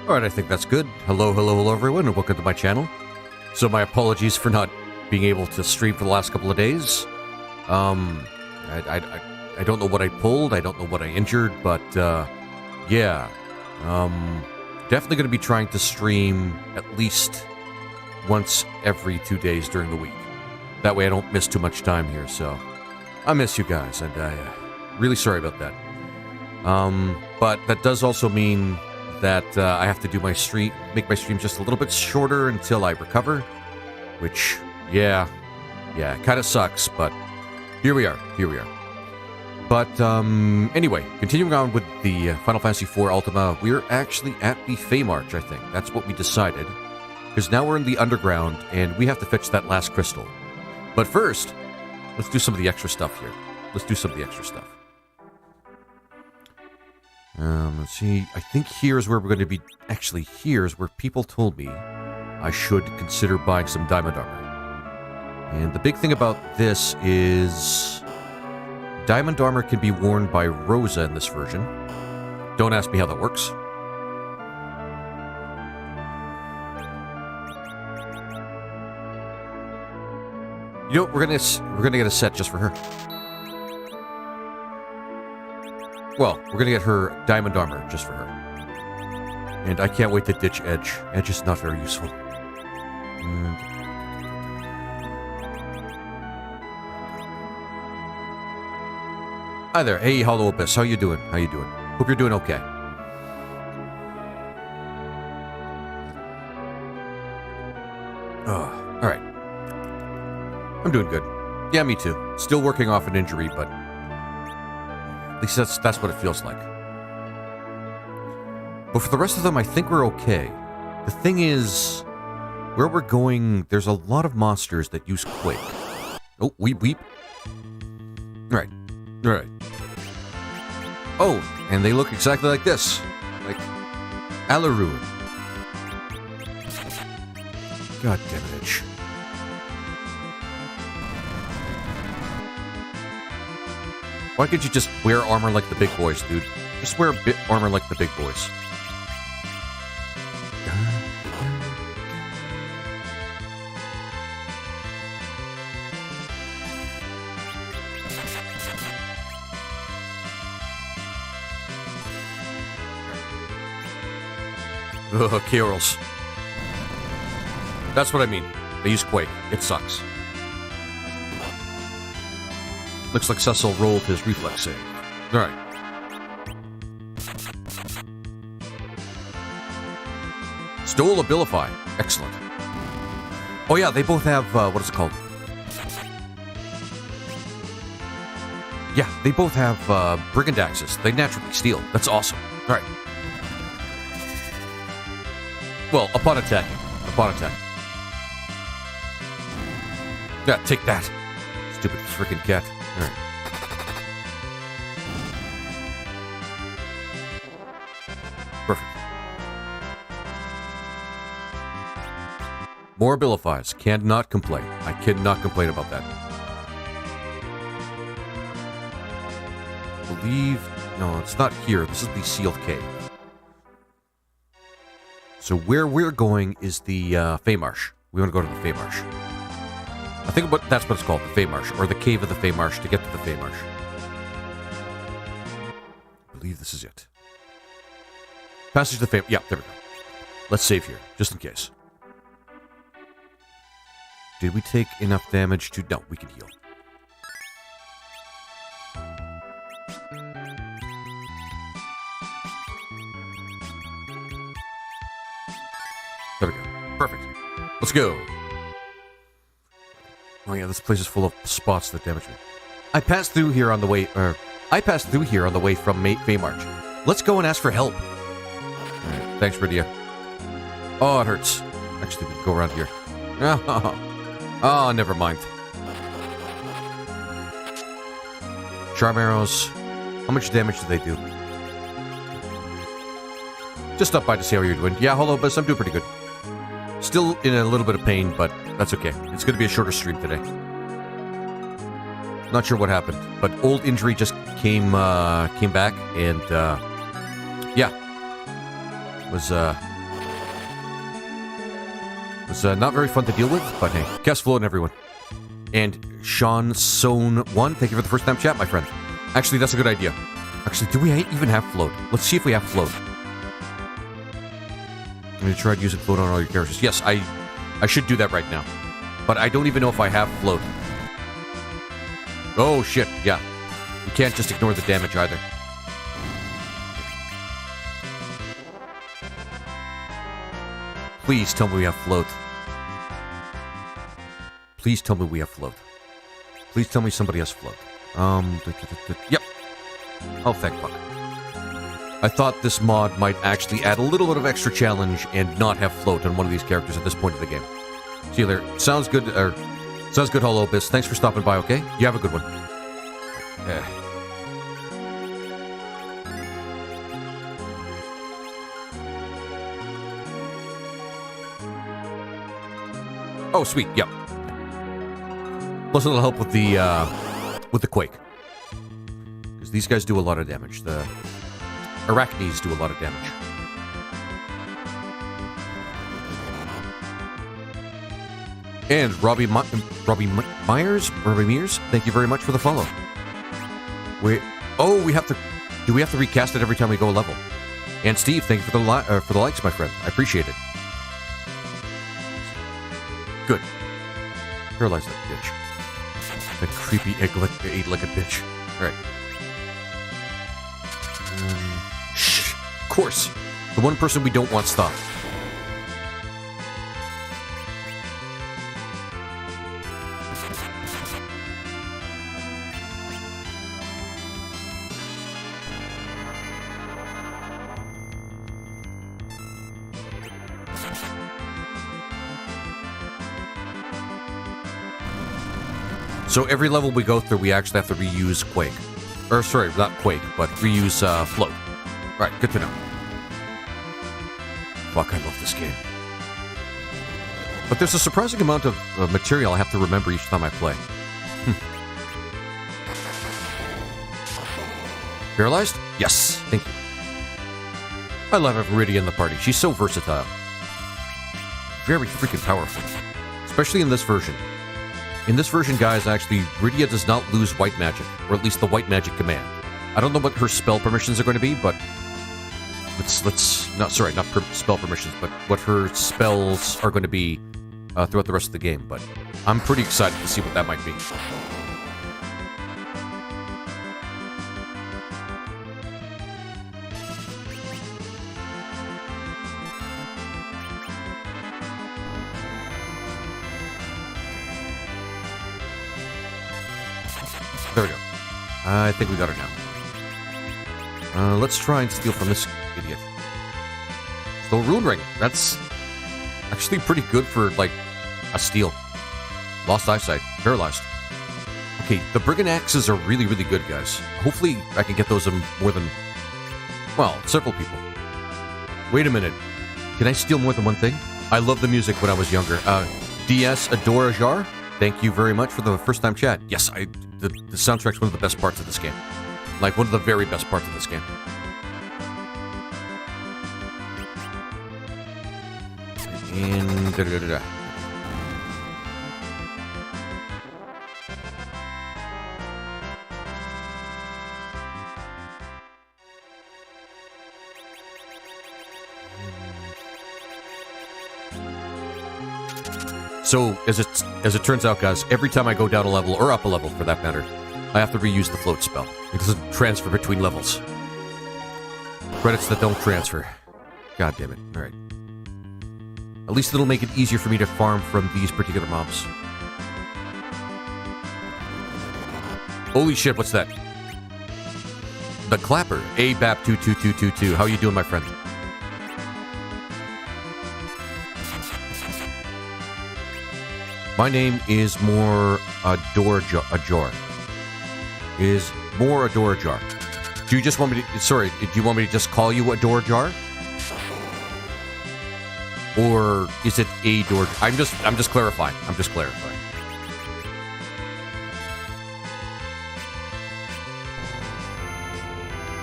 Alright, I think that's good. Hello everyone, and welcome to my channel. So my apologies for not being able to stream for the last couple of days. I don't know what I pulled, I don't know what I injured, but, yeah. Definitely going to be trying to stream at least once every 2 days during the week. That way I don't miss too much time here, so... I miss you guys, and really sorry about that. But that does also mean that I have to do make my stream just a little bit shorter until I recover, which, yeah, kind of sucks, but here we are. But, anyway, continuing on with the Final Fantasy IV Ultima, we're actually at the Fey March, I think. That's what we decided, because now we're in the underground, and we have to fetch that last crystal. But first, let's do some of the extra stuff here. Let's see. I think here's where we're going to be... Actually, here's where people told me I should consider buying some diamond armor. And the big thing about this is... Diamond armor can be worn by Rosa in this version. Don't ask me how that works. You know, we're gonna get a set just for her. Well, we're gonna get her diamond armor just for her. And I can't wait to ditch Edge. Edge is not very useful. Hi there. Hey, Hollow Abyss. How you doing? Hope you're doing okay. Alright. I'm doing good. Yeah, me too. Still working off an injury, but... At least that's what it feels like. But for the rest of them, I think we're okay. The thing is... Where we're going, there's a lot of monsters that use Quake. Oh, weep. Alright. Oh, and they look exactly like this. Like Alaruin. God damn it, Edge. Why can't you just wear armor like the big boys, dude? Just wear armor like the big boys. Ugh, K-Rolls. That's what I mean. They use Quake. It sucks. Looks like Cecil rolled his reflex save. Alright. Stole Abilify. Excellent. Oh yeah, they both have, what is it called? Yeah, they both have, Brigand Axes. They naturally steal. That's awesome. Alright. Well, upon attacking. Yeah, take that. Stupid frickin' cat. Alright. Perfect. More Abilifies. Cannot complain. I cannot complain about that. I believe... No, it's not here. This is the sealed cave. So where we're going is the Fey Marsh. We want to go to the Fey Marsh. I think that's what it's called, the Fey Marsh, or the Cave of the Fey Marsh to get to the Fey Marsh. I believe this is it. Passage to the Fey... Yeah, there we go. Let's save here, just in case. Did we take enough damage to... No, we can heal. There we go. Perfect. Let's go. Oh yeah, this place is full of spots that damage me. I passed through here on the way from Fey March. Let's go and ask for help. Alright, thanks, Rydia. Oh, it hurts. Actually, we can go around here. Oh, never mind. Charm arrows. How much damage do they do? Just stop by to see how you're doing. Yeah, hello, Buzz. I'm doing pretty good. Still in a little bit of pain, but that's okay. It's going to be a shorter stream today. Not sure what happened, but old injury just came back, and yeah, was It's not very fun to deal with, but hey, cast float on everyone. And Sean Sohn 1, thank you for the first time chat, my friend. Actually, that's a good idea. Actually, do we even have float? Let's see if we have float. I'm going to try using float on all your characters. Yes, I should do that right now. But I don't even know if I have float. Oh, shit, yeah. We can't just ignore the damage either. Please tell me we have float. Please tell me we have float. Please tell me somebody has float. Yep. Oh, thank fuck. I thought this mod might actually add a little bit of extra challenge and not have float on one of these characters at this point of the game. See you there. Sounds good, Hollow Abyss. Thanks for stopping by, okay? You have a good one. Oh, sweet. Yep. Plus, it'll help with the quake, because these guys do a lot of damage. The arachnids do a lot of damage. And Robbie Mears, thank you very much for the follow. We have to. Do we have to recast it every time we go a level? And Steve, thank you for the likes, my friend. I appreciate it. Good. Paralyze that bitch. That creepy eight-legged bitch. Alright. Shh. Of course. The one person we don't want stopped. So every level we go through, we actually have to reuse Quake. Or, sorry, not Quake, but reuse Float. Alright, good to know. Fuck, I love this game. But there's a surprising amount of material I have to remember each time I play. Paralyzed? Yes, thank you. I love Viridia in the party. She's so versatile. Very freaking powerful. Especially in this version. In this version, guys, actually, Viridia does not lose white magic, or at least the white magic command. I don't know what her spell permissions are going to be, but not spell permissions, but what her spells are going to be throughout the rest of the game. But I'm pretty excited to see what that might be. There we go. I think we got it now. Let's try and steal from this idiot. So Rune Ring. That's actually pretty good for, like, a steal. Lost eyesight. Paralyzed. Okay, the Brigand Axes are really, really good, guys. Hopefully I can get those in more than, well, several people. Wait a minute. Can I steal more than one thing? I loved the music when I was younger. DS Adora Jar, thank you very much for the first time chat. Yes, the soundtrack's one of the best parts of this game. Like, one of the very best parts of this game. And da-da-da-da-da. So, as it turns out, guys, every time I go down a level, or up a level for that matter, I have to reuse the float spell. It doesn't transfer between levels. Credits that don't transfer. God damn it. Alright. At least it'll make it easier for me to farm from these particular mobs. Holy shit, what's that? The Clapper. ABAP22222. How you doing, my friend? My name is More Ajar. Is More Adorajar. Do you just want me to... Sorry, do you want me to just call you Adorajar? Or is it Ador... I'm just clarifying. I'm just clarifying.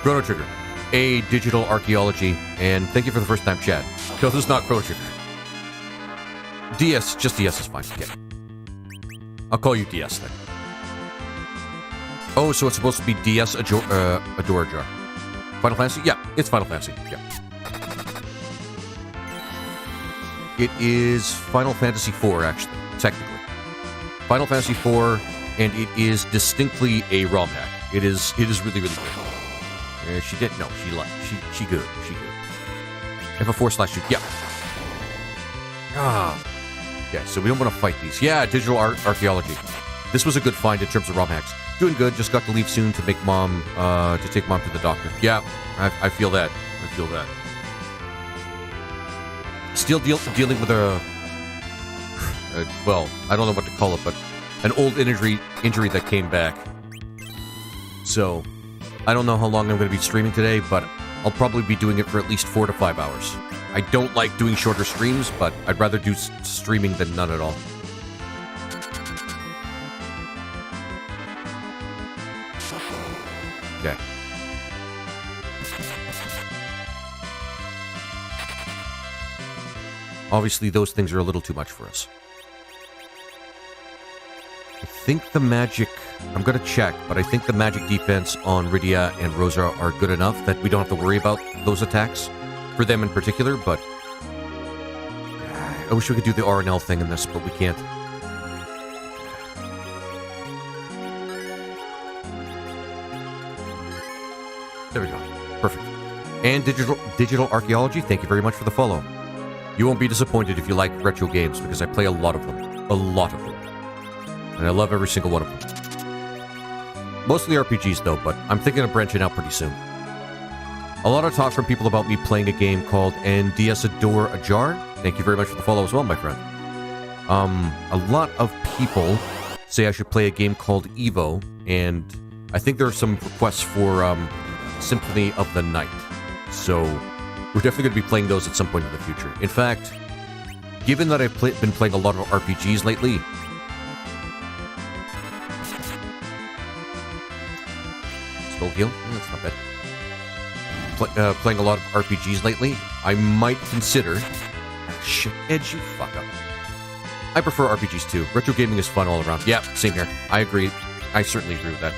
Chrono Trigger. A Digital Archaeology. And thank you for the first time chat. No, this is not Chrono Trigger. DS, just DS is fine. Okay. I'll call you DS then. Oh, so it's supposed to be DS Adora Jar. Final Fantasy? Yeah, it's Final Fantasy. Yeah. It is Final Fantasy IV, actually, technically. Final Fantasy IV, and it is distinctly a ROM hack. It is really, really good. She did, no, she good. FF4/2, yeah. Okay, so we don't want to fight these. Yeah, digital archaeology. This was a good find in terms of ROM hacks. Doing good, just got to leave soon to take mom to the doctor. Yeah, I feel that. Still dealing with well, I don't know what to call it, but an old injury that came back. So, I don't know how long I'm going to be streaming today, but I'll probably be doing it for at least 4 to 5 hours. I don't like doing shorter streams, but I'd rather do streaming than none at all. Okay. Obviously, those things are a little too much for us. I think the magic... I'm going to check, but I think the magic defense on Rydia and Rosa are good enough that we don't have to worry about those attacks. For them in particular, but... I wish we could do the RNL thing in this, but we can't. There we go. Perfect. And digital archaeology, thank you very much for the follow. You won't be disappointed if you like retro games, because I play a lot of them. A lot of them. And I love every single one of them. Mostly RPGs, though, but I'm thinking of branching out pretty soon. A lot of talk from people about me playing a game called DS Adora Jar. Thank you very much for the follow as well, my friend. A lot of people say I should play a game called Evo, and I think there are some requests for Symphony of the Night. So we're definitely going to be playing those at some point in the future. In fact, given that I've been playing a lot of RPGs lately, still heal? That's not bad. Playing a lot of RPGs lately, I might consider... Shit, Edge, you fuck up. I prefer RPGs too. Retro gaming is fun all around. Yeah, same here. I agree. I certainly agree with that.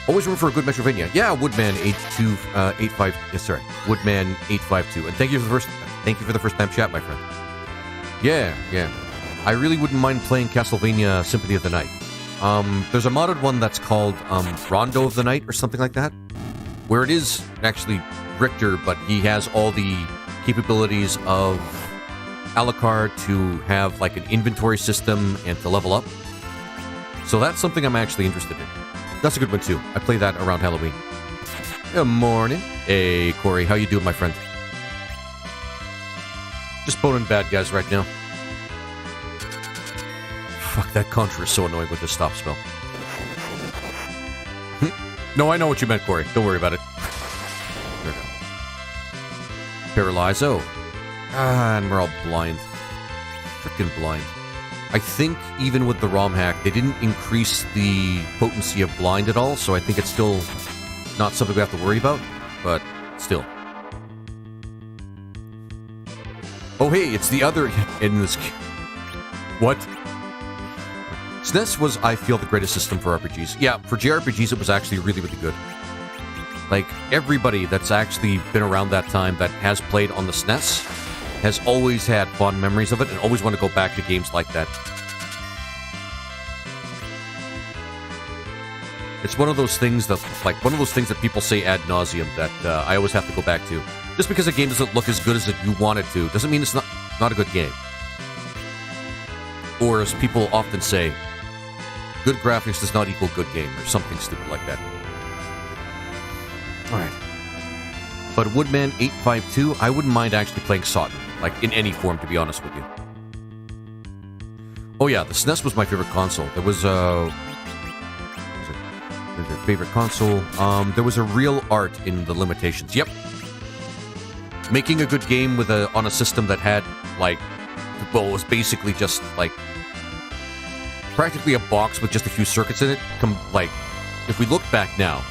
Always room for a good Metrovania. Yeah, Woodman 85. Sorry, Woodman 852. And thank you for the first time chat, my friend. Yeah. I really wouldn't mind playing Castlevania Symphony of the Night. There's a modded one that's called Rondo of the Night or something like that, where it is actually Richter, but he has all the capabilities of Alucard to have like an inventory system and to level up. So that's something I'm actually interested in. That's a good one too. I play that around Halloween. Good morning. Hey, Corey. How you doing, my friend? Just boning bad guys right now. Fuck, that Contra is so annoying with this stop spell. No, I know what you meant, Corey. Don't worry about it. There we go. Paralyze. Oh. And we're all blind. Freaking blind. I think even with the ROM hack, they didn't increase the potency of blind at all, so I think it's still not something we have to worry about, but still. Oh, hey, it's the other in this... What? SNES was, I feel, the greatest system for RPGs. Yeah, for JRPGs, it was actually really, really good. Like, everybody that's actually been around that time that has played on the SNES has always had fond memories of it and always want to go back to games like that. It's one of those things that, people say ad nauseum that I always have to go back to. Just because a game doesn't look as good as you want it to, doesn't mean it's not a good game. Or as people often say, good graphics does not equal good game, or something stupid like that. Alright. But Woodman 852, I wouldn't mind actually playing Sawton, like in any form, to be honest with you. Oh yeah, the SNES was my favorite console. There was favorite console. There was a real art in the limitations. Yep. Making a good game with on a system that had, like, well, it was basically just, like, practically a box with just a few circuits in it. Like, if we look back now,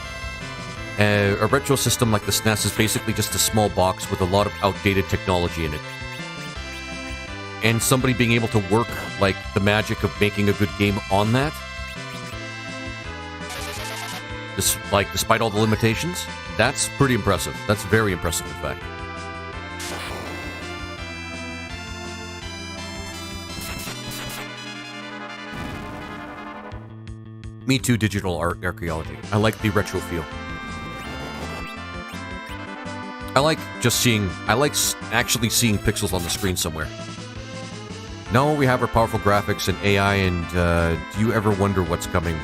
a retro system like the SNES is basically just a small box with a lot of outdated technology in it. and somebody being able to work, like, the magic of making a good game on that, despite all the limitations, that's pretty impressive. That's very impressive, in fact. Me too, digital art archaeology. I like the retro feel. I like actually seeing pixels on the screen somewhere. Now we have our powerful graphics and AI, and do you ever wonder what's coming?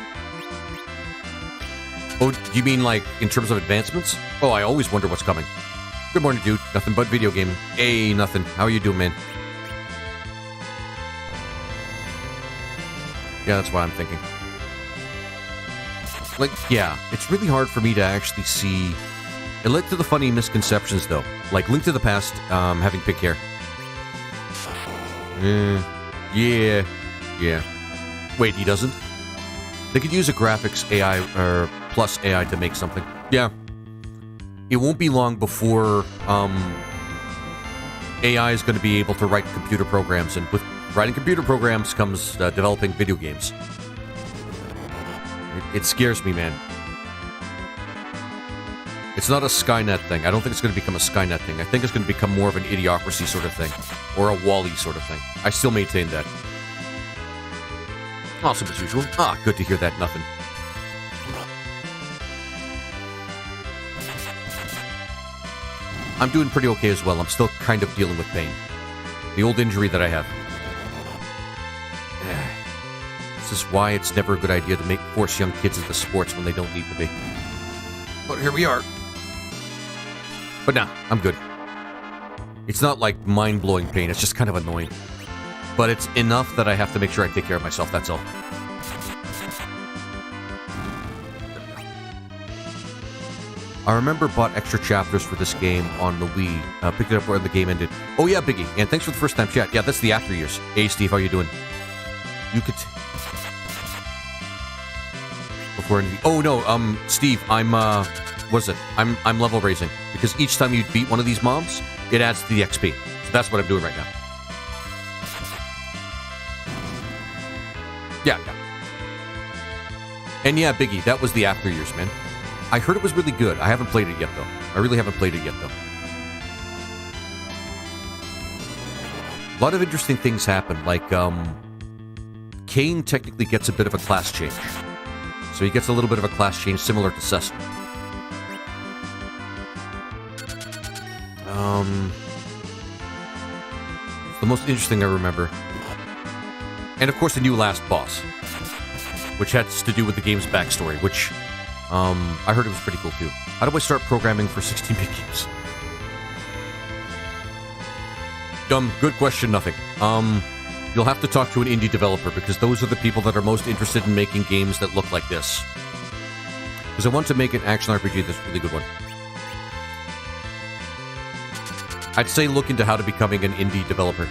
Oh, do you mean like in terms of advancements? Oh, I always wonder what's coming. Good morning, dude. Nothing but video gaming. Hey, nothing. How are you doing, man? Yeah, that's what I'm thinking. Like, yeah, it's really hard for me to actually see... It led to the funny misconceptions, though. Like, Link to the Past, having pink hair. Yeah. Wait, he doesn't? They could use a graphics AI, or plus AI to make something. Yeah. It won't be long before, AI is going to be able to write computer programs, and with writing computer programs comes developing video games. It scares me, man. It's not a Skynet thing. I don't think it's going to become a Skynet thing. I think it's going to become more of an Idiocracy sort of thing. Or a Wall-E sort of thing. I still maintain that. Awesome as usual. Ah, good to hear that. Nothing. I'm doing pretty okay as well. I'm still kind of dealing with pain. The old injury that I have. This is why it's never a good idea to force young kids into sports when they don't need to be. But here we are. But nah, I'm good. It's not like mind-blowing pain, it's just kind of annoying. But it's enough that I have to make sure I take care of myself, that's all. I remember bought extra chapters for this game on the Wii. Picked it up where the game ended. Oh yeah, Biggie. And thanks for the first time chat. Yeah, that's the after years. Hey Steve, how you doing? You could... Before any... Oh no, Steve, I'm I'm level raising. Because each time you beat one of these mobs, it adds to the XP. So that's what I'm doing right now. Yeah. And yeah, Biggie, that was the after years, man. I heard it was really good. I haven't played it yet, though. I really haven't played it yet, though. A lot of interesting things happen. Like, Kane technically gets a bit of a class change. So he gets a little bit of a class change similar to Cessna. The most interesting I remember. And of course the new last boss. Which has to do with the game's backstory, which, I heard it was pretty cool too. How do I start programming for 16-bit games? Good question, nothing. You'll have to talk to an indie developer, because those are the people that are most interested in making games that look like this. Because I want to make an action RPG that's a really good one. I'd say look into how to becoming an indie developer.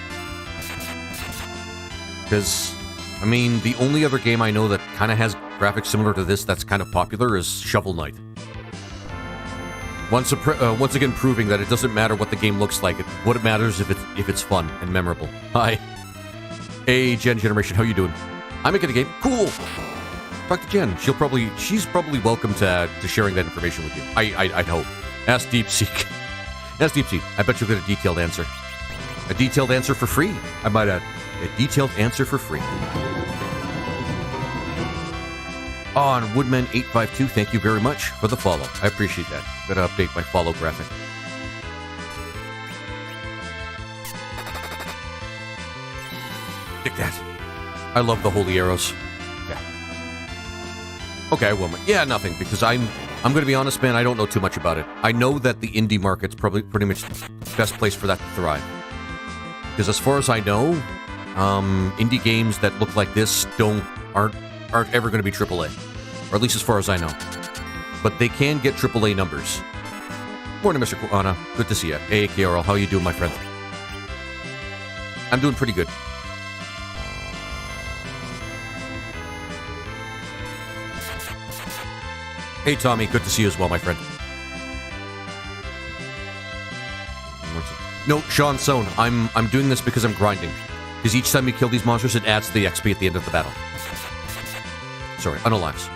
Because, I mean, the only other game I know that kind of has graphics similar to this that's kind of popular is Shovel Knight. Once again proving that it doesn't matter what the game looks like, what it matters if it's fun and memorable. Hi. Hey, Generation, how you doing? I'm making a game. Cool. Talk to Jen. She's probably welcome to sharing that information with you. I'd hope. Ask DeepSeek. Ask DeepSeek. I bet you'll get a detailed answer. A detailed answer for free, I might add. A detailed answer for free. Oh, and Woodman852, thank you very much for the follow. I appreciate that. Gotta update my follow graphic. Take that. I love the holy arrows. Yeah. Okay, I will. Yeah, nothing, because I'm gonna be honest, man, I don't know too much about it. I know that the indie market's probably pretty much the best place for that to thrive. Because as far as I know, indie games that look like this aren't ever going to be AAA. Or at least as far as I know. But they can get AAA numbers. Morning, Mr. Kuana. Good to see you. Hey, KRL, how you doing, my friend? I'm doing pretty good. Hey, Tommy. Good to see you as well, my friend. No, Sean Sohn. I'm doing this because I'm grinding. Because each time you kill these monsters, it adds the XP at the end of the battle. Sorry, unalives.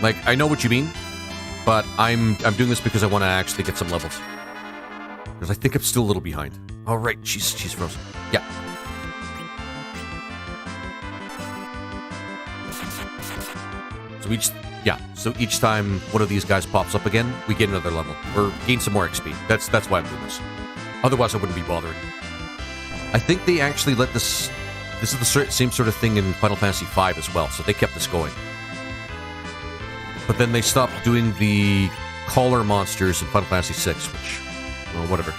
Like, I know what you mean, but I'm doing this because I want to actually get some levels. Because I think I'm still a little behind. Oh, right, she's frozen. Yeah. So each time one of these guys pops up again, we get another level. Or gain some more XP. That's why I'm doing this. Otherwise, I wouldn't be bothering. I think they actually let this... This is the same sort of thing in Final Fantasy V as well, so they kept this going. But then they stopped doing the collar monsters in Final Fantasy VI, which... Well, whatever.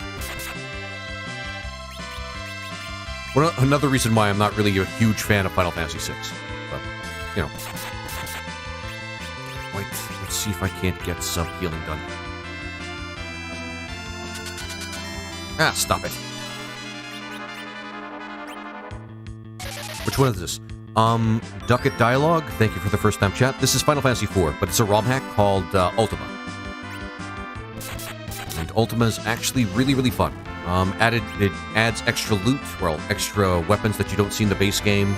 Well, another reason why I'm not really a huge fan of Final Fantasy VI. But, you know... Wait, let's see if I can't get some healing done. Ah, stop it. Which one is this? Ducket Dialogue, thank you for the first time chat. This is Final Fantasy IV, but it's a ROM hack called Ultima. And Ultima is actually really, really fun. It adds extra loot, well, extra weapons that you don't see in the base game.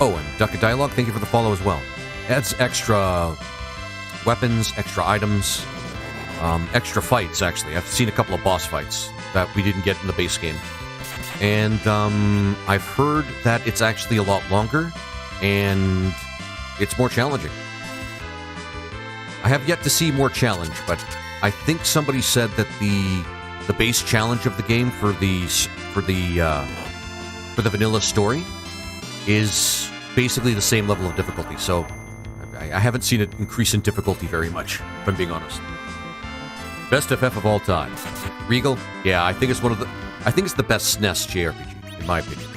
Oh, and Ducket Dialogue, thank you for the follow as well. Adds extra weapons, extra items, extra fights, actually. I've seen a couple of boss fights that we didn't get in the base game. And I've heard that it's actually a lot longer, and it's more challenging. I have yet to see more challenge, but I think somebody said that the base challenge of the game for the vanilla story is basically the same level of difficulty. So I haven't seen it increase in difficulty very much, if I'm being honest. Best FF of all time. Regal? Yeah, I think it's the best SNES JRPG, in my opinion.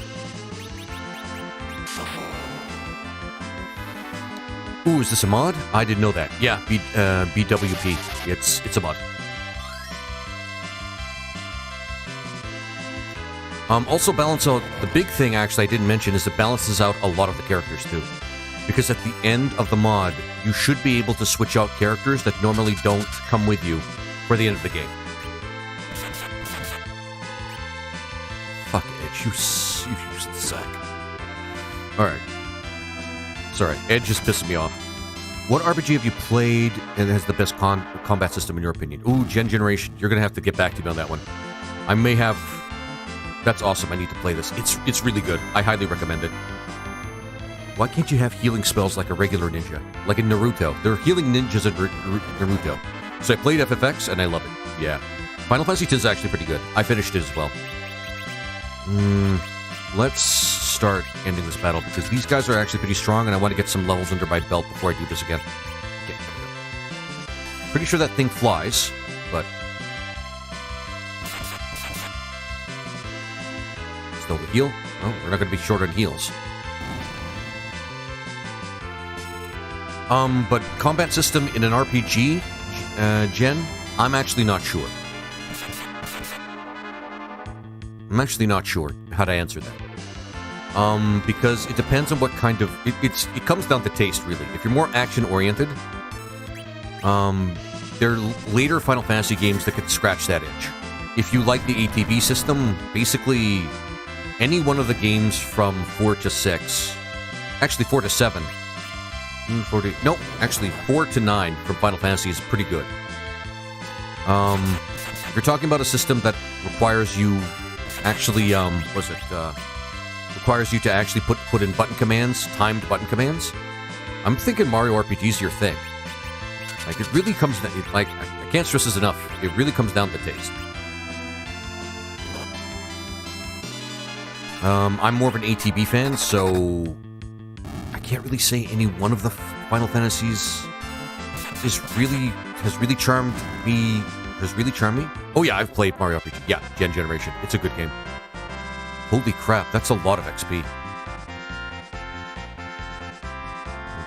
Ooh, is this a mod? I didn't know that. Yeah, BWP. It's a mod. Also balance out... The big thing, actually, I didn't mention is it balances out a lot of the characters, too. Because at the end of the mod, you should be able to switch out characters that normally don't come with you for the end of the game. Fuck Edge, you useless sack. Alright. Sorry, Edge is pissing me off. What RPG have you played and has the best combat system in your opinion? Ooh, Gen Generation. You're gonna have to get back to me on that one. I may have... That's awesome, I need to play this. It's really good. I highly recommend it. Why can't you have healing spells like a regular ninja? Like in Naruto. There are healing ninjas in Naruto. So I played FFX, and I love it. Yeah. Final Fantasy X is actually pretty good. I finished it as well. Let's start ending this battle, because these guys are actually pretty strong, and I want to get some levels under my belt before I do this again. Okay, there we go. Pretty sure that thing flies, but... Still the heal? Oh, we're not going to be short on heals. But combat system in an RPG, Jen, I'm actually not sure. I'm actually not sure how to answer that. Because it depends on what kind of... It comes down to taste, really. If you're more action-oriented, there are later Final Fantasy games that could scratch that itch. If you like the ATB system, basically any one of the games from 4 to 6... Actually, 4 to 7... 4 to 9 from Final Fantasy is pretty good. If you're talking about a system that requires you actually, requires you to actually put in button commands, timed button commands, I'm thinking Mario RPG is your thing. Like, it really comes down, like, I can't stress this enough, it really comes down to taste. I'm more of an ATB fan, so... I can't really say any one of the Final Fantasies has really charmed me. Oh yeah, I've played Mario RPG. Yeah, Gen Generation. It's a good game. Holy crap, that's a lot of XP.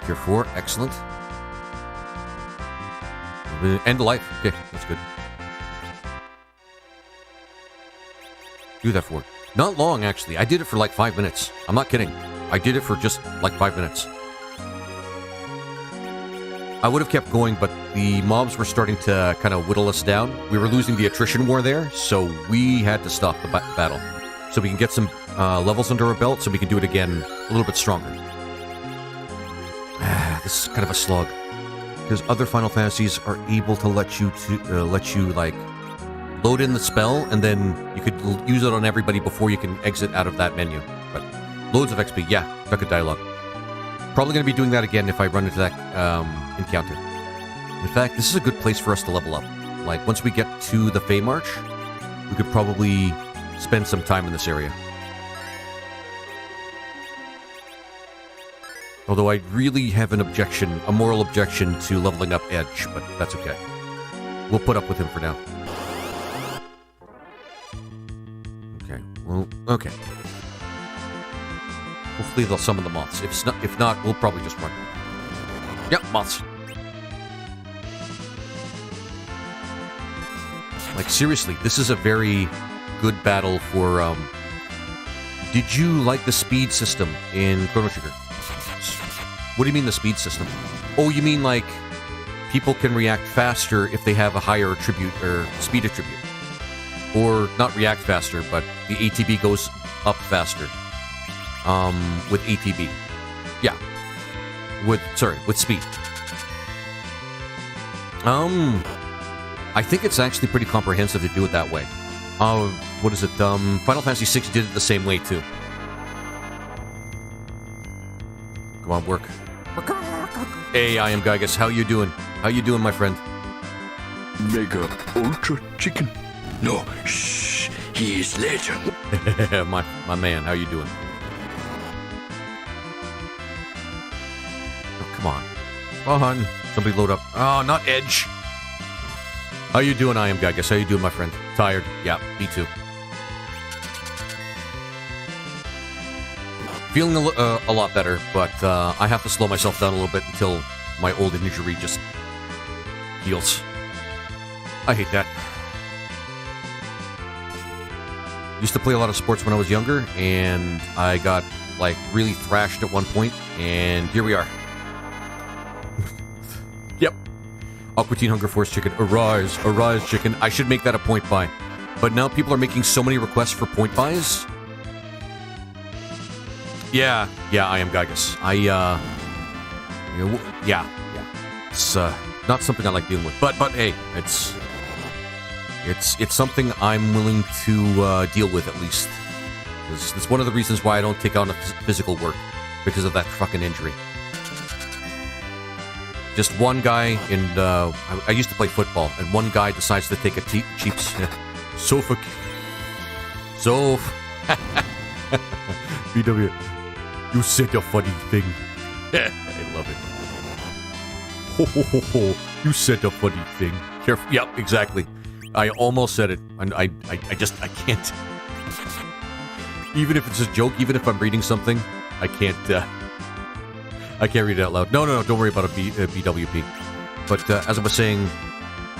Cure 4, excellent. End of life. Okay, that's good. Do that for. Not long, actually. I did it for like 5 minutes. I'm not kidding. I did it for just like 5 minutes. I would have kept going, but the mobs were starting to kind of whittle us down. We were losing the attrition war there, so we had to stop the battle. So we can get some levels under our belt, so we can do it again a little bit stronger. This is kind of a slog. Because other Final Fantasies are able to let you like load in the spell, and then you could use it on everybody before you can exit out of that menu. But loads of XP, yeah, stuck a dialogue. Probably going to be doing that again if I run into that encounter. In fact, this is a good place for us to level up. Like, once we get to the Fey March, we could probably spend some time in this area. Although I really have a moral objection to leveling up Edge, but that's okay. We'll put up with him for now. Okay, well, okay. Hopefully they'll summon the moths. If not, we'll probably just run. Yep, moths. Like, seriously, this is a very good battle for, Did you like the speed system in Chrono Trigger? What do you mean the speed system? Oh, you mean like people can react faster if they have a higher attribute or speed attribute. Or not react faster, but the ATB goes up faster. With ATB. Yeah. With speed. I think it's actually pretty comprehensive to do it that way. What is it? Final Fantasy VI did it the same way too. Come on, work. Hey, I am Gygus. How you doing? How you doing, my friend? Mega Ultra Chicken. No, shh. He is legend. my man, how you doing? Oh, come on. Come on. Somebody load up. Oh, not Edge. How you doing, I am Gygus? How you doing, my friend? Tired? Yeah, me too. Feeling a lot better, but I have to slow myself down a little bit until my old injury just heals. I hate that. Used to play a lot of sports when I was younger, and I got, like, really thrashed at one point, and here we are. Yep. Aqua Teen Hunger Force Chicken. Arise, arise, chicken. I should make that a point buy. But now people are making so many requests for point buys. Yeah, I am Gygus. Yeah. It's not something I like dealing with, but hey, it's something I'm willing to deal with at least. It's one of the reasons why I don't take on physical work, because of that fucking injury. Just one guy, and I used to play football, and one guy decides to take a cheap sofa. BW. You said a funny thing. I love it. Ho, ho, ho, ho. You said a funny thing. Careful. Yep, exactly. I almost said it, and I can't. Even if it's a joke, even if I'm reading something, I can't read it out loud. No, don't worry about a BWP. But as I was saying,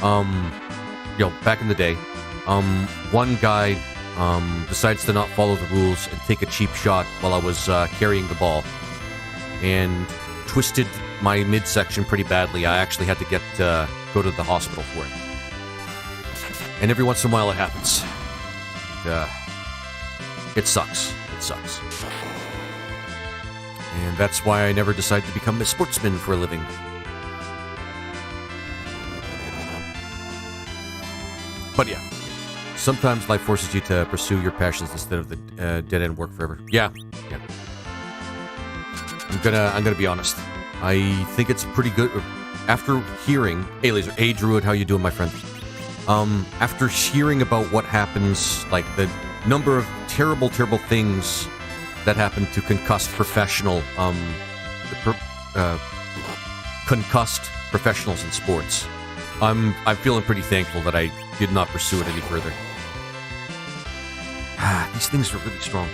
back in the day, one guy decides to not follow the rules and take a cheap shot while I was carrying the ball, and twisted my midsection pretty badly. I actually had to go to the hospital for it. And every once in a while it happens. It sucks. It sucks. And that's why I never decided to become a sportsman for a living. But yeah. Sometimes life forces you to pursue your passions instead of the dead-end work forever. Yeah. I'm gonna be honest. I think it's pretty good. After hearing, hey Laser, hey Druid, how you doing, my friend? After hearing about what happens, like the number of terrible things that happen to concussed professionals in sports, I'm feeling pretty thankful that I did not pursue it any further. These things are really strong.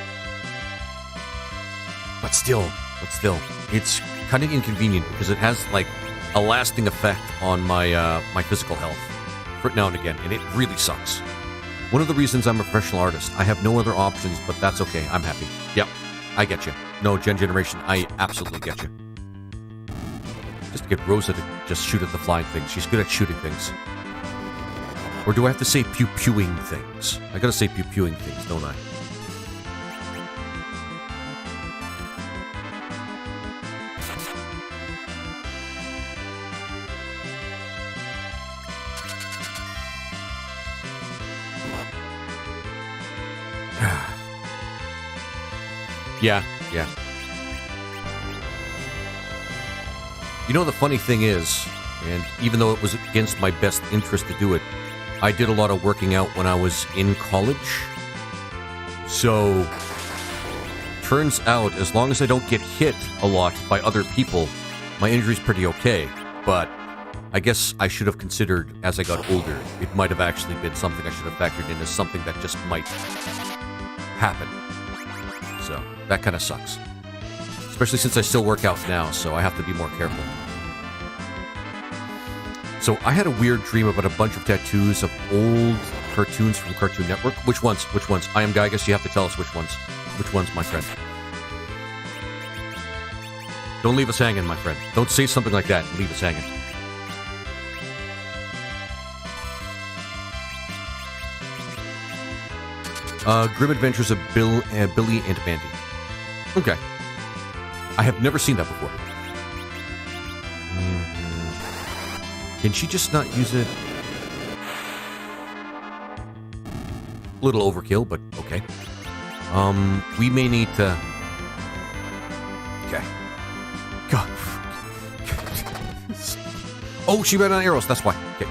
But still, it's kind of inconvenient because it has, like, a lasting effect on my my physical health for now and again, and it really sucks. One of the reasons I'm a professional artist, I have no other options, but that's okay. I'm happy. Yep, I get you. No, Generation, I absolutely get you. Just get Rosa to just shoot at the flying things. She's good at shooting things. Or do I have to say pew-pewing things? I gotta say pew-pewing things, don't I? Yeah. You know, the funny thing is, and even though it was against my best interest to do it, I did a lot of working out when I was in college. So, turns out, as long as I don't get hit a lot by other people, my injury's pretty okay. But I guess I should have considered, as I got older, it might have actually been something I should have factored in as something that just might happen. So, that kind of sucks. Especially since I still work out now, so I have to be more careful. So I had a weird dream about a bunch of tattoos of old cartoons from Cartoon Network. Which ones? I am Gygus, you have to tell us which ones. Which ones, my friend? Don't leave us hanging, my friend. Don't say something like that and leave us hanging. Grim Adventures of Billy and Mandy. Okay. I have never seen that before. Can she just not use it? A little overkill, but okay. We may need to... Okay. God. Oh, she ran out of arrows, that's why. Okay.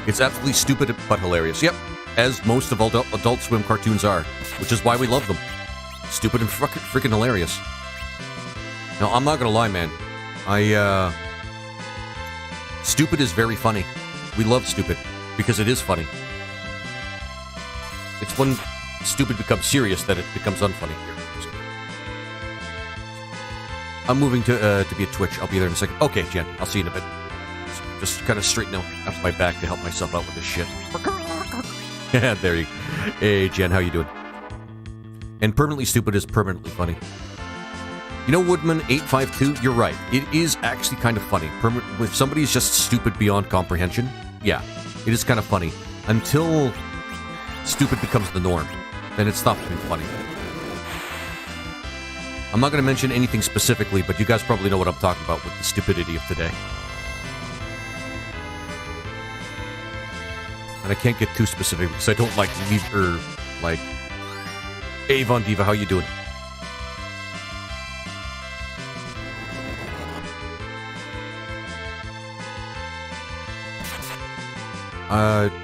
It's absolutely stupid but hilarious. Yep, as most of Adult Swim cartoons are, which is why we love them. Stupid and freaking hilarious. Now, I'm not gonna lie, man. Stupid is very funny. We love stupid because it is funny. It's when stupid becomes serious that it becomes unfunny here. I'm moving to be a Twitch. I'll be there in a second. Okay, Jen. I'll see you in a bit. Just kind of straighten out my back to help myself out with this shit. There you go. Hey, Jen. How you doing? And permanently stupid is permanently funny. You know, Woodman852, you're right. It is actually kind of funny. If somebody's just stupid beyond comprehension, yeah, it is kind of funny. Until stupid becomes the norm, then it stops being funny. I'm not going to mention anything specifically, but you guys probably know what I'm talking about with the stupidity of today. And I can't get too specific because I don't like Hey, Von Diva, how you doing?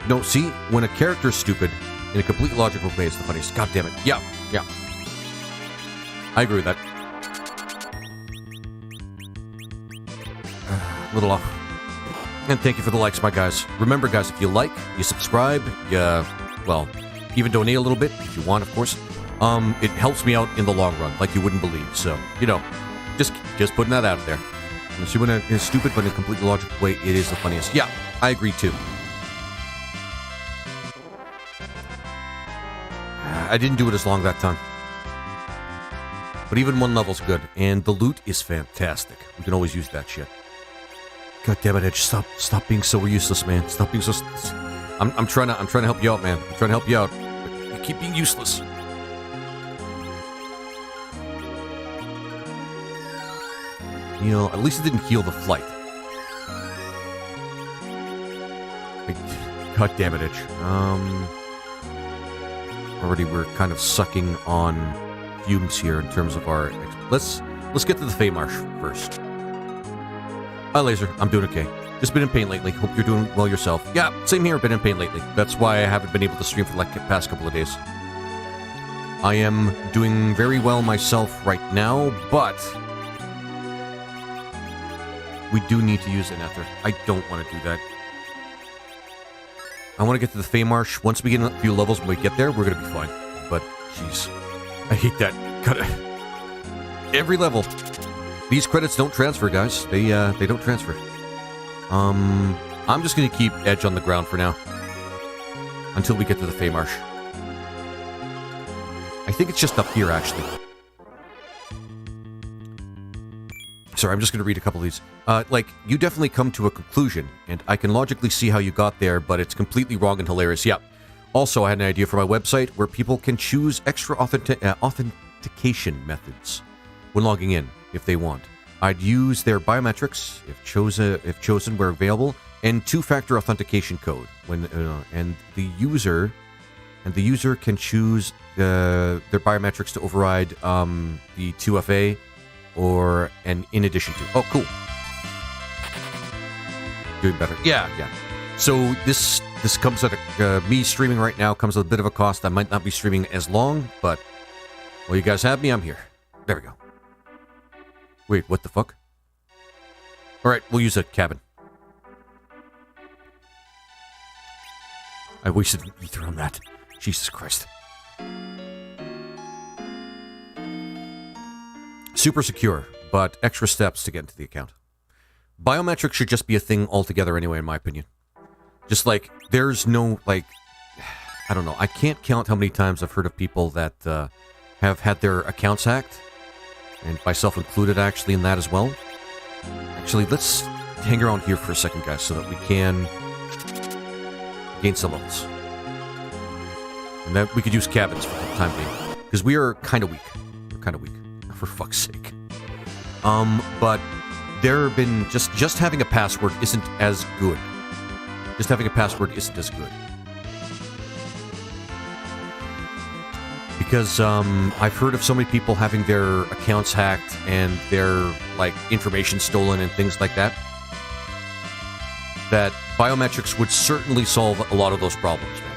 No, see, when a character's stupid in a completely logical way, it's the funniest. God damn it. Yeah. I agree with that. A little off. And thank you for the likes, my guys. Remember, guys, if you like, you subscribe, well, even donate a little bit, if you want, of course. It helps me out in the long run, like you wouldn't believe. So, you know, just putting that out there. And see, when it's stupid but in a completely logical way, it is the funniest. Yeah, I agree too. I didn't do it as long that time. But even one level's good, and the loot is fantastic. We can always use that shit. God damn it, Edge! Stop being so useless, man. Stop being so. I'm trying to help you out, man. I'm trying to help you out. But you keep being useless. Heal. At least it didn't heal the flight. God damn it, Edge. Already we're kind of sucking on fumes here in terms of our... Let's get to the Feymarsh first. Hi, Laser. I'm doing okay. Just been in pain lately. Hope you're doing well yourself. Yeah, same here. Been in pain lately. That's why I haven't been able to stream for like the past couple of days. I am doing very well myself right now, but... we do need to use an ether. I don't want to do that. I want to get to the Feymarsh. Once we get a few levels, when we get there, we're going to be fine. But, jeez. I hate that. Every level. These credits don't transfer, guys. They don't transfer. I'm just going to keep Edge on the ground for now. Until we get to the Feymarsh. I think it's just up here, actually. Sorry, I'm just going to read a couple of these. Like, you definitely come to a conclusion, and I can logically see how you got there, but it's completely wrong and hilarious. Yeah. Also, I had an idea for my website where people can choose extra authentication methods when logging in, if they want. I'd use their biometrics, if chosen where available, and two-factor authentication code. And the user can choose their biometrics to override the 2FA and in addition to. Oh, cool. Doing better. Yeah. So this comes at me streaming right now comes at a bit of a cost. I might not be streaming as long, but well, you guys have me. I'm here. There we go. Wait, what the fuck? All right, we'll use a cabin. I wasted ether on that. Jesus Christ. Super secure, but extra steps to get into the account. Biometrics should just be a thing altogether anyway, in my opinion. Just like, there's no, like, I don't know. I can't count how many times I've heard of people that have had their accounts hacked. And myself included, actually, in that as well. Actually, let's hang around here for a second, guys, so that we can gain some levels. And then we could use cabins for the time being. Because we are kind of weak. We're kind of weak. For fuck's sake. But there have been... Just having a password isn't as good. Just having a password isn't as good. Because I've heard of so many people having their accounts hacked and their, like, information stolen and things like that. That biometrics would certainly solve a lot of those problems, man.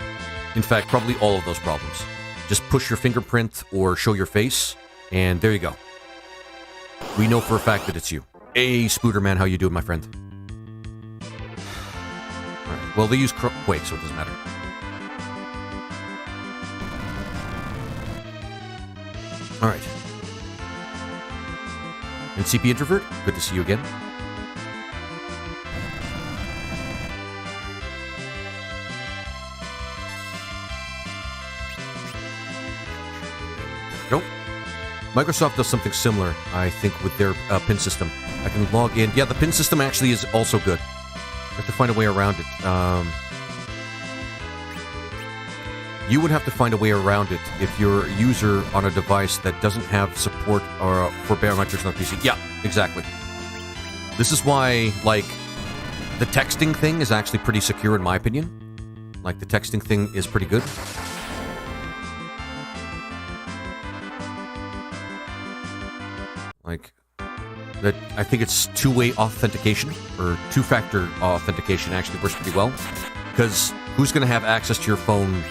In fact, probably all of those problems. Just push your fingerprint or show your face, and there you go. We know for a fact that it's you. Hey, Spooderman, how you doing, my friend? Alright, well, they use Wait, so it doesn't matter. Alright. NCP Introvert, good to see you again. Nope. Microsoft does something similar, I think, with their PIN system. I can log in. Yeah, the PIN system actually is also good. I have to find a way around it. You would have to find a way around it if you're a user on a device that doesn't have support for biometrics on a PC. Yeah, exactly. This is why, like, the texting thing is actually pretty secure in my opinion. Like, the texting thing is pretty good. Like, that I think it's two-way authentication, or two-factor authentication actually works pretty well. Because who's going to have access to your phone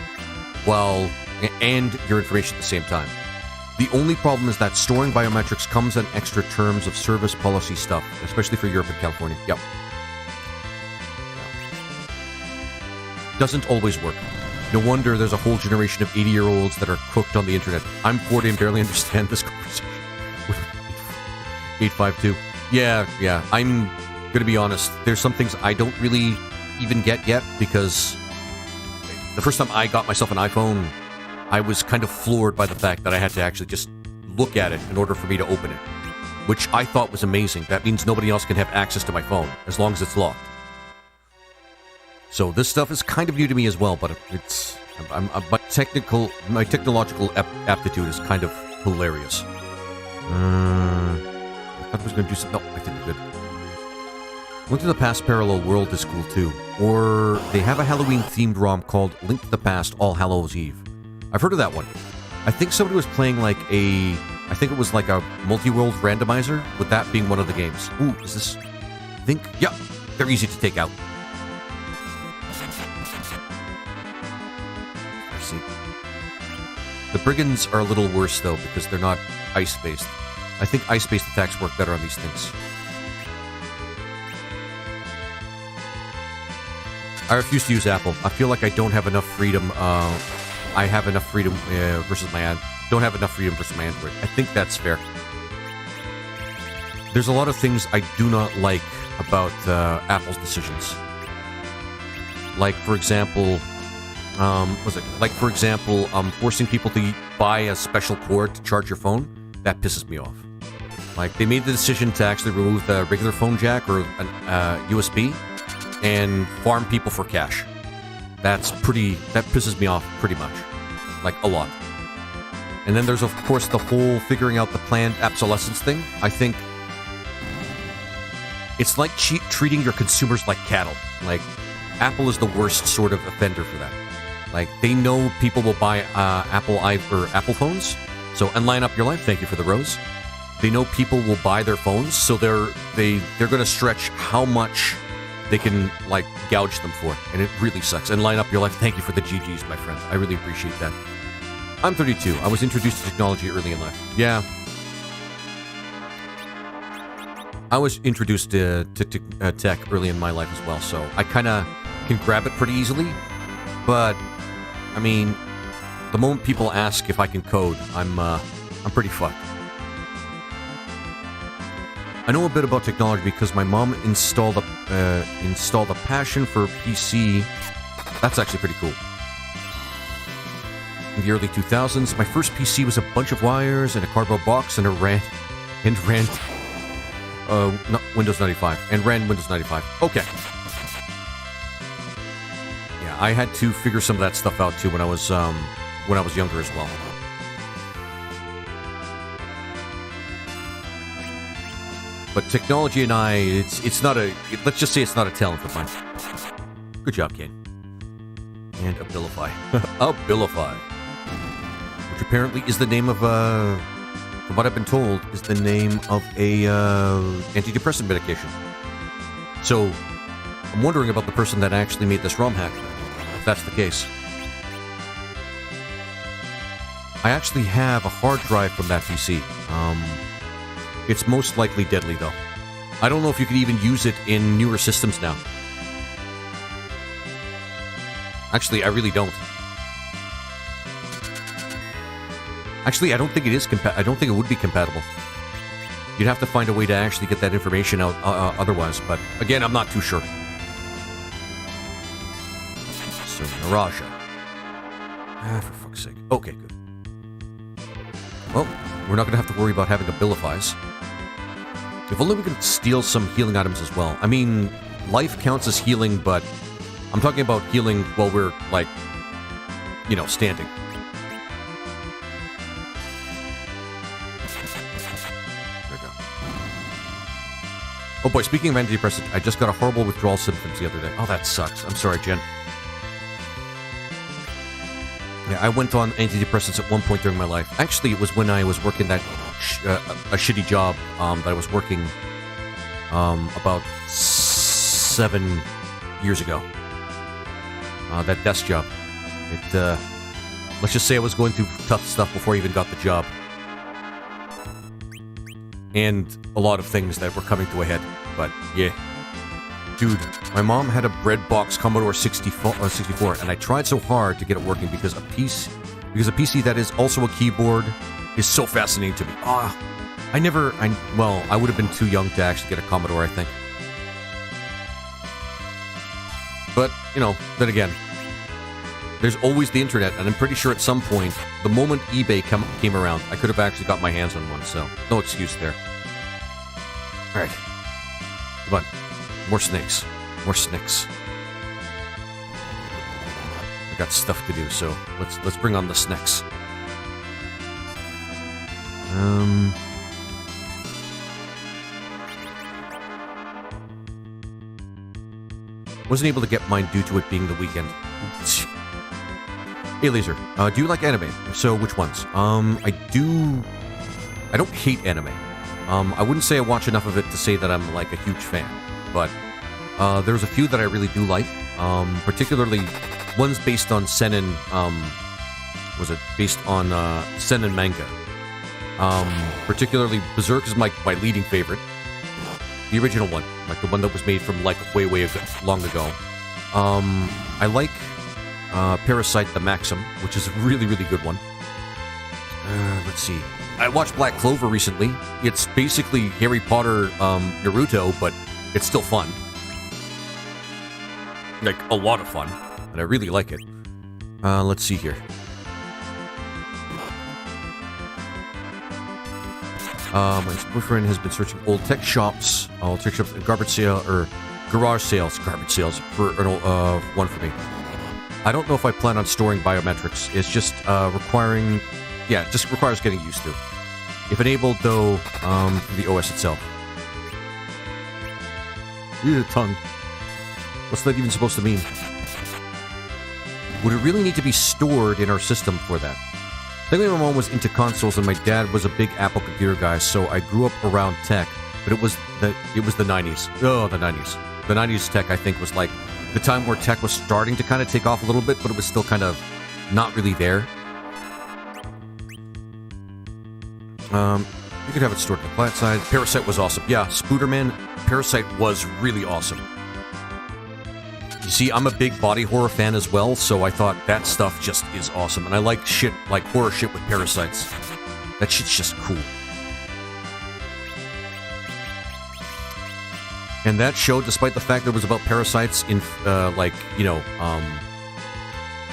and your information at the same time? The only problem is that storing biometrics comes in extra terms of service policy stuff, especially for Europe and California. Yep. Doesn't always work. No wonder there's a whole generation of 80-year-olds that are cooked on the internet. I'm 40 and barely understand this conversation. 852. Yeah, I'm gonna be honest. There's some things I don't really even get yet, because the first time I got myself an iPhone, I was kind of floored by the fact that I had to actually just look at it in order for me to open it, which I thought was amazing. That means nobody else can have access to my phone, as long as it's locked. So this stuff is kind of new to me as well, but my technological aptitude is kind of hilarious. I thought I was going to do something. No, I think we're good. Link to the Past Parallel World is cool too. Or they have a Halloween-themed ROM called Link to the Past All Hallows Eve. I've heard of that one. I think somebody was playing like I think it was like a multi-world randomizer, with that being one of the games. Ooh, is this... Yeah, they're easy to take out. I see. The Brigands are a little worse, though, because they're not ice-based. I think ice-based attacks work better on these things. I refuse to use Apple. I feel like I don't have enough freedom. I have enough freedom versus my don't have enough freedom versus my Android. I think that's fair. There's a lot of things I do not like about Apple's decisions. Like, for example, forcing people to buy a special cord to charge your phone. That pisses me off. Like, they made the decision to actually remove the regular phone jack or an USB and farm people for cash. That pisses me off pretty much. Like, a lot. And then there's, of course, the whole figuring out the planned obsolescence thing. I think it's like treating your consumers like cattle. Like, Apple is the worst sort of offender for that. Like, they know people will buy Apple phones, so and line up your life. Thank you for the rose. They know people will buy their phones, so they're going to stretch how much they can, like, gouge them for, and it really sucks. And line up your life. Thank you for the GGs, my friend. I really appreciate that. I'm 32. I was introduced to technology early in life. Yeah. I was introduced to tech early in my life as well, so I kind of can grab it pretty easily. But, I mean, the moment people ask if I can code, I'm pretty fucked. I know a bit about technology because my mom installed a passion for PC. That's actually pretty cool. In the early 2000s, my first PC was a bunch of wires and a cardboard box and ran Windows 95 and ran Windows 95. Okay. Yeah, I had to figure some of that stuff out too when I was younger as well. But technology and I, it's not a, let's just say it's not a talent of mine. Good job, Kane. And Abilify. Abilify. Which apparently is the name of, from what I've been told, is the name of a antidepressant medication. So, I'm wondering about the person that actually made this ROM hack, if that's the case. I actually have a hard drive from that PC. It's most likely deadly, though. I don't know if you could even use it in newer systems now. Actually, I really don't. Actually, I don't think it is I don't think it would be compatible. You'd have to find a way to actually get that information out otherwise, but again, I'm not too sure. So, Naraja. For fuck's sake. Okay, good. Well, we're not going to have to worry about having Abilifies. If only we could steal some healing items as well. I mean, life counts as healing, but I'm talking about healing while we're, like, you know, standing. There we go. Oh boy, speaking of antidepressant, I just got a horrible withdrawal symptoms the other day. Oh, that sucks. I'm sorry, Jen. Yeah, I went on antidepressants at one point during my life. Actually, it was when I was working that a shitty job that I was working about 7 years ago. That desk job. Let's just say I was going through tough stuff before I even got the job. And a lot of things that were coming to a head. But, yeah. Dude, my mom had a bread box Commodore 64, and I tried so hard to get it working because a PC that is also a keyboard is so fascinating to me. I would have been too young to actually get a Commodore, I think. But, you know, then again, there's always the internet, and I'm pretty sure at some point, the moment eBay came around, I could have actually got my hands on one, so no excuse there. Alright. Come on. More snakes. More snakes. I got stuff to do, so let's bring on the snakes. Wasn't able to get mine due to it being the weekend. Hey, Laser, do you like anime? If so, which ones? I don't hate anime. I wouldn't say I watch enough of it to say that I'm, like, a huge fan. But there's a few that I really do like. Particularly, one's based on seinen, based on seinen manga. Particularly, Berserk is my leading favorite. The original one, like the one that was made from, like, way long ago. I like Parasite the Maxim, which is a really good one. Let's see. I watched Black Clover recently. It's basically Harry Potter, Naruto, but it's still fun. Like, a lot of fun. And I really like it. Let's see here. My boyfriend has been searching old tech shops, and garbage sale or garage sales, for one for me. I don't know if I plan on storing biometrics. It's just requiring, it just requires getting used to. If enabled, though, the OS itself. Tongue. What's that even supposed to mean? Would it really need to be stored in our system for that? Thankfully, my mom was into consoles, and my dad was a big Apple computer guy, so I grew up around tech. But it was the 90s. Oh, the 90s. The 90s tech, I think, was like the time where tech was starting to kind of take off a little bit, but it was still kind of not really there. You could have it stored in the client side. Parasite was awesome. Yeah, Spooderman, Parasite was really awesome. You see, I'm a big body horror fan as well, so I thought that stuff just is awesome. And I like shit, like horror shit with parasites. That shit's just cool. And that show, despite the fact that it was about parasites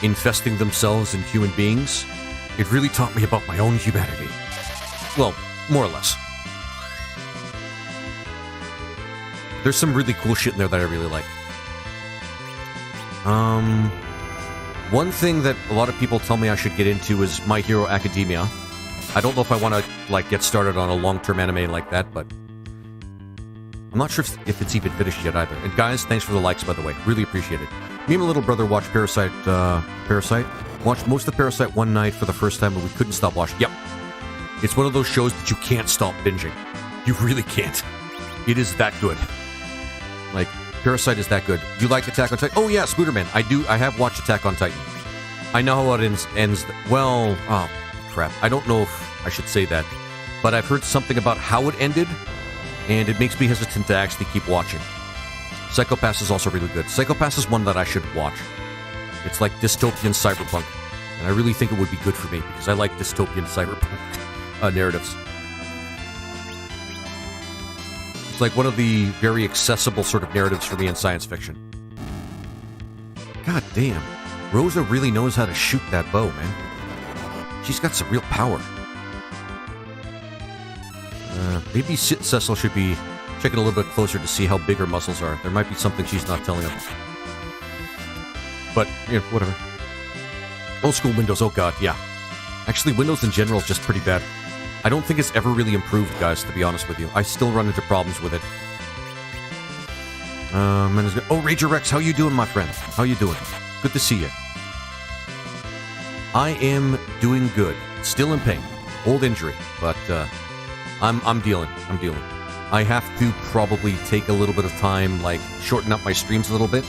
infesting themselves in human beings, it really taught me about my own humanity. Well, more or less. There's some really cool shit in there that I really like. One thing that a lot of people tell me I should get into is My Hero Academia. I don't know if I want to, get started on a long-term anime like that, but I'm not sure if it's even finished yet either. And guys, thanks for the likes, by the way. Really appreciate it. Me and my little brother watched Parasite. Watched most of Parasite one night for the first time, but we couldn't stop watching. Yep. It's one of those shows that you can't stop binging. You really can't. It is that good. Parasite is that good. Do you like Attack on Titan? Oh yeah, Spooderman. I do. I have watched Attack on Titan. I know how it ends. Well, oh, crap. I don't know if I should say that. But I've heard something about how it ended, and it makes me hesitant to actually keep watching. Psycho-Pass is also really good. Psycho-Pass is one that I should watch. It's like dystopian cyberpunk. And I really think it would be good for me, because I like dystopian cyberpunk narratives. Like one of the very accessible sort of narratives for me in science fiction. God damn. Rosa really knows how to shoot that bow, man. She's got some real power. Maybe Cecil should be checking a little bit closer to see how big her muscles are. There might be something she's not telling us. But, whatever. Old school Windows, oh god, yeah. Actually, Windows in general is just pretty bad. I don't think it's ever really improved, guys, to be honest with you. I still run into problems with it. Oh, Rager Rex, how you doing, my friend? How you doing? Good to see you. I am doing good. Still in pain. Old injury, but I'm dealing. I have to probably take a little bit of time, shorten up my streams a little bit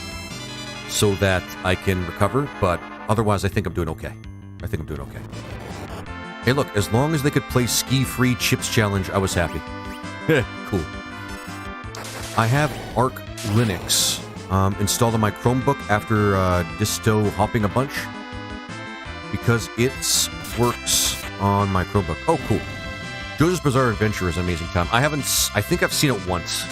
so that I can recover, but otherwise I think I'm doing okay. Hey, look, as long as they could play Ski-Free Chips Challenge, I was happy. Cool. I have Arch Linux installed on my Chromebook after disto hopping a bunch because it works on my Chromebook. Oh, cool. JoJo's Bizarre Adventure is an amazing time. I think I've seen it once.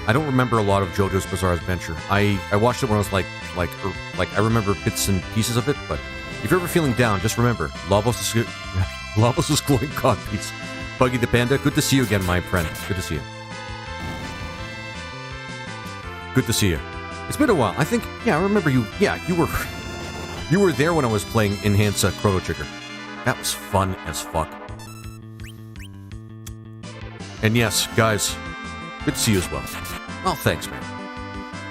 I don't remember a lot of JoJo's Bizarre Adventure. I watched it when I was I remember bits and pieces of it, but if you're ever feeling down, just remember, Lavos is glowing codpiece. Buggy the Panda, good to see you again, my friend. Good to see you. Good to see you. It's been a while. I think, I remember you. Yeah, you were there when I was playing Enhance Chrono Trigger. That was fun as fuck. And yes, guys, good to see you as well. Well, thanks, man.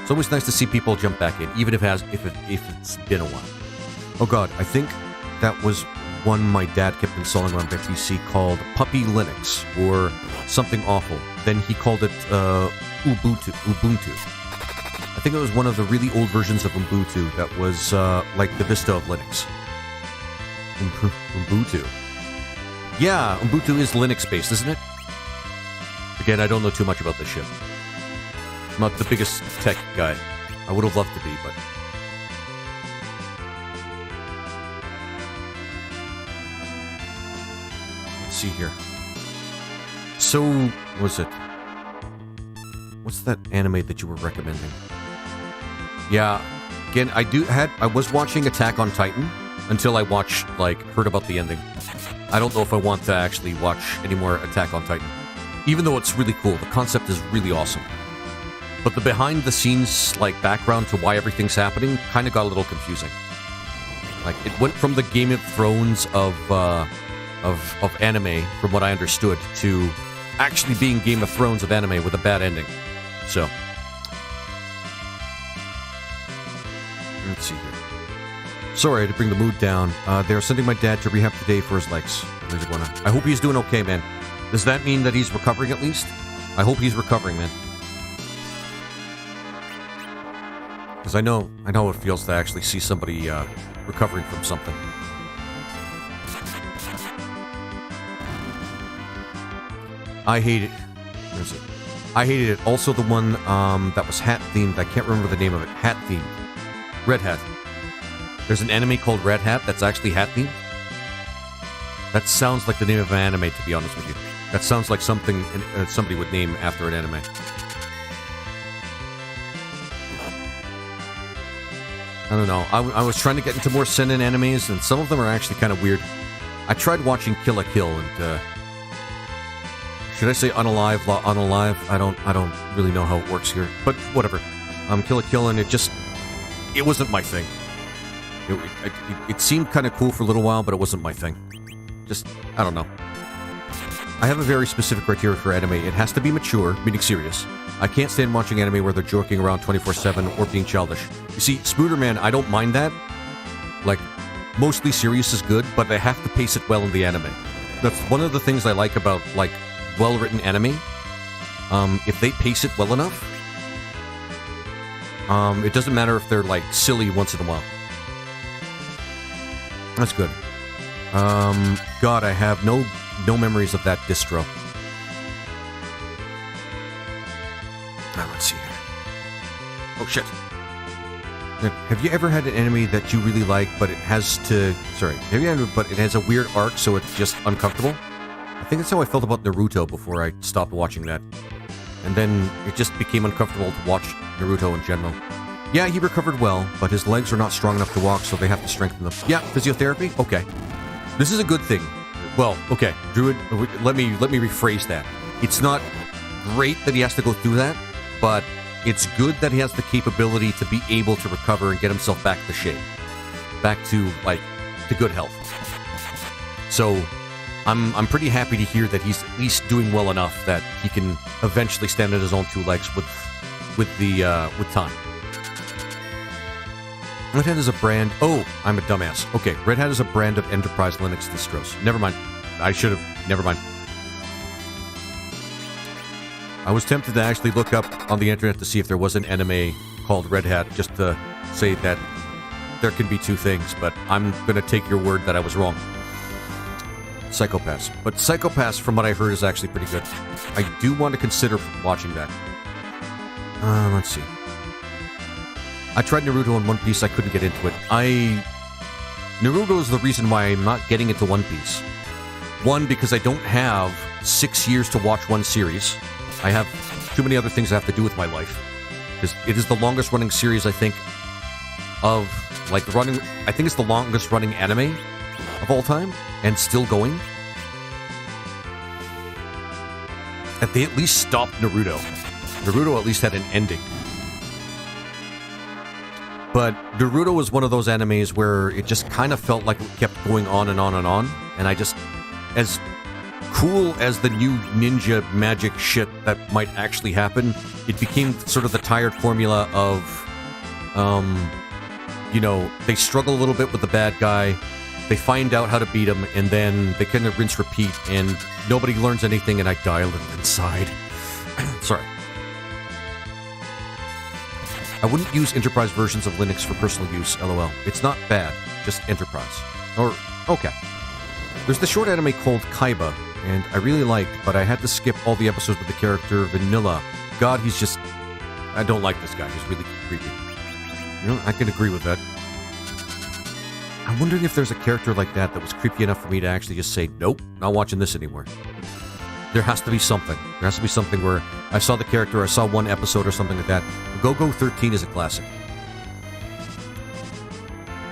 It's always nice to see people jump back in, even if it's been a while. Oh god, I think that was one my dad kept installing on my PC called Puppy Linux, or something awful. Then he called it Ubuntu. I think it was one of the really old versions of Ubuntu that was like the Vista of Linux. Ubuntu. Yeah, Ubuntu is Linux-based, isn't it? Again, I don't know too much about this shit. I'm not the biggest tech guy. I would have loved to be, but... see here. So, what was it? What's that anime that you were recommending? Yeah, again, I was watching Attack on Titan until I heard about the ending. I don't know if I want to actually watch any more Attack on Titan. Even though it's really cool, the concept is really awesome. But the behind-the-scenes, like, background to why everything's happening kind of got a little confusing. Like, it went from the Game of Thrones of anime, from what I understood, to actually being Game of Thrones of anime with a bad ending. So, let's see here. Sorry, I had to bring the mood down. They're sending my dad to rehab today for his legs. I hope he's doing okay, man. Does that mean that he's recovering at least? I hope he's recovering, man. Because I know how it feels to actually see somebody recovering from something. I hate it. Where's it? I hated it. Also the one that was hat-themed. I can't remember the name of it. Hat-themed. Red Hat. There's an anime called Red Hat that's actually hat-themed. That sounds like the name of an anime, to be honest with you. That sounds like something somebody would name after an anime. I don't know. I was trying to get into more seinen animes, and some of them are actually kind of weird. I tried watching Kill la Kill, and should I say unalive? I don't really know how it works here, but whatever. Kill la Kill, and it wasn't my thing. It seemed kind of cool for a little while, but it wasn't my thing. I don't know. I have a very specific criteria for anime. It has to be mature, meaning serious. I can't stand watching anime where they're joking around 24/7 or being childish. You see, Spooderman, I don't mind that. Like, mostly serious is good, but they have to pace it well in the anime. That's one of the things I like about, like, well-written anime. If they pace it well enough, it doesn't matter if they're, like, silly once in a while. That's good. God, I have no memories of that distro. Let's see here. Oh, shit. Have you ever had an anime that you really like, but it has to... Sorry. But it has a weird arc, so it's just uncomfortable? I think that's how I felt about Naruto before I stopped watching that. And then it just became uncomfortable to watch Naruto in general. Yeah, he recovered well, but his legs are not strong enough to walk, so they have to strengthen them. Yeah, physiotherapy? Okay. This is a good thing. Well, okay, Druid, let me rephrase that. It's not great that he has to go through that, but it's good that he has the capability to be able to recover and get himself back to shape. Back to, like, to good health. So, I'm pretty happy to hear that he's at least doing well enough that he can eventually stand on his own two legs with time. Red Hat is a brand... Oh, I'm a dumbass. Okay, Red Hat is a brand of enterprise Linux distros. Never mind. I should have... Never mind. I was tempted to actually look up on the internet to see if there was an anime called Red Hat, just to say that there can be two things, but I'm going to take your word that I was wrong. Psychopaths. But Psychopaths, from what I heard, is actually pretty good. I do want to consider watching that. Let's see. I tried Naruto and One Piece, I couldn't get into it. Naruto is the reason why I'm not getting into One Piece. One, because I don't have 6 years to watch one series. I have too many other things I have to do with my life. Because it is the longest running series, I think, of, like, I think it's the longest running anime of all time, and still going. And they at least stopped Naruto. Naruto at least had an ending. But Naruto was one of those animes where it just kind of felt like it kept going on and on and on. And I just, as cool as the new ninja magic shit that might actually happen, it became sort of the tired formula of, you know, they struggle a little bit with the bad guy, they find out how to beat him, and then they kind of rinse repeat, and nobody learns anything, and I die a little inside. Sorry. I wouldn't use enterprise versions of Linux for personal use, lol. It's not bad, just enterprise. Or, okay. There's the short anime called Kaiba, and I really liked, but I had to skip all the episodes with the character Vanilla. God, he's just... I don't like this guy, he's really creepy. You know, I can agree with that. I'm wondering if there's a character like that was creepy enough for me to actually just say, nope, not watching this anymore. There has to be something. There has to be something where I saw the character, I saw one episode or something like that. Go-Go 13 is a classic.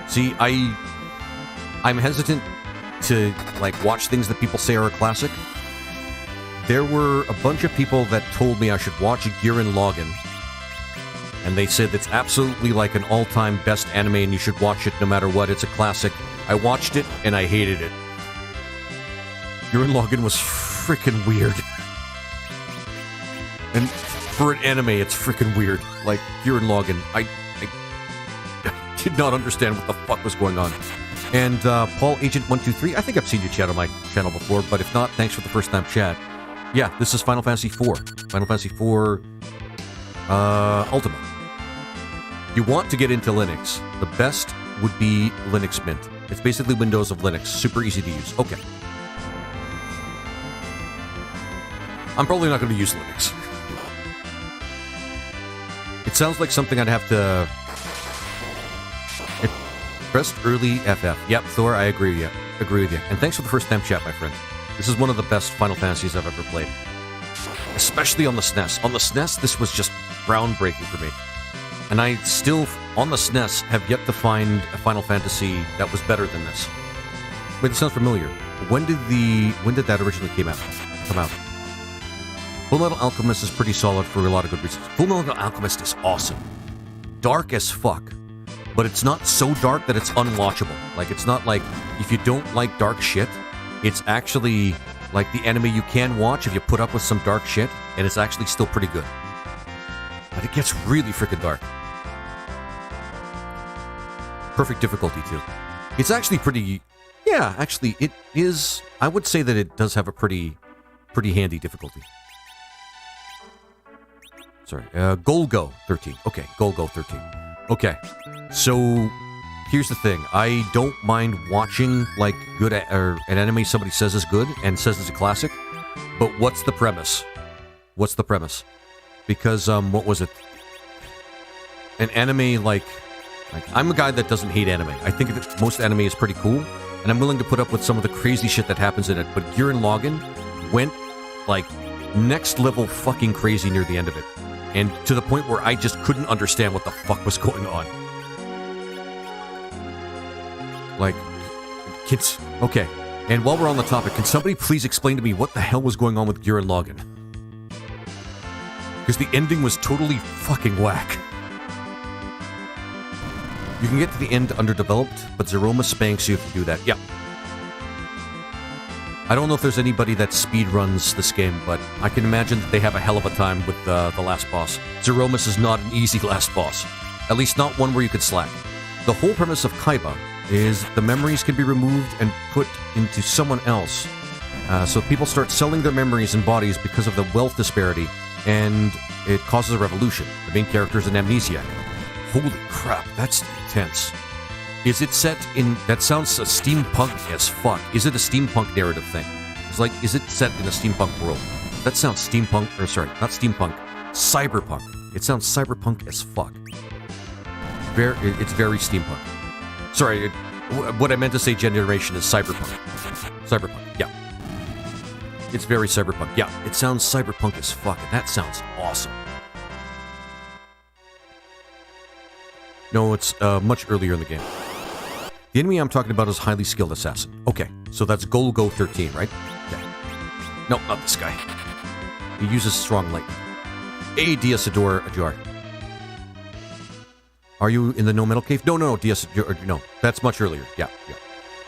See, I'm hesitant to, like, watch things that people say are a classic, there were a bunch of people that told me I should watch Gurren Lagann. And they said it's absolutely like an all-time best anime and you should watch it no matter what. It's a classic. I watched it and I hated it. Gurren Lagann was freaking weird. And for an anime, it's freaking weird. Like, Gurren Lagann, I did not understand what the fuck was going on. And Paul Agent 123, I think I've seen you chat on my channel before, but if not, thanks for the first time chat. Yeah, this is Final Fantasy IV. Final Fantasy IV Ultima. You want to get into Linux. The best would be Linux Mint. It's basically Windows of Linux. Super easy to use. Okay. I'm probably not going to use Linux. It sounds like something I'd have to... Pressed early FF. Yep, Thor, I agree with you. And thanks for the first time chat, my friend. This is one of the best Final Fantasies I've ever played. Especially on the SNES. On the SNES, this was just groundbreaking for me. And I still, on the SNES, have yet to find a Final Fantasy that was better than this. Wait, this sounds familiar. When did that originally come out? Fullmetal Alchemist is pretty solid for a lot of good reasons. Fullmetal Alchemist is awesome. Dark as fuck. But it's not so dark that it's unwatchable. Like, it's not like, if you don't like dark shit, it's actually like the anime you can watch if you put up with some dark shit, and it's actually still pretty good. But it gets really freaking dark. Perfect difficulty, too. It's actually pretty... Yeah, actually, it is... I would say that it does have a pretty handy difficulty. Sorry, Golgo 13. Okay, Golgo 13. Okay, so here's the thing. I don't mind watching, like, an anime somebody says is good and says it's a classic, but what's the premise? What's the premise? Because, what was it? An anime, like, I'm a guy that doesn't hate anime. I think that most anime is pretty cool, and I'm willing to put up with some of the crazy shit that happens in it, but Gurren Lagann went, like, next level fucking crazy near the end of it. And to the point where I just couldn't understand what the fuck was going on. Like, kids... Okay, and while we're on the topic, can somebody please explain to me what the hell was going on with Gurren Lagann? Because the ending was totally fucking whack. You can get to the end underdeveloped, but Zeroma spanks you if you do that. Yeah. I don't know if there's anybody that speedruns this game, but I can imagine that they have a hell of a time with the last boss. Zeromus is not an easy last boss. At least not one where you could slack. The whole premise of Kaiba is the memories can be removed and put into someone else. So people start selling their memories and bodies because of the wealth disparity, and it causes a revolution. The main character is an amnesiac. Holy crap, that's intense. Is it set in... That sounds steampunk as fuck. Is it a steampunk narrative thing? It's like, is it set in a steampunk world? That sounds steampunk... Or sorry, not steampunk. Cyberpunk. It sounds cyberpunk as fuck. It's very steampunk. Sorry, what I meant to say generation is cyberpunk. Cyberpunk, yeah. It's very cyberpunk. Yeah, it sounds cyberpunk as fuck, and that sounds awesome. No, it's much earlier in the game. The enemy I'm talking about is highly skilled assassin. Okay, so that's Golgo 13, right? Okay. No, not this guy. He uses strong lightning. Hey, Diasador Ajar. Are you in the No Metal Cave? No, Diasador, no. That's much earlier. Yeah.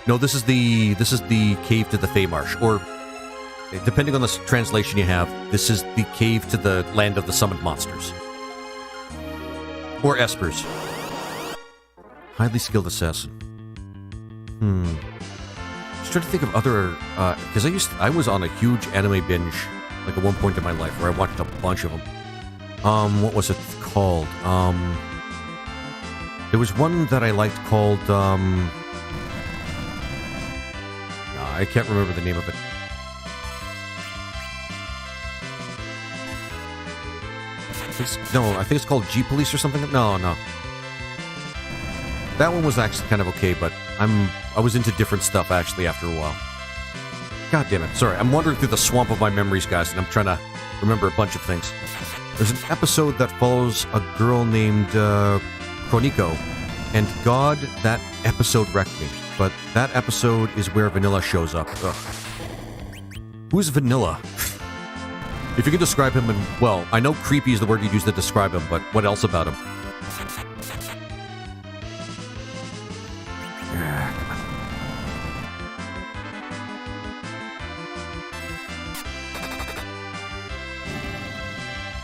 No, this is the cave to the Fey Marsh, or depending on the translation you have, this is the cave to the land of the summoned monsters. Or espers. Highly skilled assassin. Just trying to think of other, because I was on a huge anime binge, like at one point in my life, where I watched a bunch of them. What was it called? There was one that I liked called, I can't remember the name of it. I think it's called G-Police or something. No. That one was actually kind of okay, but I was into different stuff actually after a while. God damn it. Sorry, I'm wandering through the swamp of my memories, guys, and I'm trying to remember a bunch of things. There's an episode that follows a girl named Chronico, and God, that episode wrecked me. but that episode is where Vanilla shows up. Ugh. Who's Vanilla? If you could describe him in... Well, I know creepy is the word you'd use to describe him, but what else about him?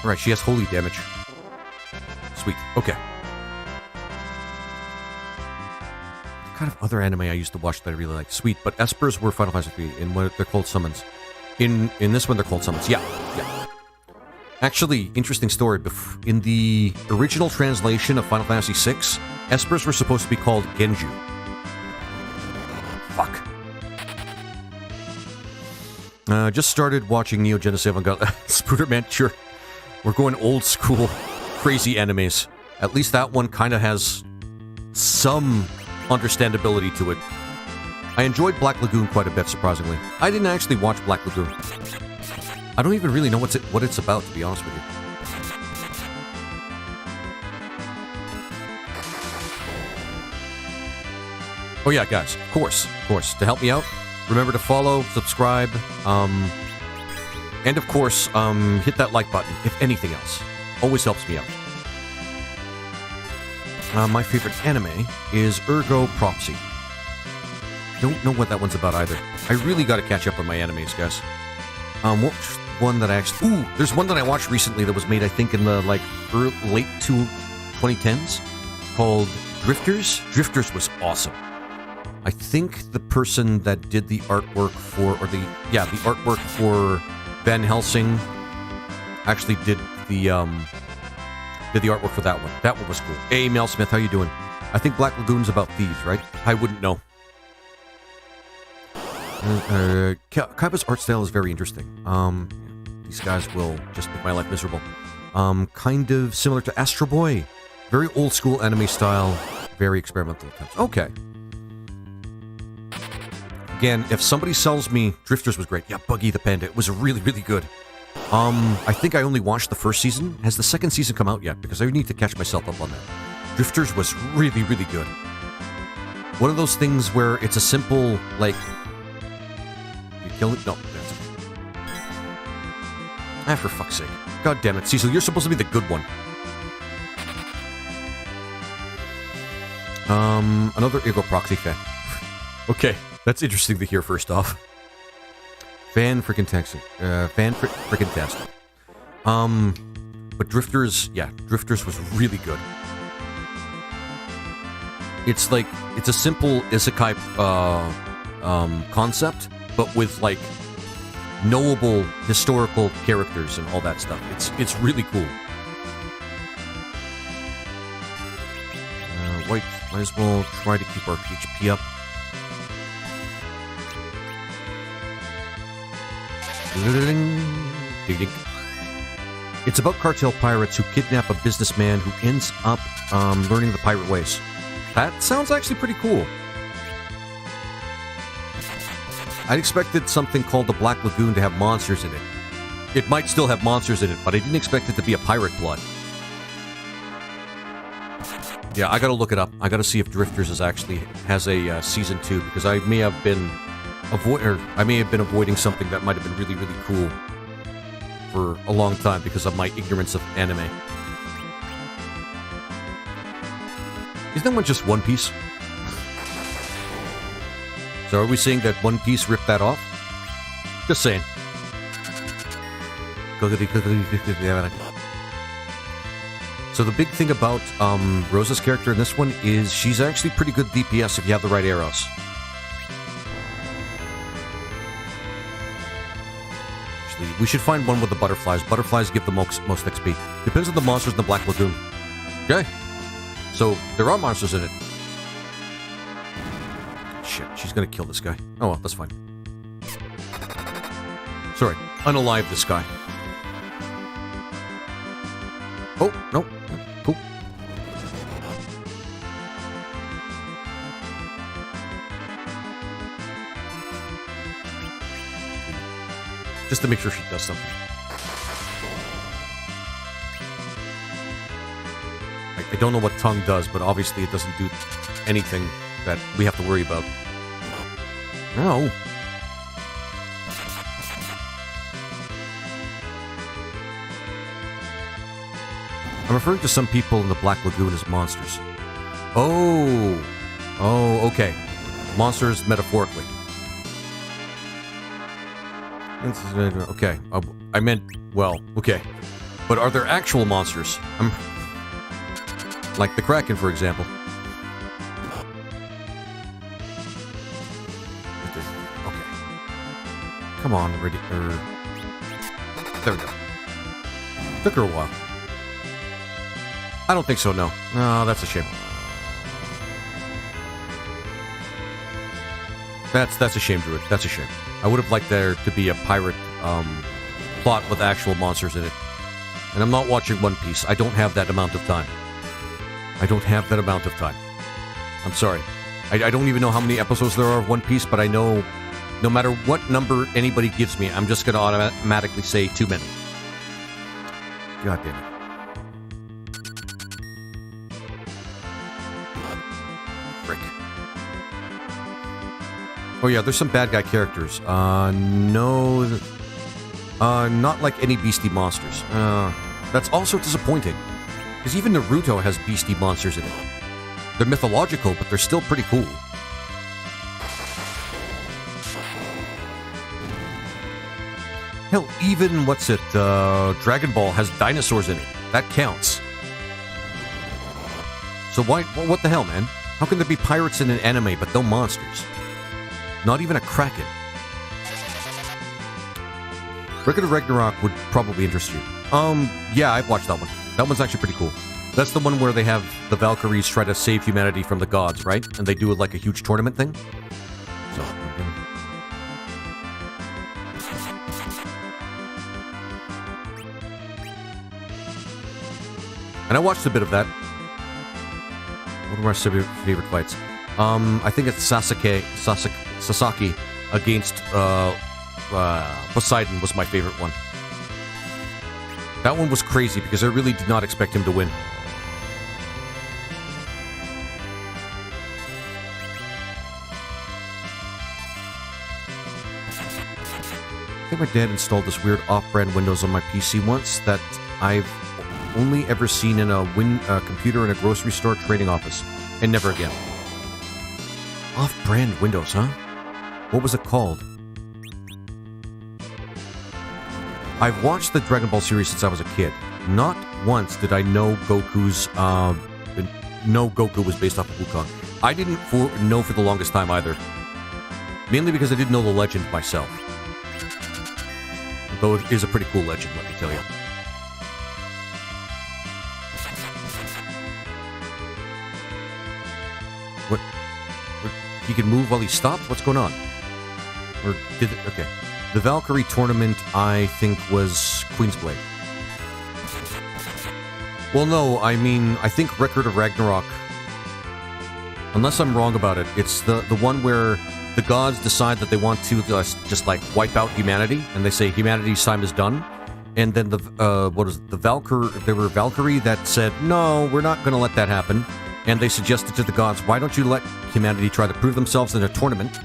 Alright, she has holy damage. Sweet. Okay. What kind of other anime I used to watch that I really like? Sweet, but Espers were Final Fantasy in what they're called summons. In this one, they're called summons. Yeah. Actually, interesting story. In the original translation of Final Fantasy VI, Espers were supposed to be called Genju. Fuck. Just started watching Neo Genesis Avant-Garde. Spooderman, sure. We're going old school, crazy animes. At least that one kind of has some understandability to it. I enjoyed Black Lagoon quite a bit, surprisingly. I didn't actually watch Black Lagoon. I don't even really know what it's about, to be honest with you. Oh yeah, guys, of course. To help me out, remember to follow, subscribe, and of course, hit that like button, if anything else. Always helps me out. My favorite anime is Ergo Propsy. Don't know what that one's about either. I really gotta catch up on my animes, guys. What one that I actually... Ooh, there's one that I watched recently that was made, I think, in the, like, late 2010s, called Drifters. Drifters was awesome. I think the person that did the artwork for... the artwork for Van Helsing actually did the artwork for that one. That one was cool. Hey, Mel Smith, how you doing? I think Black Lagoon's about thieves, right? I wouldn't know. Kaiba's art style is very interesting. These guys will just make my life miserable. Kind of similar to Astro Boy. Very old school anime style. Very experimental attempts. Okay. Again, if somebody sells me... Drifters was great. Yeah, Buggy the Panda. It was really, really good. I think I only watched the first season. Has the second season come out yet? Because I need to catch myself up on that. Drifters was really, really good. One of those things where it's a simple, like... You kill it? No, that's okay. Ah, for fuck's sake. God damn it. Cecil, you're supposed to be the good one. Another Ego Proxy fan. Okay, that's interesting to hear first off. Fan-frickin-tastic. Fan-frickin-tastic. But Drifters, yeah, Drifters was really good. It's like, it's a simple isekai concept, but with, like, knowable historical characters and all that stuff. It's really cool. White, might as well try to keep our PHP up. It's about cartel pirates who kidnap a businessman who ends up learning the pirate ways. That sounds actually pretty cool. I'd expected something called the Black Lagoon to have monsters in it. It might still have monsters in it, but I didn't expect it to be a pirate blood. Yeah, I gotta look it up. I gotta see if Drifters has a season 2, because I may have been avoiding something that might have been really, really cool for a long time because of my ignorance of anime. Isn't that one just One Piece? So are we saying that One Piece ripped that off? Just saying. So the big thing about Rosa's character in this one is she's actually pretty good DPS if you have the right arrows. Actually, we should find one with the butterflies. Butterflies give the most XP. Depends on the monsters in the Black Lagoon. Okay. So there are monsters in it. Shit, she's gonna kill this guy. Oh well, that's fine. Sorry, unalive this guy. Oh, no. Cool. Just to make sure she does something. I don't know what tongue does, but obviously it doesn't do anything that we have to worry about. No. I'm referring to some people in the Black Lagoon as monsters. Oh. Oh, okay. Monsters metaphorically. Okay. I meant, well, okay. But are there actual monsters? Like the Kraken, for example. Okay. Come on, ready. There we go. Took her a while. I don't think so, no. No, that's a shame. That's a shame, Druid. That's a shame. I would have liked there to be a pirate plot with actual monsters in it. And I'm not watching One Piece. I don't have that amount of time. I don't have that amount of time. I'm sorry. I don't even know how many episodes there are of One Piece, but I know no matter what number anybody gives me, I'm just going to automatically say too many. God damn it. Frick. Oh yeah, there's some bad guy characters. No... not like any beastie monsters. That's also disappointing. Because even Naruto has beastie monsters in it. They're mythological, but they're still pretty cool. Hell, even, Dragon Ball has dinosaurs in it. That counts. So what the hell, man? How can there be pirates in an anime, but no monsters? Not even a Kraken. Record of Ragnarok would probably interest you. Yeah, I've watched that one. That one's actually pretty cool. That's the one where they have the Valkyries try to save humanity from the gods, right? And they do it like a huge tournament thing. So, and I watched a bit of that. One of my favorite fights. I think it's Sasaki against Poseidon was my favorite one. That one was crazy because I really did not expect him to win. I think my dad installed this weird off-brand Windows on my PC once that I've only ever seen in a computer in a grocery store trading office, and never again. Off-brand Windows, huh? What was it called? I've watched the Dragon Ball series since I was a kid. Not once did I know Goku was based off of Wukong. I didn't know for the longest time either. Mainly because I didn't know the legend myself. Though it is a pretty cool legend, let me tell you. What? He can move while he stopped? What's going on? Or did it? Okay. The Valkyrie tournament, I think, was Queen's Blade. Well, no, I mean, I think Record of Ragnarok, unless I'm wrong about it, it's the one where the gods decide that they want to just like wipe out humanity, and they say humanity's time is done. And then the Valkyrie, there were Valkyrie that said, no, we're not going to let that happen. And they suggested to the gods, why don't you let humanity try to prove themselves in a tournament?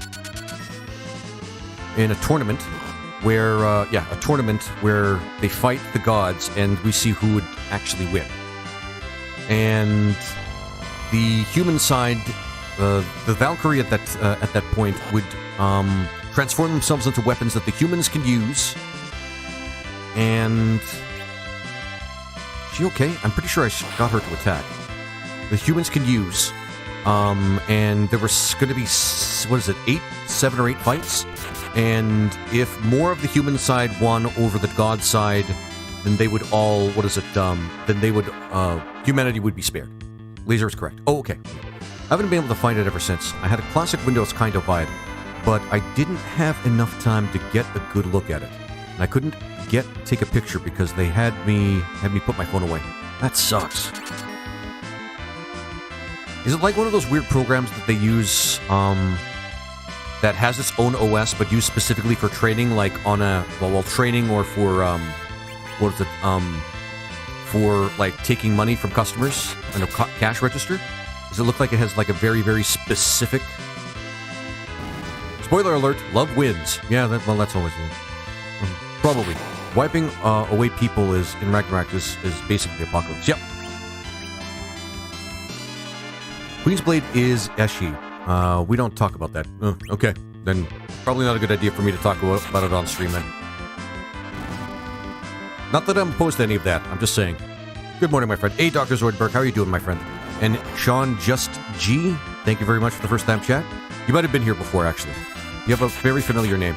Where, a tournament where they fight the gods and we see who would actually win. And the human side, the Valkyrie at that point would transform themselves into weapons that the humans can use. And... Is she okay? I'm pretty sure I got her to attack. The humans can use. And there was going to be, 7 or 8 fights? And if more of the human side won over the god side, then they would all, humanity would be spared. Laser is correct. Oh, okay. I haven't been able to find it ever since. I had a classic Windows kind of vibe, but I didn't have enough time to get a good look at it. And I couldn't take a picture because they had me put my phone away. That sucks. Is it like one of those weird programs that they use, that has its own OS, but used specifically for training, like on training or for, for, like, taking money from customers in a cash register? Does it look like it has like a very, very specific... Spoiler alert, love wins. Yeah, well, that's always... Probably. Wiping away people in Ragnarok is basically Apocalypse. Yep. Queen's Blade is Eshi. We don't talk about that. Okay. Then probably not a good idea for me to talk about it on stream then. Not that I'm opposed to any of that. I'm just saying. Good morning, my friend. Hey, Dr. Zoidberg. How are you doing, my friend? And Sean Just G, thank you very much for the first time chat. You might have been here before, actually. You have a very familiar name.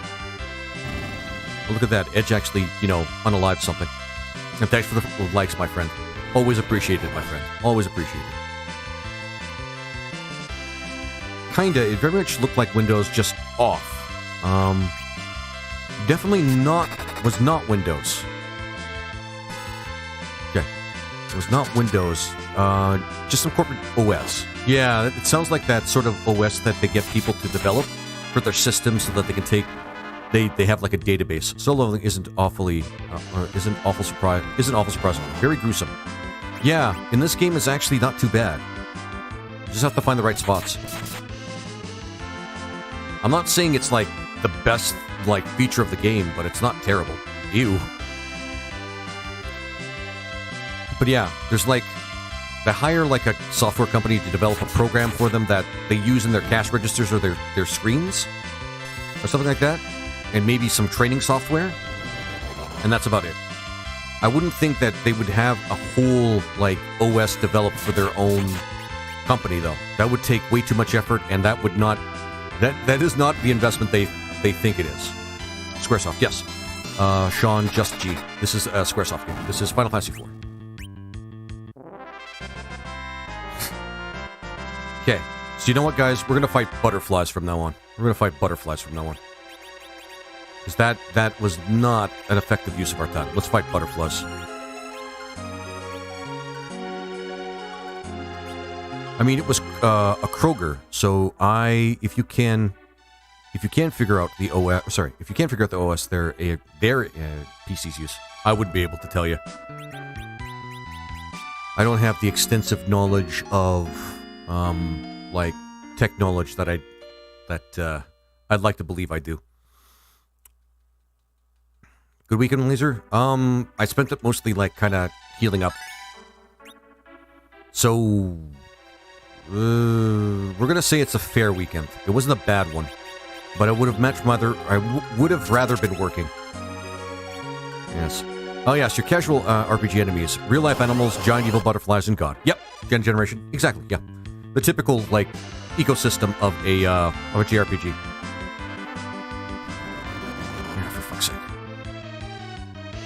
Oh, look at that. Edge actually, unalived something. And thanks for the likes, my friend. Always appreciated, my friend. Always appreciated. Kinda. It very much looked like Windows just off. Definitely was not Windows. Okay. It was not Windows. Just some corporate OS. Yeah, it sounds like that sort of OS that they get people to develop for their system so that they can take... They have like a database. Solo leveling isn't awful surprising. Very gruesome. Yeah, in this game it's actually not too bad. You just have to find the right spots. I'm not saying it's like the best feature of the game, but it's not terrible. Ew. But yeah, there's they hire a software company to develop a program for them that they use in their cash registers or their screens or something like that. And maybe some training software, and that's about it. I wouldn't think that they would have a whole, OS developed for their own company, though. That would take way too much effort, and that would not... That is not the investment they think it is. Squaresoft, yes. Sean Just G. This is a Squaresoft game. This is Final Fantasy IV. Okay, so you know what, guys? We're gonna fight butterflies from now on. Because that was not an effective use of our time. Let's fight butterflies. I mean, it was a Kroger, so if you can figure out the OS, their PCs use, I wouldn't be able to tell you. I don't have the extensive knowledge of tech knowledge that I'd like to believe I do. Good weekend, Laser? I spent it mostly, kind of healing up. So, we're gonna say it's a fair weekend. It wasn't a bad one. But I would have rather been working. Yes. Oh, yes, your casual RPG enemies. Real-life animals, giant evil butterflies, and God. Yep, generation. Exactly, yeah. The typical, ecosystem of a JRPG.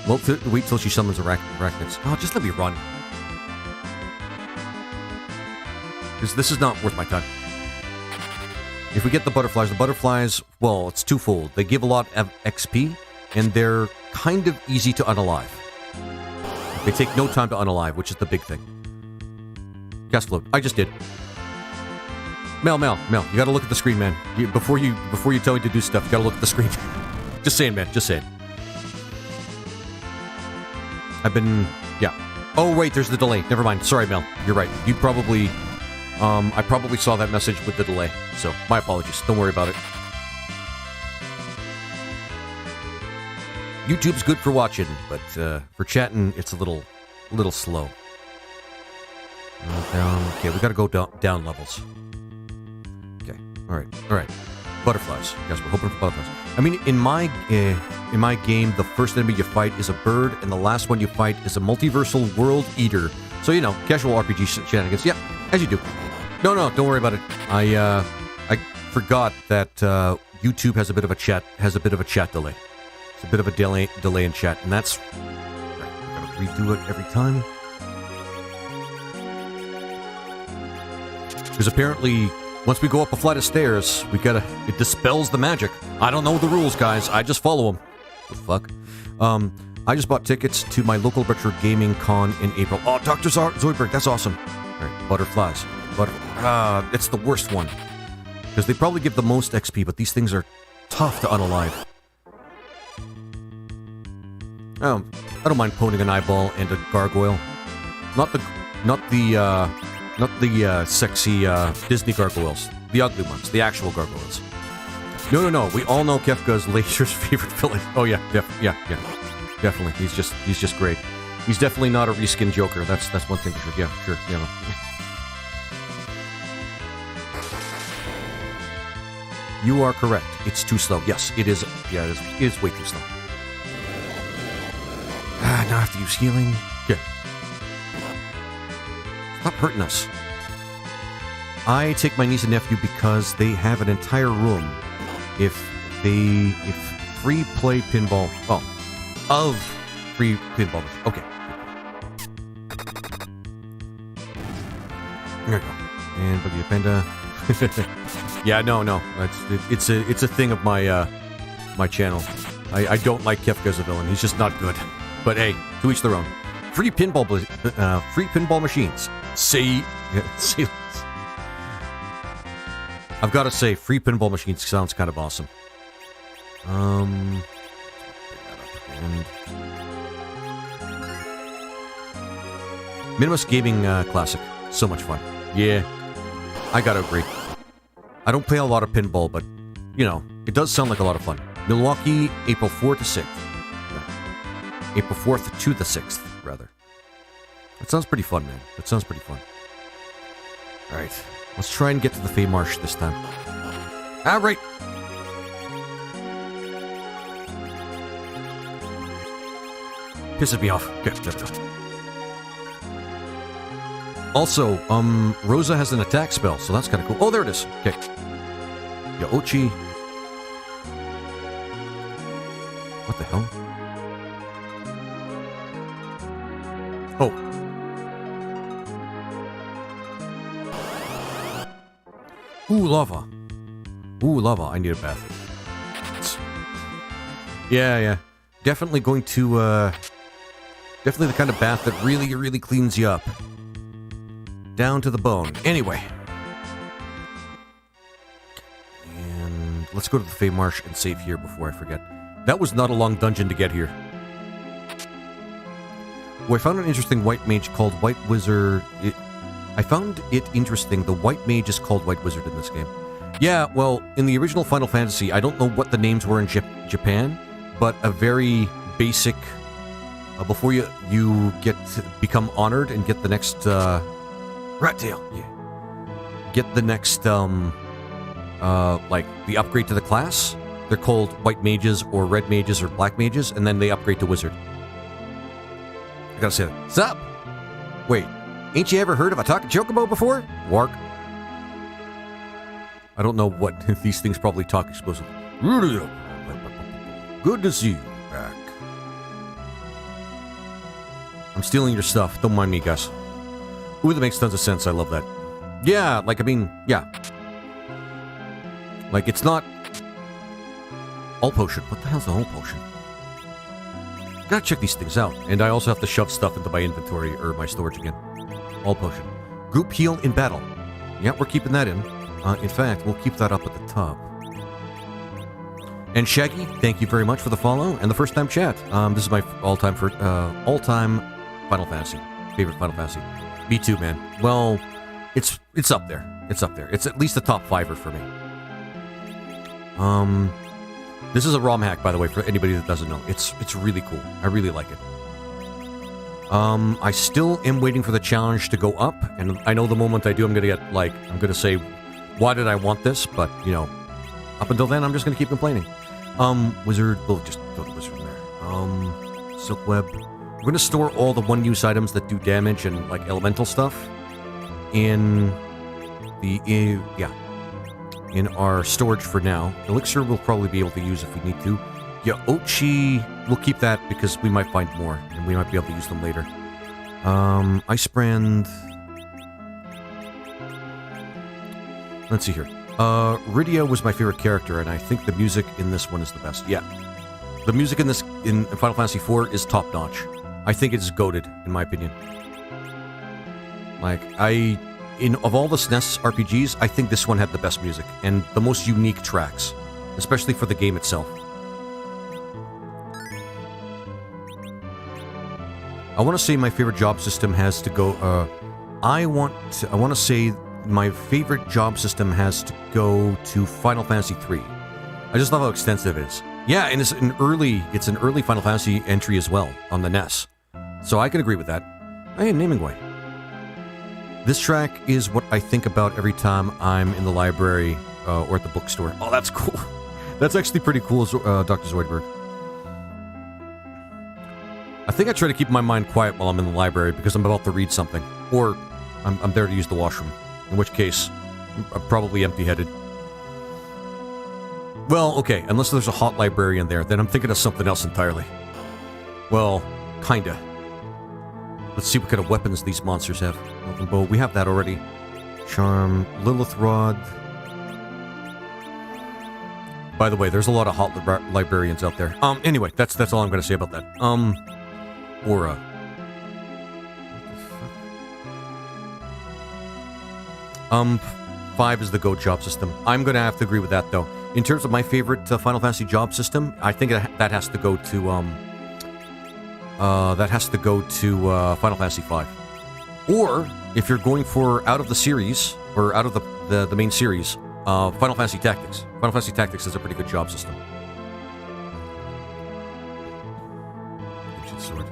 Well, wait till she summons arachnids. Oh, just let me run. Because this is not worth my time. If we get the butterflies, well, it's twofold. They give a lot of XP, and they're kind of easy to unalive. They take no time to unalive, which is the big thing. Cast float. I just did. Mel, you gotta look at the screen, man. Before you tell me to do stuff, you gotta look at the screen. Just saying, man. Just saying. Yeah. Oh, wait, there's the delay. Never mind. Sorry, Mel. You're right. You probably, I probably saw that message with the delay. So, my apologies. Don't worry about it. YouTube's good for watching, but for chatting, it's a little slow. Okay, we gotta go down levels. Okay. All right. Butterflies. Yes, we're hoping for butterflies. I mean, in my game, the first enemy you fight is a bird, and the last one you fight is a multiversal world eater. So, casual RPG shenanigans. Yeah, as you do. No, don't worry about it. I forgot that YouTube has a bit of a chat delay. It's a bit of a delay in chat, and that's right. I gotta redo it every time. Because apparently, once we go up a flight of stairs, it dispels the magic. I don't know the rules, guys. I just follow them. What the fuck? I just bought tickets to my local retro gaming con in April. Oh, Dr. Zoidberg, that's awesome. All right, butterflies. It's the worst one. Because they probably give the most XP, but these things are tough to unalive. I don't mind poning an eyeball and a gargoyle. Not the Not the sexy Disney gargoyles. The ugly ones. The actual gargoyles. No. We all know Kefka's Lasers' favorite villain. Oh yeah, yeah. Definitely. He's just great. He's definitely not a reskin Joker. That's one thing for sure. Yeah, sure. Yeah. No. You are correct. It's too slow. Yes, it is. Yeah, it is way too slow. Now I have to use healing. Yeah. Stop hurting us. I take my niece and nephew because they have an entire room. If free play pinball. Oh, of free pinball. Okay. There we go. And Boogie Panda. Yeah, no. It's a thing of my my channel. I don't like Kefka as a villain. He's just not good. But hey, to each their own. Free pinball machines. See less. I've got to say, free pinball machines sounds kind of awesome. And Minimus Gaming Classic. So much fun. Yeah, I gotta agree. I don't play a lot of pinball, but, you know, it does sound like a lot of fun. Milwaukee, April 4th to 6th. April 4th to the 6th, rather. That sounds pretty fun, man. That sounds pretty fun. Alright, let's try and get to the Fey Marsh this time. Alright! Pisses me off. Okay, there we go. Also, Rosa has an attack spell, so that's kind of cool. Oh, there it is. Okay. Yaochi. What the hell? Oh. Ooh, lava. Ooh, lava. I need a bath. Yeah. Definitely going to, definitely the kind of bath that really, really cleans you up. Down to the bone. Anyway. And let's go to the Fey Marsh and save here before I forget. That was not a long dungeon to get here. Oh, I found an interesting white mage called White Wizard. I found it interesting. The white mage is called White Wizard in this game. Yeah, well, in the original Final Fantasy, I don't know what the names were in Japan, but a very basic... before you become honored and get the next... Rat tail, yeah. Get the next, like, the upgrade to the class. They're called white mages, or red mages, or black mages, and then they upgrade to wizard. I gotta say that. Sup? Wait, ain't you ever heard of a talking chocobo before? Wark. I don't know what, these things probably talk explosively. Good to see you back. I'm stealing your stuff, don't mind me, guys. Ooh, that makes tons of sense. I love that. Yeah, like, I mean, yeah. Like, it's not... All potion. What the hell's the whole potion? Gotta check these things out. And I also have to shove stuff into my inventory, or my storage again. All potion. Group heal in battle. Yeah, we're keeping that in. In fact, we'll keep that up at the top. And Shaggy, thank you very much for the follow and the first-time chat. This is my all-time Final Fantasy. Favorite Final Fantasy. Me too, man. Well, it's up there. It's up there. It's at least a top fiver for me. This is a ROM hack, by the way, for anybody that doesn't know. It's really cool. I really like it. I still am waiting for the challenge to go up, and I know the moment I do, I'm gonna say, why did I want this? But, you know, up until then, I'm just gonna keep complaining. Wizard, we'll just throw the wizard in there. Silk web. We're going to store all the one-use items that do damage and, like, elemental stuff in the, in our storage for now. Elixir we'll probably be able to use if we need to. Yaochi, we'll keep that because we might find more, and we might be able to use them later. Ice Brand... Let's see here. Rydia was my favorite character, and I think the music in this one is the best. Yeah. The music in Final Fantasy IV is top-notch. I think it's goated, in my opinion. Like, of all the SNES RPGs, I think this one had the best music, and the most unique tracks, especially for the game itself. I want to say my favorite job system has to go, I want to say my favorite job system has to go to Final Fantasy 3. I just love how extensive it is. Yeah, and it's an early Final Fantasy entry as well on the NES. So I can agree with that. Hey, naming way. This track is what I think about every time I'm in the library or at the bookstore. Oh, that's cool. That's actually pretty cool, Dr. Zoidberg. I think I try to keep my mind quiet while I'm in the library because I'm about to read something. Or I'm there to use the washroom. In which case, I'm probably empty-headed. Well, okay, unless there's a hot librarian there, then I'm thinking of something else entirely. Well, kinda. Let's see what kind of weapons these monsters have. Open bow, we have that already. Charm, Lilith Rod. By the way, there's a lot of hot librarians out there. Anyway, that's all I'm gonna say about that. Aura. 5 is the Go job system. I'm gonna have to agree with that, though. In terms of my favorite Final Fantasy job system, I think that has to go to Final Fantasy V. Or if you're going for out of the series or out of the main series, Final Fantasy Tactics. Final Fantasy Tactics is a pretty good job system. Ancient sword.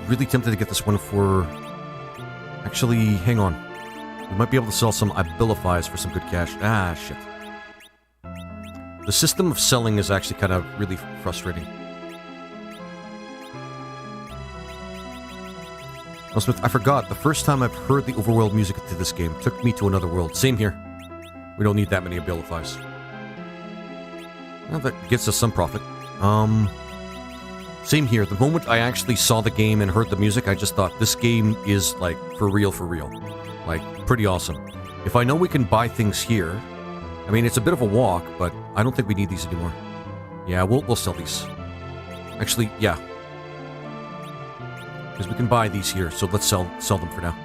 Really tempted to get this one for. Actually, hang on. We might be able to sell some Abilifies for some good cash. Ah, shit. The system of selling is actually kind of really frustrating. Oh, Smith, I forgot. The first time I've heard the overworld music to this game took me to another world. Same here. We don't need that many Abilifies. Well, that gets us some profit. Same here. The moment I actually saw the game and heard the music, I just thought, this game is, like, for real. Like, pretty awesome. If I know we can buy things here, I mean, it's a bit of a walk, but I don't think we need these anymore. Yeah, we'll sell these. Actually, yeah. Because we can buy these here, so let's sell them for now.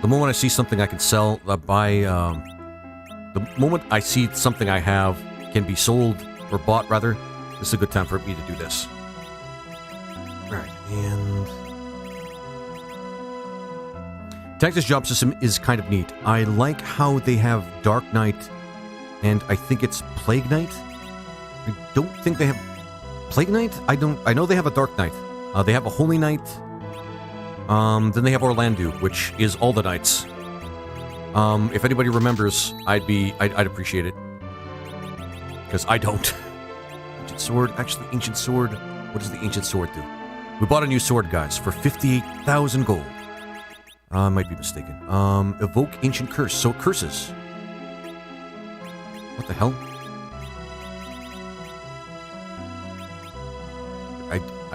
The moment I see something I can sell, the moment I see something I have can be sold, or bought, rather, this is a good time for me to do this. Alright, and... Tactics job system is kind of neat. I like how they have Dark Knight, and I think it's Plague Knight? I don't think they have... Plague Knight? I know they have a Dark Knight. They have a Holy Knight. Then they have Orlandu, which is all the knights. If anybody remembers, I'd appreciate it. Because I don't. Ancient Sword. Actually, Ancient Sword. What does the Ancient Sword do? We bought a new sword, guys, for 58,000 gold. I might be mistaken. Evoke Ancient Curse. So it curses. What the hell?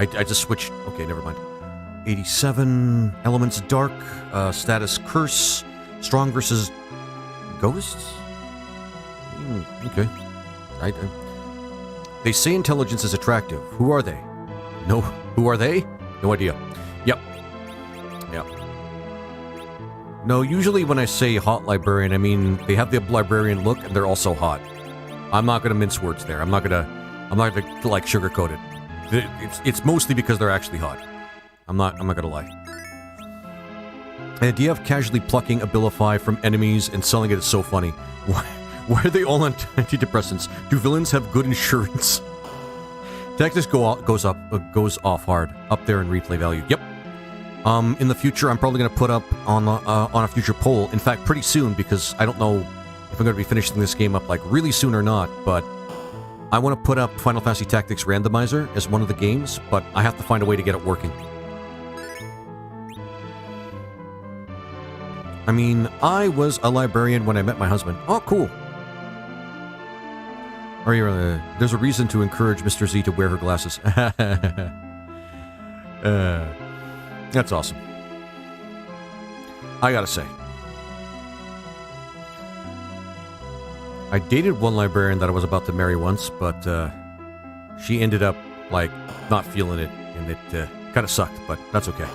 I just switched. Okay, never mind. 87. Elements Dark. Status Curse. Strong versus Ghosts? Okay. They say intelligence is attractive. Who are they? No. Who are they? No idea. Yep. No, usually when I say hot librarian, I mean they have the librarian look and they're also hot. I'm not gonna mince words there. I'm not gonna like sugarcoat it. It's mostly because they're actually hot. I'm not gonna lie. The idea of casually plucking Abilify from enemies and selling it is so funny. Why are they all on antidepressants? Do villains have good insurance? Tactics goes off hard. Up there in replay value. Yep. In the future, I'm probably going to put up on a future poll. In fact, pretty soon, because I don't know if I'm going to be finishing this game up like really soon or not, but I want to put up Final Fantasy Tactics Randomizer as one of the games, but I have to find a way to get it working. I mean, I was a librarian when I met my husband. Oh, cool. There's a reason to encourage Mr. Z to wear her glasses. That's awesome. I gotta say. I dated one librarian that I was about to marry once, but she ended up, like, not feeling it, and it kind of sucked, but that's okay.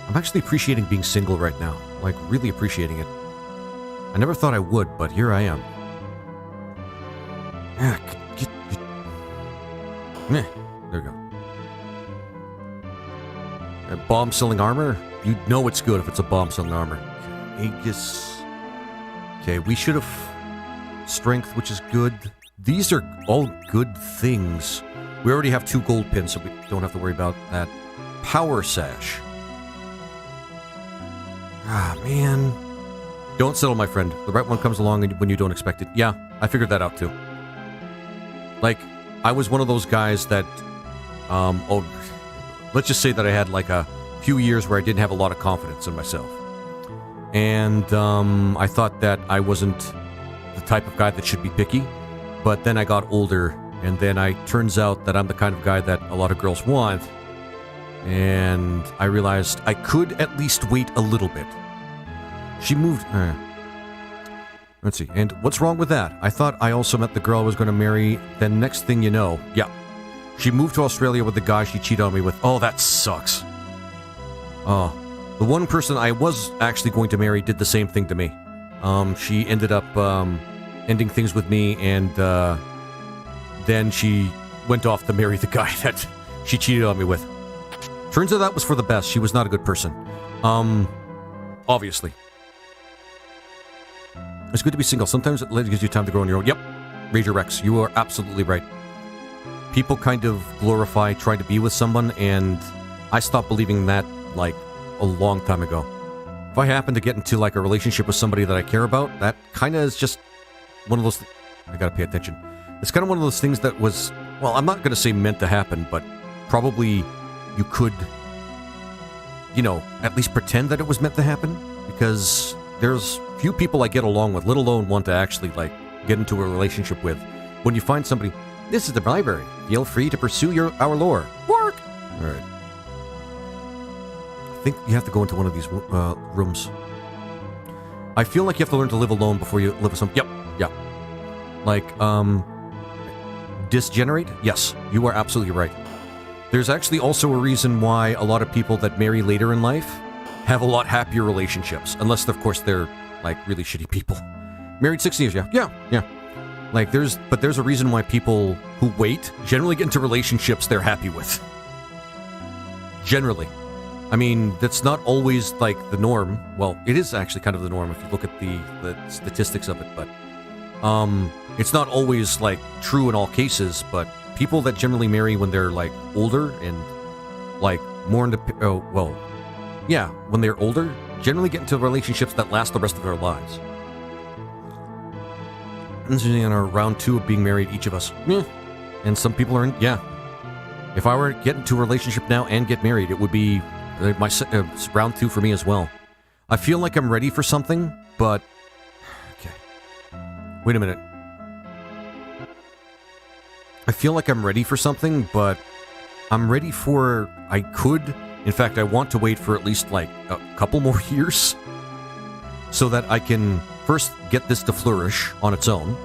I'm actually appreciating being single right now. Like, really appreciating it. I never thought I would, but here I am. There we go. Bomb-selling armor? You know it's good if it's a bomb-selling armor. Aegis. Okay, we should have strength, which is good. These are all good things. We already have 2 gold pins, so we don't have to worry about that. Power sash. Ah, man. Don't settle, my friend. The right one comes along when you don't expect it. Yeah, I figured that out too. Like, I was one of those guys that, let's just say that I had like a few years where I didn't have a lot of confidence in myself. And I thought that I wasn't the type of guy that should be picky. But then I got older, and then turns out that I'm the kind of guy that a lot of girls want. And I realized I could at least wait a little bit. She moved... let's see. And what's wrong with that? I thought I also met the girl I was going to marry. Then next thing you know... Yeah. She moved to Australia with the guy she cheated on me with. Oh, that sucks. Oh. The one person I was actually going to marry did the same thing to me. She ended up ending things with me, and then she went off to marry the guy that she cheated on me with. Turns out that was for the best. She was not a good person. Obviously. It's good to be single. Sometimes it gives you time to grow on your own. Yep. Rager Rex, you are absolutely right. People kind of glorify trying to be with someone, and I stopped believing that, like, a long time ago. If I happen to get into, like, a relationship with somebody that I care about, that kind of is just one of those... I gotta pay attention. It's kind of one of those things that was... Well, I'm not gonna say meant to happen, but probably you could, you know, at least pretend that it was meant to happen, because there's few people I get along with, let alone want to actually, like, get into a relationship with. When you find somebody, this is the library. Feel free to pursue our lore. Work! Alright. I think you have to go into one of these rooms. I feel like you have to learn to live alone before you live with some... Yep, yeah. Like, disgenerate? Yes, you are absolutely right. There's actually also a reason why a lot of people that marry later in life have a lot happier relationships. Unless, of course, they're, like, really shitty people. Married 6 years, yeah. Like, there's a reason why people who wait generally get into relationships they're happy with. Generally. I mean, that's not always, like, the norm. Well, it is actually kind of the norm if you look at the statistics of it, but... it's not always, like, true in all cases, but people that generally marry when they're, like, older and, like, more into... Oh, well... Yeah, when they're older, generally get into relationships that last the rest of their lives. This is in our round 2 of being married, each of us. Yeah. And some people are in... Yeah. If I were to get into a relationship now and get married, it would be my round 2 for me as well. I feel like I'm ready for something, but... Okay. Wait a minute. I feel like I'm ready for something, but I'm ready for... I could... In fact, I want to wait for at least, like, a couple more years so that I can first get this to flourish on its own,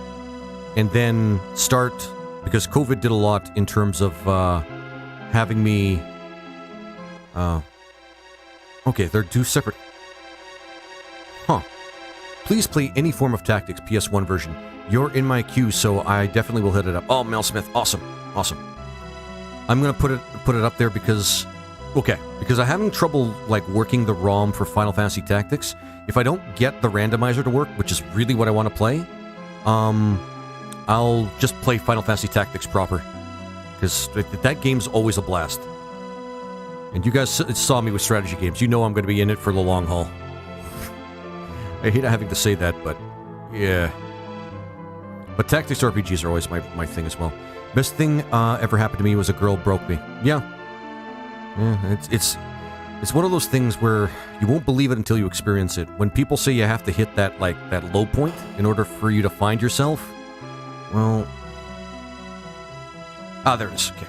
and then start... Because COVID did a lot in terms of having me... Okay, they're 2 separate... Huh. Please play any form of Tactics, PS1 version. You're in my queue, so I definitely will hit it up. Oh, Mel Smith, awesome. I'm gonna put it up there because... Okay, because I'm having trouble, like, working the ROM for Final Fantasy Tactics. If I don't get the randomizer to work, which is really what I want to play, I'll just play Final Fantasy Tactics proper. Because that game's always a blast. And you guys saw me with strategy games. You know I'm going to be in it for the long haul. I hate having to say that, but... Yeah. But Tactics RPGs are always my thing as well. Best thing ever happened to me was a girl broke me. Yeah, it's one of those things where you won't believe it until you experience it. When people say you have to hit that, like, that low point in order for you to find yourself, well... Ah, there it is, okay.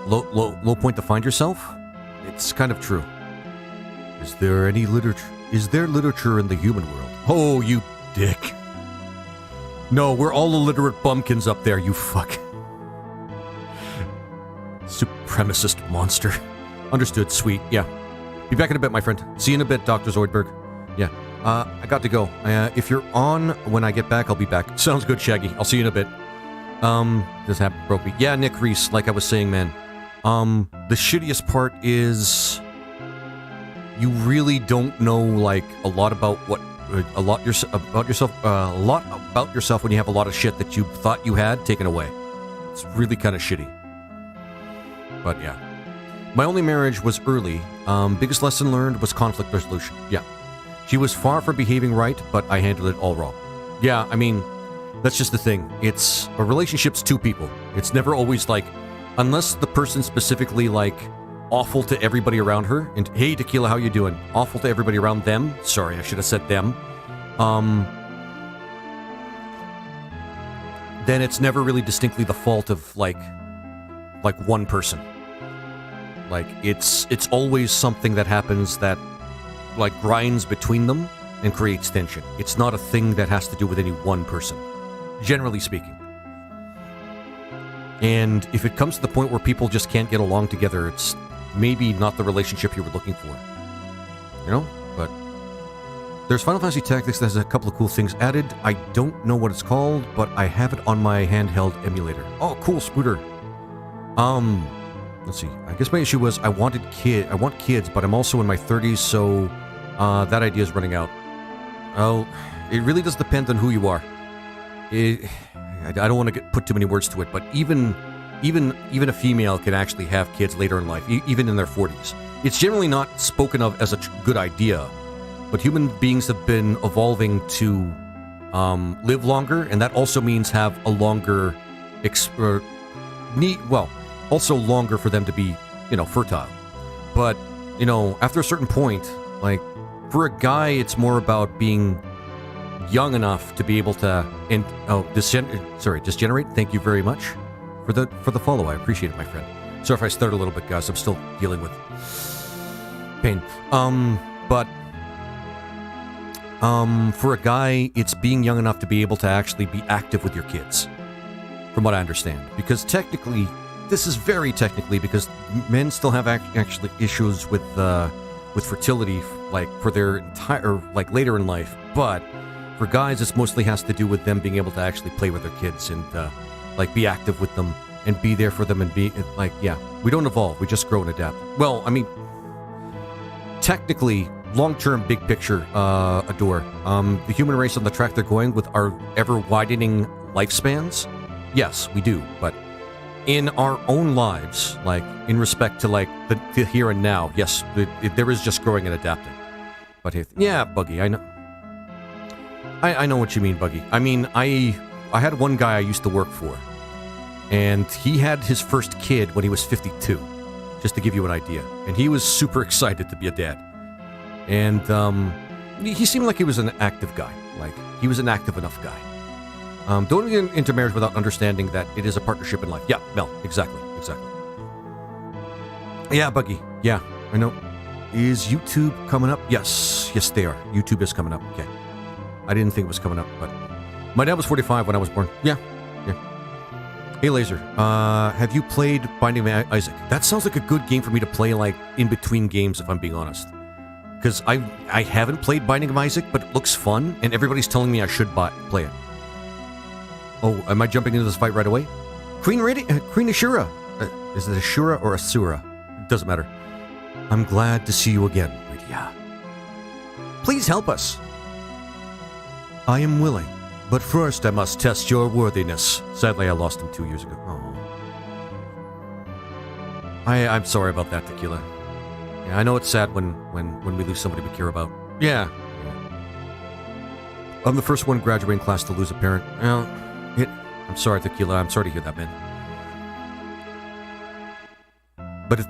Low point to find yourself? It's kind of true. Is there any literature? Is there literature in the human world? Oh, you dick. No, we're all illiterate bumpkins up there, you fuck. Supremacist monster. Understood, sweet, yeah. Be back in a bit, my friend. See you in a bit, Dr. Zoidberg. Yeah, I got to go. If you're on when I get back, I'll be back. Sounds good, Shaggy. I'll see you in a bit. This happened, broke me. Yeah, Nick Reese, like I was saying, man. The shittiest part is you really don't know like a lot about yourself when you have a lot of shit that you thought you had taken away. It's really kind of shitty. But yeah. My only marriage was early. Biggest lesson learned was conflict resolution. Yeah. She was far from behaving right, but I handled it all wrong. Yeah, I mean, that's just the thing. It's a relationship's two people. It's never always like, unless the person specifically like awful to everybody around her, and hey Tequila, how you doing? Awful to everybody around them. Sorry, I should have said them. Then it's never really distinctly the fault of like one person. Like it's always something that happens that like grinds between them and creates tension. It's not a thing that has to do with any one person, generally speaking. And if it comes to the point where people just can't get along together, it's maybe not the relationship you were looking for. You know? But there's Final Fantasy Tactics that has a couple of cool things added. I don't know what it's called, but I have it on my handheld emulator. Oh, cool, Spooter. Let's see. I guess my issue was I want kids, but I'm also in my 30s, so that idea is running out. Oh, it really does depend on who you are. I don't want to put too many words to it, but even a female can actually have kids later in life, even in their 40s. It's generally not spoken of as a good idea, but human beings have been evolving to live longer, and that also means have a longer also longer for them to be, fertile. But, after a certain point, like, for a guy, it's more about being young enough to be able to, disgenerate. Thank you very much for the follow. I appreciate it, my friend. Sorry if I stuttered a little bit, guys. I'm still dealing with pain. For a guy, it's being young enough to be able to actually be active with your kids, from what I understand. Because technically, this is very technically, because men still have actually issues with fertility, like for their later in life. But for guys, it's mostly has to do with them being able to actually play with their kids and be active with them and be there for them and be we don't evolve, we just grow and adapt. Well, I mean, technically, long-term, big picture, Adore, the human race on the track they're going with our ever-widening lifespans, yes, we do, but in our own lives, like, in respect to, like, the here and now, yes, there is just growing and adapting. But, yeah, Buggy, I know. I know what you mean, Buggy. I mean, I had one guy I used to work for, and he had his first kid when he was 52, just to give you an idea. And he was super excited to be a dad. And he seemed like he was an active guy. Like, he was an active enough guy. Don't get into marriage without understanding that it is a partnership in life. Yeah, Mel, exactly. Yeah, Buggy, yeah, I know. Is YouTube coming up? Yes, they are. YouTube is coming up, okay. I didn't think it was coming up, but my dad was 45 when I was born. Yeah. Hey, Laser, have you played Binding of Isaac? That sounds like a good game for me to play, like, in between games, if I'm being honest. Because I haven't played Binding of Isaac, but it looks fun, and everybody's telling me I should play it. Oh, am I jumping into this fight right away? Queen Ashura. Is it Ashura or Asura? It doesn't matter. I'm glad to see you again, Rydia. Please help us. I am willing, but first I must test your worthiness. Sadly, I lost him 2 years ago. Oh. I'm sorry about that, Tequila. Yeah, I know it's sad when we lose somebody we care about. Yeah. I'm the first one graduating class to lose a parent. Well, I'm sorry, Tequila. I'm sorry to hear that, man. But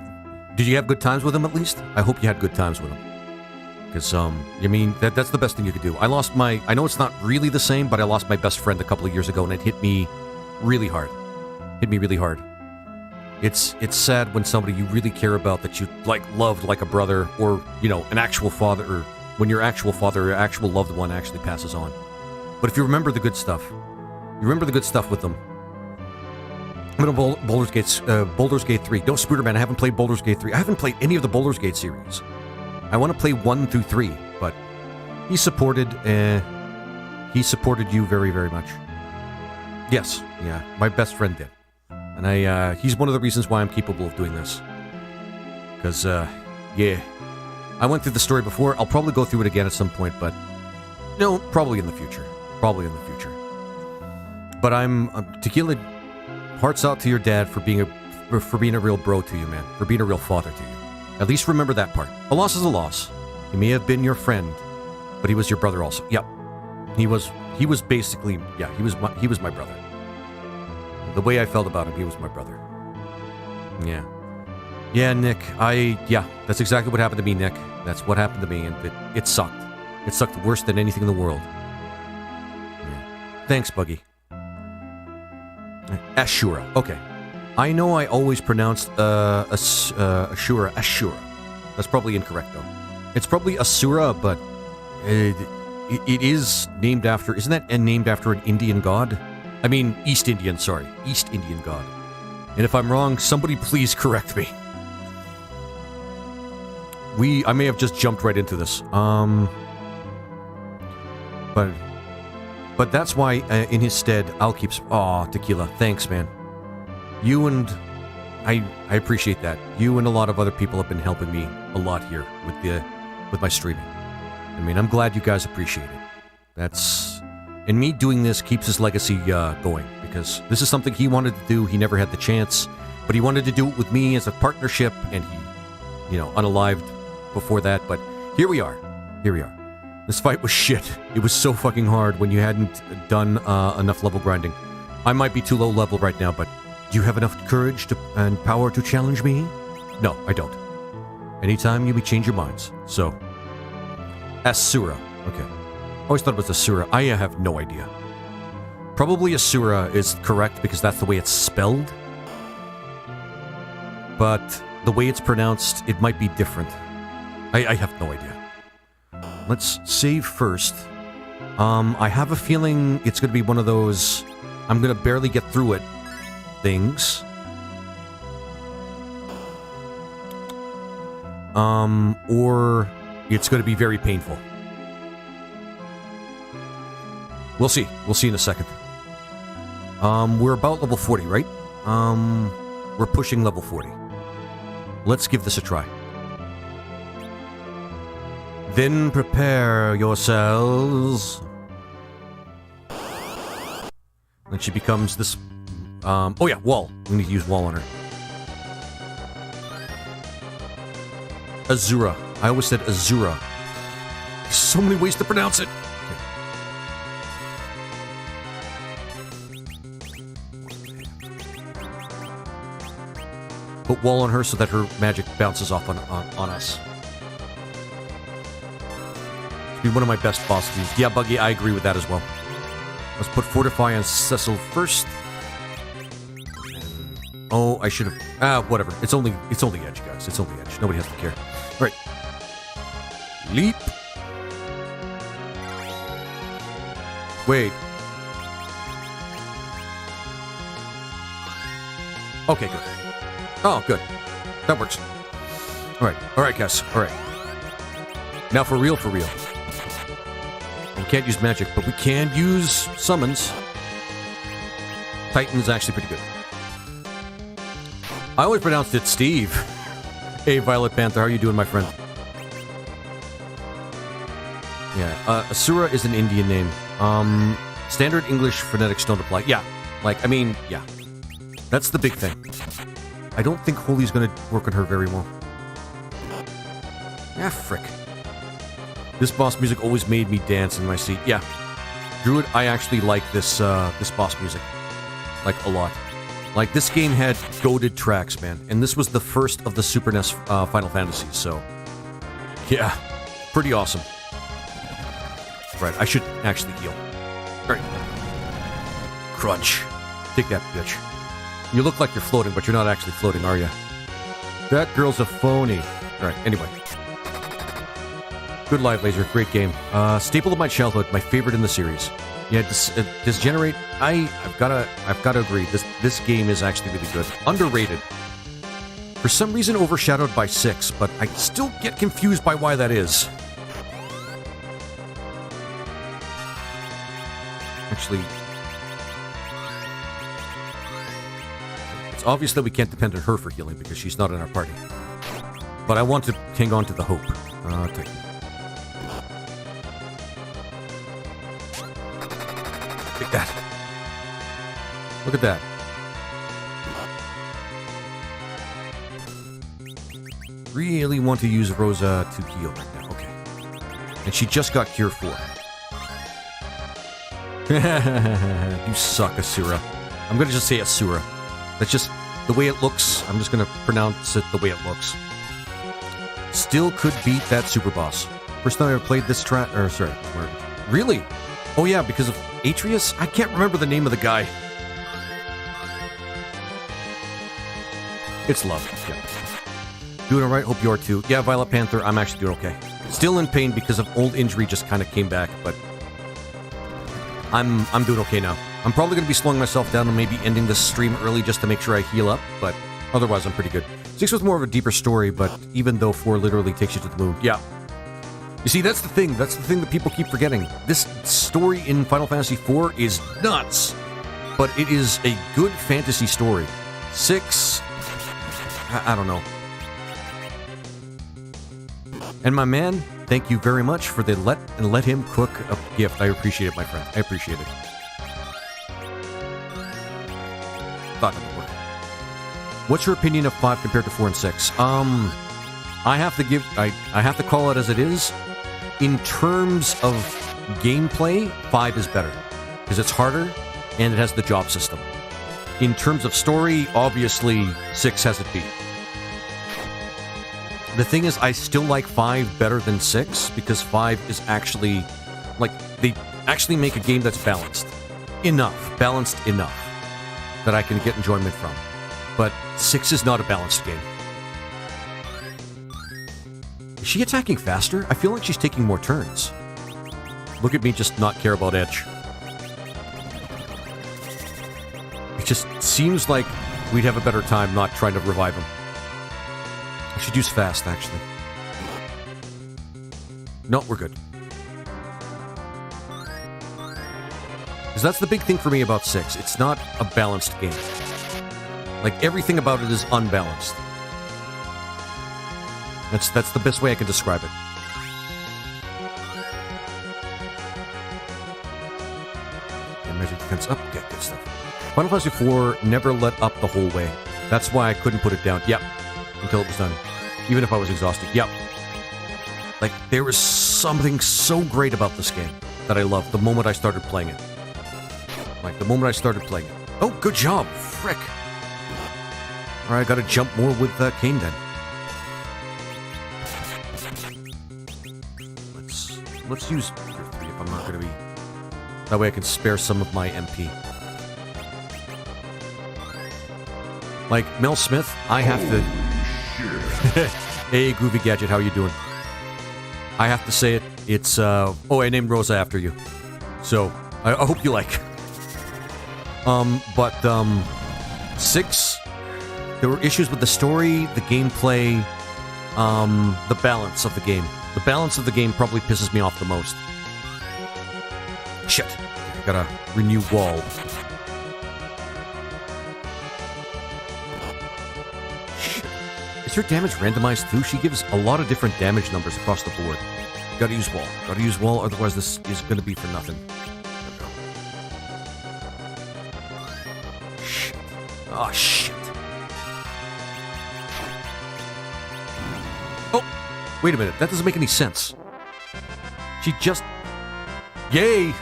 did you have good times with him at least? I hope you had good times with him. Because, I mean, that's the best thing you could do. I know it's not really the same, but I lost my best friend a couple of years ago, and it hit me really hard. It's sad when somebody you really care about that you, like, loved like a brother, or, an actual father, or when your actual father or actual loved one actually passes on. But if you remember the good stuff, with them. I'm going to Baldur's Gate 3. Don't Spooter, man, I haven't played Baldur's Gate 3. I haven't played any of the Baldur's Gate series. I want to play 1 through 3, but he supported you very, very much. Yes, yeah, my best friend did. And he's one of the reasons why I'm capable of doing this. Because, yeah. I went through the story before. I'll probably go through it again at some point, but... No, probably in the future. Probably in the future. But Tequila, hearts out to your dad for being a real bro to you, man. For being a real father to you. At least remember that part. A loss is a loss. He may have been your friend, but he was your brother also. Yep. He was basically, yeah, he was my brother. The way I felt about him, he was my brother. Yeah. Yeah, Nick, that's exactly what happened to me, Nick. That's what happened to me, and it sucked. It sucked worse than anything in the world. Yeah. Thanks, Buggy. Ashura. Okay. I know I always pronounced Ashura. That's probably incorrect, though. It's probably Asura, but it is named after... Isn't that named after an Indian god? I mean, East Indian god. And if I'm wrong, somebody please correct me. I may have just jumped right into this. But that's why, in his stead, I'll keep... Aw, Tequila, thanks, man. You and... I appreciate that. You and a lot of other people have been helping me a lot here with my streaming. I mean, I'm glad you guys appreciate it. That's... And me doing this keeps his legacy going, because this is something he wanted to do. He never had the chance, but he wanted to do it with me as a partnership, and he, unalived before that, but here we are. This fight was shit. It was so fucking hard when you hadn't done enough level grinding. I might be too low level right now, but do you have enough courage and power to challenge me? No, I don't. Anytime you may change your minds. So, Asura. Okay. Always thought it was Asura. I have no idea. Probably Asura is correct because that's the way it's spelled. But the way it's pronounced, it might be different. I have no idea. Let's save first. I have a feeling it's going to be one of those I'm going to barely get through it things. Or it's going to be very painful. We'll see. We'll see in a second. We're about level 40, right? We're pushing level 40. Let's give this a try. Then prepare yourselves. Then she becomes this... oh yeah, wall. We need to use wall on her. Azura. I always said Azura. There's so many ways to pronounce it. Put wall on her so that her magic bounces off on us. Be one of my best bosses. Yeah, Buggy, I agree with that as well. Let's put Fortify on Cecil first. Oh, I should have... whatever. It's only Edge, guys. It's only Edge. Nobody has to care. All right. Leap. Wait. Okay, good. Oh, good. That works. All right, guys. All right. Now for real. We can't use magic, but we can use summons. Titan's actually pretty good. I always pronounced it Steve. Hey, Violet Panther, how are you doing, my friend? Yeah, Asura is an Indian name. Standard English phonetics don't apply. Yeah, yeah. That's the big thing. I don't think Holy's gonna work on her very well. Ah, frick. This boss music always made me dance in my seat. Yeah. Druid, I actually like this this boss music. Like, a lot. Like, this game had goated tracks, man. And this was the first of the Super NES Final Fantasies, so... Yeah. Pretty awesome. Right, I should actually heal. Alright. Crunch. Take that, bitch. You look like you're floating, but you're not actually floating, are you? That girl's a phony. Alright, anyway. Good Live Laser, great game. Staple of my childhood, my favorite in the series. Yeah, Disgenerate, I've gotta agree. This game is actually really good. Underrated. For some reason overshadowed by 6, but I still get confused by why that is. Actually, It's obvious that we can't depend on her for healing because she's not in our party. But I want to hang on to the hope. Take that. Look at that. Really want to use Rosa to heal right now. Okay. And she just got Cure 4. You suck, Asura. I'm going to just say Asura. That's just the way it looks. I'm just going to pronounce it the way it looks. Still could beat that super boss. First time I ever played this track. Or, sorry. Really? Oh, yeah, because of Atreus? I can't remember the name of the guy. It's love. Yeah. Doing alright? Hope you are too. Yeah, Violet Panther, I'm actually doing okay. Still in pain because of old injury just kind of came back, but I'm doing okay now. I'm probably going to be slowing myself down and maybe ending this stream early just to make sure I heal up, but otherwise I'm pretty good. 6 was more of a deeper story, but even though 4 literally takes you to the moon. Yeah. You see, that's the thing. That's the thing that people keep forgetting. This story in Final Fantasy IV is nuts, but it is a good fantasy story. 6... I don't know. And my man, thank you very much for the let him cook a gift. I appreciate it, my friend. I appreciate it. Thought it would work. What's your opinion of 5 compared to 4 and 6? I have to call it as it is. In terms of gameplay, 5 is better because it's harder and it has the job system. In terms of story, obviously 6 has it beat. The thing is, I still like 5 better than 6 because 5 is actually, like, they actually make a game that's balanced enough that I can get enjoyment from. But 6 is not a balanced game. Is she attacking faster? I feel like she's taking more turns. Look at me just not care about Edge. It just seems like we'd have a better time not trying to revive him. I should use fast, actually. No, we're good. Because that's the big thing for me about 6. It's not a balanced game. Like, everything about it is unbalanced. That's the best way I can describe it. And magic defense up. Okay, good stuff. Final Fantasy IV never let up the whole way. That's why I couldn't put it down. Yep. Until it was done. Even if I was exhausted. Yep. Like, there was something so great about this game that I loved the moment I started playing it. Oh, good job. Frick. Alright, I gotta jump more with Kane then. Let's use Gear 3 if I'm not gonna be... That way I can spare some of my MP. Like, Mel Smith, I have to... Hey, Groovy Gadget, how you doing? I have to say it. It's, Oh, I named Rosa after you. So, I hope you like. 6... There were issues with the story, the gameplay, the balance of the game. The balance of the game probably pisses me off the most. Shit. I gotta renew wall. Shit. Is her damage randomized too? She gives a lot of different damage numbers across the board. Gotta use wall, otherwise this is gonna be for nothing. Shit. Oh, shit. Oh, wait a minute. That doesn't make any sense. She just... Yay!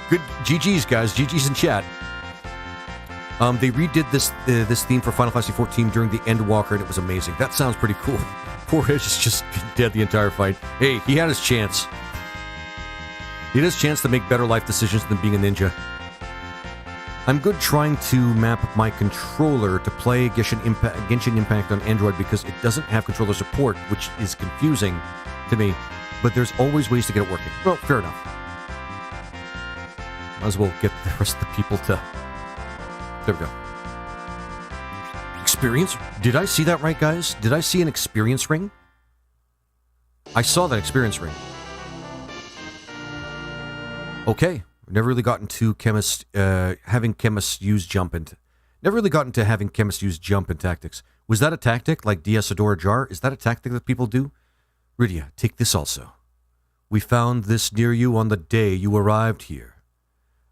Good GG's, guys. GG's in chat. They redid this theme for Final Fantasy XIV during the Endwalker, and it was amazing. That sounds pretty cool. Poor Edge is just dead the entire fight. Hey, he had his chance. He had his chance to make better life decisions than being a ninja. I'm good trying to map my controller to play Genshin Impact on Android because it doesn't have controller support, which is confusing to me, but there's always ways to get it working. Well, fair enough. Might as well get the rest of the people to... There we go. Experience? Did I see that right, guys? Did I see an experience ring? I saw that experience ring. Okay. Never really gotten to chemist, having chemists use jump and Never really got into having chemists use jump in tactics. Was that a tactic, like Diasadora Jar? Is that a tactic that people do? Rydia, take this also. We found this near you on the day you arrived here.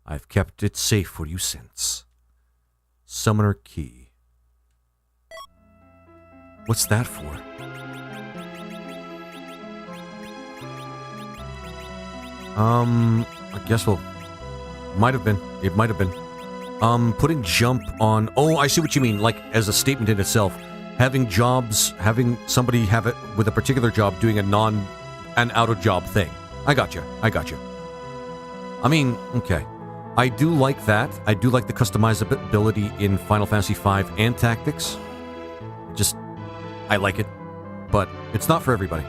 I've kept it safe for you since. Summoner Key. What's that for? I guess we'll... Might have been. It might have been. Putting jump on... Oh, I see what you mean, like, as a statement in itself. Having jobs, having somebody have it with a particular job doing an out-of-job thing. I got you. I mean, okay. I do like that. I do like the customizability in Final Fantasy V and Tactics. I like it. But it's not for everybody.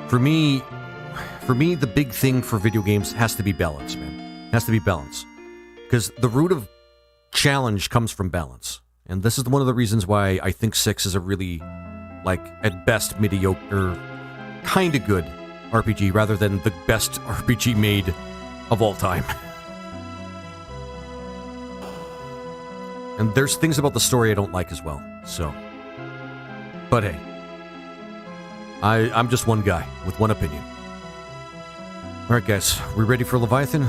For me, the big thing for video games has to be balance, man. Has to be balance. Because the root of challenge comes from balance. And this is one of the reasons why I think 6 is a really, like, at best mediocre, kind of good RPG, rather than the best RPG made of all time. And there's things about the story I don't like as well, so... But hey, I'm just one guy with one opinion. Alright guys, we ready for Leviathan?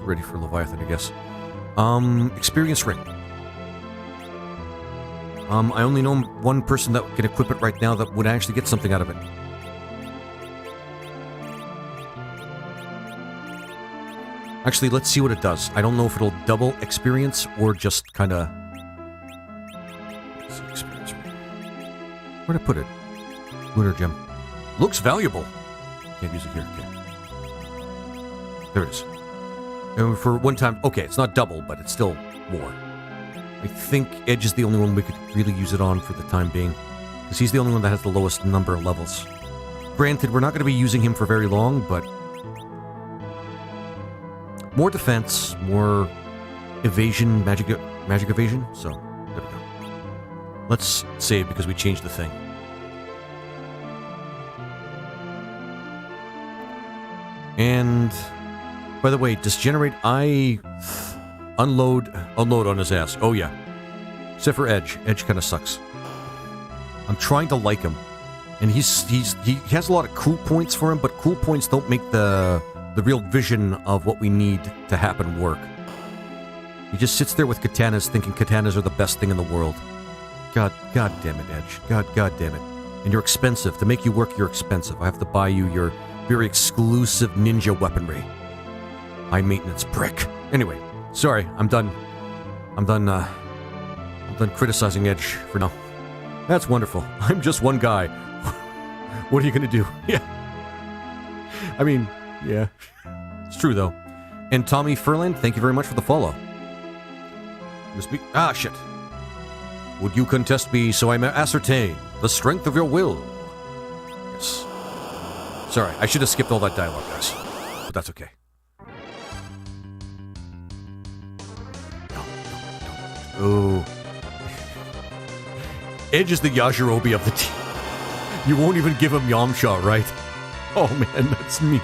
Ready for Leviathan, I guess. Experience ring. I only know one person that can equip it right now that would actually get something out of it. Actually, let's see what it does. I don't know if it'll double experience or just kind of... Experience ring. Where'd I put it? Lunar gem. Looks valuable. Can't use it here. Okay. There it is. And for one time... Okay, it's not double, but it's still more. I think Edge is the only one we could really use it on for the time being. Because he's the only one that has the lowest number of levels. Granted, we're not going to be using him for very long, but... More defense, more evasion, magic evasion. So, there we go. Let's save because we changed the thing. And, by the way, does generate unload on his ass? Oh yeah. Except for Edge. Edge kind of sucks. I'm trying to like him, and he has a lot of cool points for him, but cool points don't make the real vision of what we need to happen work. He just sits there with katanas thinking katanas are the best thing in the world. God damn it, Edge. God damn it. And you're expensive. To make you work, you're expensive. I have to buy you your very exclusive ninja weaponry. High maintenance prick. Anyway, sorry, I'm done criticizing Edge for now. That's wonderful. I'm just one guy. What are you gonna do? Yeah. I mean, yeah. It's true, though. And Tommy Furland, thank you very much for the follow. Shit. Would you contest me so I may ascertain the strength of your will? Yes. Sorry, I should have skipped all that dialogue, guys. But that's okay. No. Oh. Edge is the Yajirobe of the team. You won't even give him Yamcha, right? Oh man, that's mean.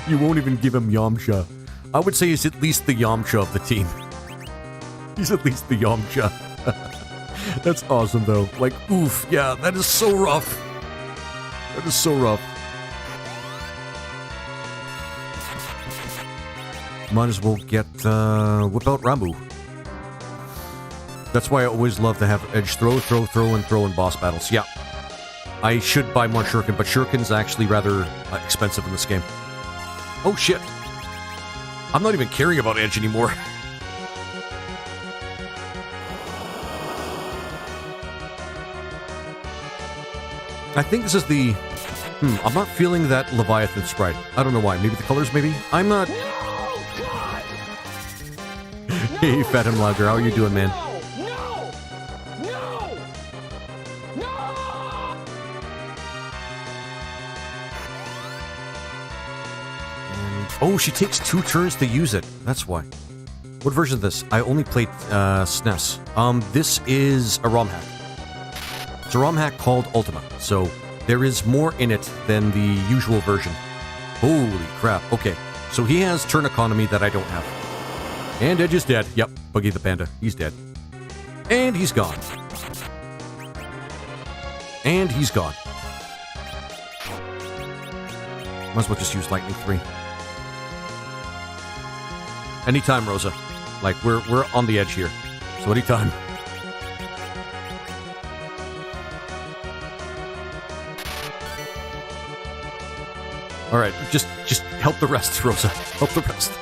You won't even give him Yamcha. I would say he's at least the Yamcha of the team. He's at least the Yamcha. That's awesome, though. Like, oof, yeah, that is so rough. That is so rough. Might as well get, whip out Rambo. That's why I always love to have Edge throw in boss battles. Yeah. I should buy more Shuriken, but Shuriken's actually rather expensive in this game. Oh shit. I'm not even caring about Edge anymore. I think this is the... I'm not feeling that Leviathan sprite. I don't know why. Maybe the colors, maybe? I'm not... Hey, Fathom Lager, how are you doing, man? Oh, she takes 2 turns to use it. That's why. What version of this? I only played SNES. This is a ROM hack. It's a ROM hack called ULTIMA, so there is more in it than the usual version. Holy crap. Okay, so he has turn economy that I don't have. And Edge is dead. Yep, Boogie the Panda. He's dead. And he's gone. And he's gone. Might as well just use Lightning 3. Anytime, Rosa. Like, we're on the edge here. So anytime. Alright, just help the rest, Rosa. Help the rest.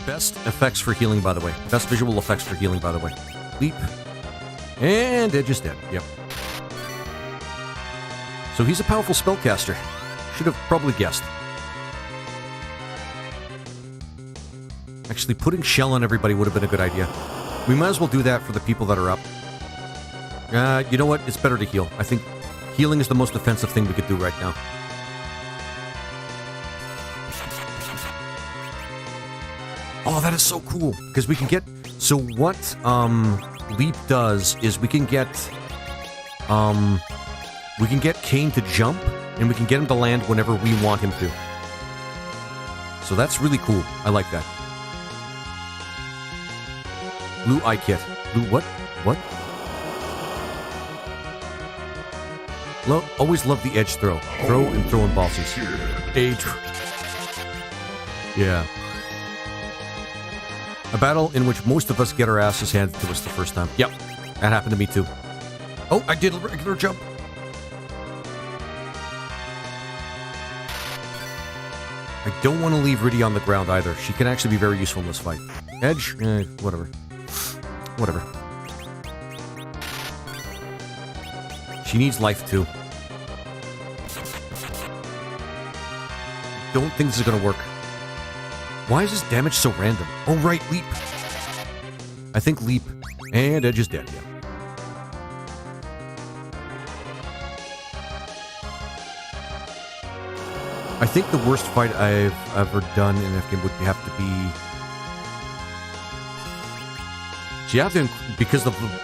Best effects for healing, by the way. Best visual effects for healing, by the way. Leap. And Edge is dead. Yep. So he's a powerful spellcaster. Should have probably guessed. Actually, putting Shell on everybody would have been a good idea. We might as well do that for the people that are up. You know what? It's better to heal. I think healing is the most offensive thing we could do right now. Oh, that is so cool. Because we can get... So what Leap does is we can get Kane to jump, and we can get him to land whenever we want him to. So that's really cool. I like that. Blue Eye Kit. Blue what? What? Always love the edge throw. Throw and throw in ballsies. Edge. Yeah. A battle in which most of us get our asses handed to us the first time. Yep. That happened to me too. Oh, I did a regular jump. I don't want to leave Riddy on the ground either. She can actually be very useful in this fight. Edge? Whatever. Whatever. She needs life too. Don't think this is gonna work. Why is this damage so random? Oh right, Leap. I think Leap and Edge is dead, yeah. I think the worst fight I've ever done in that game would have to be... So you have to,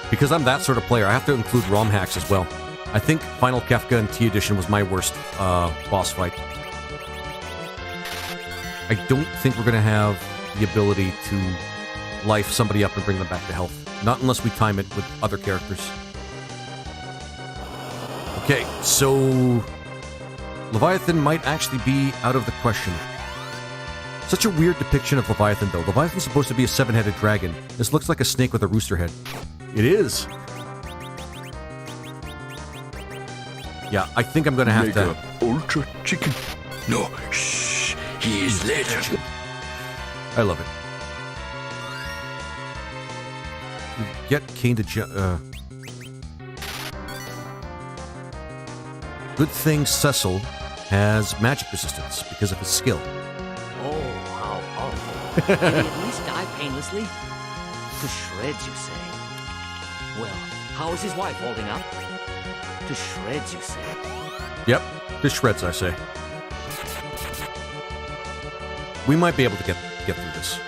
because I'm that sort of player, I have to include ROM hacks as well. I think Final Kefka and T Edition was my worst boss fight. I don't think we're going to have the ability to life somebody up and bring them back to health. Not unless we time it with other characters. Okay, so... Leviathan might actually be out of the question. Such a weird depiction of Leviathan, though. Leviathan's supposed to be a seven-headed dragon. This looks like a snake with a rooster head. It is. Yeah, I think I'm going to have Mega Ultra Chicken. No, shh. He is legend. I love it. Get Kane to Good thing Cecil has magic resistance because of his skill. Oh, how awful. Did he at least die painlessly? To shreds, you say? Well, how is his wife holding up? To shreds, you say? Yep, to shreds, I say. We might be able to get through this.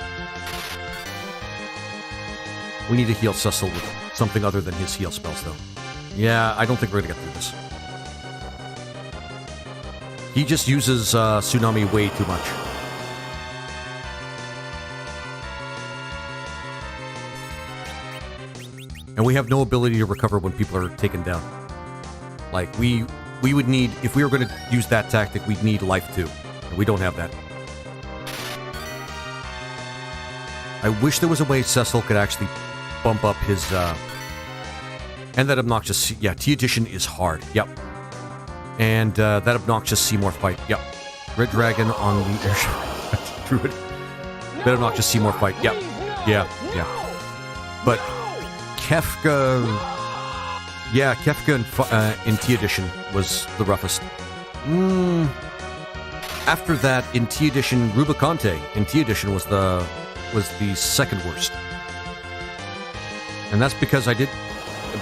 We need to heal Cecil with something other than his heal spells, though. Yeah, I don't think we're gonna get through this. He just uses Tsunami way too much. And we have no ability to recover when people are taken down. Like, we would need... If we were going to use that tactic, we'd need life too. And we don't have that. I wish there was a way Cecil could actually bump up his... And that obnoxious... Yeah, T-Edition is hard. Yep. And that obnoxious Seymour fight. Yep. Red Dragon on the airship. Druid. That obnoxious Seymour fight. Yep. Yeah, yeah. But Kefka... Yeah, Kefka in T-Edition was the roughest. After that, in T-Edition, Rubicante in T-Edition was the second worst. And that's because I did...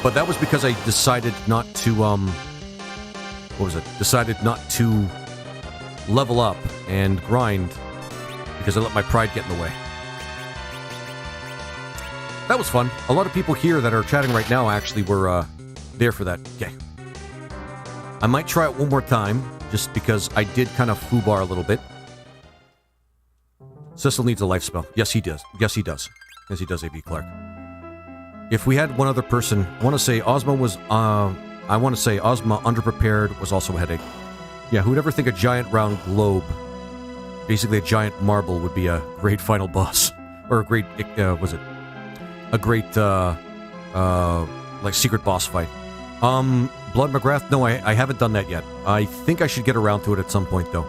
But that was because I decided not to, what was it? Decided not to level up and grind because I let my pride get in the way. That was fun. A lot of people here that are chatting right now actually were there for that. Okay. I might try it one more time just because I did kind of foobar a little bit. Cecil needs a life spell. Yes, he does. Yes, he does. Yes, he does, A.B. Clark. If we had one other person, I want to say Ozma was, underprepared, was also a headache. Yeah, who'd ever think a giant round globe, basically a giant marble, would be a great final boss? Or a great, was it? A great, like, secret boss fight. Blood McGrath? No, I haven't done that yet. I think I should get around to it at some point, though.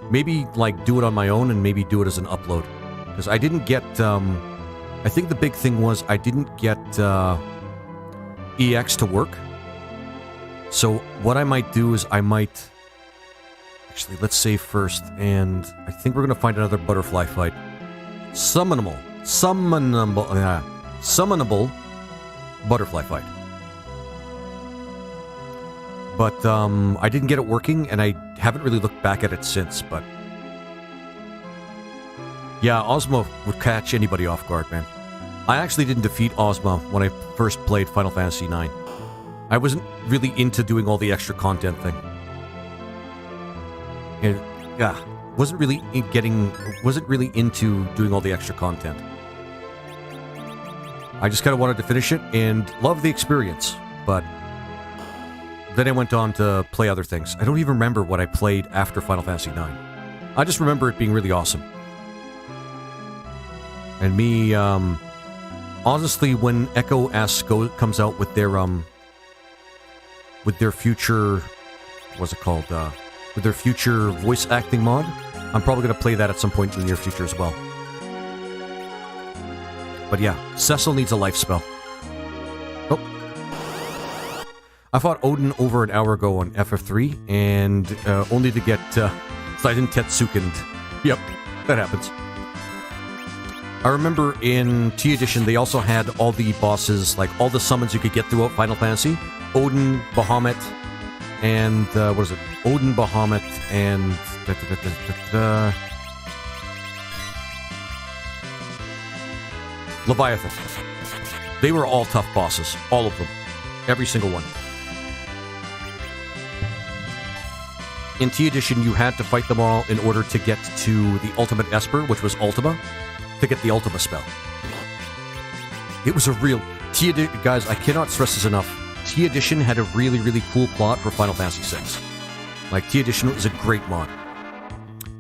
Maybe, like, do it on my own and maybe do it as an upload. Because I didn't get, I think the big thing was I didn't get, EX to work. So what I might do is I might... Actually, let's save first, and I think we're going to find another butterfly fight. Summonable butterfly fight. But, I didn't get it working, and I haven't really looked back at it since, but... Yeah, Ozma would catch anybody off guard, man. I actually didn't defeat Ozma when I first played Final Fantasy IX. I wasn't really into doing all the extra content thing. And, yeah, wasn't really into doing all the extra content. I just kind of wanted to finish it and love the experience, but... Then I went on to play other things. I don't even remember what I played after Final Fantasy IX. I just remember it being really awesome. And me, honestly, when Echo S comes out with their future, what's it called? With their future voice acting mod, I'm probably going to play that at some point in the near future as well. But yeah, Cecil needs a life spell. Oh. I fought Odin over an hour ago on FF3, and only to get Titan Tetsuken. Yep, that happens. I remember in T Edition, they also had all the bosses, like all the summons you could get throughout Final Fantasy. Odin, Bahamut, and, what is it? Odin, Bahamut, and... Leviathan. They were all tough bosses. All of them. Every single one. In T Edition, you had to fight them all in order to get to the Ultimate Esper, which was Ultima, to get the Ultima spell. It was a real... Guys, I cannot stress this enough. T Edition had a really, really cool plot for Final Fantasy VI. Like, T Edition was a great mod.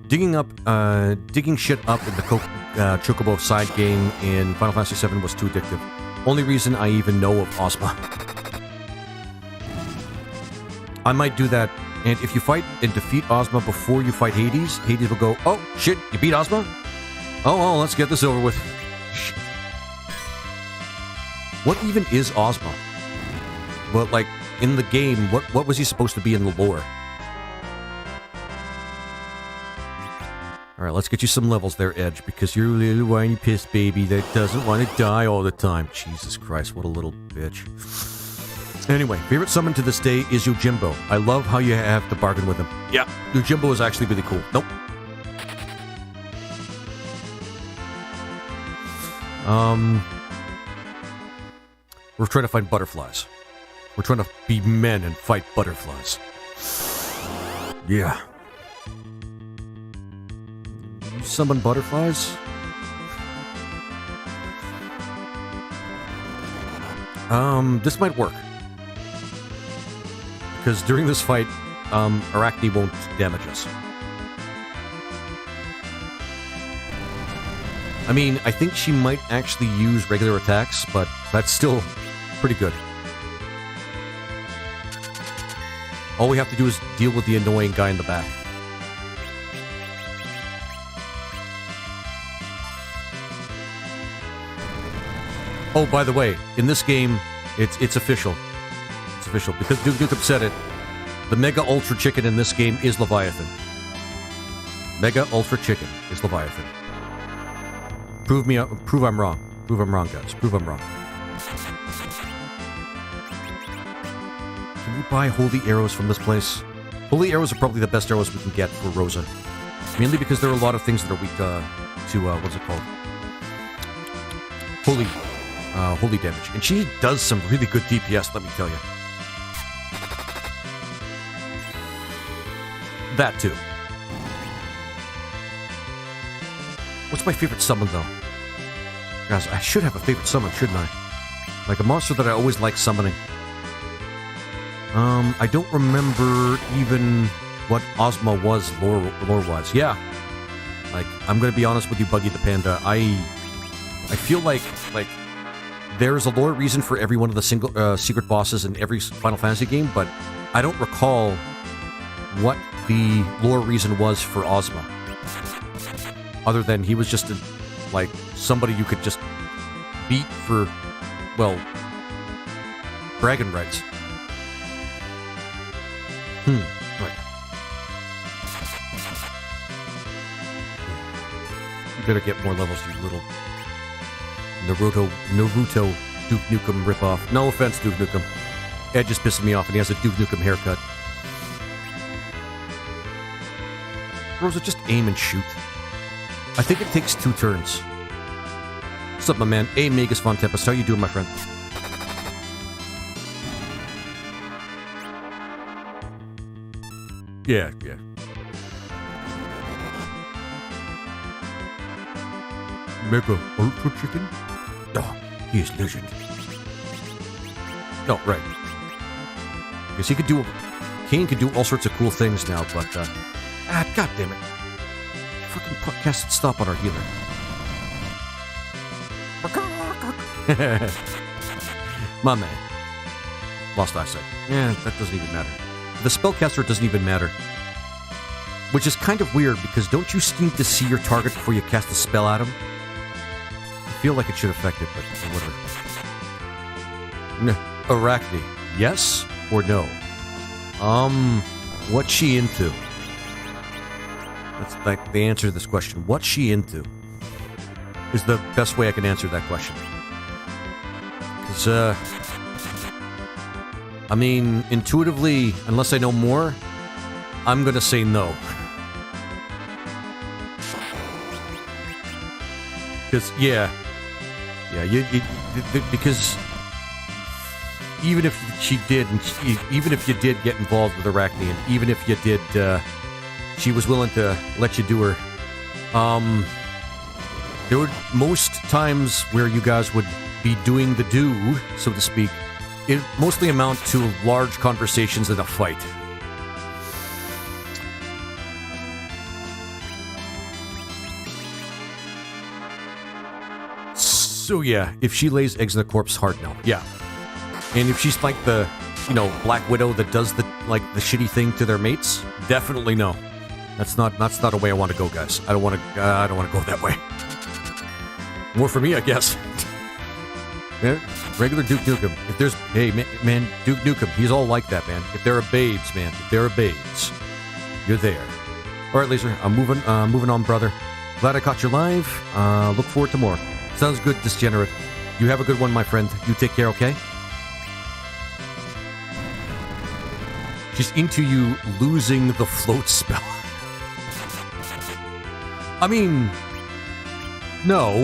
Digging shit up in the Chocobo side game in Final Fantasy VII was too addictive. Only reason I even know of Ozma. I might do that, and if you fight and defeat Ozma before you fight Hades, Hades will go, oh, shit, you beat Ozma? Oh, let's get this over with. What even is Ozma? Well, like, in the game, what was he supposed to be in the lore? Alright, let's get you some levels there, Edge, because you're a little whiny piss baby that doesn't want to die all the time. Jesus Christ, what a little bitch. Anyway, favorite summon to this day is Yojimbo. I love how you have to bargain with him. Yeah, Yojimbo is actually really cool. Nope. We're trying to find butterflies. We're trying to be men and fight butterflies. Yeah. You summon butterflies? This might work. Because during this fight, Arachne won't damage us. I mean, I think she might actually use regular attacks, but that's still pretty good. All we have to do is deal with the annoying guy in the back. Oh, by the way, in this game, it's official. It's official, because Duke Nukem said it. The Mega Ultra Chicken in this game is Leviathan. Mega Ultra Chicken is Leviathan. Prove I'm wrong. Prove I'm wrong, guys. Prove I'm wrong. Can we buy holy arrows from this place? Holy arrows are probably the best arrows we can get for Rosa. Mainly because there are a lot of things that are weak to what's it called? Holy damage. And she does some really good DPS, let me tell you. That too. What's my favorite summon, though? Guys, I should have a favorite summon, shouldn't I? Like a monster that I always like summoning. I don't remember even what Ozma was, lore-wise. Yeah. Like, I'm gonna be honest with you, Buggy the Panda. I feel like there's a lore reason for every one of the secret bosses in every Final Fantasy game, but I don't recall what the lore reason was for Ozma. Other than he was just somebody you could just beat for, well, bragging rights. Right. You better get more levels, you little Naruto Duke Nukem ripoff. No offense, Duke Nukem. Ed just pissing me off, and he has a Duke Nukem haircut. Rosa, just aim and shoot. I think it takes 2 turns. What's up, my man? Hey, Magus Von Tempest. How you doing, my friend? Yeah. Mega Ultra Chicken? Oh, he is legend. No, right. Because Kane could do all sorts of cool things now, but, god damn it. Fucking casted stop on our healer. My man. Lost eyesight. Yeah, that doesn't even matter. The spellcaster doesn't even matter. Which is kind of weird, because don't you need to see your target before you cast a spell at him? I feel like it should affect it, but whatever. No. Arachne. Yes or no? What's she into? That's like the answer to this question. What's she into? Is the best way I can answer that question. Because, I mean, intuitively, unless I know more, I'm gonna say no. Because, because even if she did, even if you did get involved with Arachne, and even if you did, she was willing to let you do her, there would, most times where you guys would be doing the do, so to speak, it mostly amount to large conversations and a fight. So yeah, if she lays eggs in a corpse, hard no. Yeah. And if she's like the, Black Widow that does the shitty thing to their mates, definitely no. That's not a way I want to go, guys. I don't want to go that way. More for me, I guess. Yeah, regular Duke Nukem. If there's, hey man, Duke Nukem, he's all like that, man. If there are babes, man, if there are babes, you're there. All right, Laser, I'm moving on, brother. Glad I caught you live. Look forward to more. Sounds good, Disgenerate. You have a good one, my friend. You take care, okay? She's into you losing the float spell. I mean, no.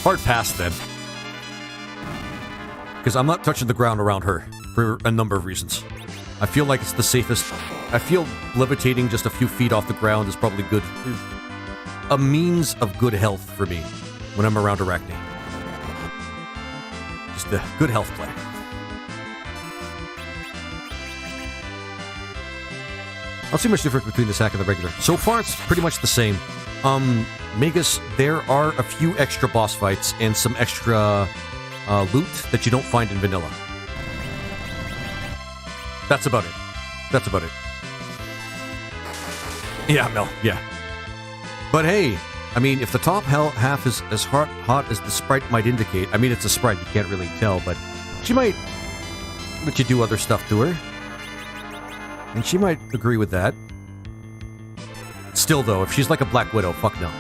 Hard pass, then. Because I'm not touching the ground around her for a number of reasons. I feel like it's the safest. I feel levitating just a few feet off the ground is probably good. A means of good health for me when I'm around Arachne. Just a good health play. I don't see much difference between this hack and the regular. So far, it's pretty much the same. Magus, there are a few extra boss fights and some extra loot that you don't find in vanilla. That's about it. Yeah, Mel, yeah. But hey, I mean, if the top half is as hot as the sprite might indicate, I mean, it's a sprite, you can't really tell, but she might let you do other stuff to her. And she might agree with that. Still, though, if she's like a Black Widow, fuck no.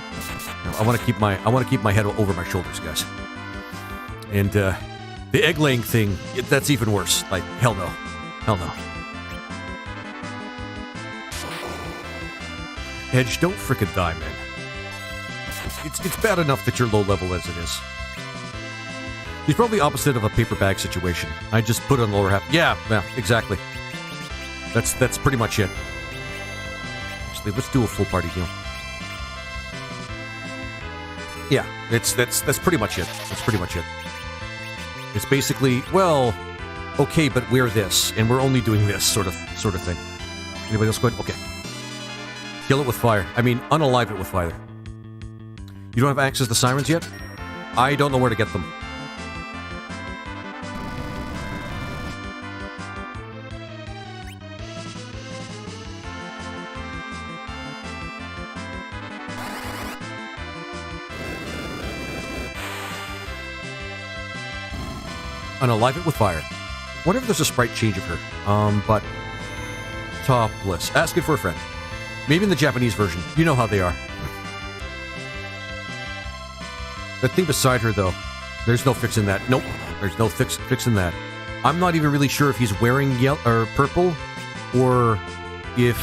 I want to keep my head over my shoulders, guys. And the egg-laying thing, that's even worse. Like, hell no. Edge, don't frickin' die, man. It's bad enough that you're low level as it is. He's probably opposite of a paper bag situation. I just put on the lower half. Yeah, exactly. That's pretty much it. Actually, let's do a full party heal. Yeah, that's pretty much it. That's pretty much it. It's basically, well, okay, but we're this, and we're only doing this sort of thing. Anybody else go ahead? Okay. Kill it with fire. I mean, unalive it with fire. You don't have access to sirens yet? I don't know where to get them. Unalive it with fire. Whatever, there's a sprite change of her. But topless. Ask it for a friend. Maybe in the Japanese version. You know how they are. That thing beside her, though, there's no fixing that. Nope, there's no fixing that. I'm not even really sure if he's wearing yellow or purple, or if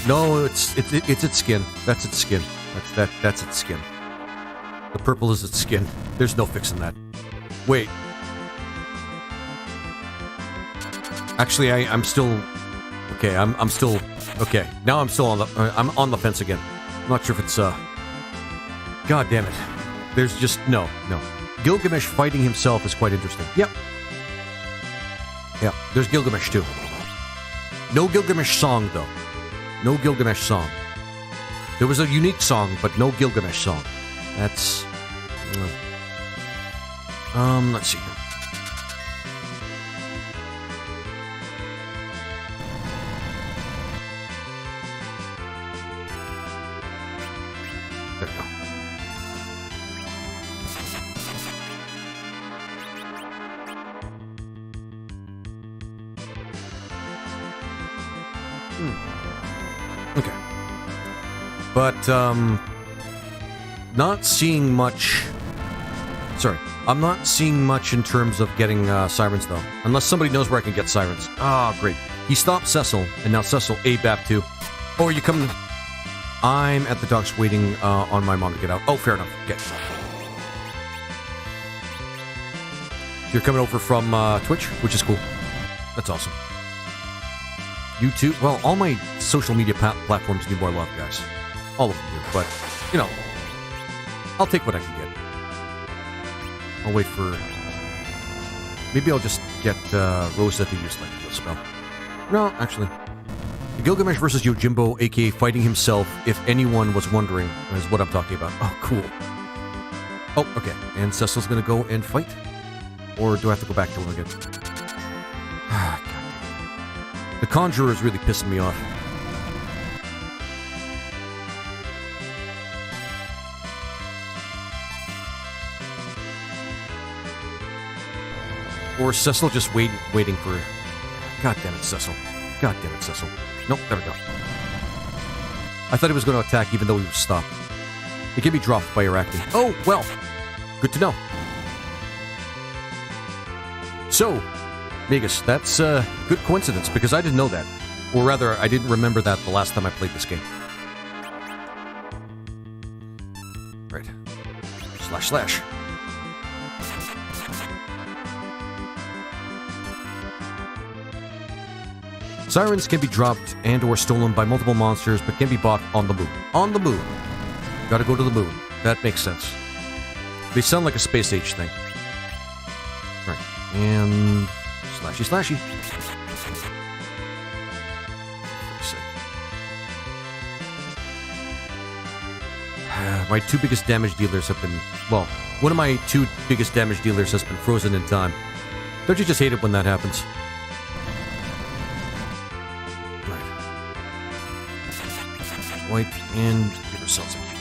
no, it's its skin. That's its skin. That's its skin. The purple is its skin. There's no fixing that. Wait. Actually, I'm still okay. I'm still okay. Now I'm still on the I'm on the fence again. I'm not sure if it's God damn it. There's just no. Gilgamesh fighting himself is quite interesting. Yep. Yeah, there's Gilgamesh too. No Gilgamesh song though. No Gilgamesh song. There was a unique song, but no Gilgamesh song. That's let's see here. There we go. Okay. But, not seeing much... Sorry. I'm not seeing much in terms of getting, sirens, though. Unless somebody knows where I can get sirens. Ah, great. He stopped Cecil, and now Cecil ABAP too. Oh, you come... I'm at the docks waiting, on my mom to get out. Oh, fair enough. Okay. You're coming over from, Twitch, which is cool. That's awesome. YouTube, well, all my social media platforms need more love, guys. All of them do, but, you know, I'll take what I can get. I'll wait for... Maybe I'll just get Rosa to use like a spell. No, actually. Gilgamesh versus Yojimbo, aka fighting himself, if anyone was wondering, is what I'm talking about. Oh, cool. Oh, okay. And Cecil's gonna go and fight? Or do I have to go back to him again? Ah, God. The Conjurer is really pissing me off. Or Cecil just waiting for... God damn it, Cecil. God damn it, Cecil. Nope, there we go. I thought he was going to attack even though he was stopped. It can be dropped by your acting. Oh, well. Good to know. So, Megas, that's a good coincidence because I didn't know that. Or rather, I didn't remember that the last time I played this game. Right. // Sirens can be dropped and or stolen by multiple monsters, but can be bought on the moon. On the moon. Gotta go to the moon. That makes sense. They sound like a space age thing. Right. And... // My two biggest damage dealers have been... Well, one of my two biggest damage dealers has been frozen in time. Don't you just hate it when that happens? White and give ourselves a keeper.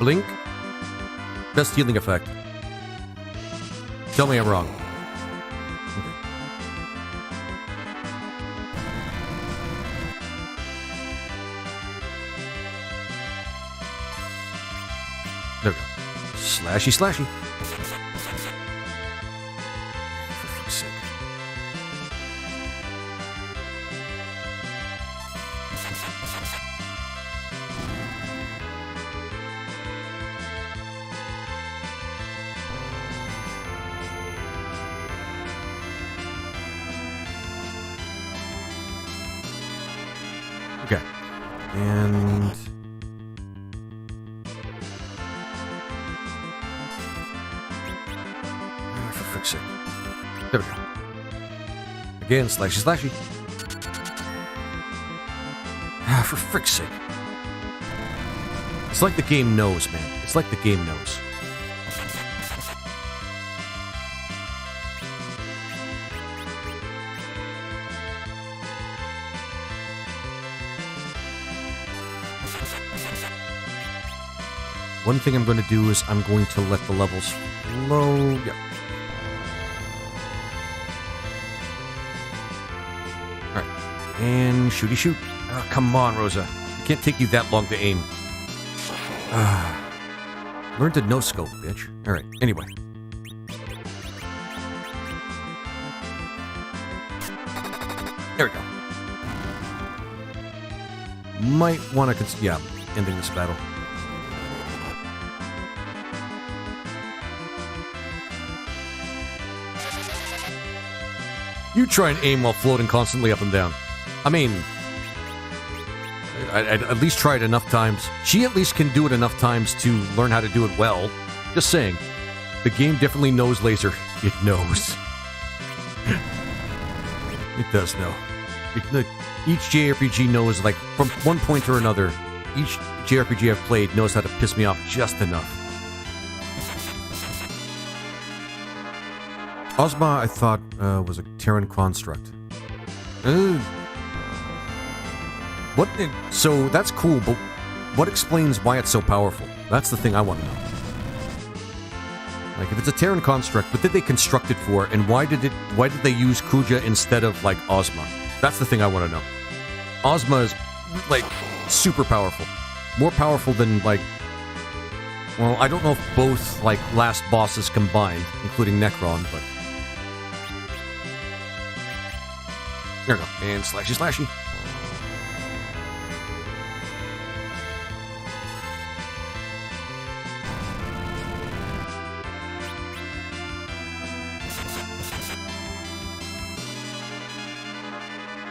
Blink. Best healing effect. Tell me I'm wrong. Okay. There we go. // And... for frick's sake. There we go. Again, slashy slashy. For frick's sake. It's like the game knows, man. It's like the game knows. One thing I'm going to do is I'm going to let the levels flow. Yep. Alright. And shooty shoot. Oh, come on, Rosa. It can't take you that long to aim. Learn to no-scope, bitch. Alright, anyway. There we go. Might want to yeah, ending this battle. You try and aim while floating constantly up and down. I mean, I'd at least try it enough times. She at least can do it enough times to learn how to do it well. Just saying. The game definitely knows laser. It knows. It does know. Each JRPG knows, like, from one point or another, each JRPG I've played knows how to piss me off just enough. Ozma, I thought, was a Terran construct. What? So that's cool, but what explains why it's so powerful? That's the thing I want to know. Like, if it's a Terran construct, what did they construct it for, and why did they use Kuja instead of, like, Ozma? That's the thing I want to know. Ozma is, like, super powerful. More powerful than, like... Well, I don't know if both, like, last bosses combined, including Necron, but... There we go. And slashy slashy.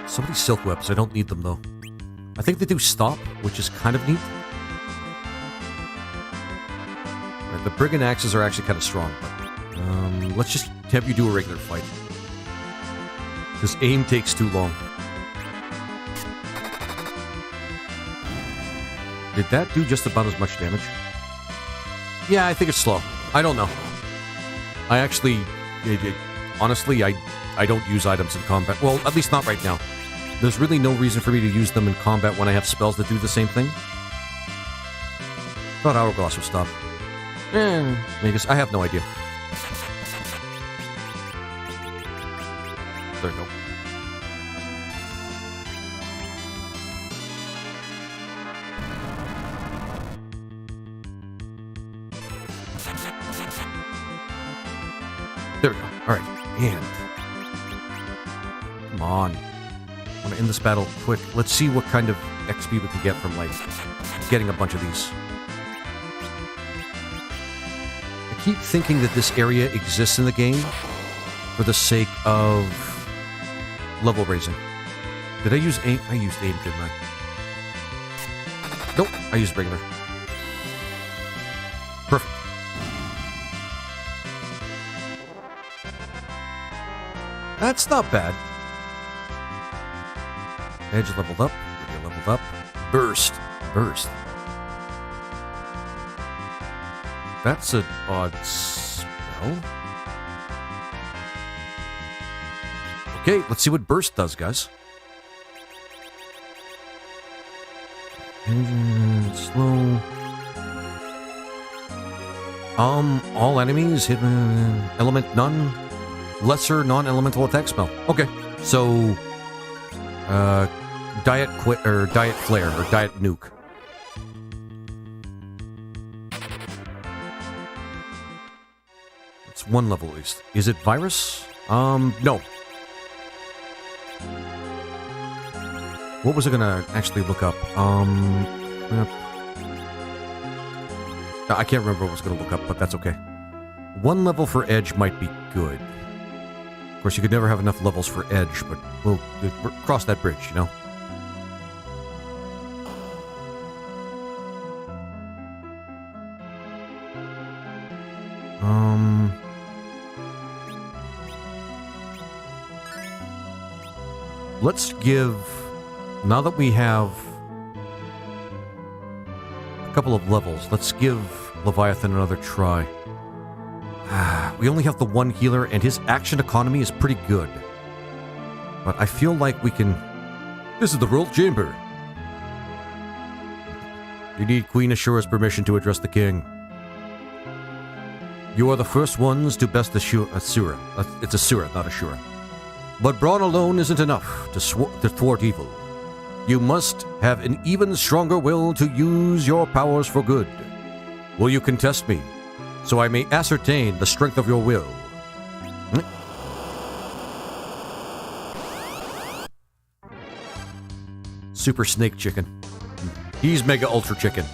So many silk webs, I don't need them though. I think they do stop, which is kind of neat. Right, the brigand axes are actually kind of strong, but let's just have you do a regular fight. Because aim takes too long. Did that do just about as much damage? Yeah, I think it's slow. I don't know. I actually... honestly, I don't use items in combat. Well, at least not right now. There's really no reason for me to use them in combat when I have spells that do the same thing. Thought Hourglass would stop. I guess I have no idea. There we go. There we go. Alright. And... Come on. I want to end this battle quick. Let's see what kind of XP we can get from, like, getting a bunch of these. I keep thinking that this area exists in the game for the sake of level raising. Did I use aim? I used aim, didn't I? Nope, I used regular. Perfect. That's not bad. Edge leveled up. Lydia leveled up. Burst. Burst. That's an odd spell. Okay, let's see what Burst does, guys. And slow. All enemies hit element none. Lesser non-elemental attack spell. Okay, so diet quit or diet flare or diet nuke. It's one level at least. Is it virus? No. What was I gonna actually look up? I can't remember what I was gonna look up, but that's okay. One level for edge might be good. Of course, you could never have enough levels for edge, but we'll cross that bridge, you know? Let's give, now that we have a couple of levels, let's give Leviathan another try. We only have the one healer, and his action economy is pretty good. But I feel like we can... This is the World Chamber. You need Queen Ashura's permission to address the king. You are the first ones to best Asura. It's Asura, not Ashura. But brawn alone isn't enough to thwart evil. You must have an even stronger will to use your powers for good. Will you contest me, so I may ascertain the strength of your will? Super Snake Chicken. He's Mega Ultra Chicken.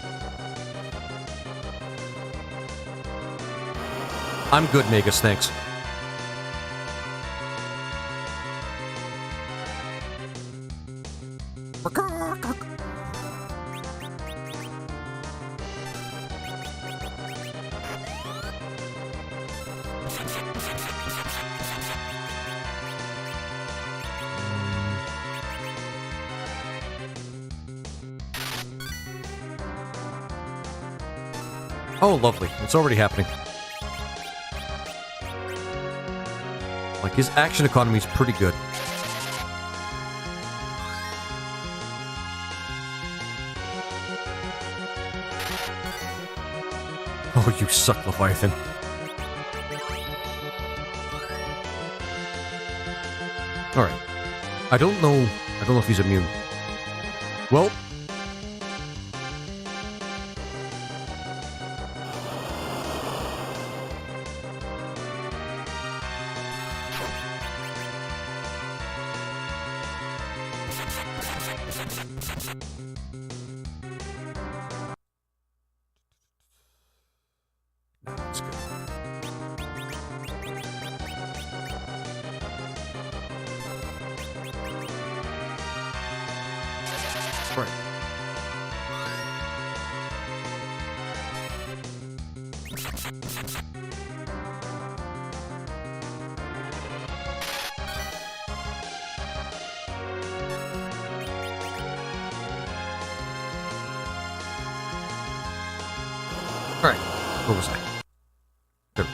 I'm good, Magus, thanks. Oh, lovely. It's already happening. Like, his action economy is pretty good. Oh, you suck, Leviathan. Alright. I don't know if he's immune. Well... That's good. Right. All right. Where was I? There.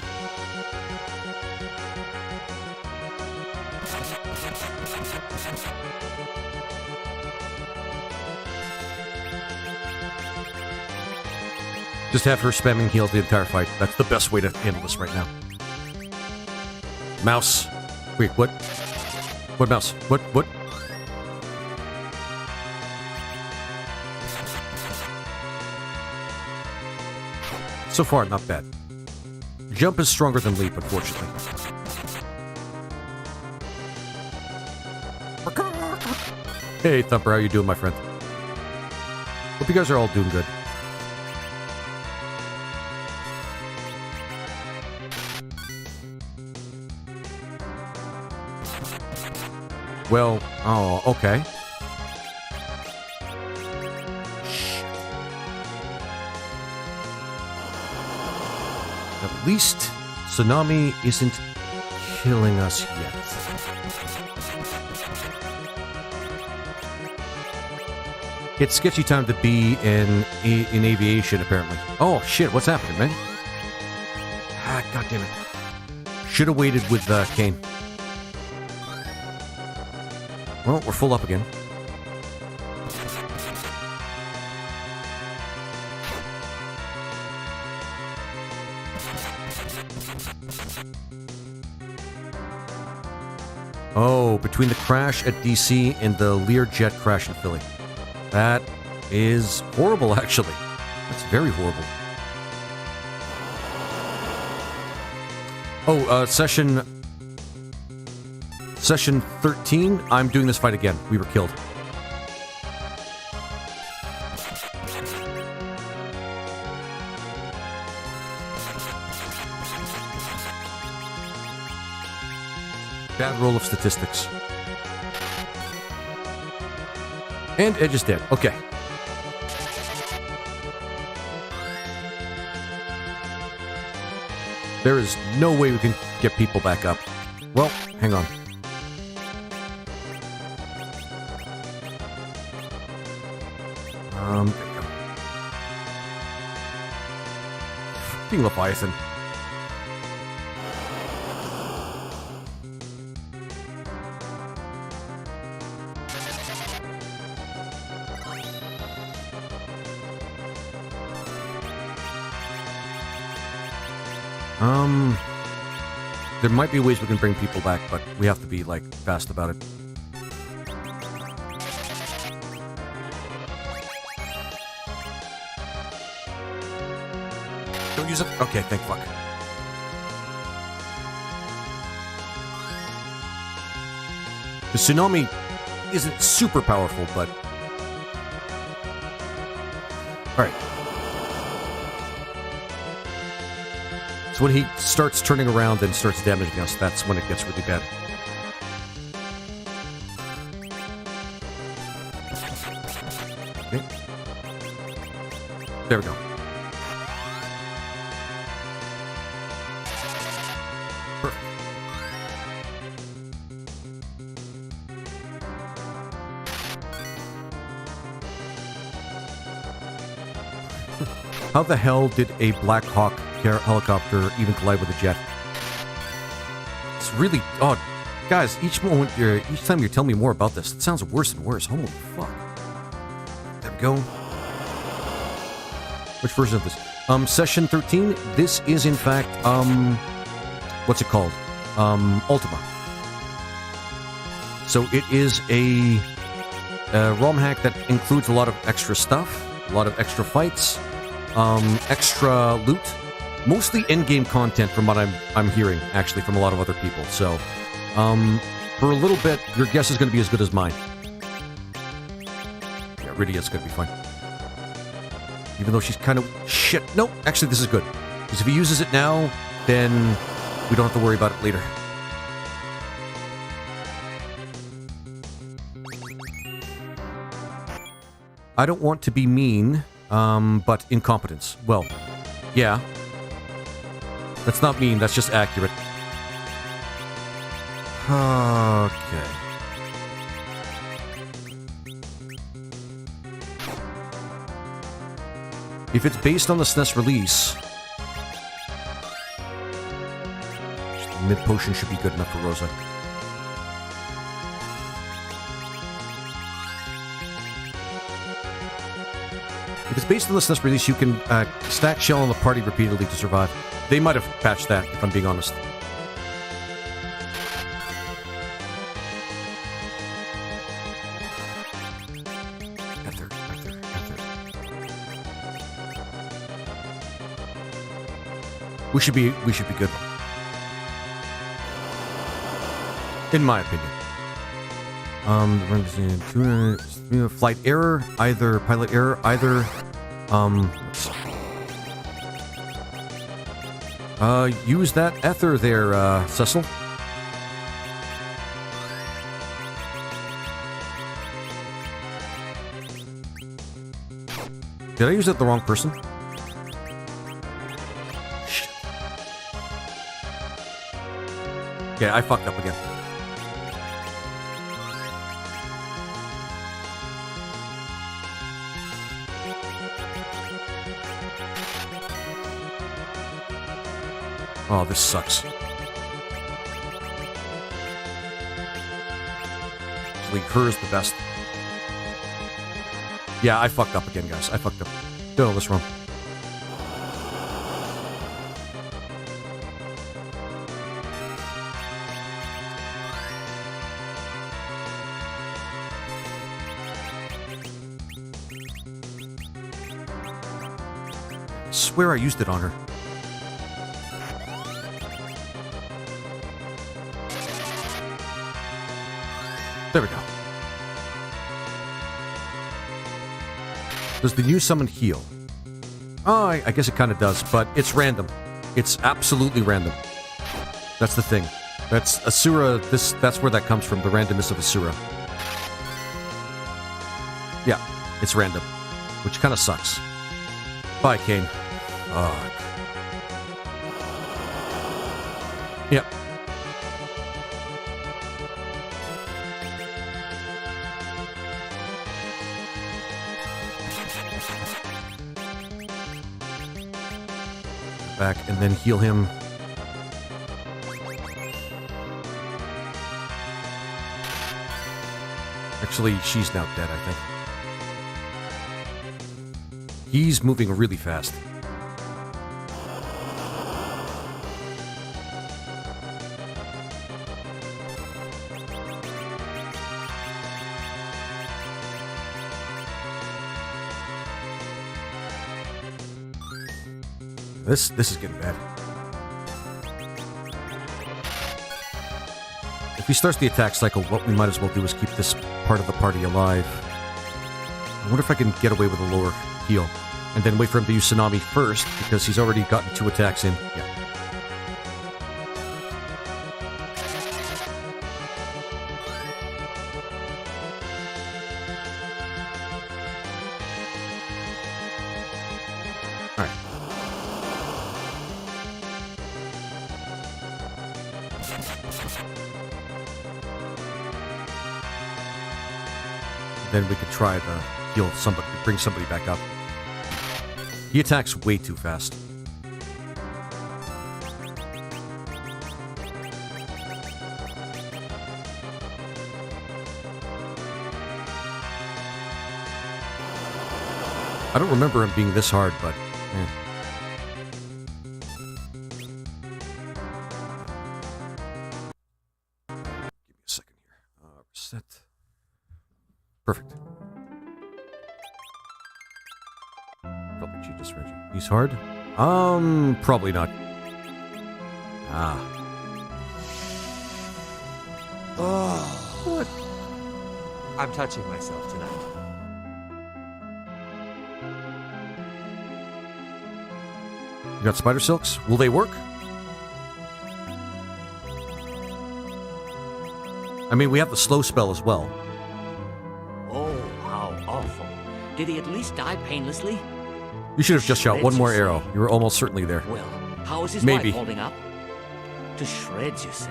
Just have her spamming heal the entire fight. That's the best way to handle this right now. Mouse. Wait, what? What mouse? What? So far, not bad. Jump is stronger than leap, unfortunately. Hey, Thumper, how you doing, my friend? Hope you guys are all doing good. Well, oh, okay. At least Tsunami isn't killing us yet. It's sketchy time to be in aviation, apparently. Oh, shit, what's happening, man? Ah, goddammit. Should have waited with Kane. Well, we're full up again. Oh, between the crash at DC and the Learjet crash in Philly. That is horrible, actually. That's very horrible. Oh, Session 13, I'm doing this fight again. We were killed. Bad roll of statistics. And Edge is dead. Okay. There is no way we can get people back up. Well, hang on. There you go. King Leviathan. There might be ways we can bring people back, but we have to be, like, fast about it. Don't use it? Okay, thank fuck. The tsunami isn't super powerful, but... Alright. So when he starts turning around and starts damaging us, that's when it gets really bad. Okay. There we go. Perfect. How the hell did a Black Hawk helicopter even collide with a jet? It's really... Oh, guys, each time you're telling me more about this, it sounds worse and worse. Holy fuck. There we go. Which version of this? Session 13. This is, in fact, what's it called? Ultima. So it is a ROM hack that includes a lot of extra stuff, a lot of extra fights, extra loot. Mostly endgame content from what I'm hearing, actually, from a lot of other people. So, for a little bit, your guess is going to be as good as mine. Yeah, really, it's going to be fine. Even though she's kind of... Shit. No, actually, this is good. Because if he uses it now, then we don't have to worry about it later. I don't want to be mean, but incompetence. Well, yeah. That's not mean, that's just accurate. Okay. If it's based on the SNES release, mid potion should be good enough for Rosa. If it's based on the SNES release, you can stack shell on the party repeatedly to survive. They might have patched that, if I'm being honest. Ether. We should be good. In my opinion. Flight error, either pilot error, either use that ether there, Cecil. Did I use it the wrong person? Shit. Okay, I fucked up again. Oh, this sucks. Actually, her is the best. Yeah, I fucked up again, guys. I fucked up. Did all this wrong. I swear I used it on her. There we go. Does the new summon heal? Oh, I guess it kind of does, but it's random. It's absolutely random. That's the thing. That's Asura, that's where that comes from, the randomness of Asura. Yeah, it's random, which kind of sucks. Bye, Kane. Fuck. Yep. Back and then heal him. Actually, she's now dead, I think. He's moving really fast. This is getting bad. If he starts the attack cycle, what we might as well do is keep this part of the party alive. I wonder if I can get away with a lower heal. And then wait for him to use Tsunami first, because he's already gotten 2 attacks in. Yeah. Alright. Then we could try to heal somebody, bring somebody back up. He attacks way too fast. I don't remember him being this hard, but... Give me a second here. Reset. Perfect. He's hard? Probably not. Ah. Oh. What? I'm touching myself tonight. You got spider silks? Will they work? I mean, we have the slow spell as well. Oh, how awful. Did he at least die painlessly? You should have just shot one more arrow. You were almost certainly there. Well, how is his Maybe. wife holding up? To shreds, you say?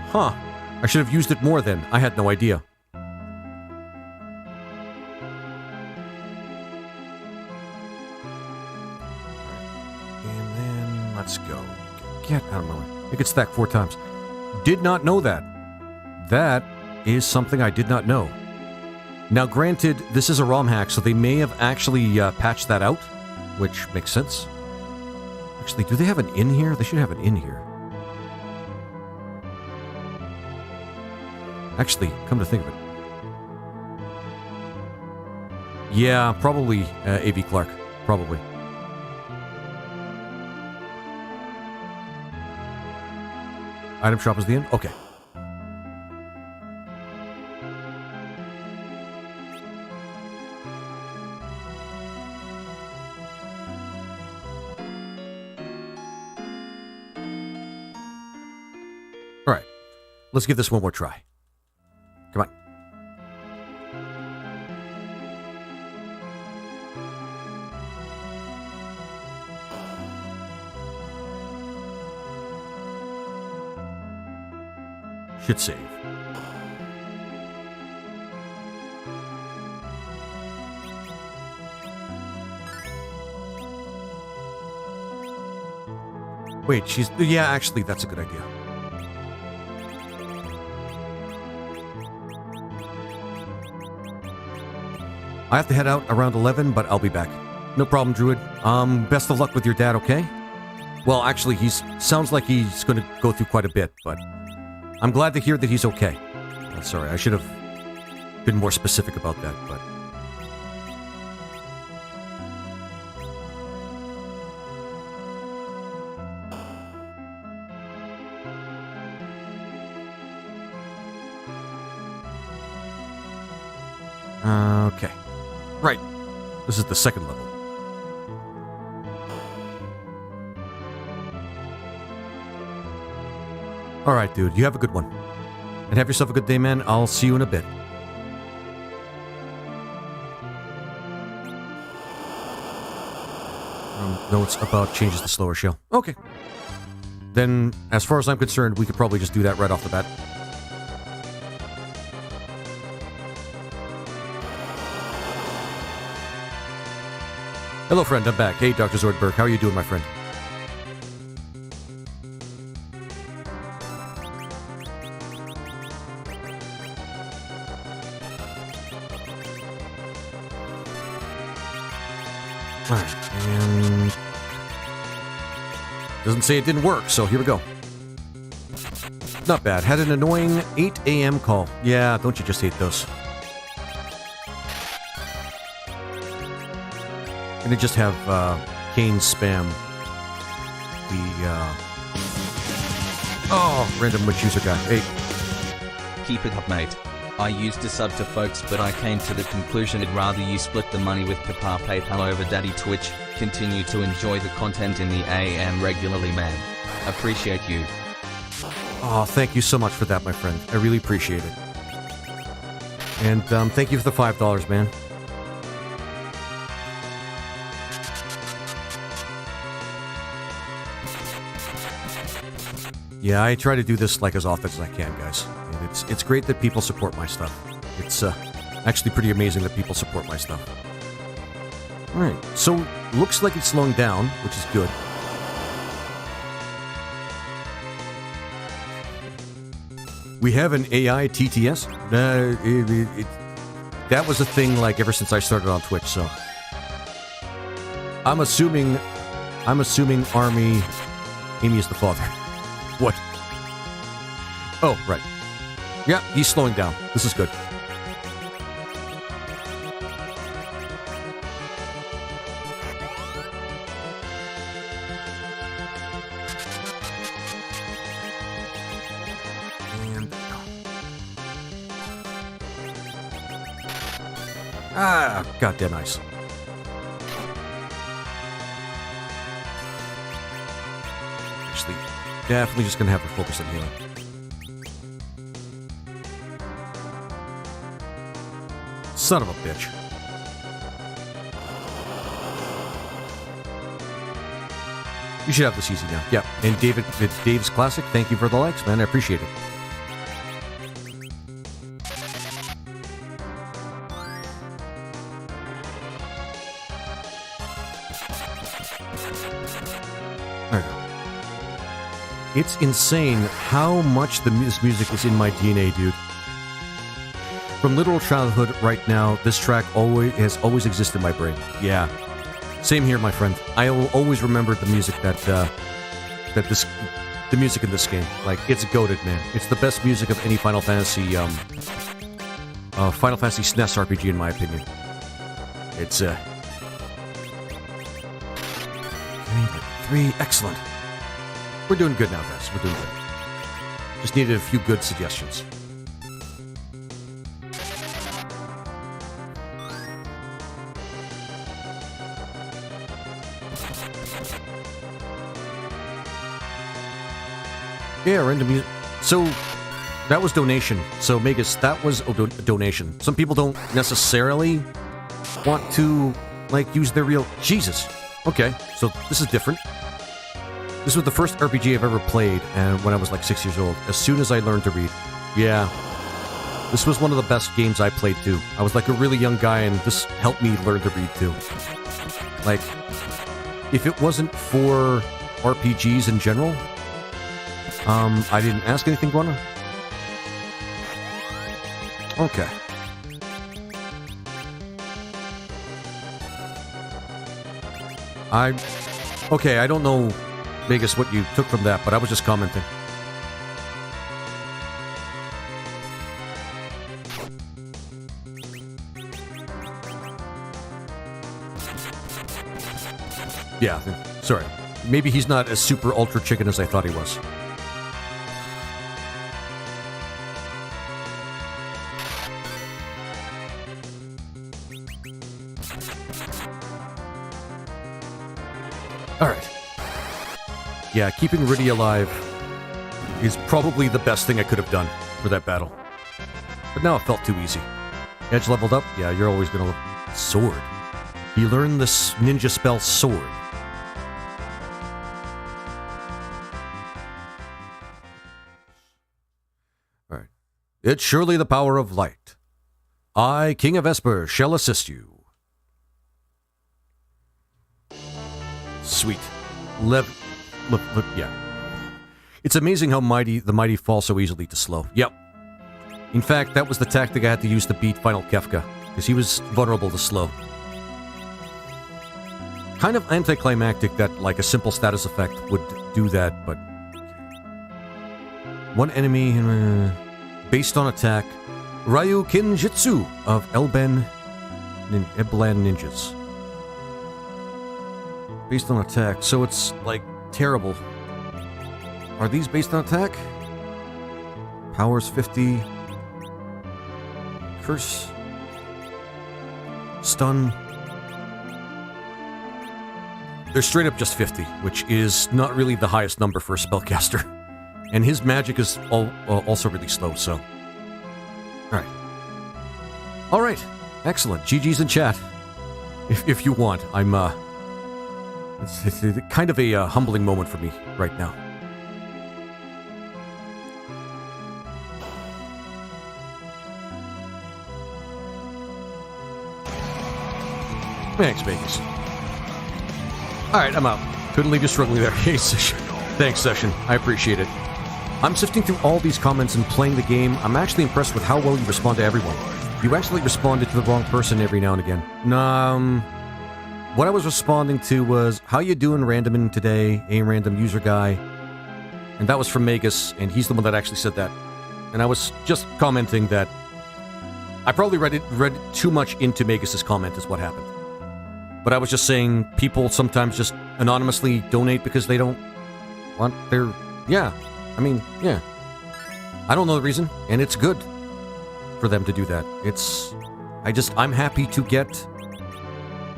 Huh. I should have used it more then. I had no idea. And then, let's go. Get out of my way. It could stack 4 times. Did not know that. That is something I did not know. Now, granted, this is a ROM hack, so they may have actually patched that out, which makes sense. Actually, do they have an in here? They should have an in here. Actually, come to think of it. Yeah, probably A.V. Clark. Probably. Item shop is the in? Okay. Alright. Let's give this one more try. Come on. Should save. Wait, she's... Yeah, actually, that's a good idea. I have to head out around 11, but I'll be back. No problem, Druid. Best of luck with your dad, okay? Well, actually, sounds like he's going to go through quite a bit, but I'm glad to hear that he's okay. Sorry, I should have been more specific about that, but... Okay. Right. This is the second level. Alright, dude. You have a good one. And have yourself a good day, man. I'll see you in a bit. Notes about changes to slower shell. Okay. Then, as far as I'm concerned, we could probably just do that right off the bat. Hello, friend. I'm back. Hey, Dr. Zoidberg. How are you doing, my friend? Alright, and... doesn't say it didn't work, so here we go. Not bad. Had an annoying 8 a.m. call. Yeah, don't you just hate those? Gonna just have Kane spam the random witch user guy. Hey, Keep it up, mate. I used to sub to folks, but I came to the conclusion I'd rather you split the money with Papa PayPal over Daddy Twitch. Continue to enjoy the content in the AM regularly, man. Appreciate you. oh, thank you so much for that, my friend. I really appreciate it. And thank you for the $5, man. Yeah, I try to do this like as often as I can, guys. And it's great that people support my stuff. It's actually pretty amazing that people support my stuff. Alright, so looks like it's slowing down, which is good. We have an AI TTS? That was a thing like ever since I started on Twitch, so... I'm assuming Amy is the father. What? Oh, right. Yeah, he's slowing down. This is good. And... ah, goddamn nice. Actually, definitely just gonna have her focus on healing. Son of a bitch. You should have this easy now. Yeah, and Dave's Classic, thank you for the likes, man. I appreciate it. There we go. It's insane how much this music is in my DNA, dude. From literal childhood right now, this track has always existed in my brain. Yeah. Same here, my friend. I will always remember the music the music in this game. Like, it's goated, man. It's the best music of any Final Fantasy SNES RPG, in my opinion. It's, 3, excellent. We're doing good now, guys. We're doing good. Just needed a few good suggestions. Yeah, random music. So, that was donation. So, Magus, that was a donation. Some people don't necessarily want to, like, use their real... Jesus. Okay, so this is different. This was the first RPG I've ever played, and when I was like 6 years old. As soon as I learned to read. Yeah. This was one of the best games I played, too. I was like a really young guy, and this helped me learn to read, too. Like, if it wasn't for RPGs in general... I didn't ask anything, Gwana? Okay. Okay, I don't know, Vegas, what you took from that, but I was just commenting. Yeah, sorry. Maybe he's not as super ultra chicken as I thought he was. Alright. Yeah, keeping Riddy alive is probably the best thing I could have done for that battle. But now it felt too easy. Edge leveled up? Yeah, you're always gonna... Sword. He learned this ninja spell Sword. It's surely the power of light. I, King of Esper, shall assist you. Sweet. Yeah. It's amazing how the mighty fall so easily to slow. Yep. In fact, that was the tactic I had to use to beat Final Kefka, because he was vulnerable to slow. Kind of anticlimactic that, like, a simple status effect would do that, but... One enemy... based on attack... Ryu Kinjitsu of Eblan Ninjas. Based on attack, so it's, like, terrible. Are these based on attack? Powers 50... Curse... Stun... They're straight up just 50, which is not really the highest number for a spellcaster. And his magic is also really slow, so... Alright. Alright, excellent. GG's in chat. If you want. I'm, It's kind of a humbling moment for me right now. Thanks, Vegas. Alright, I'm out. Couldn't leave you struggling there. Hey, Session. Thanks, Session. I appreciate it. I'm sifting through all these comments and playing the game. I'm actually impressed with how well you respond to everyone. You actually responded to the wrong person every now and again. What I was responding to was, how you doing, Randomin, today? A random user guy. And that was from Magus, and he's the one that actually said that. And I was just commenting that I probably read too much into Magus's comment is what happened. But I was just saying people sometimes just anonymously donate because they don't want their... Yeah. I mean, yeah. I don't know the reason, and it's good for them to do that. It's... I'm happy to get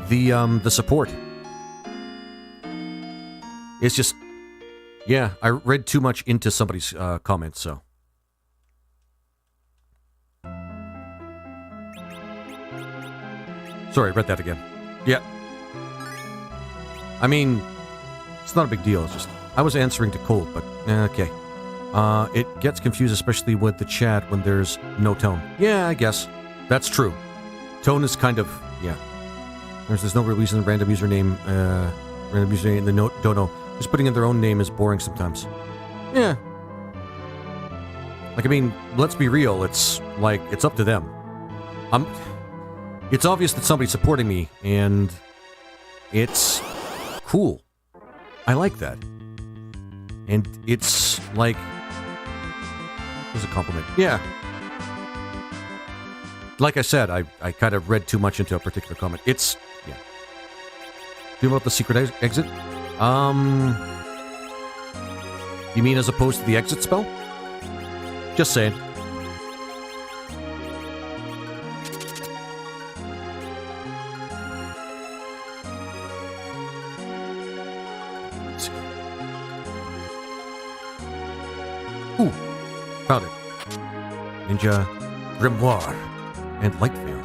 the support. It's just... Yeah, I read too much into somebody's comments, so... Sorry, I read that again. Yeah. I mean, it's not a big deal. It's just, I was answering to Cold, but, okay. It gets confused, especially with the chat when there's no tone. Yeah, I guess. That's true. Tone is kind of, yeah. There's no real reason random username in the note, don't know. Just putting in their own name is boring sometimes. Yeah. Like, I mean, let's be real. It's, like, it's up to them. It's obvious that somebody's supporting me, and it's cool. I like that. And it's like... It was a compliment. Yeah. Like I said, I kind of read too much into a particular comment. It's... Yeah. Do you know about the secret exit? You mean as opposed to the exit spell? Just saying. Ooh, found it. Ninja, Grimoire, and Lightveil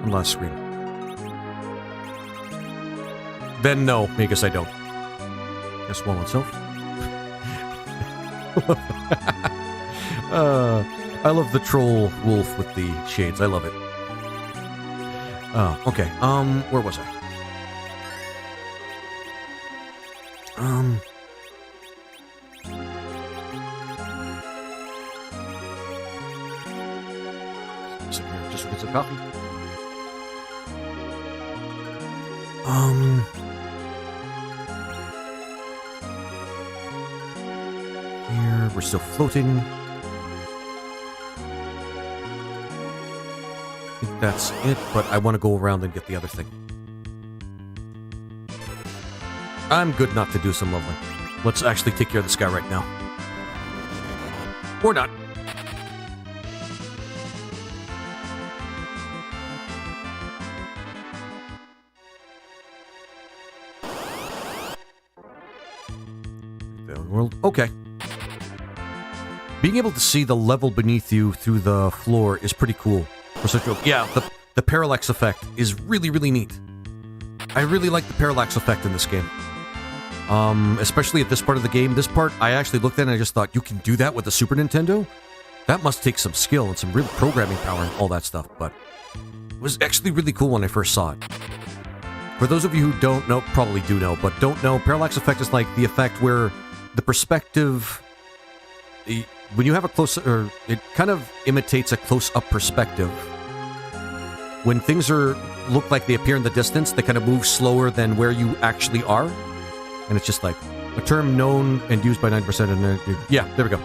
on last screen. Then no, Magus, I don't. Just one oneself. I love the troll wolf with the shades. I love it. Okay. Where was I? Just get some coffee. Here, we're still floating. I think that's it, but I want to go around and get the other thing. I'm good not to do some lovely. Let's actually take care of this guy right now. Or not. World. Okay. Being able to see the level beneath you through the floor is pretty cool. For such a... Yeah, the parallax effect is really, really neat. I really like the parallax effect in this game. Especially at this part of the game. This part, I actually looked at and I just thought, you can do that with the Super Nintendo? That must take some skill and some real programming power and all that stuff, but it was actually really cool when I first saw it. For those of you who don't know, probably do know, but don't know, parallax effect is like the effect where the perspective, when you have a close, or it kind of imitates a close-up perspective. When things look like they appear in the distance, they kind of move slower than where you actually are. And it's just like a term known and used by 90%. And yeah, there we go.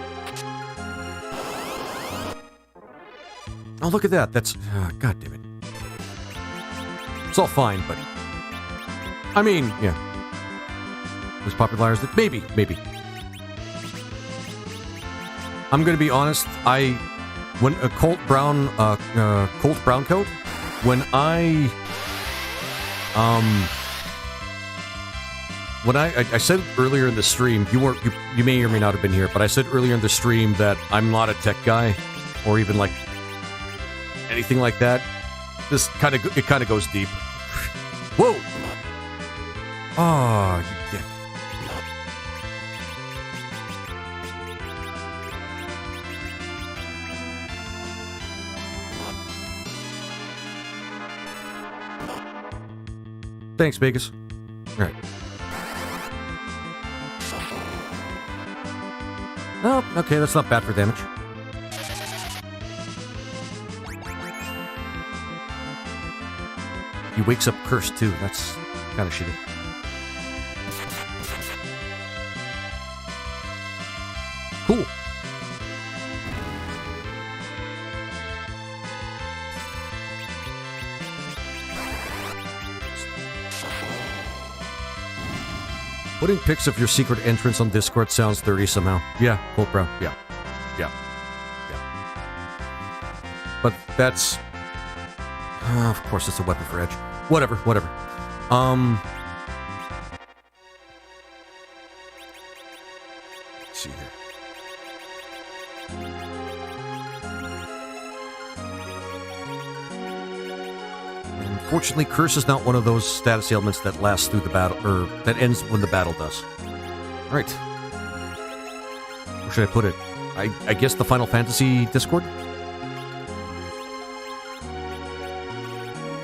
Oh, look at that. That's... God damn it. It's all fine, but... I mean, yeah. As popular as... Maybe. I'm going to be honest. When a Colt Brown coat... When I said earlier in the stream, you may or may not have been here, but I said earlier in the stream that I'm not a tech guy, or even like anything like that. It kind of goes deep. Whoa! Oh, you dick. Thanks, Vegas. All right. Oh, okay, that's not bad for damage. He wakes up cursed, too. That's kind of shitty. Cool. Putting pics of your secret entrance on Discord sounds dirty somehow. Yeah, Colt Brown. Yeah. But that's... of course, it's a weapon for Edge. Whatever. Let's see here. Unfortunately, Curse is not one of those status ailments that lasts through the battle, or that ends when the battle does. Alright. Where should I put it? I guess the Final Fantasy Discord?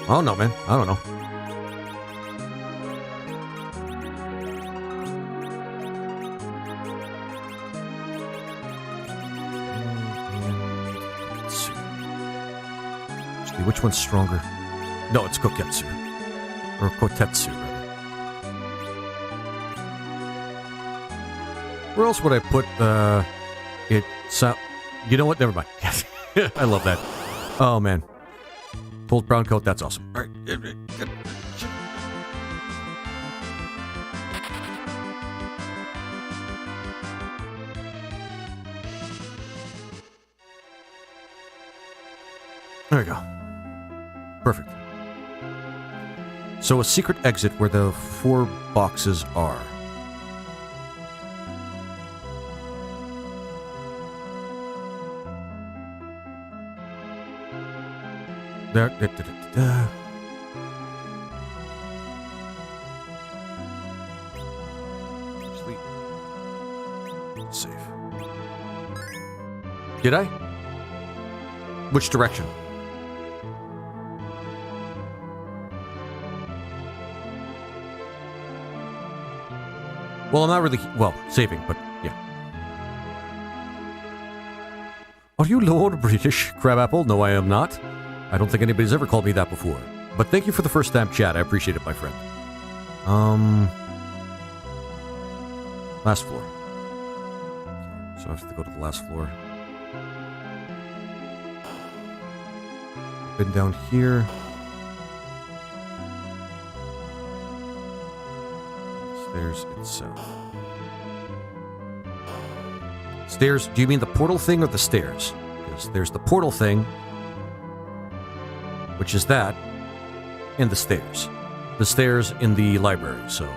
Oh no, man. I don't know. Actually, which one's stronger? No, it's Koketsu. Or Kotetsu, rather. Where else would I put, it? You know what? Never mind. I love that. Oh, man. Colt Brown coat, that's awesome. All right. There we go. Perfect. So a secret exit where the 4 boxes are. There. Sleep. Save. Did I? Which direction? Well, I'm not really... Well, saving, but yeah. Are you Lord British, Crabapple? No, I am not. I don't think anybody's ever called me that before. But thank you for the first time chat. I appreciate it, my friend. Last floor. So I have to go to the last floor. Been down here. Stairs itself. Stairs, do you mean the portal thing or the stairs? Because there's the portal thing, which is that, and the stairs. The stairs in the library, so...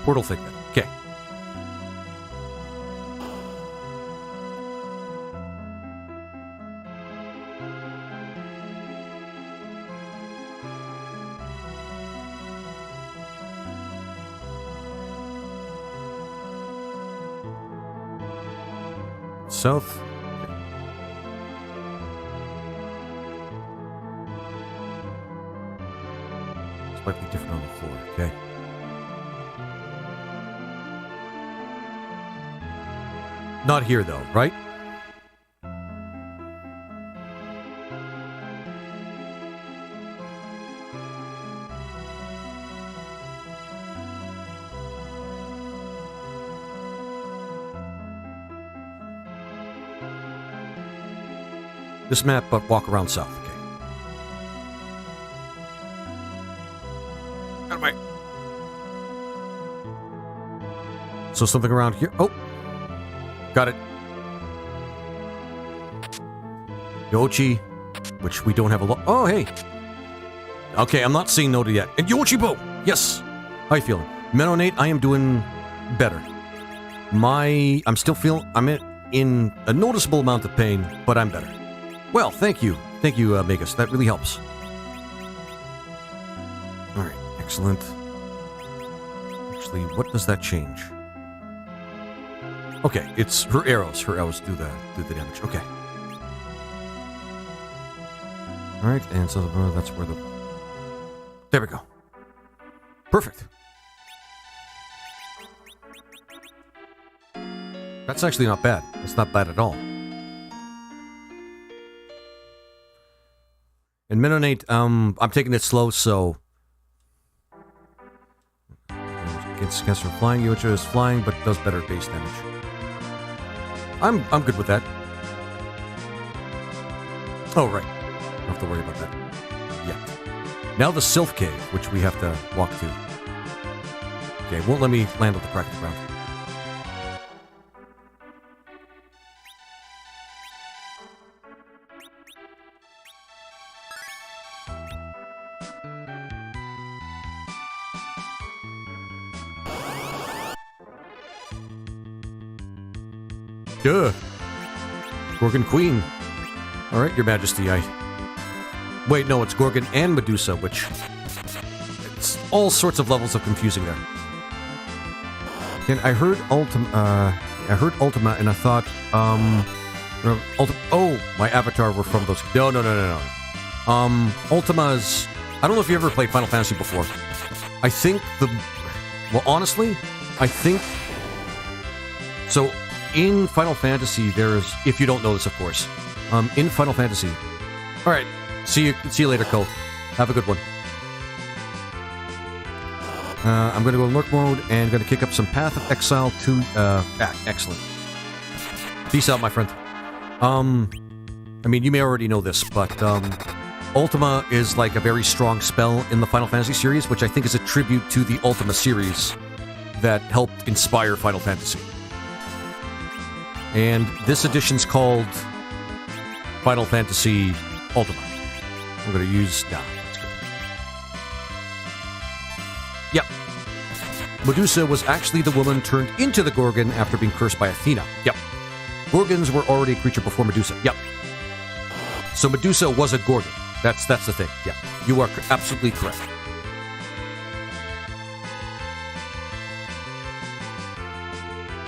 Portal thing then. Okay. south. Slightly different on the floor, okay. Not here, though, right? This map, but walk around south, okay. Out of my... So something around here. Oh! Got it. Yochi, which we don't have a lot. Oh, hey! Okay, I'm not saying no to yet. And Yochibo! Yes! How you feeling? Menonate, I am doing better. I'm still feeling... I'm in a noticeable amount of pain, but I'm better. Well, thank you. Thank you, Magus. That really helps. Alright, excellent. Actually, what does that change? Okay, it's her arrows. Her arrows do the damage. Okay. Alright, and so that's where the... There we go. Perfect. That's actually not bad. It's not bad at all. And Menonate, I'm taking it slow, so... Against cancer flying, Yocho is flying, but does better base damage. I'm good with that. Oh, right. Don't have to worry about that yet. Now the Sylph Cave, which we have to walk to. Okay, won't let me land on the crack of the ground. Duh. Gorgon Queen. Alright, Your Majesty, Wait, no, it's Gorgon and Medusa, which... It's all sorts of levels of confusing there. And I heard Ultima, and I thought, oh, my avatar were from those... No. Ultima's... I don't know if you ever played Final Fantasy before. I think Well, honestly, I think... So... In Final Fantasy, there's... If you don't know this, of course. In Final Fantasy... Alright. See you later, Cole. Have a good one. I'm going to go in Lurk mode and going to kick up some Path of Exile to... excellent. Peace out, my friend. I mean, you may already know this, but... Ultima is like a very strong spell in the Final Fantasy series, which I think is a tribute to the Ultima series that helped inspire Final Fantasy. And this edition's called Final Fantasy Ultima. I'm going to use... Nah, that's good. Yep. Medusa was actually the woman turned into the Gorgon after being cursed by Athena. Yep. Gorgons were already a creature before Medusa. Yep. So Medusa was a Gorgon. That's the thing. Yeah. You are absolutely correct.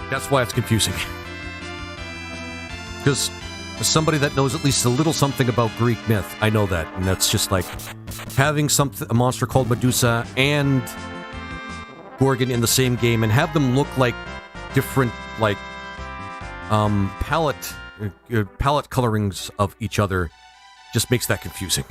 That's why it's confusing. Because as somebody that knows at least a little something about Greek myth, I know that, and that's just like having a monster called Medusa and Gorgon in the same game, and have them look like different, like palette colorings of each other, just makes that confusing.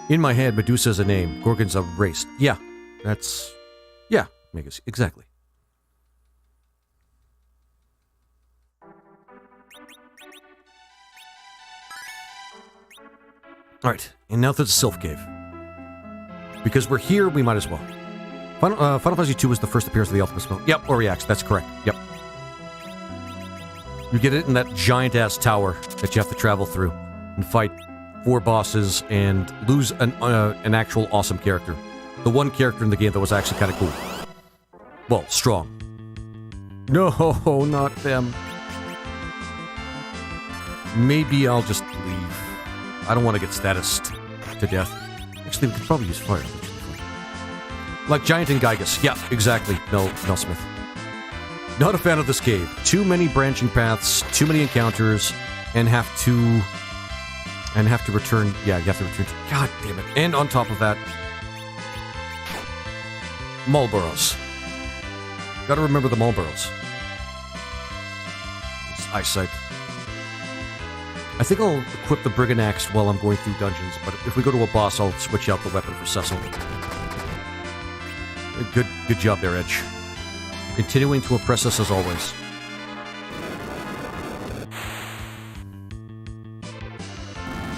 In my head, Medusa is a name, Gorgon's a race. Yeah, that's... Yeah, Megas, exactly. Alright, and now to the Sylph Cave. Because we're here, we might as well. Final Fantasy II was the first appearance of the Ultimate Spell. Yep, Oriax, that's correct. Yep. You get it in that giant-ass tower that you have to travel through and fight 4 bosses and lose an actual awesome character. The one character in the game that was actually kind of cool. Well, strong. No, not them. Maybe I'll just leave. I don't want to get statused to death. Actually, we could probably use fire. Like Giant and Gygus. Yeah, exactly. No, Smith. Not a fan of this cave. Too many branching paths, too many encounters, and have to return. Yeah, you have to return. God damn it! And on top of that, Marlboros. Got to remember the Marlboros. It's eyesight. I think I'll equip the Brigand Axe while I'm going through dungeons, but if we go to a boss, I'll switch out the weapon for Cecil. Good job there, Edge. Continuing to impress us as always.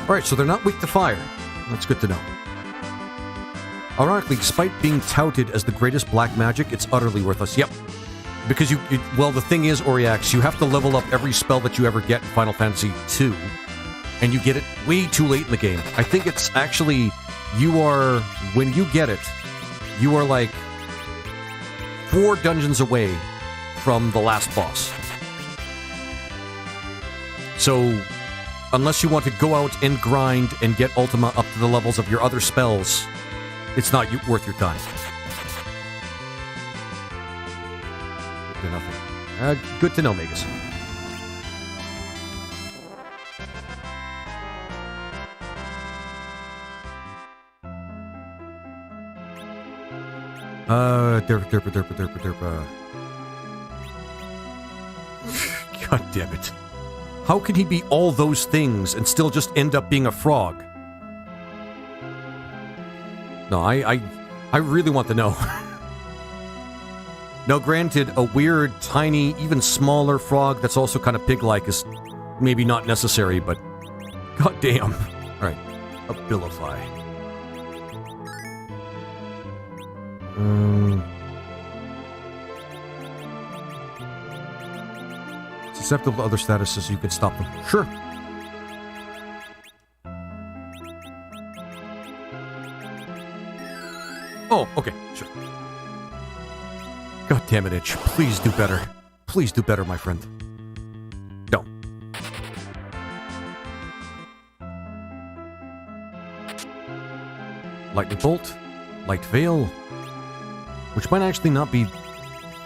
Alright, so they're not weak to fire. That's good to know. Ironically, despite being touted as the greatest black magic, it's utterly worthless. Yep. Because well, the thing is, Oriax, you have to level up every spell that you ever get in Final Fantasy II, and you get it way too late in the game. I think it's actually, when you get it, you are like 4 dungeons away from the last boss. So, unless you want to go out and grind and get Ultima up to the levels of your other spells, it's not worth your time. Nothing. Good to know, Magus. God damn it. How can he be all those things and still just end up being a frog? No, I really want to know. Now, granted, a weird, tiny, even smaller frog that's also kind of pig-like is maybe not necessary, but goddamn. Alright, Abilify. Susceptible to other statuses, you can stop them. Sure. Oh, okay, sure. God damn it, Itch. Please do better. Please do better, my friend. No. Lightning Bolt. Light Veil. Which might actually not be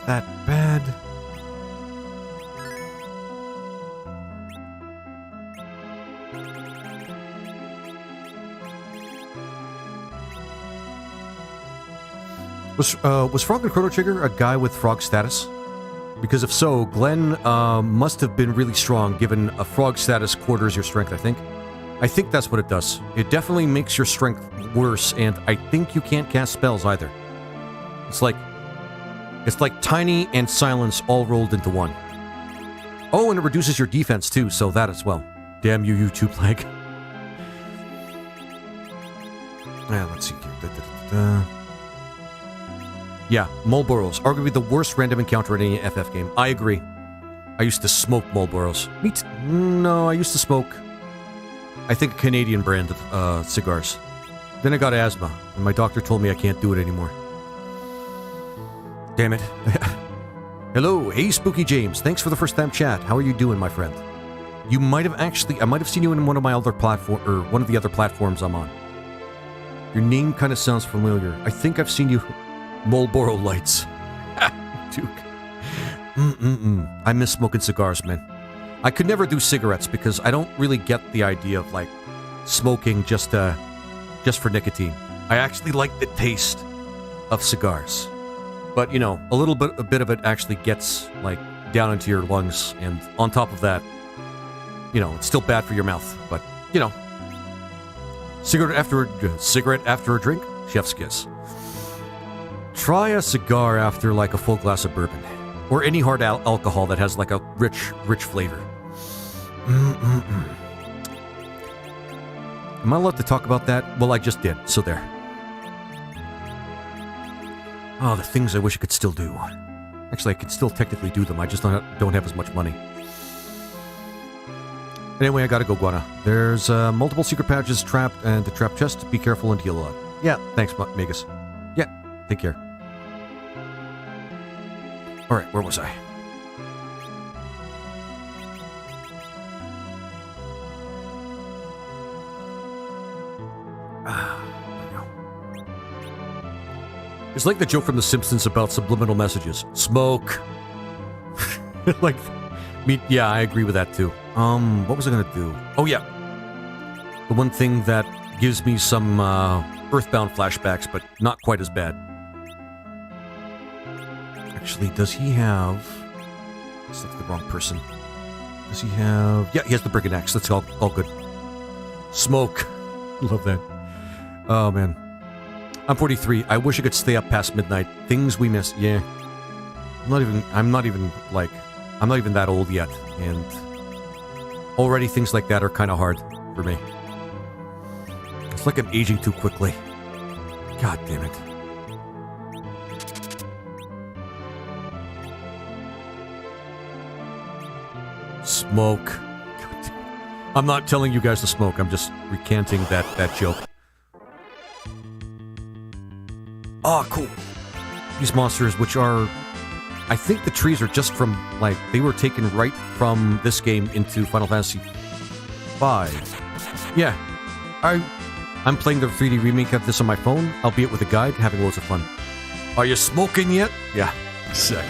that bad. Was Frog and Chrono Trigger a guy with frog status? Because if so, Glenn must have been really strong, given a frog status quarters your strength, I think. I think that's what it does. It definitely makes your strength worse, and I think you can't cast spells either. It's like Tiny and Silence all rolled into one. Oh, and it reduces your defense too, so that as well. Damn you, YouTube lag. Yeah, let's see here. Yeah, Marlboros, arguably the worst random encounter in any FF game. I agree. I used to smoke Marlboros. No, I used to smoke, I think, a Canadian brand of cigars. Then I got asthma, and my doctor told me I can't do it anymore. Damn it. Hello, hey Spooky James. Thanks for the first time chat. How are you doing, my friend? I might have seen you in one of my other one of the other platforms I'm on. Your name kind of sounds familiar. I think I've seen you. Marlboro Lights. Duke. I miss smoking cigars, man. I could never do cigarettes because I don't really get the idea of, like, smoking just for nicotine. I actually like the taste of cigars. But, you know, a bit of it actually gets, like, down into your lungs, and on top of that, you know, it's still bad for your mouth. But, you know, cigarette after a drink, chef's kiss. Try a cigar after, like, a full glass of bourbon. Or any hard alcohol that has, like, a rich flavor. Am I allowed to talk about that? Well, I just did, so there. Oh, the things I wish I could still do. Actually, I could still technically do them, I just don't have as much money. Anyway, I gotta go, Guana. There's multiple secret patches trapped and the trap chest. Be careful and heal a lot. Yeah, thanks, Magus. Yeah, take care. Alright, where was I? There we go. It's like the joke from The Simpsons about subliminal messages. Smoke. Like, yeah, I agree with that too. What was I gonna do? Oh yeah, the one thing that gives me some Earthbound flashbacks, but not quite as bad. Actually, does he have? That's the wrong person. Does he have? Yeah, he has the brick and axe. That's all good. Smoke. Love that. Oh man. I'm 43. I wish I could stay up past midnight. Things we miss. Yeah. I'm not even that old yet, and already things like that are kind of hard for me. It's like I'm aging too quickly. God damn it. Smoke. I'm not telling you guys to smoke. I'm just recanting that joke. Oh, cool. These monsters, which are... I think the trees are just from, like, they were taken right from this game into Final Fantasy V. Yeah. I'm playing the 3D remake of this on my phone, albeit with a guide, having loads of fun. Are you smoking yet? Yeah. Sick.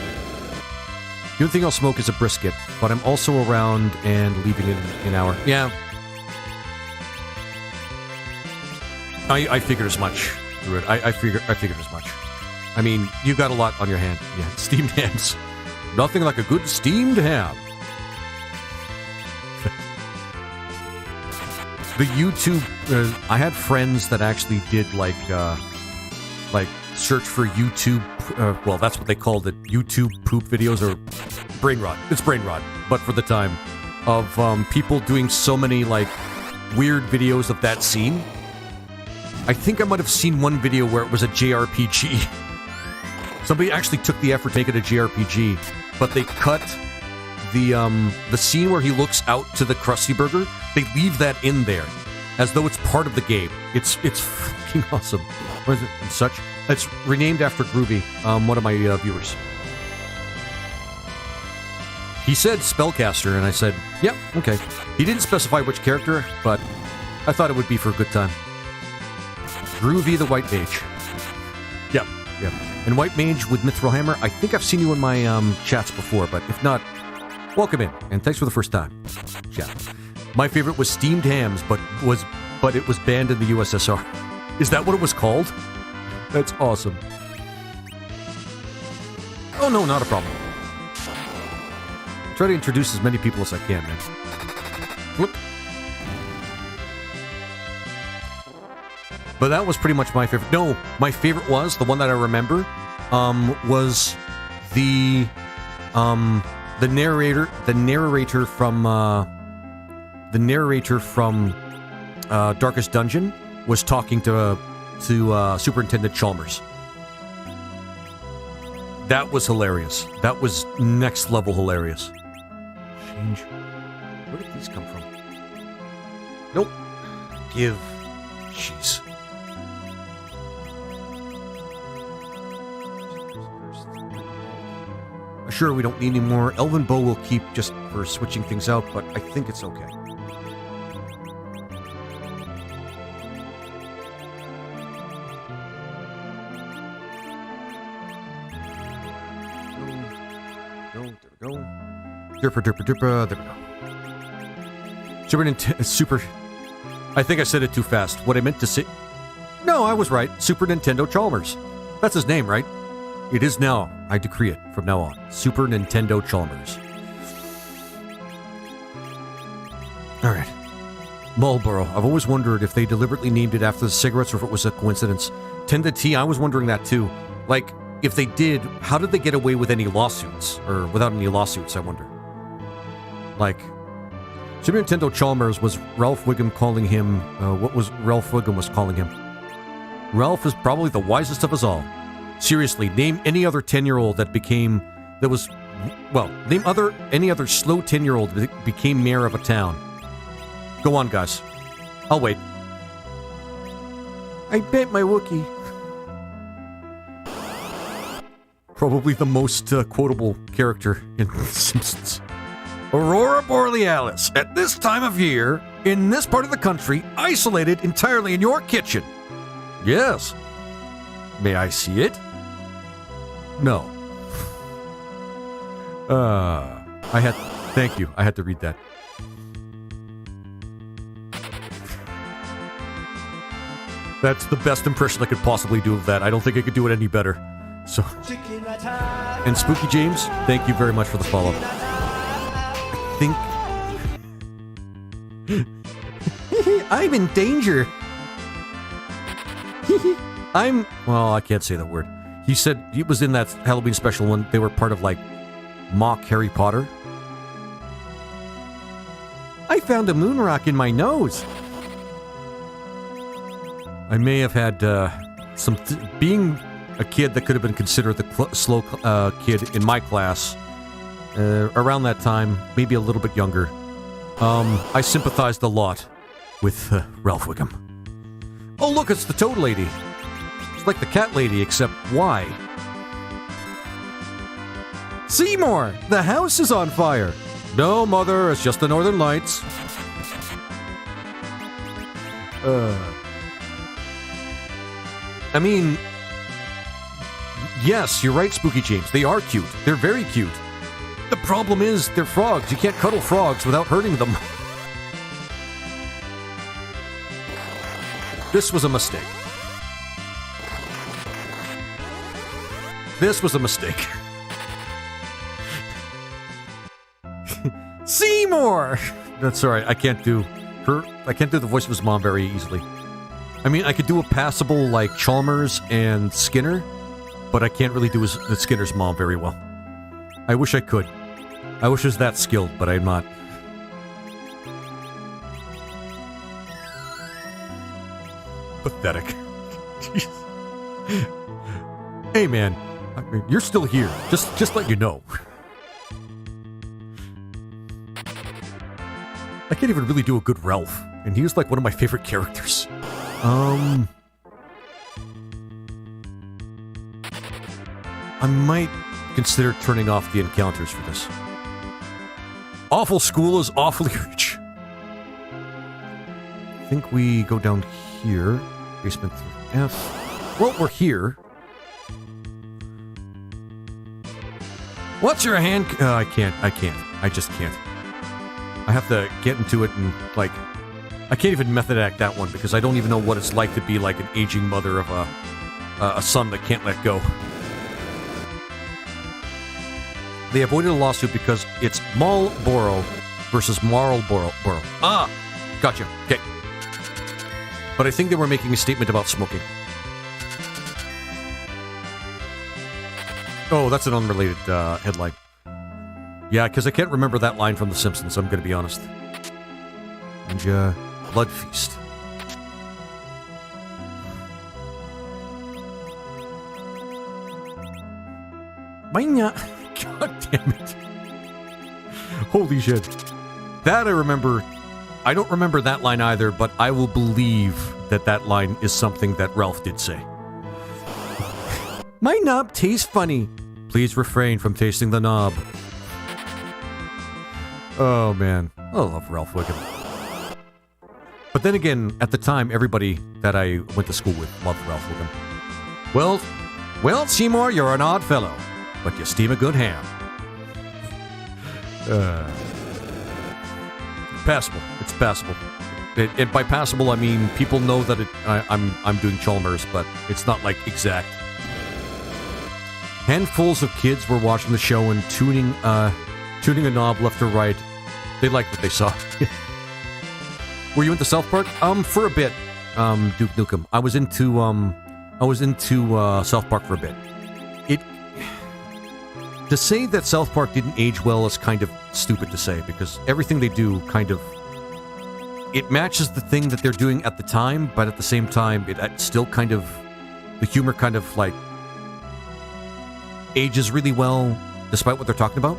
The only thing I'll smoke is a brisket, but I'm also around and leaving in an hour. Yeah. I figured as much through it. I figured as much. I mean, you got a lot on your hand. Yeah, steamed hams. Nothing like a good steamed ham. The YouTube... I had friends that actually did, like search for YouTube... well, that's what they called it. YouTube poop videos, or brain rot. It's brain rot, but for the time. Of people doing so many, like, weird videos of that scene. I think I might have seen one video where it was a JRPG. Somebody actually took the effort to make it a JRPG, but they cut the scene where he looks out to the Krusty Burger. They leave that in there, as though it's part of the game. It's fucking awesome. What is it? And such. It's renamed after Groovy, one of my viewers. He said Spellcaster, and I said, yep, okay. He didn't specify which character, but I thought it would be for a good time. Groovy the White Mage. Yep, yep. And White Mage with Mithril Hammer, I think I've seen you in my chats before, but if not, welcome in, and thanks for the first time. Chat. My favorite was Steamed Hams, but it was banned in the USSR. Is that what it was called? That's awesome. Oh no, not a problem. Try to introduce as many people as I can, man. Whoop. But that was pretty much my favorite. No, my favorite was, the one that I remember, was the narrator from Darkest Dungeon was talking to Superintendent Chalmers. That was hilarious. That was next level hilarious. Change. Where did these come from? Nope. Give. Jeez. Sure, we don't need any more. Elven Bow will keep just for switching things out, but I think it's okay. There we go. Derpa, there we go. Super... I think I said it too fast. What I meant to say... No, I was right. Super Nintendo Chalmers. That's his name, right? It is now. I decree it from now on. Super Nintendo Chalmers. Alright. Marlboro. I've always wondered if they deliberately named it after the cigarettes or if it was a coincidence. 10 to T, I was wondering that too. Like, if they did, how did they get away with any lawsuits? Or without any lawsuits, I wonder. Like, Super Nintendo Chalmers was Ralph Wiggum calling him... what was Ralph Wiggum was calling him? Ralph is probably the wisest of us all. Seriously, name any other 10-year-old that became... That was... Well, name any other slow 10-year-old that became mayor of a town. Go on, guys. I'll wait. I bet my Wookiee. Probably the most quotable character in The Simpsons. Aurora Borealis, at this time of year, in this part of the country, isolated entirely in your kitchen. Yes. May I see it? No. Thank you. I had to read that. That's the best impression I could possibly do of that. I don't think I could do it any better. So, and Spooky James, thank you very much for the follow. I think I'm in danger. Well, I can't say that word. He said he was in that Halloween special when they were part of like mock Harry Potter. I found a moon rock in my nose. I may have had being a kid that could have been considered the slow kid in my class around that time, maybe a little bit younger. I sympathized a lot with Ralph Wiggum. Oh, look, it's the Toad Lady. It's like the Cat Lady, except why? Seymour, the house is on fire. No, Mother, it's just the Northern Lights. I mean, yes, you're right, Spooky James. They are cute. They're very cute. The problem is, they're frogs. You can't cuddle frogs without hurting them. This was a mistake. This was a mistake. Seymour! That's alright, I can't do the voice of his mom very easily. I mean, I could do a passable like Chalmers and Skinner, but I can't really do the Skinner's mom very well. I wish I could. I wish I was that skilled, but I'm not. Pathetic. Hey man, I mean, you're still here. Just let you know. I can't even really do a good Ralph, and he was like one of my favorite characters. I might consider turning off the encounters for this. Awful school is awfully rich. I think we go down here. Basement 3F. Well, we're here. What's your hand? I can't. I just can't. I have to get into it and, like... I can't even method act that one because I don't even know what it's like to be like an aging mother of a son that can't let go. They avoided a lawsuit because it's Marlboro versus Marlboro. Ah! Gotcha. Okay. But I think they were making a statement about smoking. Oh, that's an unrelated headline. Yeah, because I can't remember that line from The Simpsons, I'm going to be honest. And, Blood Feast. God damn it. Holy shit. That I remember. I don't remember that line either, but I will believe that that line is something that Ralph did say. My knob tastes funny. Please refrain from tasting the knob. Oh, man. I love Ralph Wiggum. But then again, at the time, everybody that I went to school with loved Ralph Wiggum. Well, Seymour, you're an odd fellow, but you steam a good ham. Passable. It's passable. And by passable, I mean people know that I'm doing Chalmers, but it's not like exact. Handfuls of kids were watching the show and tuning a knob left or right. They liked what they saw. Were you into South Park? For a bit. Duke Nukem. I was into South Park for a bit. To say that South Park didn't age well is kind of stupid to say, because everything they do kind of... It matches the thing that they're doing at the time, but at the same time, it still kind of... The humor kind of, like... ages really well, despite what they're talking about.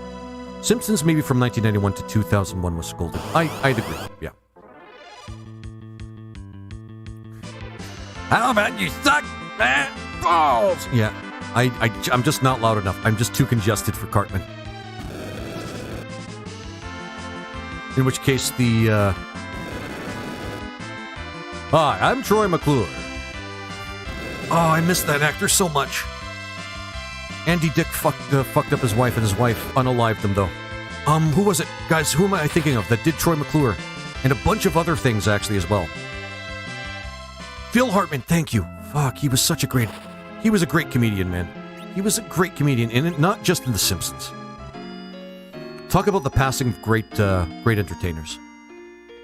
Simpsons, maybe from 1991 to 2001 was golden. I'd agree, yeah. How about you suck that balls? Yeah, I'm just not loud enough. I'm just too congested for Cartman. In which case the, Hi, I'm Troy McClure. Oh, I miss that actor so much. Andy Dick fucked up his wife, and his wife unalived him, though. Who was it? Guys, who am I thinking of that did Troy McClure? And a bunch of other things, actually, as well. Phil Hartman, thank you. Fuck, he was a great comedian, man. He was a great comedian, and not just in The Simpsons. Talk about the passing of great entertainers.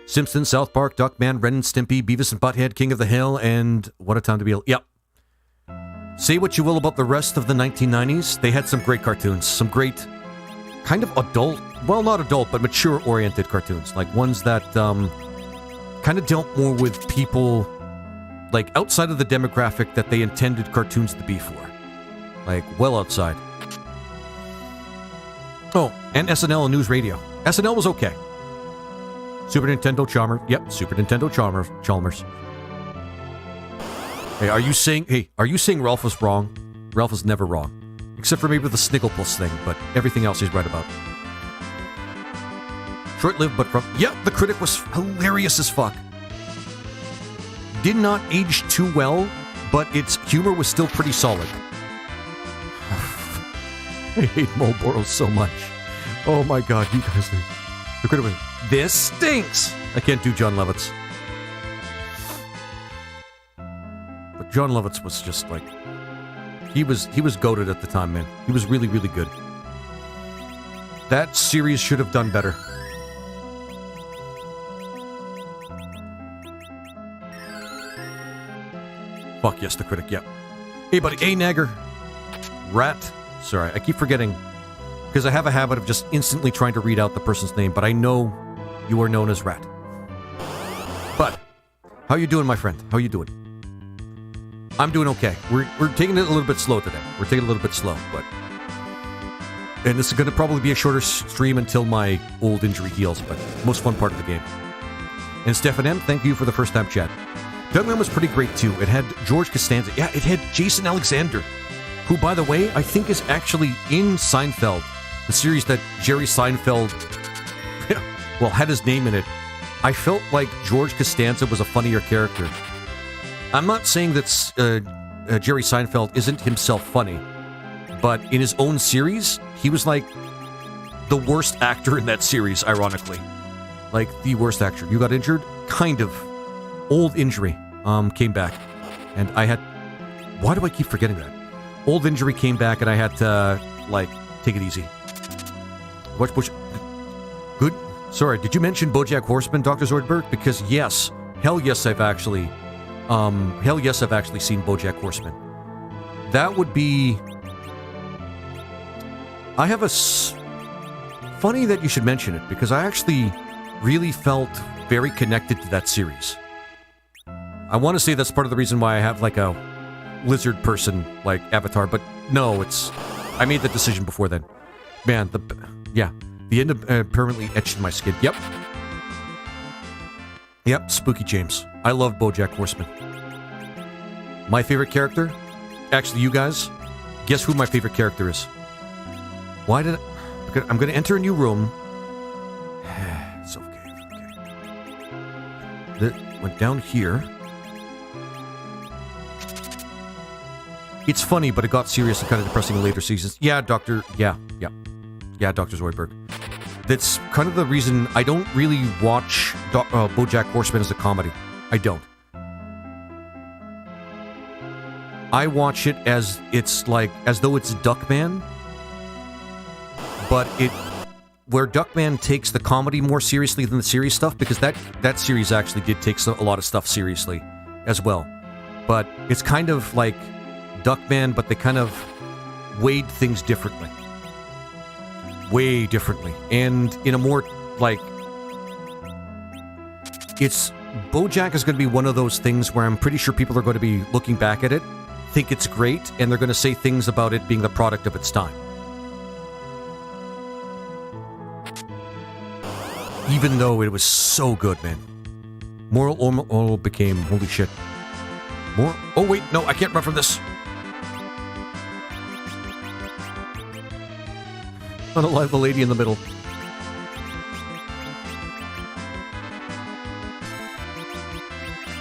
Simpsons, South Park, Duckman, Ren and Stimpy, Beavis and Butthead, King of the Hill, and What a Time to Be Alive. Yep. Say what you will about the rest of the 1990s, they had some great cartoons, some great kind of adult, well, not adult, but mature-oriented cartoons, like ones that kind of dealt more with people, like, outside of the demographic that they intended cartoons to be for. Like, well outside. Oh, and SNL and News Radio. SNL was okay. Super Nintendo Chalmers. Yep, Super Nintendo Chalmers. Hey, are you saying Ralph was wrong? Ralph is never wrong. Except for maybe the Snigglepuss thing, but everything else he's right about. Short-lived, but from... Yep, The Critic was hilarious as fuck. Did not age too well, but its humor was still pretty solid. I hate Marlboro so much. Oh my god, you guys think... The Critic was... This stinks! I can't do John Lovitz. But John Lovitz was just like... He was goated at the time, man. He was really, really good. That series should have done better. Fuck yes, The Critic, yeah. Hey, buddy. Hey, Nagger. Rat. Sorry, I keep forgetting. Because I have a habit of just instantly trying to read out the person's name, but I know you are known as Rat. But, how you doing, my friend? How you doing? I'm doing okay. We're taking it a little bit slow today. We're taking it a little bit slow, but... And this is going to probably be a shorter stream until my old injury heals, but most fun part of the game. And Stefan M., thank you for the first time chat. Duckman was pretty great, too. It had George Costanza. Yeah, it had Jason Alexander, who, by the way, I think is actually in Seinfeld, the series that Jerry Seinfeld, well, had his name in it. I felt like George Costanza was a funnier character. I'm not saying that Jerry Seinfeld isn't himself funny, but in his own series, he was like the worst actor in that series, ironically. Like, the worst actor. You got injured? Kind of. Old injury came back. And I had... Why do I keep forgetting that? Old injury came back and I had to, like, take it easy. Watch Bush... Good. Sorry, did you mention BoJack Horseman, Dr. Zoidberg? Because yes. Hell yes, I've actually seen BoJack Horseman. That would be... I have a... Funny that you should mention it, because I actually really felt very connected to that series. I want to say that's part of the reason why I have, like, a lizard person, like, avatar, but no, it's... I made the decision before then. Man, the end permanently etched in my skin. Yep, Spooky James. I love BoJack Horseman. My favorite character? Actually, you guys, guess who my favorite character is? Why did I'm going to enter a new room. It's okay. That went down here. It's funny, but it got serious and kind of depressing in later seasons. Yeah, Dr. Zoidberg. That's kind of the reason I don't really watch BoJack Horseman as a comedy. I don't. I watch it as it's like, as though it's Duckman, but where Duckman takes the comedy more seriously than the serious stuff, because that series actually did take a lot of stuff seriously as well. But it's kind of like Duckman, but they kind of weighed things differently. Way differently. And in a more, like... BoJack is going to be one of those things where I'm pretty sure people are going to be looking back at it, think it's great, and they're going to say things about it being the product of its time. Even though it was so good, man. Moral became... Holy shit. More... Oh, wait, no, I can't run from this. Unalive the lady in the middle.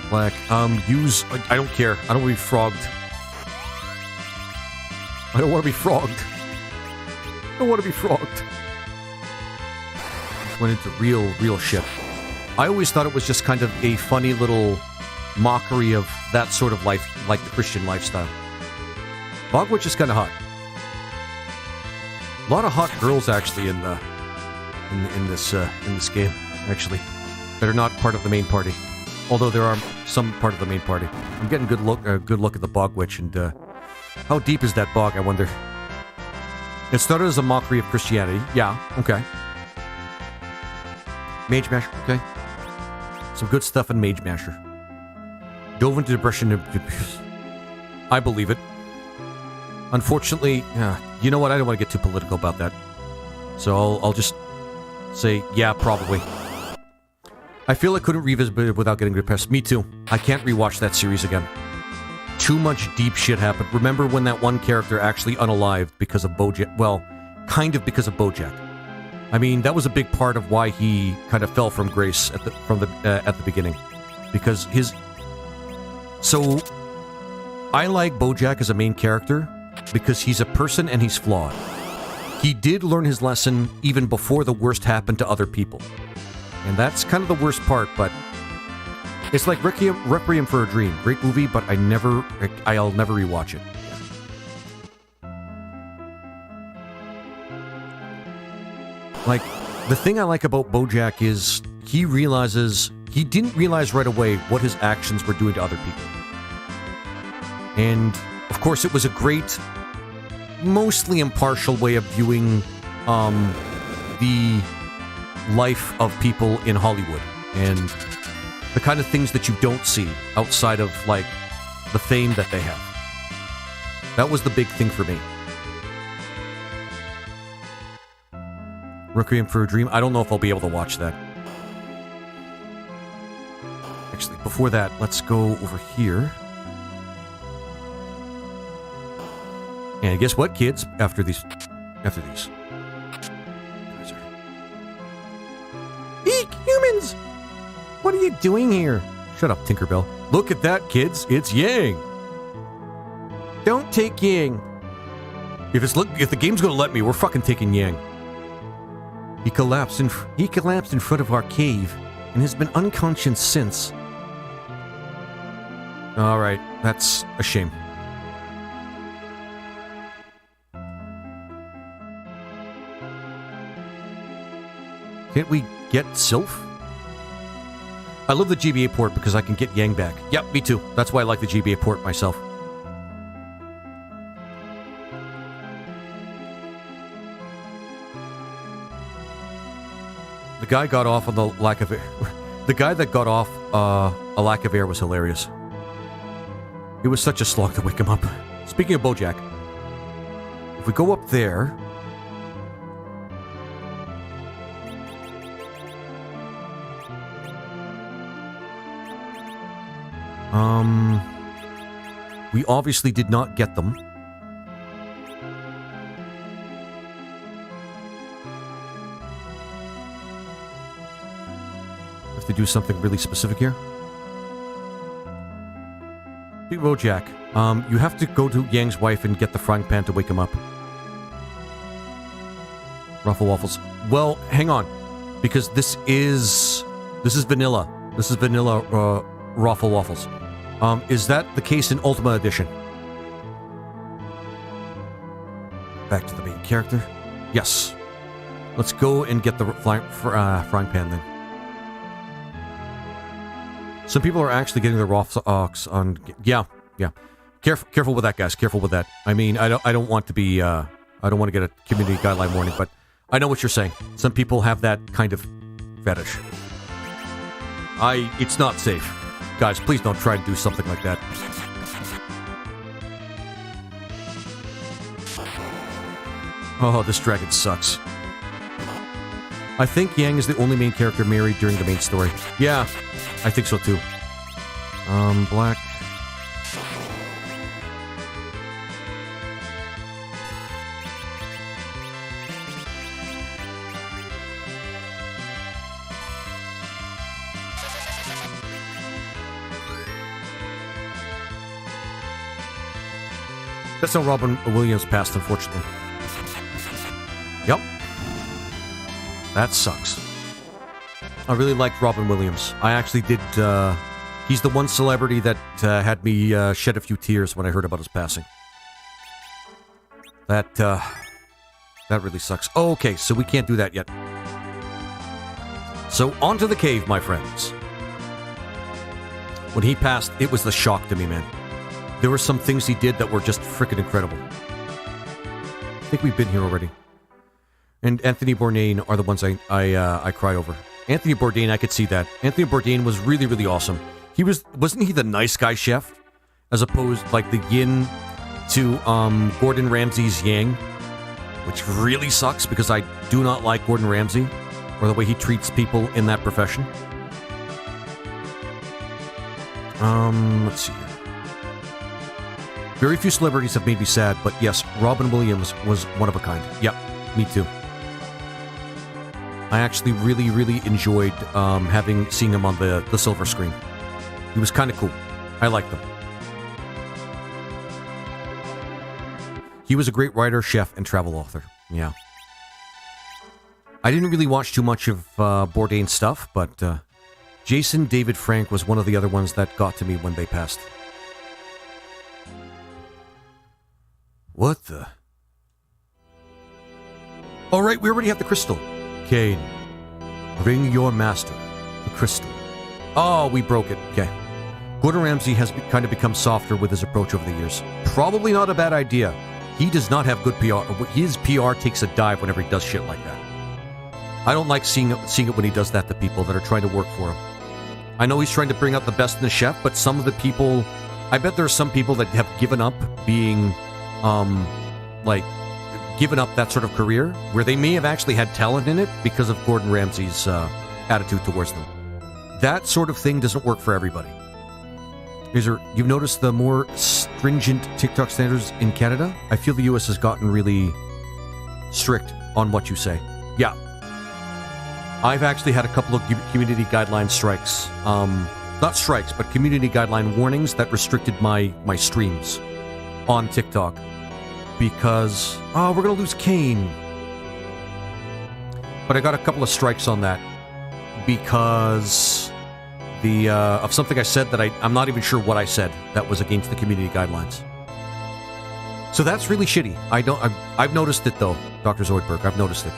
Black. I don't care. I don't want to be frogged. I don't want to be frogged. I don't want to be frogged. Went into real shit. I always thought it was just kind of a funny little mockery of that sort of life, like the Christian lifestyle. Bogwitch is kind of hot. A lot of hot girls actually in this game, actually, that are not part of the main party. Although there are some part of the main party. I'm getting a good look at the Bogwitch, and how deep is that bog, I wonder? It started as a mockery of Christianity. Yeah, okay. Mage Masher, okay. Some good stuff in Mage Masher. Dove into depression. I believe it. Unfortunately, you know what? I don't want to get too political about that. So I'll just say, yeah, probably. I feel I couldn't revisit it without getting depressed. Me too. I can't rewatch that series again. Too much deep shit happened. Remember when that one character actually unalived because of Bojack? Well, kind of because of Bojack. I mean, that was a big part of why he kind of fell from grace at the beginning, because his. So, I like Bojack as a main character because he's a person and he's flawed. He did learn his lesson even before the worst happened to other people, and that's kind of the worst part. But it's like Requiem for a Dream, great movie, but I'll never rewatch it. Like, the thing I like about Bojack is he didn't realize right away what his actions were doing to other people. And, of course, it was a great, mostly impartial way of viewing the life of people in Hollywood. And the kind of things that you don't see outside of, like, the fame that they have. That was the big thing for me. Requiem for a Dream. I don't know if I'll be able to watch that. Actually, before that, let's go over here. And guess what, kids? After these. Guys are... Eek, humans! What are you doing here? Shut up, Tinkerbell. Look at that, kids. It's Yang. Don't take Yang. If the game's gonna let me, we're fucking taking Yang. He collapsed in front of our cave and has been unconscious since. All right, that's a shame. Can't we get Sylph? I love the GBA port because I can get Yang back. Yep, me too. That's why I like the GBA port myself. The guy got off on the lack of air. The guy that got off a lack of air was hilarious. It was such a slog to wake him up. Speaking of Bojack, if we go up there... we obviously did not get them. Have to do something really specific here. Big Bojack, you have to go to Yang's wife and get the frying pan to wake him up. Ruffle Waffles. Well, hang on, because this is vanilla. This is vanilla Ruffle Waffles. Is that the case in Ultima Edition? Back to the main character. Yes. Let's go and get the frying pan then. Some people are actually getting their rocks on. Yeah. Careful with that, guys. Careful with that. I mean, I don't want to be. I don't want to get a community guideline warning, but I know what you're saying. Some people have that kind of fetish. It's not safe. Guys, please don't try and do something like that. Oh, this dragon sucks. I think Yang is the only main character married during the main story. Yeah, I think so too. Black. That's how Robin Williams passed, unfortunately. Yep. That sucks. I really liked Robin Williams. I actually did, he's the one celebrity that had me shed a few tears when I heard about his passing. That really sucks. Oh, okay, so we can't do that yet. So, on to the cave, my friends. When he passed, it was the shock to me, man. There were some things he did that were just freaking incredible. I think we've been here already. And Anthony Bourdain are the ones I cry over. Anthony Bourdain, I could see that. Anthony Bourdain was really, really awesome. Wasn't he the nice guy chef? As opposed, like, the yin to Gordon Ramsay's yang? Which really sucks because I do not like Gordon Ramsay or the way he treats people in that profession. Let's see here. Very few celebrities have made me sad, but yes, Robin Williams was one of a kind. Yep, me too. I actually really, really enjoyed seeing him on the silver screen. He was kind of cool. I liked him. He was a great writer, chef, and travel author. Yeah. I didn't really watch too much of Bourdain's stuff, but Jason David Frank was one of the other ones that got to me when they passed. What the? All right, we already have the crystal. Kane, bring your master, the crystal. Oh, we broke it. Okay. Gordon Ramsay has kind of become softer with his approach over the years. Probably not a bad idea. He does not have good PR. His PR takes a dive whenever he does shit like that. I don't like seeing it when he does that to people that are trying to work for him. I know he's trying to bring out the best in the chef, but some of the people... I bet there are some people that have given up being... given up that sort of career, where they may have actually had talent in it because of Gordon Ramsay's attitude towards them. That sort of thing doesn't work for everybody. You've noticed the more stringent TikTok standards in Canada? I feel the US has gotten really strict on what you say. Yeah. I've actually had a couple of community guideline strikes. Not strikes, but community guideline warnings that restricted my streams on TikTok. Because, we're going to lose Kane. But I got a couple of strikes on that because of something I said that I'm not even sure what I said that was against the community guidelines. So that's really shitty. I've noticed it though, Dr. Zoidberg. I've noticed it.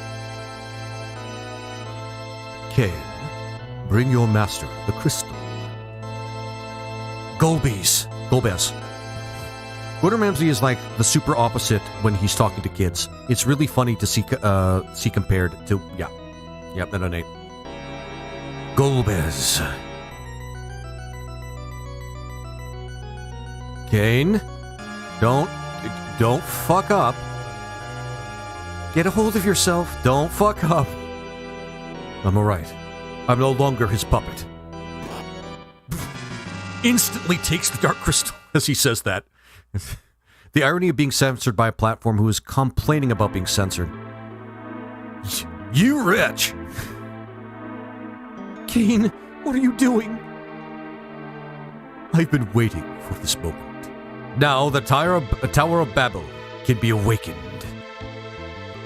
Kane, bring your master, the crystal. Golbez. Gordon Ramsay is like the super opposite when he's talking to kids. It's really funny to see compared to... Yeah. Yep, that Nate. Golbez. Kane, don't fuck up. Get a hold of yourself. Don't fuck up. I'm alright. I'm no longer his puppet. Instantly takes the dark crystal as he says that. The irony of being censored by a platform who is complaining about being censored. You wretch! Kane, what are you doing? I've been waiting for this moment. Now the Tower of Babel can be awakened.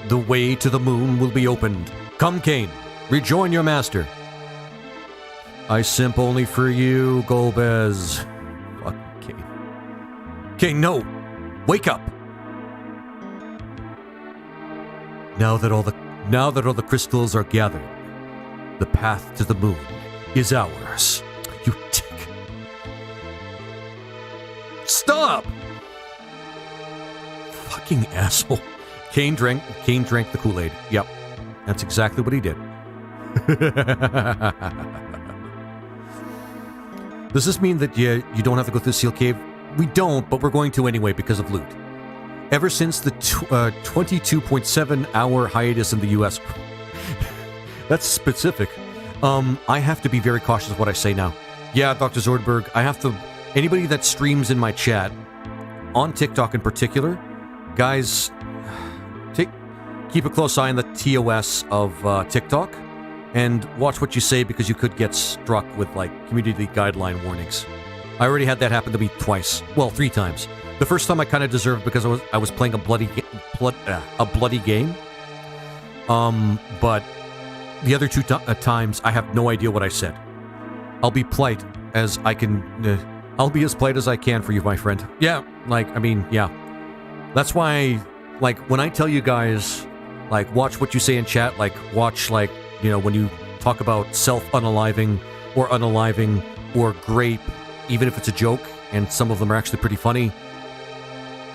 The way to the moon will be opened. Come, Kane, rejoin your master. I simp only for you, Golbez. Fuck Kane. Kane, no! Wake up! Now that all the crystals are gathered, the path to the moon is ours. You dick. Stop! Fucking asshole. Kane drank the Kool-Aid. Yep. That's exactly what he did. Does this mean that you don't have to go through the Seal Cave? We don't, but we're going to anyway because of loot. Ever since the 22.7 hour hiatus in the US. That's specific. I have to be very cautious of what I say now. Yeah, Dr. Zoidberg, I have to... Anybody that streams in my chat, on TikTok in particular, guys, keep a close eye on the TOS of TikTok, and watch what you say because you could get struck with, like, community guideline warnings. I already had that happen to me twice. Well, 3 times. The first time I kind of deserved because I was playing a bloody game. But the other two times I have no idea what I said. I'll be polite as I can. I'll be as polite as I can for you, my friend. Yeah, like I mean, yeah. That's why, like, when I tell you guys, like, watch what you say in chat. Like, watch, like, you know, when you talk about self-unaliving or unaliving or grape, even if it's a joke, and some of them are actually pretty funny.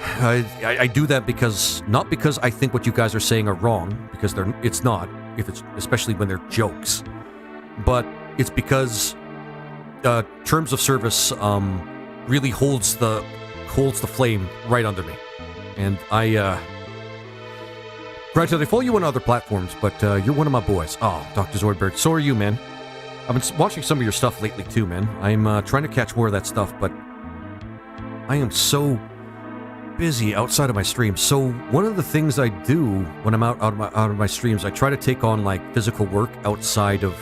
I do that because, not because I think what you guys are saying are wrong, because it's not, especially when they're jokes, but it's because terms of service really holds the flame right under me. And granted, I follow you on other platforms, but you're one of my boys. Oh, Dr. Zoidberg, so are you, man. I've been watching some of your stuff lately too, man. I'm trying to catch more of that stuff, but I am so busy outside of my streams. So one of the things I do when I'm out of my streams, I try to take on like physical work outside of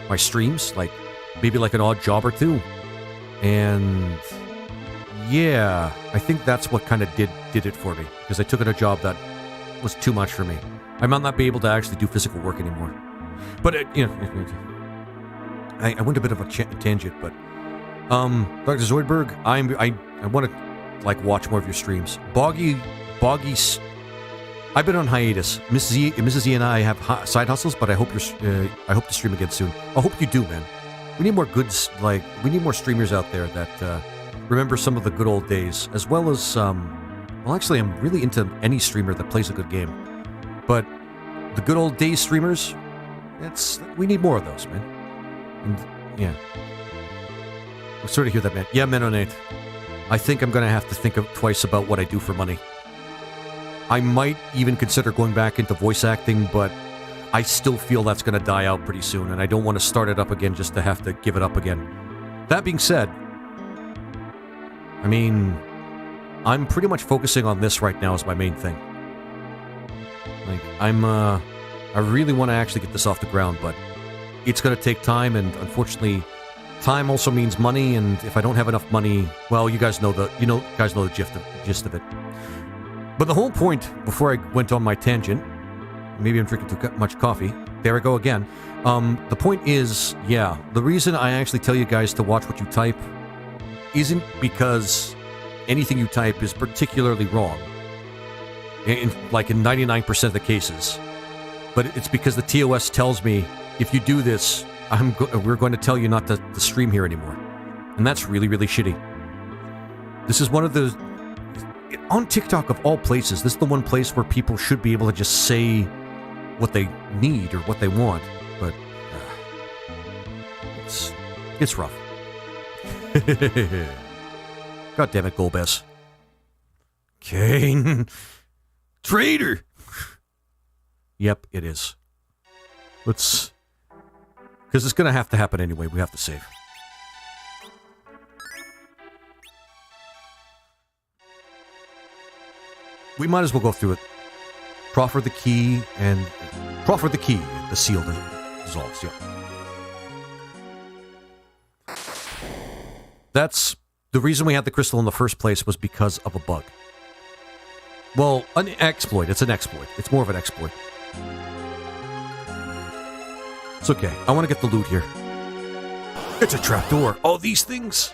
my streams, like maybe like an odd job or two. And yeah, I think that's what kind of did it for me, because I took on a job that was too much for me. I might not be able to actually do physical work anymore. But you know, I went a bit of a tangent, but Dr. Zoidberg, I want to like watch more of your streams. Boggy's. I've been on hiatus. Mrs. Z and I have side hustles, but I hope to stream again soon. I hope you do, man. We need more goods. Like we need more streamers out there that remember some of the good old days, as well as well, actually, I'm really into any streamer that plays a good game. But the good old days streamers, we need more of those, man. And yeah, I sort of hear that, man. Yeah, Menonate. I think I'm gonna have to think twice about what I do for money. I might even consider going back into voice acting, but I still feel that's gonna die out pretty soon, and I don't want to start it up again just to have to give it up again. That being said, I mean, I'm pretty much focusing on this right now as my main thing. Like, I really want to actually get this off the ground, but it's gonna take time, and unfortunately, time also means money, and if I don't have enough money, well, you guys know the gist of it. But the whole point, before I went on my tangent, maybe I'm drinking too much coffee. There I go again. The point is, yeah, the reason I actually tell you guys to watch what you type isn't because anything you type is particularly wrong, like in 99% of the cases, but it's because the TOS tells me if you do this, we're going to tell you not to stream here anymore. And that's really, really shitty. This is one of the... On TikTok, of all places, this is the one place where people should be able to just say what they need or what they want. But... it's rough. God damn it, Golbez. Kane. Traitor! Yep, it is. Let's... Because it's going to have to happen anyway. We have to save. We might as well go through it. Proffer the key, the seal dissolves, yeah. That's... The reason we had the crystal in the first place was because of a bug. Well, an exploit. It's an exploit. It's more of an exploit. It's okay. I want to get the loot here. It's a trapdoor. All these things.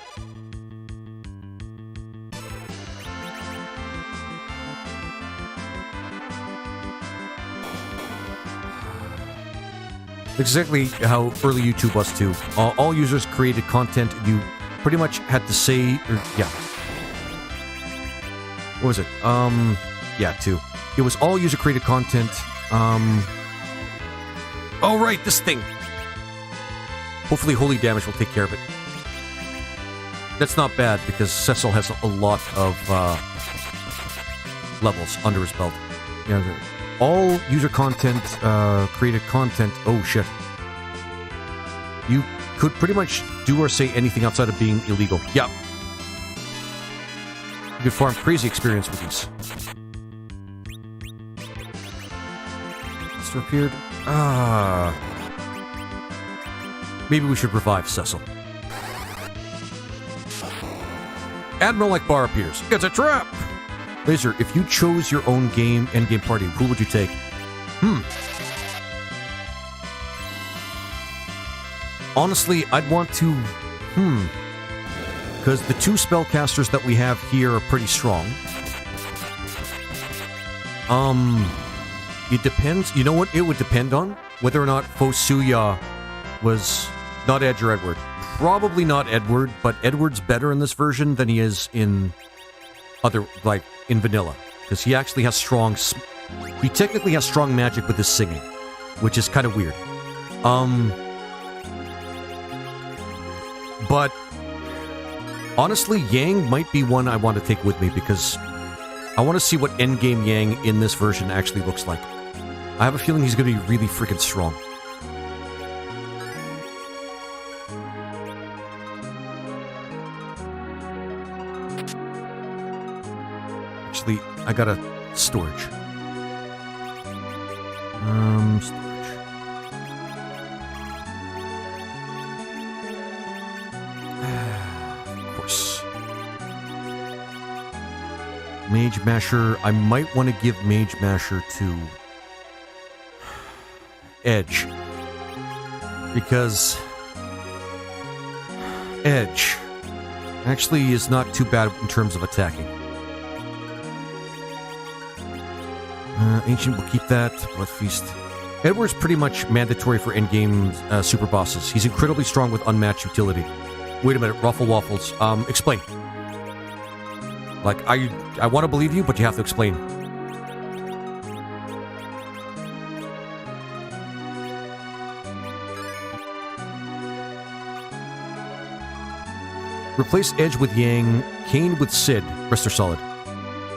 Exactly how early YouTube was too. All users created content. You pretty much had to say, yeah. What was it? Yeah, 2. It was all user created content. Oh, right, this thing. Hopefully holy damage will take care of it. That's not bad, because Cecil has a lot of levels under his belt. Yeah, all user content, created content... Oh, shit. You could pretty much do or say anything outside of being illegal. Yeah. You could farm crazy experience with these. It's appeared... Maybe we should revive Cecil. Admiral Akbar appears. It's a trap! Laser, if you chose your own endgame party, who would you take? Honestly, I'd want to... Because the two spellcasters that we have here are pretty strong. It depends. You know what it would depend on? Whether or not Fosuya was not Edge or Edward. Probably not Edward, but Edward's better in this version than he is in other, like, in vanilla. Because he actually has strong... He technically has strong magic with his singing, which is kind of weird. But honestly, Yang might be one I want to take with me because I want to see what endgame Yang in this version actually looks like. I have a feeling he's going to be really freaking strong. Actually, I got a storage. Storage. Of course. Mage Masher. I might want to give Mage Masher to Edge. Because Edge actually is not too bad in terms of attacking. Ancient will keep that. Blood Feast. Edward's pretty much mandatory for endgame super bosses. He's incredibly strong with unmatched utility. Wait a minute, Ruffle Waffles. Explain. Like, I want to believe you, but you have to explain. Replace Edge with Yang, Kane with Sid. Rest are solid.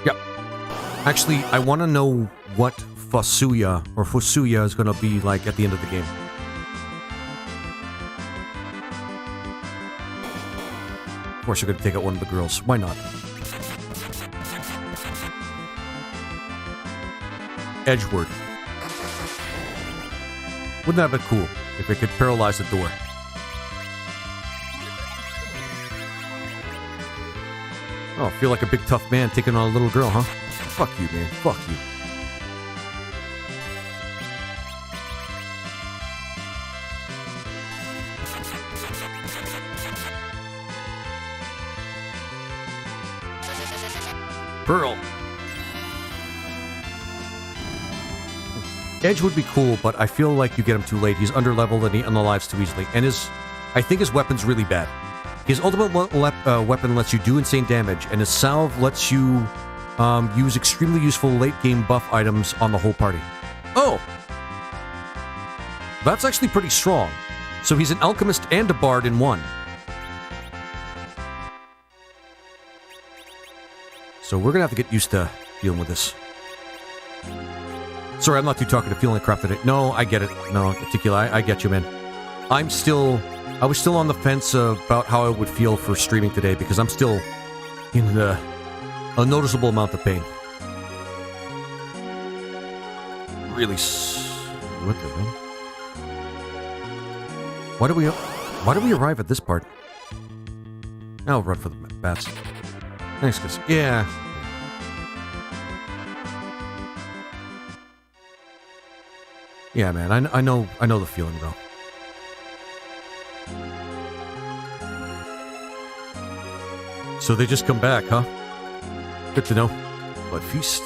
Yep. Actually, I want to know what Fosuya is going to be like at the end of the game. Of course, you're going to take out one of the girls. Why not? Edgeworth. Wouldn't that have been cool if it could paralyze the door? Oh, feel like a big tough man taking on a little girl, huh? Fuck you, man. Fuck you. Pearl. Edge would be cool, but I feel like you get him too late. He's underleveled and he unalives too easily. And I think his weapon's really bad. His ultimate weapon lets you do insane damage, and his salve lets you use extremely useful late-game buff items on the whole party. Oh! That's actually pretty strong. So he's an alchemist and a bard in one. So we're gonna have to get used to dealing with this. Sorry, I'm not too talkative, feeling like crap today. No, I get it. No, Tequila, I get you, man. I was still on the fence about how I would feel for streaming today because I'm still in a noticeable amount of pain. Really, what the hell? Why do we arrive at this part? I'll run for the bats. Thanks, guys. Yeah. Yeah, man. I know the feeling though. So they just come back, huh? Good to know. Blood Feast.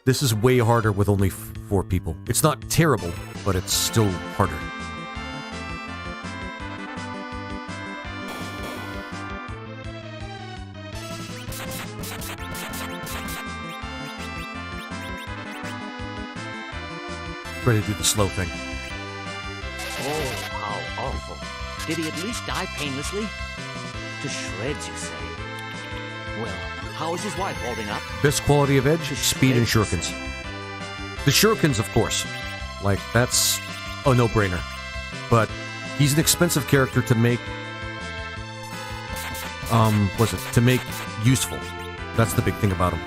This is way harder with only 4 people. It's not terrible, but it's still harder. Ready to do the slow thing. Oh, how awful. Did he at least die painlessly? To shreds, you say? Well, how is his wife holding up? Best quality of Edge, speed and shurikens. The shurikens, of course. Like, that's a no-brainer. But he's an expensive character to make... to make useful. That's the big thing about him.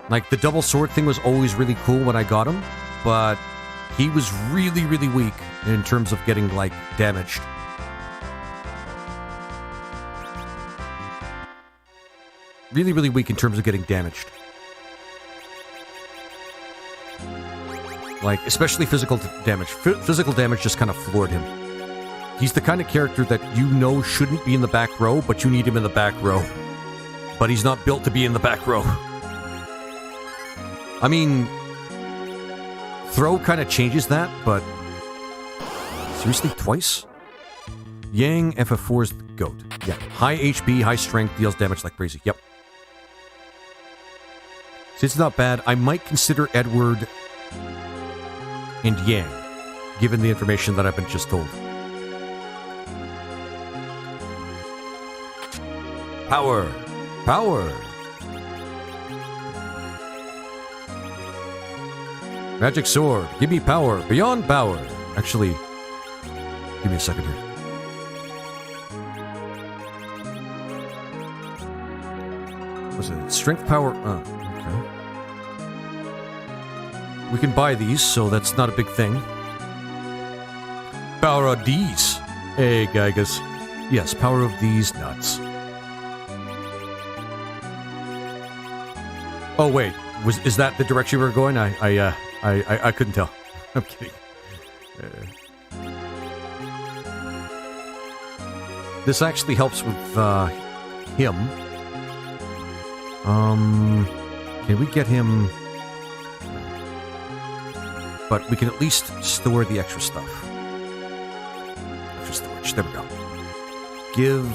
Like, the double sword thing was always really cool when I got him, but he was really, really weak in terms of getting, like, damaged. Really, really weak in terms of getting damaged. Like, especially physical damage. Physical damage just kind of floored him. He's the kind of character that you know shouldn't be in the back row, but you need him in the back row. But he's not built to be in the back row. I mean, throw kind of changes that, but... Seriously, twice? Yang, FF4 is the GOAT. Yeah, high HP, high strength, deals damage like crazy. Yep. See, it's not bad. I might consider Edward and Yang, given the information that I've been just told. Power! Power! Magic sword, give me power, beyond power. Actually, give me a second here. What's it? Strength power, okay. We can buy these, so that's not a big thing. Power of these. Hey, Gygas. Yes, power of these nuts. Oh, wait. Is that the direction we were going? I couldn't tell. I'm kidding. This actually helps with him. Can we get him? But we can at least store the extra stuff. Extra storage. There we go. Give.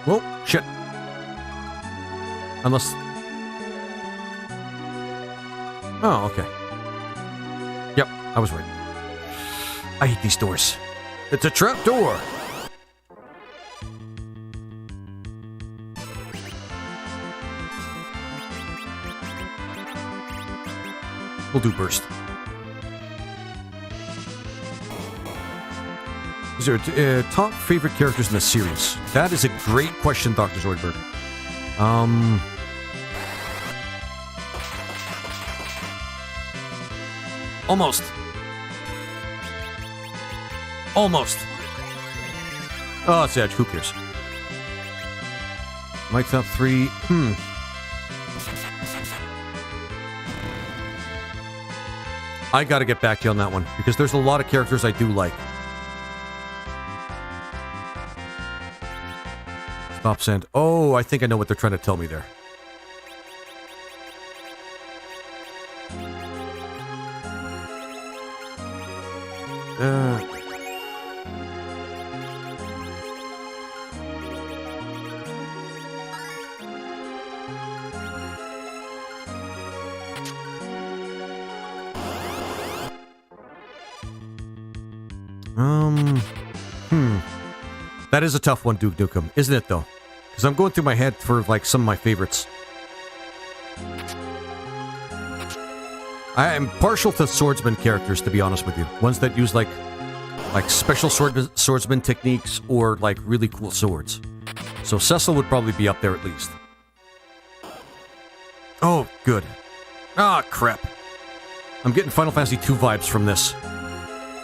Whoa, shit. Unless... Oh, okay. Yep, I was right. I hate these doors. It's a trap door! We'll do burst. Is there top favorite characters in the series? That is a great question, Dr. Zoidberg. Almost. Almost. Oh, it's Edge. Who cares? My top 3. I gotta get back to you on that one, because there's a lot of characters I do like. Stop send. Oh, I think I know what they're trying to tell me there. That is a tough one, Duke Nukem, isn't it, though? Because I'm going through my head for, like, some of my favorites. I am partial to swordsman characters, to be honest with you. Ones that use, like special swordsman techniques or, like, really cool swords. So Cecil would probably be up there at least. Oh, good. Ah, crap. I'm getting Final Fantasy II vibes from this.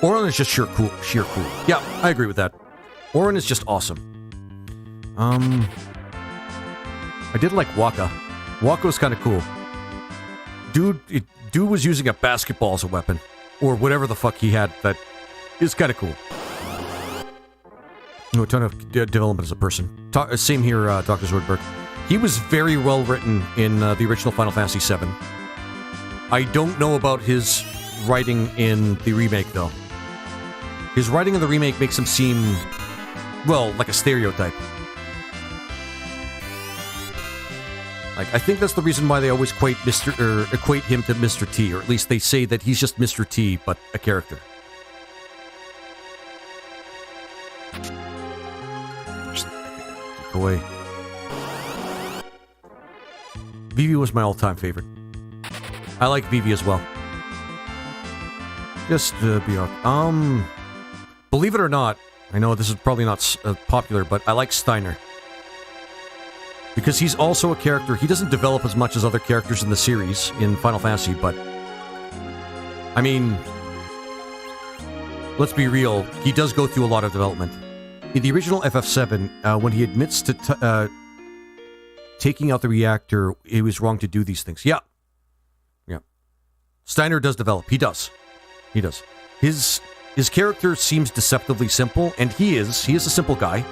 Auron is just sheer cool. Yeah, I agree with that. Auron is just awesome. I did like Waka. Waka was kind of cool. Dude was using a basketball as a weapon. Or whatever the fuck he had that is kind of cool. No, a ton of development as a person. Same here, Dr. Zoidberg. He was very well written in the original Final Fantasy VII. I don't know about his writing in the remake, though. His writing in the remake makes him seem... well, like a stereotype. Like, I think that's the reason why they always equate him to Mr. T, or at least they say that he's just Mr. T, but a character. Just away. Vivi was my all-time favorite. I like Vivi as well. Just be up. Believe it or not, I know this is probably not popular, but I like Steiner. Because he's also a character, he doesn't develop as much as other characters in the series in Final Fantasy, but I mean, let's be real, he does go through a lot of development. In the original FF7, when he admits to taking out the reactor, he was wrong to do these things. Yeah. Steiner does develop. He does. His character seems deceptively simple, and he is a simple guy.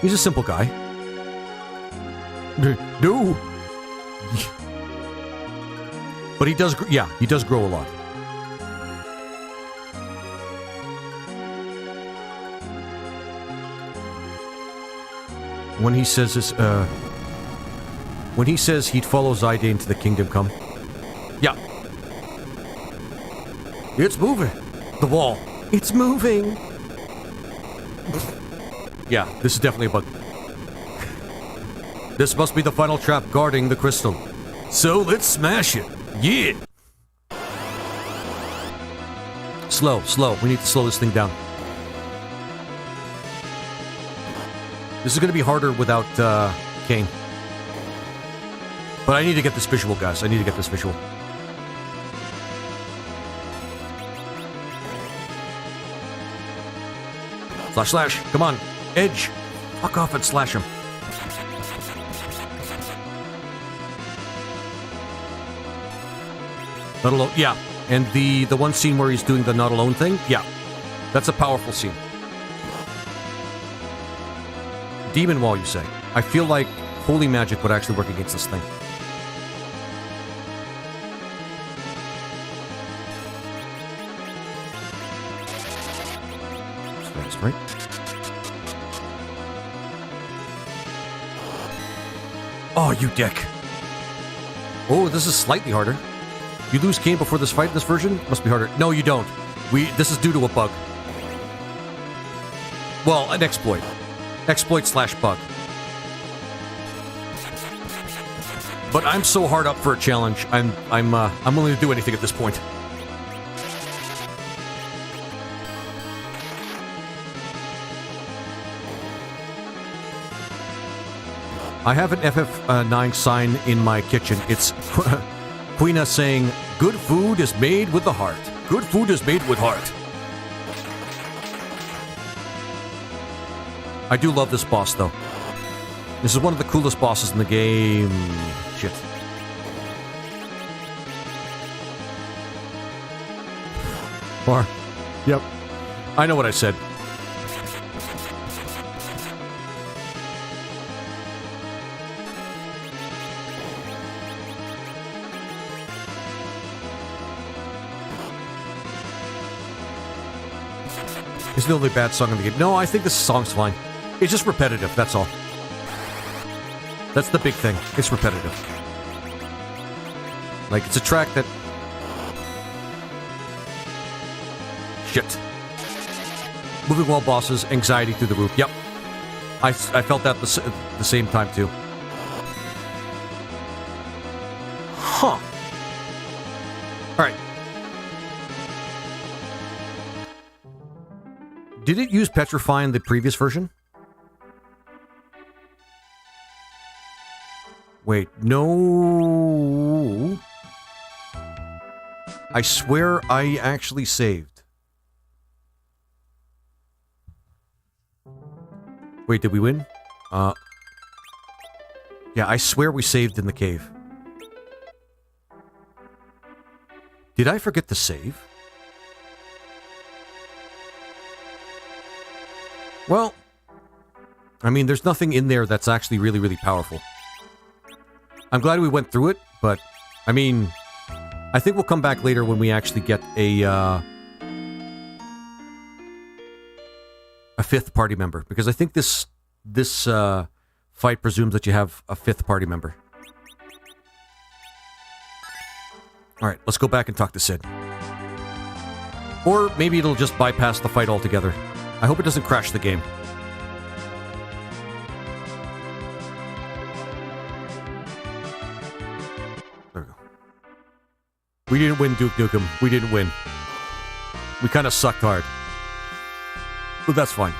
He's a simple guy. No. But he does grow a lot. When he says this, when he says he'd follow Zidane to the Kingdom Come. Yeah. It's moving. The wall. It's moving. Yeah, this is definitely a bug. This must be the final trap guarding the crystal. So let's smash it. Yeah. Slow. We need to slow this thing down. This is going to be harder without Kane. But I need to get this visual, guys. I need to get this visual. Slash. Come on. Edge. Fuck off and slash him. Not alone. Yeah. And the one scene where he's doing the not alone thing. Yeah. That's a powerful scene. Demon Wall, you say? I feel like holy magic would actually work against this thing. That's right. Oh, you dick. Oh, this is slightly harder. You lose Kane before this fight in this version? Must be harder. No, you don't. This is due to a bug. Well, an exploit. Exploit/bug. But I'm so hard up for a challenge. I'm willing to do anything at this point. I have an FF9 sign in my kitchen. It's Quina saying, "Good food is made with the heart. Good food is made with heart." I do love this boss, though. This is one of the coolest bosses in the game. Shit. Or, yep. I know what I said. It's the only bad song in the game. No, I think this song's fine. It's just repetitive, that's all. That's the big thing. It's repetitive. Like, it's a track that... Shit. Moving wall bosses, anxiety through the roof. Yep. I felt that the same time, too. Huh. Alright. Did it use Petrify in the previous version? Wait, no. I swear I actually saved. Wait, did we win? Yeah, I swear we saved in the cave. Did I forget to save? Well, I mean, there's nothing in there that's actually really, really powerful. I'm glad we went through it, but, I mean, I think we'll come back later when we actually get a fifth party member, because I think this fight presumes that you have a fifth party member. Alright, let's go back and talk to Sid. Or maybe it'll just bypass the fight altogether. I hope it doesn't crash the game. There we go. We didn't win, Duke Nukem. We didn't win. We kind of sucked hard. But that's fine.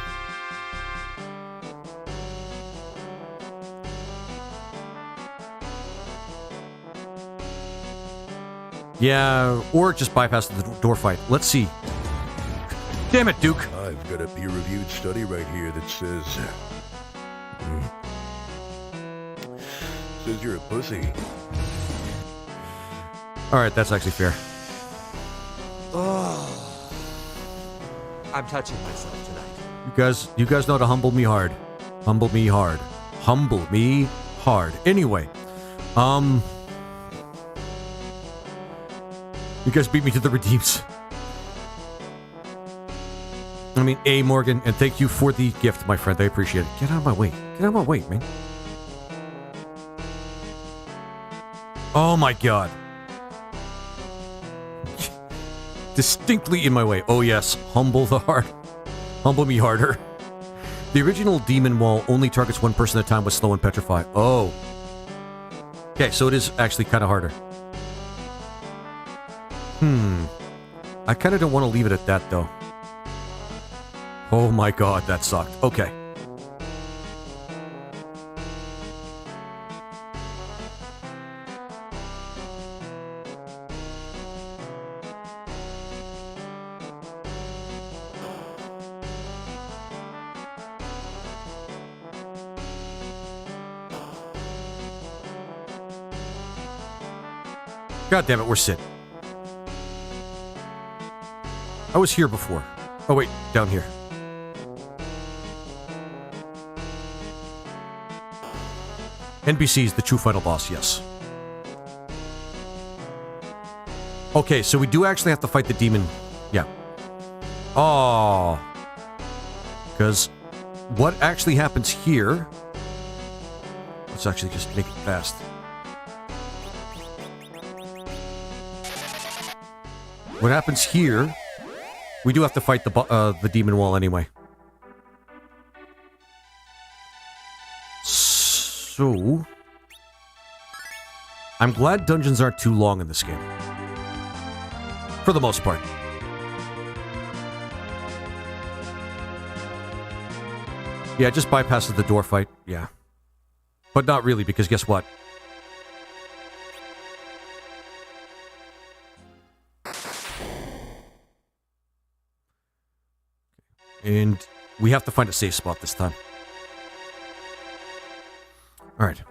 Yeah, or just bypass the door fight. Let's see. Damn it, Duke. I've got a peer-reviewed study right here that says... says you're a pussy. Alright, that's actually fair. Oh, I'm touching myself tonight. You guys know how to humble me hard. Humble me hard. Humble me hard. Anyway, you guys beat me to the redeems. I mean, A. Morgan, and thank you for the gift, my friend. I appreciate it. Get out of my way. Get out of my way, man. Oh my god. Distinctly in my way. Oh yes, humble the heart. Humble me harder. The original demon wall only targets one person at a time with slow and petrify. Oh. Okay, so it is actually kind of harder. I kind of don't want to leave it at that, though. Oh my god, that sucked. Okay. God damn it, we're Sid. I was here before. Oh wait, down here. NBC is the true final boss, yes. Okay, so we do actually have to fight the demon. Yeah. Oh. Because what actually happens here... Let's actually just make it fast. What happens here... We do have to fight the demon wall anyway. So... I'm glad dungeons aren't too long in this game. For the most part. Yeah, just bypasses the door fight, yeah. But not really, because guess what? And we have to find a safe spot this time. Alright.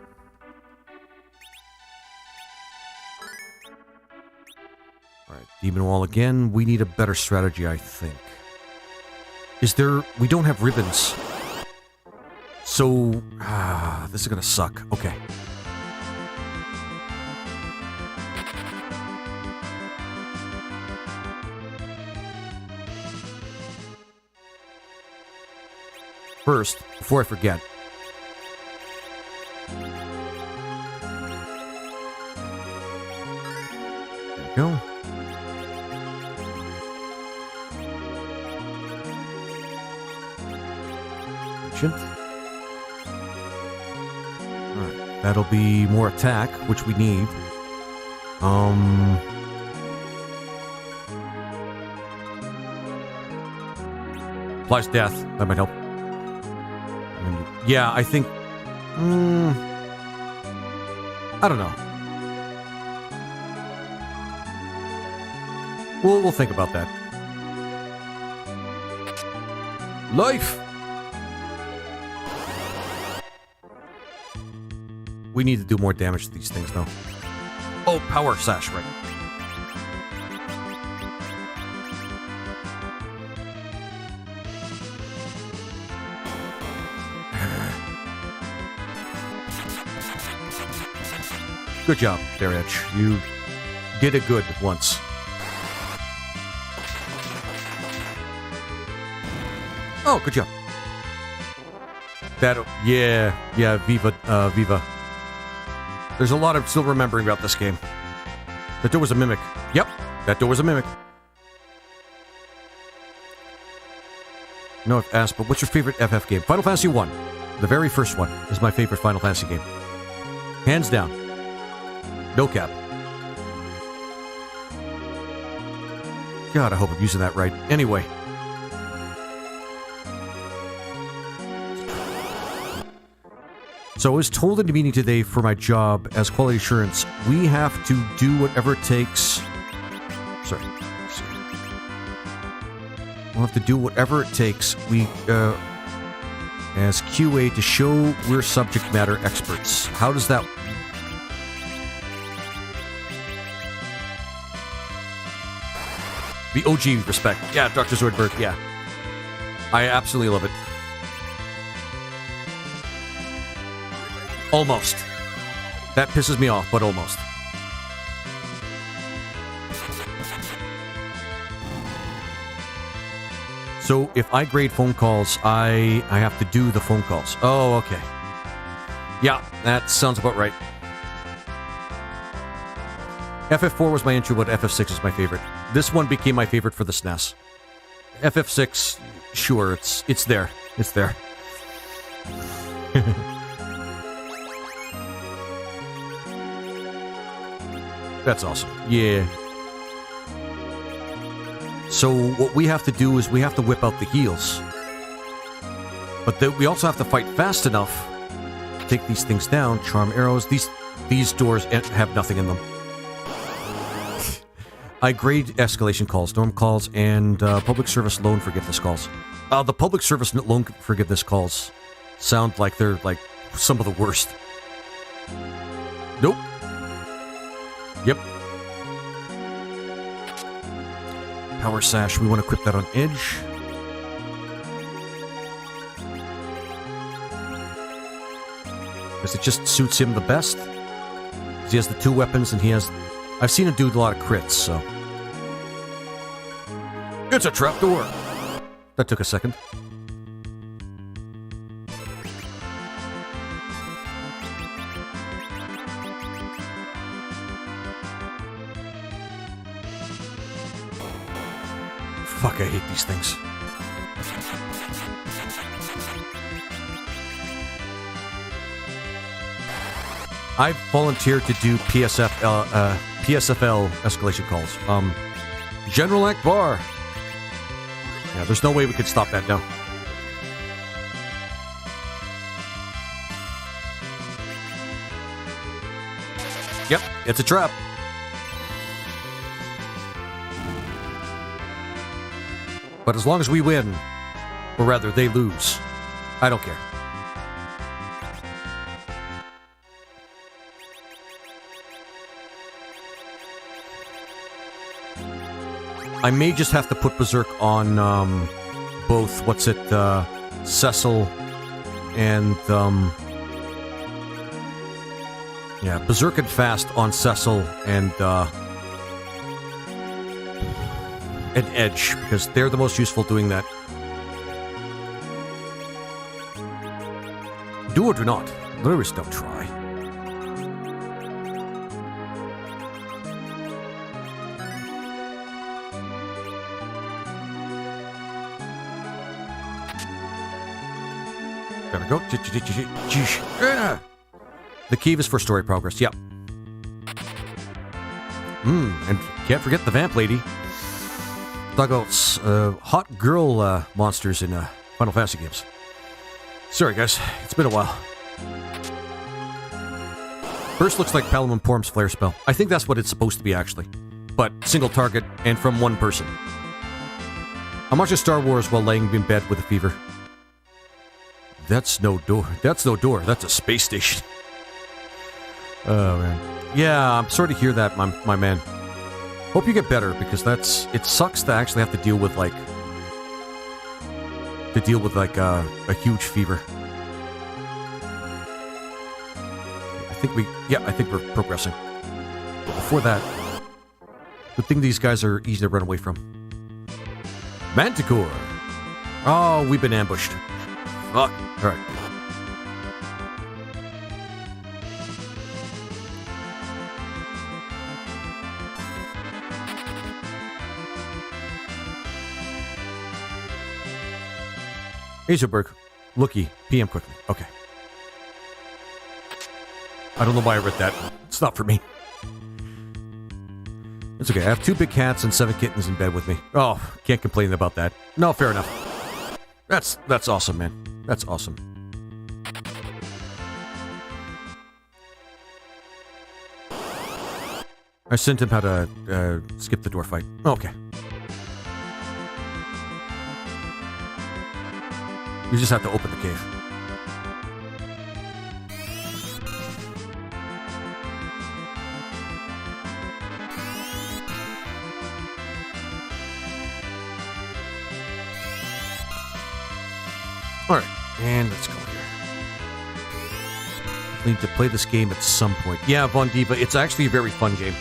Alright, demon wall again. We need a better strategy, I think. Is there... We don't have ribbons. So... this is gonna suck. Okay. First, before I forget... There we go. Alright, that'll be more attack, which we need. Applies death, that might help. Yeah, I think... I don't know. We'll think about that. Life! We need to do more damage to these things, though. Oh, power sash, right. Good job, there, Edge. You did it good once. Oh, good job. That, yeah, Viva. There's a lot of still remembering about this game. That door was a mimic. Yep, that door was a mimic. No, I've asked, but what's your favorite FF game? Final Fantasy 1. The very first one is my favorite Final Fantasy game. Hands down. No cap. God, I hope I'm using that right. Anyway. So I was told in the meeting today for my job as quality assurance, we have to do whatever it takes We'll have to do whatever it takes. We, as QA, to show we're subject matter experts. How does that... The OG respect. Yeah, Dr. Zoidberg, yeah. I absolutely love it. Almost. That pisses me off, but almost. So if I grade phone calls, I have to do the phone calls. Oh, okay. Yeah, that sounds about right. FF4 was my intro, but FF6 is my favorite. This one became my favorite for the SNES. FF6, sure, it's there. It's there. That's awesome. Yeah. So what we have to do is we have to whip out the heals. But we also have to fight fast enough to take these things down. Charm arrows. These doors have nothing in them. I grade escalation calls, norm calls, and public service loan forgiveness calls. The public service loan forgiveness calls sound like they're like some of the worst. Nope. Yep. Power Sash, we want to equip that on Edge. Because it just suits him the best. Because he has the 2 weapons and he has... I've seen him do a lot of crits, so... It's a trapdoor! That took a second. Fuck, I hate these things. I've volunteered to do PSFL escalation calls. General Akbar. Yeah, there's no way we could stop that now. Yep, it's a trap. But as long as we win, or rather, they lose, I don't care. I may just have to put Berserk on both, Cecil and, yeah, Berserk and Fast on Cecil and Edge, because they're the most useful doing that. Do or do not. There is no try. Gotta go. The key is for story progress. Yep. And can't forget the vamp lady. Dugouts, hot girl monsters in Final Fantasy games. Sorry, guys. It's been a while. First looks like Palamon Porm's flare spell. I think that's what it's supposed to be, actually. But single target and from one person. I'm watching Star Wars while laying in bed with a fever. That's no door. That's no door. That's a space station. Oh, man. Yeah, I'm sorry to hear that, my man. Hope you get better, because it sucks to actually have to deal with, like, a huge fever. I think we're progressing. But before that, good thing these guys are easy to run away from. Manticore! Oh, we've been ambushed. Fuck. Alright. Hazelberg, looky, PM quickly. Okay. I don't know why I read that. It's not for me. It's okay. I have 2 big cats and 7 kittens in bed with me. Oh, can't complain about that. No, fair enough. That's awesome, man. That's awesome. I sent him how to skip the door fight. Okay. You just have to open the cave. Alright, and let's go here. Need to play this game at some point. Yeah, Von Diva, it's actually a very fun game.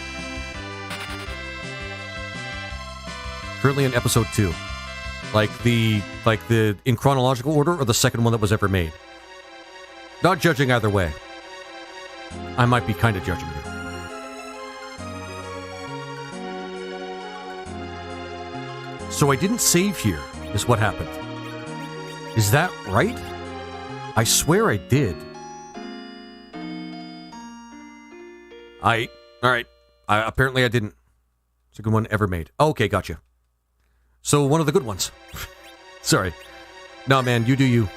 Currently in episode 2. Like the in chronological order or the second one that was ever made. Not judging either way. I might be kind of judging you. So I didn't save here, is what happened. Is that right? I swear I did. Alright. Apparently I didn't. It's a good one ever made. Oh, okay, gotcha. So one of the good ones. Sorry. No, man, you do you.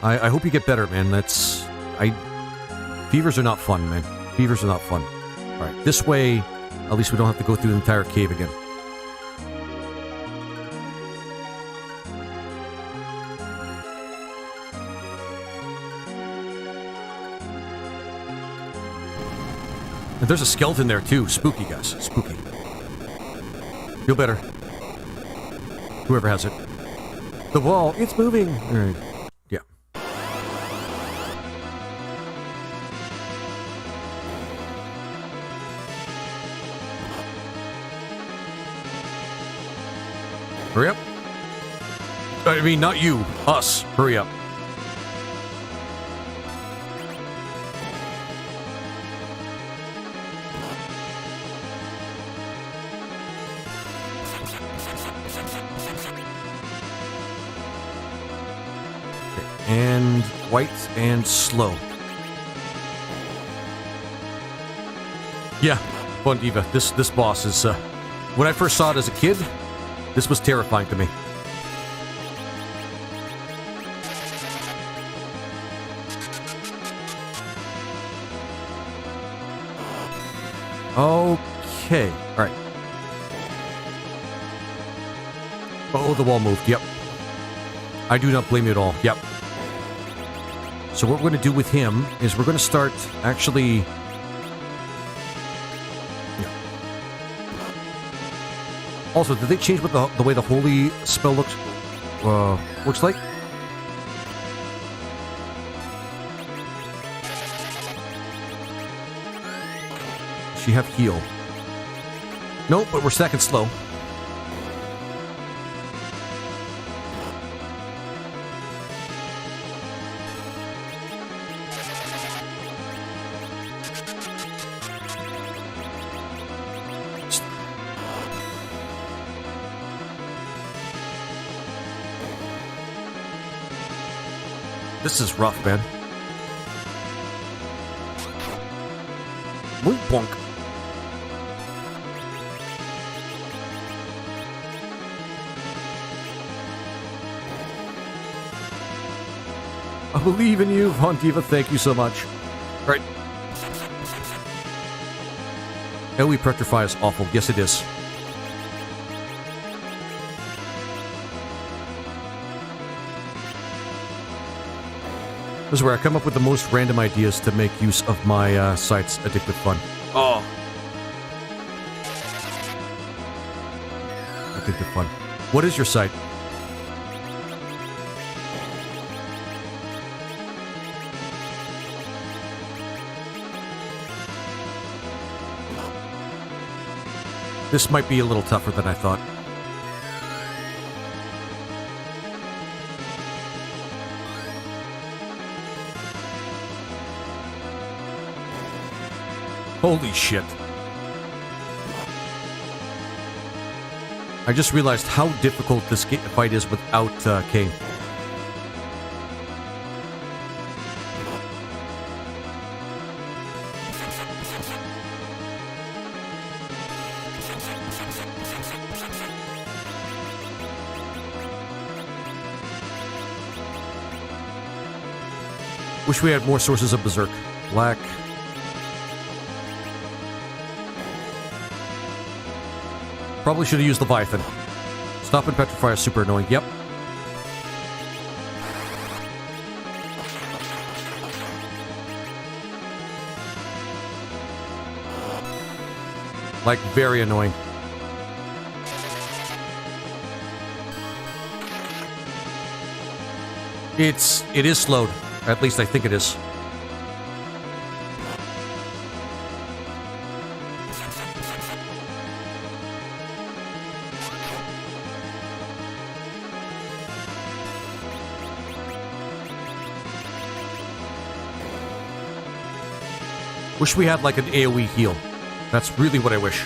I hope you get better, man. Fevers are not fun, man. Fevers are not fun. Alright, this way, at least we don't have to go through the entire cave again. And there's a skeleton there, too. Spooky, guys. Spooky. Feel better. Whoever has it. The wall, it's moving. All right. Yeah. Hurry up. I mean, not you. Us. Hurry up. And white and slow. Yeah, Von Diva, this boss is, when I first saw it as a kid, this was terrifying to me. Okay, alright. Oh, the wall moved, yep. I do not blame you at all, yep. So what we're going to do with him is we're going to start actually... Yeah. Also, did they change what the way the holy spell looks like? Does she have heal? Nope, but we're second slow. This is rough, man. Boink, bonk. I believe in you, Von Diva. Thank you so much. All right. AoE Petrify is awful. Yes, it is. This is where I come up with the most random ideas to make use of my site's addictive fun. Oh. Addictive fun. What is your site? This might be a little tougher than I thought. Holy shit. I just realized how difficult this fight is without Kane. Wish we had more sources of Berserk. Black. Probably should have used Leviathan. Stop and Petrify is super annoying. Yep. Like, very annoying. It is slowed. At least I think it is. Wish we had like an AoE heal. That's really what I wish.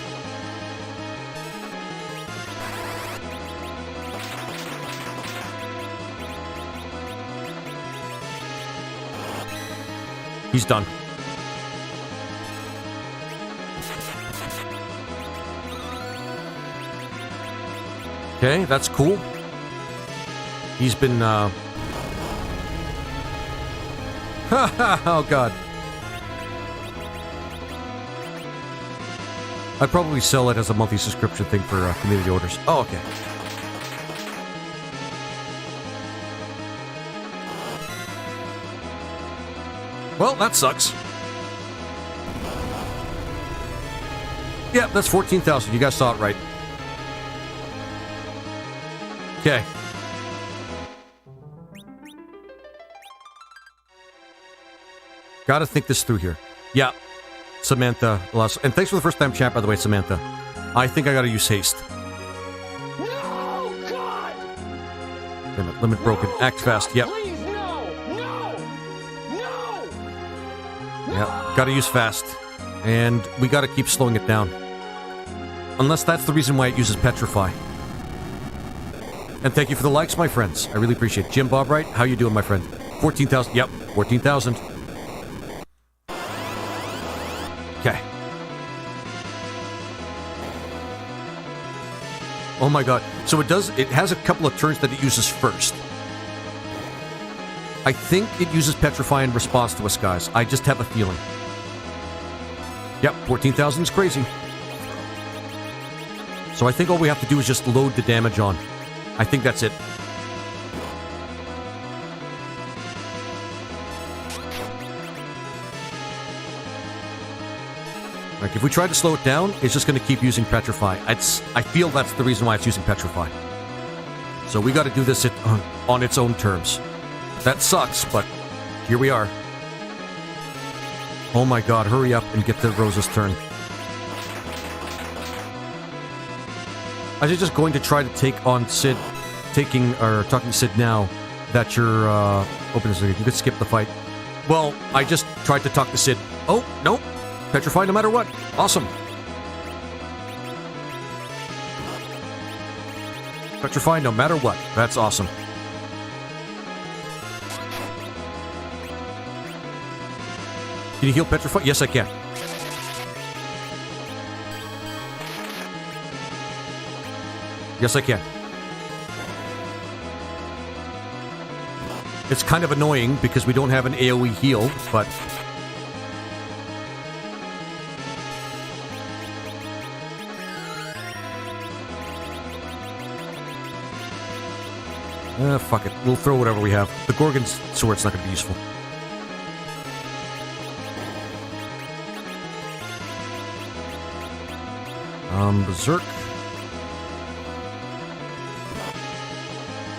He's done. Okay, that's cool. He's been, oh god. I'd probably sell it as a monthly subscription thing for community orders. Oh, okay. Well, that sucks. Yeah, that's 14,000. You guys saw it right. Okay. Gotta think this through here. Yeah. Samantha, and thanks for the first time chat, by the way, Samantha. I think I gotta use haste. No, God! Damn it, limit broken. Act fast. Yep. Please, no! No! No! Yeah, gotta use fast. And we gotta keep slowing it down. Unless that's the reason why it uses Petrify. And thank you for the likes, my friends. I really appreciate it. Jim Bob Wright, how you doing, my friend? 14,000. Yep, 14,000. Okay. Oh my god. So it has a couple of turns that it uses first. I think it uses Petrify in response to us, guys. I just have a feeling. Yep, 14,000 is crazy. So I think all we have to do is just load the damage on. I think that's it. Like, if we try to slow it down, it's just going to keep using Petrify. I feel that's the reason why it's using Petrify. So we got to do this on its own terms. That sucks, but here we are. Oh my god, hurry up and get to Rosa's turn. I was just going to try to take on Sid, talking to Sid now that you're, open this, you could skip the fight. Well, I just tried to talk to Sid. Oh, no. Petrify no matter what. Awesome. Petrify no matter what. That's awesome. Can you heal Petrify? Yes, I can. Yes, I can. It's kind of annoying because we don't have an AoE heal, but... fuck it. We'll throw whatever we have. The Gorgon's sword's not going to be useful. Berserk.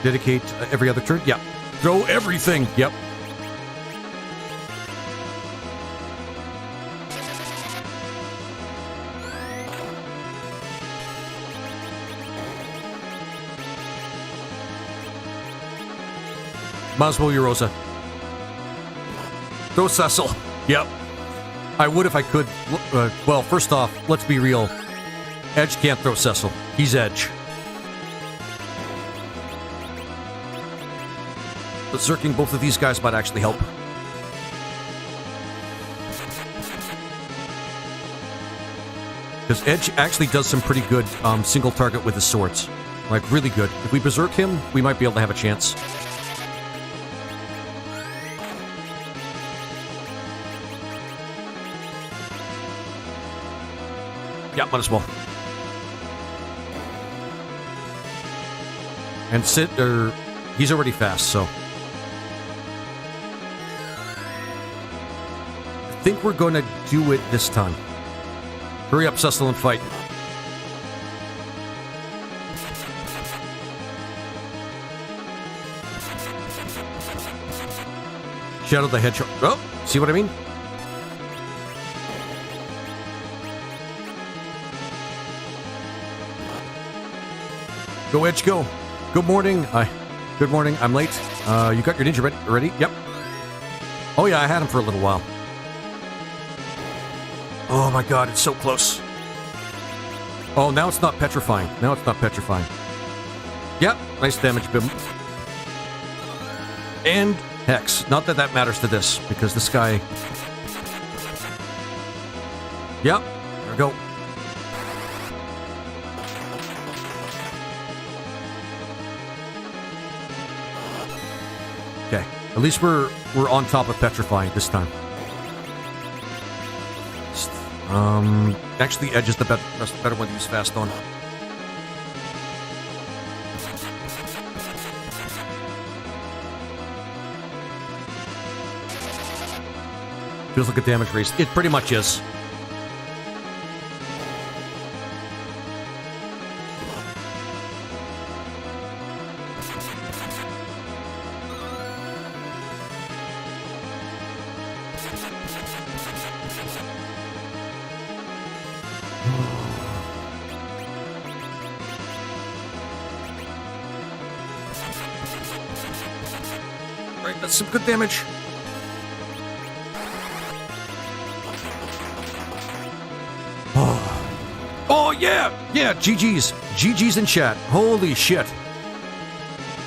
Dedicate every other turn? Yeah. Throw everything! Yep. Might as well, Rosa. Throw Cecil. Yep. I would if I could. Well, first off, let's be real. Edge can't throw Cecil. He's Edge. Berserking both of these guys might actually help. Because Edge actually does some pretty good single target with his swords. Like, really good. If we berserk him, we might be able to have a chance. Yeah, might as well. And Sid, he's already fast, so... I think we're going to do it this time. Hurry up, Cecil, and fight. Shadow the Hedgehog. Oh, see what I mean? Go, Edge, go. Good morning. Good morning. I'm late. You got your ninja ready? Yep. Oh, yeah, I had him for a little while. Oh, my God, it's so close. Oh, now it's not petrifying. Yep, nice damage, Bim. And Hex. Not that that matters to this, because this guy... Yep, there we go. Okay, at least we're on top of petrifying this time. Actually, Edge is the better one to use fast on. Feels like a damage race. It pretty much is. Right, that's some good damage. Oh, yeah! Yeah, GG's. GG's in chat. Holy shit.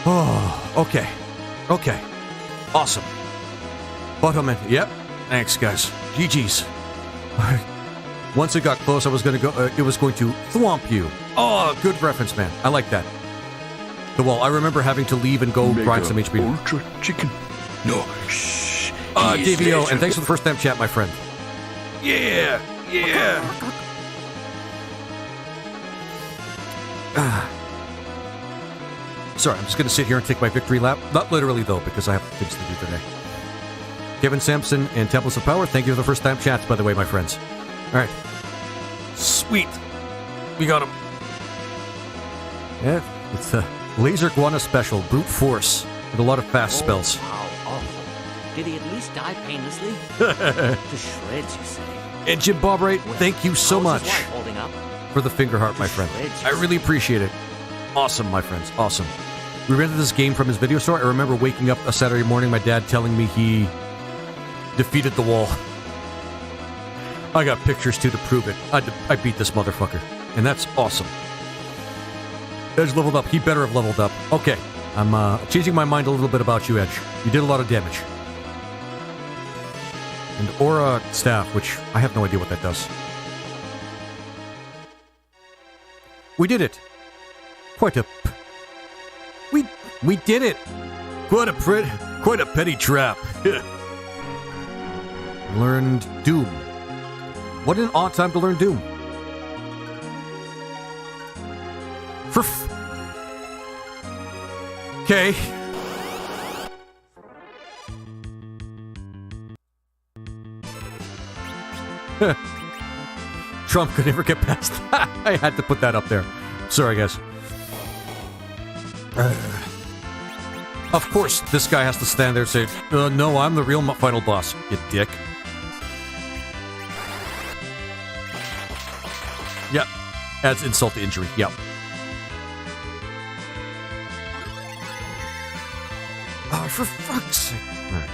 Oh, okay. Okay. Awesome. Butterman. Yep. Thanks, guys. GG's. Once it got close, I was going to go... it was going to thwomp you. Oh, good reference, man. I like that. The wall. I remember having to leave and go grind some HP. Ultra chicken. No, shh. DVO, and thanks for the first time chat, my friend. Yeah! Yeah! Sorry, I'm just going to sit here and take my victory lap. Not literally, though, because I have things to do today. Kevin Sampson and Temples of Power, thank you for the first time chats, by the way, my friends. All right. Sweet. We got him. Yeah, it's a Laser Guana special, brute force, and a lot of fast spells. How awful. Did he at least die painlessly? To shreds, you say? And Jim Bobright, thank you so much How's his wife holding up? for the finger heart, my friend. I really appreciate it. Awesome, my friends. Awesome. We rented this game from his video store. I remember waking up a Saturday morning, my dad telling me he defeated the wall. I got pictures, too, to prove it. I beat this motherfucker. And that's awesome. Edge leveled up. He better have leveled up. Okay. I'm changing my mind a little bit about you, Edge. You did a lot of damage. And Aura Staff, which I have no idea what that does. We did it. Quite a... We did it. Quite a petty trap. Learned Doom. What an odd time to learn Doom. Okay. Trump could never get past that. I had to put that up there. Sorry, guys. Of course, this guy has to stand there and say, no, I'm the real final boss, you dick. Yep. Adds insult to injury. Yep. Oh, for fuck's sake. All right.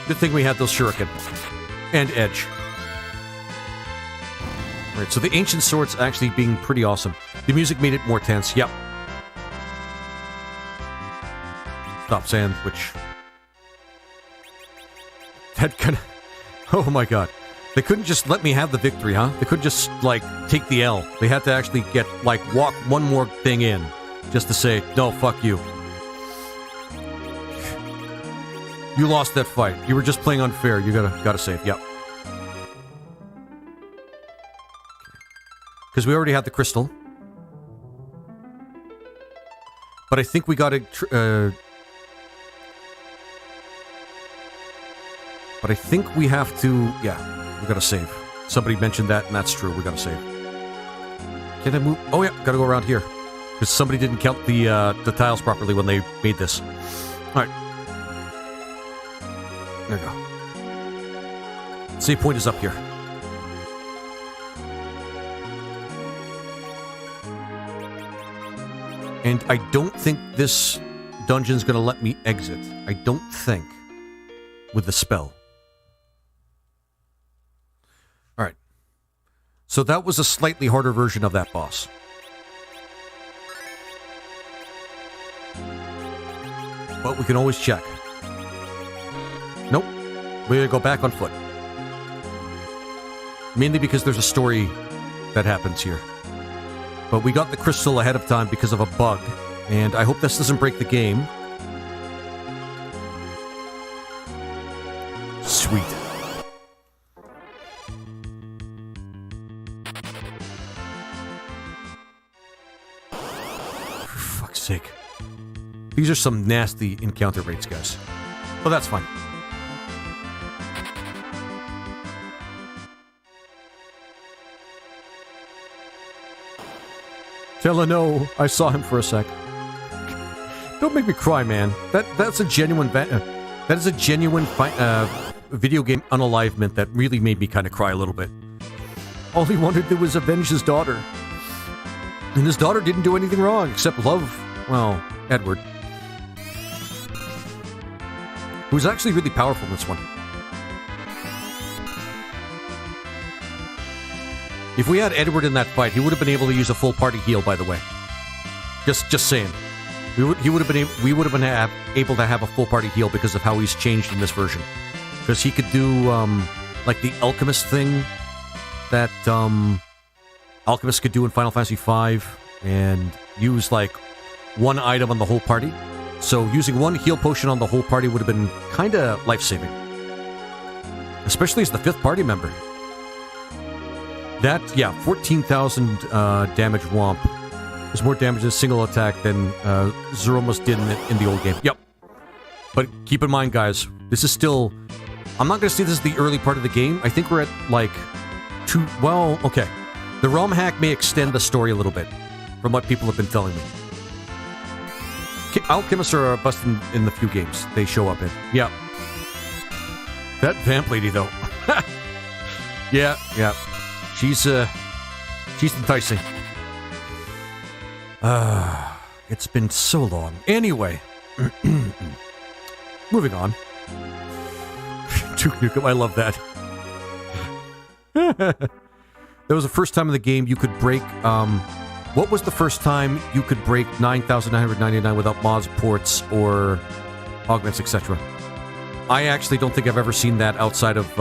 Good thing we had those shuriken. And Edge. Right, so the ancient sword's actually being pretty awesome. The music made it more tense. Yep. Stop sandwich. That kind of... Oh my god. They couldn't just let me have the victory, huh? They couldn't just, like, take the L. They had to actually get, like, walk one more thing in. Just to say, no, fuck you. You lost that fight. You were just playing unfair. You gotta save. Yep. Because we already had the crystal. But I think we got a... But I think we have to... Yeah, we gotta save. Somebody mentioned that, and that's true. We gotta save. Can I move? Oh, yeah, gotta go around here. Because somebody didn't count the tiles properly when they made this. Alright. There we go. Save point is up here. And I don't think this dungeon's gonna let me exit. I don't think. With the spell. Alright. So that was a slightly harder version of that boss. But we can always check. Nope. We're gonna go back on foot. Mainly because there's a story that happens here. But we got the crystal ahead of time because of a bug. And I hope this doesn't break the game. Sweet. For fuck's sake. These are some nasty encounter rates, guys. But that's fine. Tell her no, I saw him for a sec. Don't make me cry, man. That's a genuine that is a genuine video game unalivement that really made me kind of cry a little bit. All he wanted to do was avenge his daughter. And his daughter didn't do anything wrong except love, well, Edward. Who's actually really powerful in this one. If we had Edward in that fight, he would have been able to use a full party heal, by the way. Just saying. We would have been able to have a full party heal because of how he's changed in this version. Because he could do like the alchemist thing that alchemists could do in Final Fantasy V and use like one item on the whole party. So using one heal potion on the whole party would have been kind of life-saving. Especially as the 5th party member. That, yeah, 14,000 damage womp. There's more damage in a single attack than Zeromus did in the old game. Yep. But keep in mind, guys, this is still... I'm not going to say this is the early part of the game. I think we're at, like, well, okay. The ROM hack may extend the story a little bit, from what people have been telling me. Alchemists are a bust in the few games they show up in. Yeah. That vamp lady, though. Yeah. She's enticing. It's been so long. Anyway. Moving on. Duke Nukem, I love that. That was the first time in the game you could break, what was the first time you could break 9,999 without mods, ports, or augments, etc.? I actually don't think I've ever seen that outside of,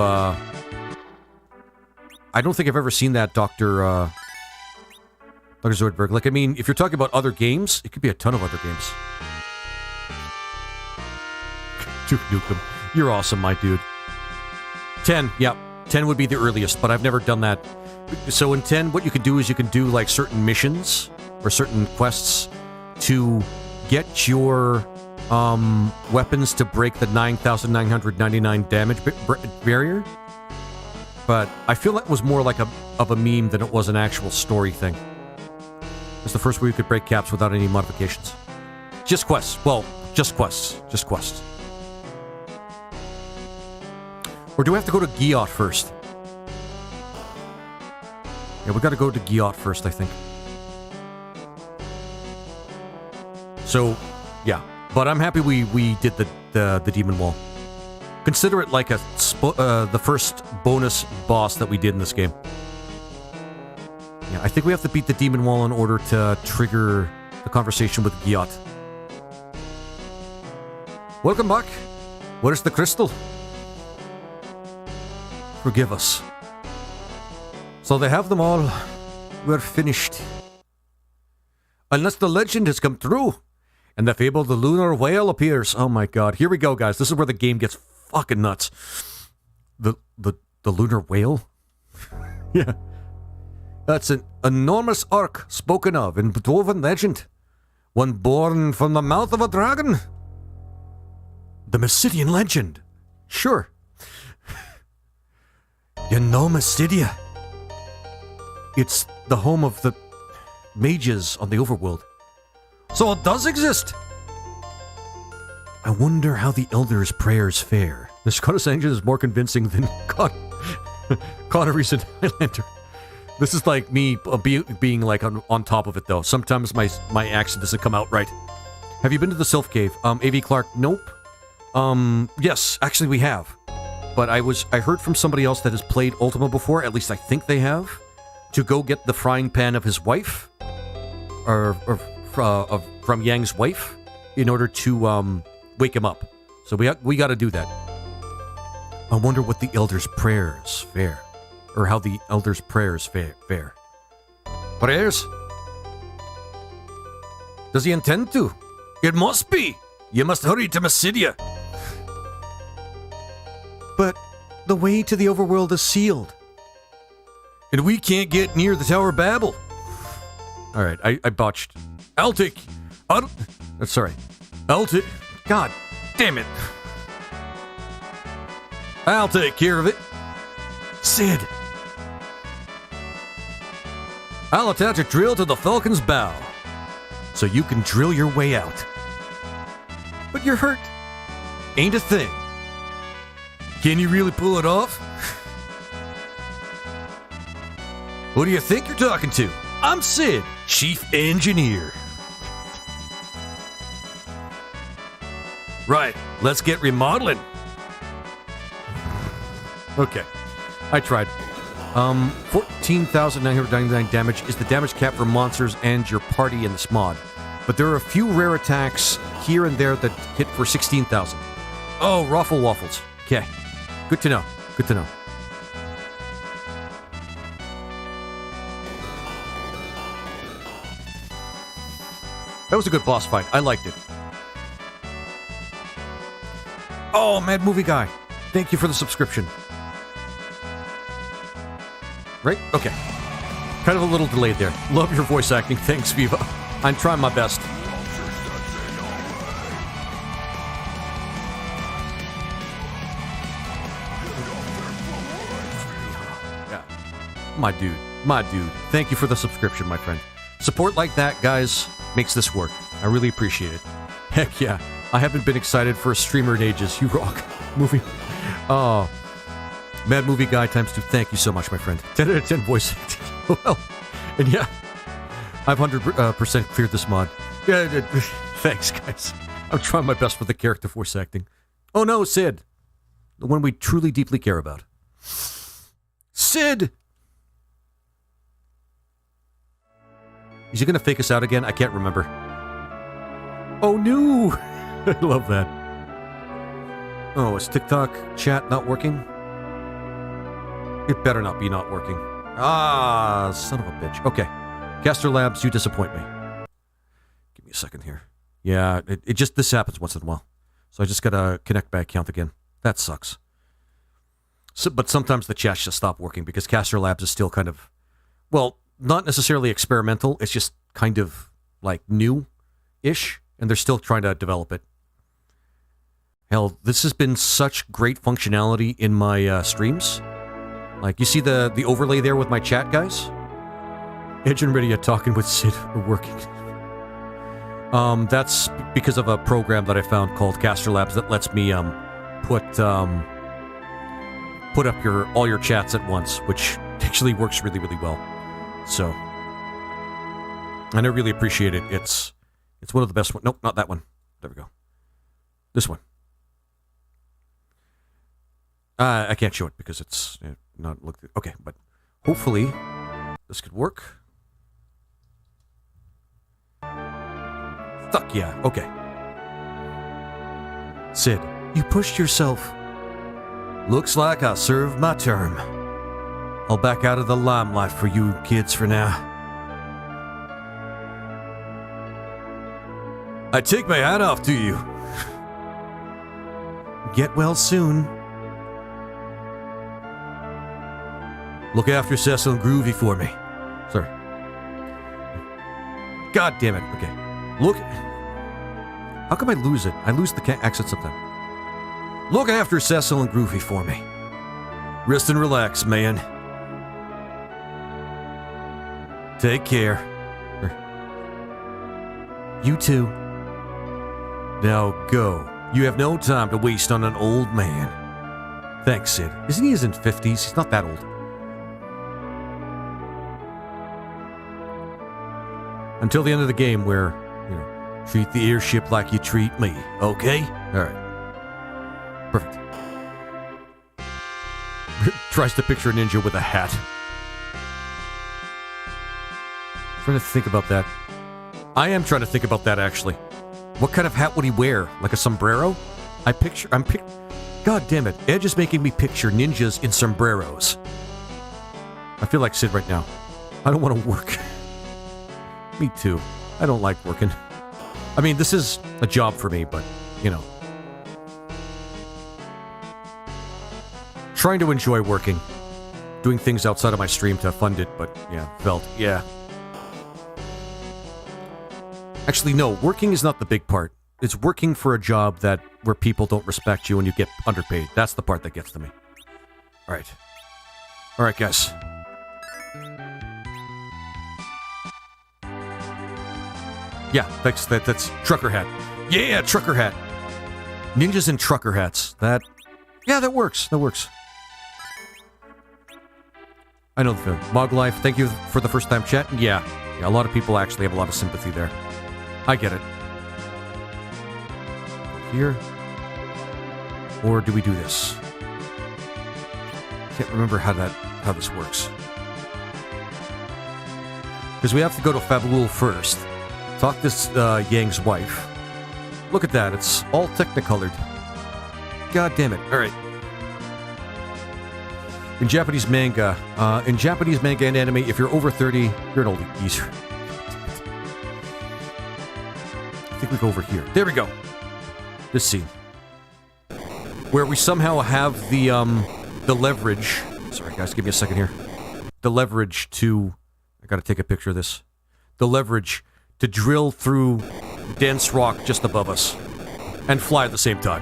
I don't think I've ever seen that, Dr. Zoidberg. Like, I mean, if you're talking about other games, it could be a ton of other games. Duke Nukem. You're awesome, my dude. 10, yeah. 10 would be the earliest, but I've never done that. So in 10, what you can do is you can do, like, certain missions or certain quests to get your weapons to break the 9,999 damage barrier. But I feel that was more like of a meme than it was an actual story thing. It's the first where you could break caps without any modifications. Just quests. Well, just quests. Just quests. Or do we have to go to Giot first? Yeah, we gotta go to Giot first, I think. So, yeah. But I'm happy we did the Demon Wall. Consider it like the first bonus boss that we did in this game. Yeah, I think we have to beat the Demon Wall in order to trigger the conversation with Giot. Welcome back. Where's the crystal? Forgive us. So they have them all. We're finished. Unless the legend has come true, and the fable of the lunar whale appears. Oh my god. Here we go, guys. This is where the game gets fucking nuts. The lunar whale? Yeah. That's an enormous orc spoken of in Dwarven legend. One born from the mouth of a dragon. The Mysidian legend. Sure. You know Mystidia? It's the home of the mages on the overworld. So it does exist! I wonder how the Elder's prayers fare. The Scottish accent is more convincing than Connery's in Highlander. This is like me being like on top of it, though. Sometimes my accent doesn't come out right. Have you been to the Sylph Cave? A.V. Clark, nope. Yes, actually we have. But I heard from somebody else that has played Ultima before, at least I think they have, to go get the frying pan of his wife, or from Yang's wife, in order to wake him up. So we got to do that. I wonder what the Elder's prayers fare, or how the Elder's prayers fare. Prayers? Does he intend to? It must be. You must hurry to Mysidia. But the way to the overworld is sealed. And we can't get near the Tower of Babel. Alright, I botched. I'll take... sorry. I'll take... God damn it. I'll take care of it. Sid. I'll attach a drill to the Falcon's bow, so you can drill your way out. But you're hurt. Ain't a thing. Can you really pull it off? Who do you think you're talking to? I'm Sid, Chief Engineer. Right, let's get remodeling. Okay, I tried. 14,999 damage is the damage cap for monsters and your party in this mod. But there are a few rare attacks here and there that hit for 16,000. Oh, Raffle Waffles. Okay, good to know. Good to know. That was a good boss fight. I liked it. Oh, Mad Movie Guy. Thank you for the subscription. Right? Okay. Kind of a little delayed there. Love your voice acting. Thanks, Viva. I'm trying my best. Yeah. My dude. Thank you for the subscription, my friend. Support like that, guys, makes this work. I really appreciate it. Heck yeah. I haven't been excited for a streamer in ages. You rock. Movie. Oh. Mad Movie Guy ×2. Thank you so much, my friend. 10 out of 10 voice acting. Well, and yeah, I've 100% cleared this mod. Yeah, thanks, guys. I'm trying my best with the character voice acting. Oh no, Sid. The one we truly deeply care about. Sid! Is he going to fake us out again? I can't remember. Oh no! I love that. Oh, is TikTok chat not working? It better not be not working. Ah, son of a bitch. Okay. Caster Labs, you disappoint me. Give me a second here. Yeah, it just, this happens once in a while. So I just gotta connect my account again. That sucks. So, but sometimes the chats just stop working because Caster Labs is still kind of, well, not necessarily experimental. It's just kind of like new-ish, and they're still trying to develop it. Hell, this has been such great functionality in my streams. Like, you see the overlay there with my chat, guys? Edge and Rydia talking with Sid are working. That's because of a program that I found called Caster Labs that lets me put up all your chats at once, which actually works really, really well. So, and I really appreciate it. It's one of the best ones. Nope, not that one. There we go. This one. I can't show it because it's not looked. Okay, but hopefully this could work. Fuck yeah. Okay. Sid, you pushed yourself. Looks like I served my term. I'll back out of the limelight for you kids for now. I take my hat off to you. Get well soon. Look after Cecil and Groovy for me. Sorry. God damn it. Okay. Look. How come I lose it? I lose the accent sometimes. Look after Cecil and Groovy for me. Rest and relax, man. Take care. You too. Now go. You have no time to waste on an old man. Thanks, Sid. Isn't he in his 50s? He's not that old. Until the end of the game where, you know, treat the airship like you treat me, okay? Alright. Perfect. Tries to picture a ninja with a hat. Trying to think about that. I am trying to think about that, actually. What kind of hat would he wear? Like a sombrero? God damn it. Edge is making me picture ninjas in sombreros. I feel like Sid right now. I don't want to work. Me too. I don't like working. I mean, this is a job for me, but, you know. Trying to enjoy working. Doing things outside of my stream to fund it, but, yeah. Actually, no, working is not the big part. It's working for a job where people don't respect you and you get underpaid. That's the part that gets to me. Alright. Alright, guys. Yeah, that's trucker hat. Yeah, trucker hat. Ninjas in trucker hats. That works. That works. I know the film. Mog Life, thank you for the first time chat. Yeah, a lot of people actually have a lot of sympathy there. I get it. Here. Or do we do this? Can't remember how this works. Because we have to go to Fabul first. Talk to Yang's wife. Look at that, it's all technicolored. God damn it. Alright. In Japanese manga and anime, if you're over 30, you're an old geezer. I think we go over here. There we go. This scene. Where we somehow have the leverage. Sorry guys, give me a second here. The leverage to... I gotta take a picture of this. The leverage to drill through dense rock just above us. And fly at the same time.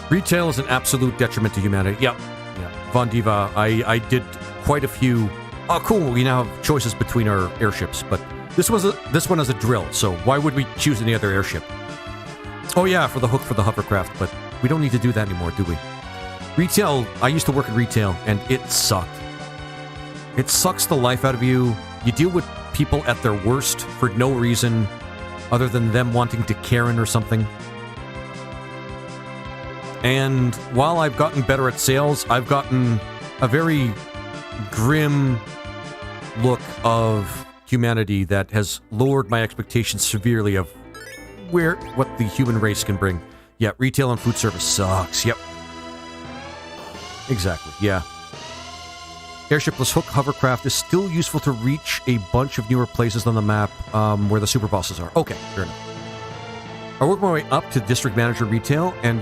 Retail is an absolute detriment to humanity. Yep. Yeah. Von Diva, I did quite a few... Oh, cool, we now have choices between our airships, but this one is a drill, so why would we choose any other airship? Oh yeah, for the hook for the hovercraft, but we don't need to do that anymore, do we? Retail, I used to work in retail, and it sucked. It sucks the life out of you. You deal with people at their worst for no reason other than them wanting to Karen or something. And while I've gotten better at sales, I've gotten a very grim look of humanity that has lowered my expectations severely of what the human race can bring. Yeah, retail and food service sucks. Yep. Exactly, yeah. Airshipless hook hovercraft is still useful to reach a bunch of newer places on the map where the super bosses are. Okay, fair enough. I work my way up to district manager retail, and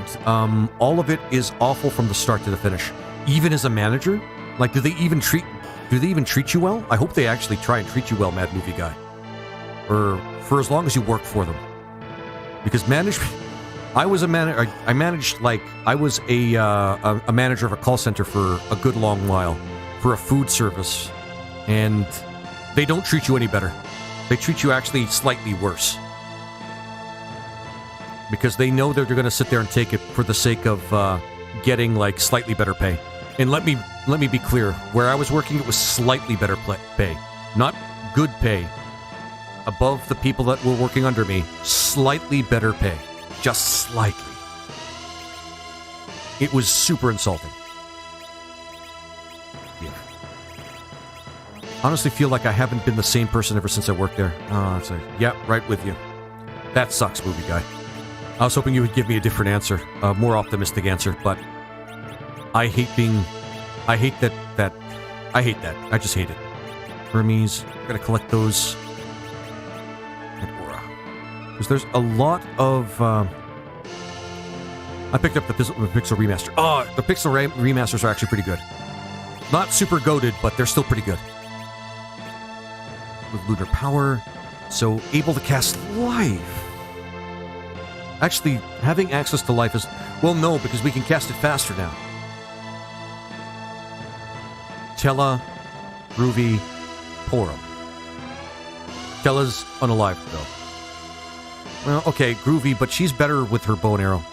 all of it is awful from the start to the finish. Even as a manager, like, do they even treat you well? I hope they actually try and treat you well, Mad Movie Guy, or for as long as you work for them. Because management, I was a manager. I managed, like, I was a manager of a call center for a good long while for a food service, and they don't treat you any better. They treat you actually slightly worse. Because they know that they're going to sit there and take it for the sake of getting, like, slightly better pay. And let me be clear, where I was working, it was slightly better pay. Not good pay. Above the people that were working under me, slightly better pay. Just slightly. It was super insulting. Yeah. Honestly feel like I haven't been the same person ever since I worked there. It's like, yeah, right with you. That sucks, movie guy. I was hoping you would give me a different answer, a more optimistic answer, but I hate that. I just hate it. Hermes, I'm gonna collect those. And Aura. Because there's a lot of, I picked up the Pixel Remaster. Oh, the Pixel Remasters are actually pretty good. Not super goated, but they're still pretty good. With Lunar Power, so able to cast Life. Actually, having access to life is... Well, no, because we can cast it faster now. Tella, Groovy, Porum. Tella's unalive, though. Well, okay, Groovy, but she's better with her bow and arrow.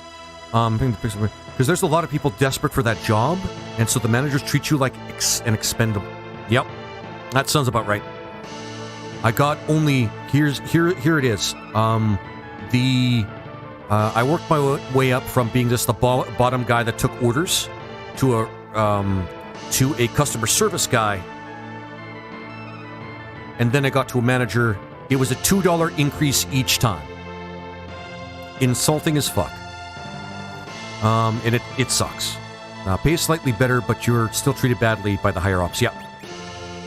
Because there's a lot of people desperate for that job, and so the managers treat you like an expendable. Yep, that sounds about right. I got only here it is. I worked my way up from being just the bottom guy that took orders to a customer service guy, and then I got to a manager. It was a $2 increase each time. Insulting as fuck. And it sucks. Pay is slightly better, but you're still treated badly by the higher ups. Yep.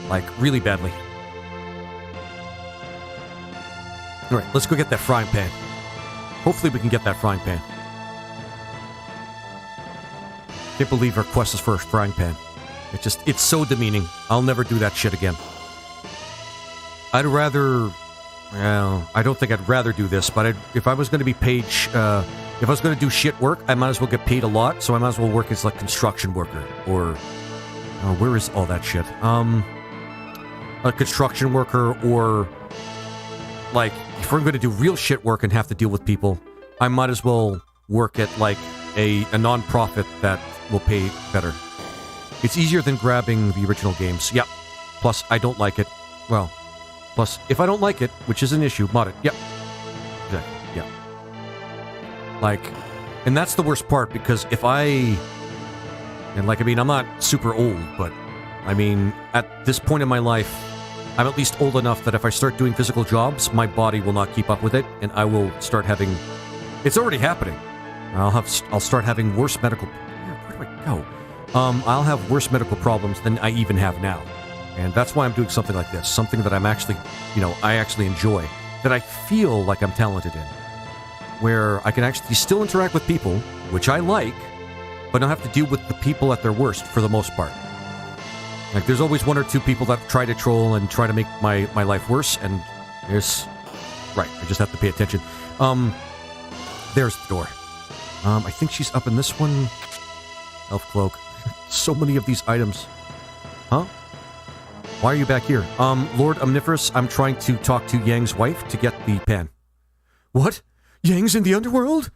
Like, really badly. Alright, let's go get that frying pan. Hopefully we can get that frying pan. Can't believe our quest is for a frying pan. It's so demeaning. I'll never do that shit again. I'd rather... Well, I don't think I'd rather do this, but if I was going to be paid... if I was going to do shit work, I might as well get paid a lot, so I might as well work as, like, construction worker. Or... where is all that shit? A construction worker, or... Like, if we're going to do real shit work and have to deal with people, I might as well work at, like, a non-profit that will pay better. It's easier than grabbing the original games. Yep. Plus, I don't like it. Well, plus, if I don't like it, which is an issue, mod it. Yep. Exactly. Yep. Like, and that's the worst part, because if I... And, like, I mean, I'm not super old, but, I mean, at this point in my life, I'm at least old enough that if I start doing physical jobs, my body will not keep up with it, and I will start having... It's already happening. I'll start having worse medical... Where do I go? I'll have worse medical problems than I even have now. And that's why I'm doing something like this. Something that I'm actually, I actually enjoy. That I feel like I'm talented in. Where I can actually still interact with people, which I like, but don't have to deal with the people at their worst for the most part. Like, there's always one or two people that try to troll and try to make my life worse, and there's... Right, I just have to pay attention. There's the door. I think she's up in this one. Elf cloak. So many of these items. Huh? Why are you back here? Lord Omnivorous, I'm trying to talk to Yang's wife to get the pan. What? Yang's in the underworld?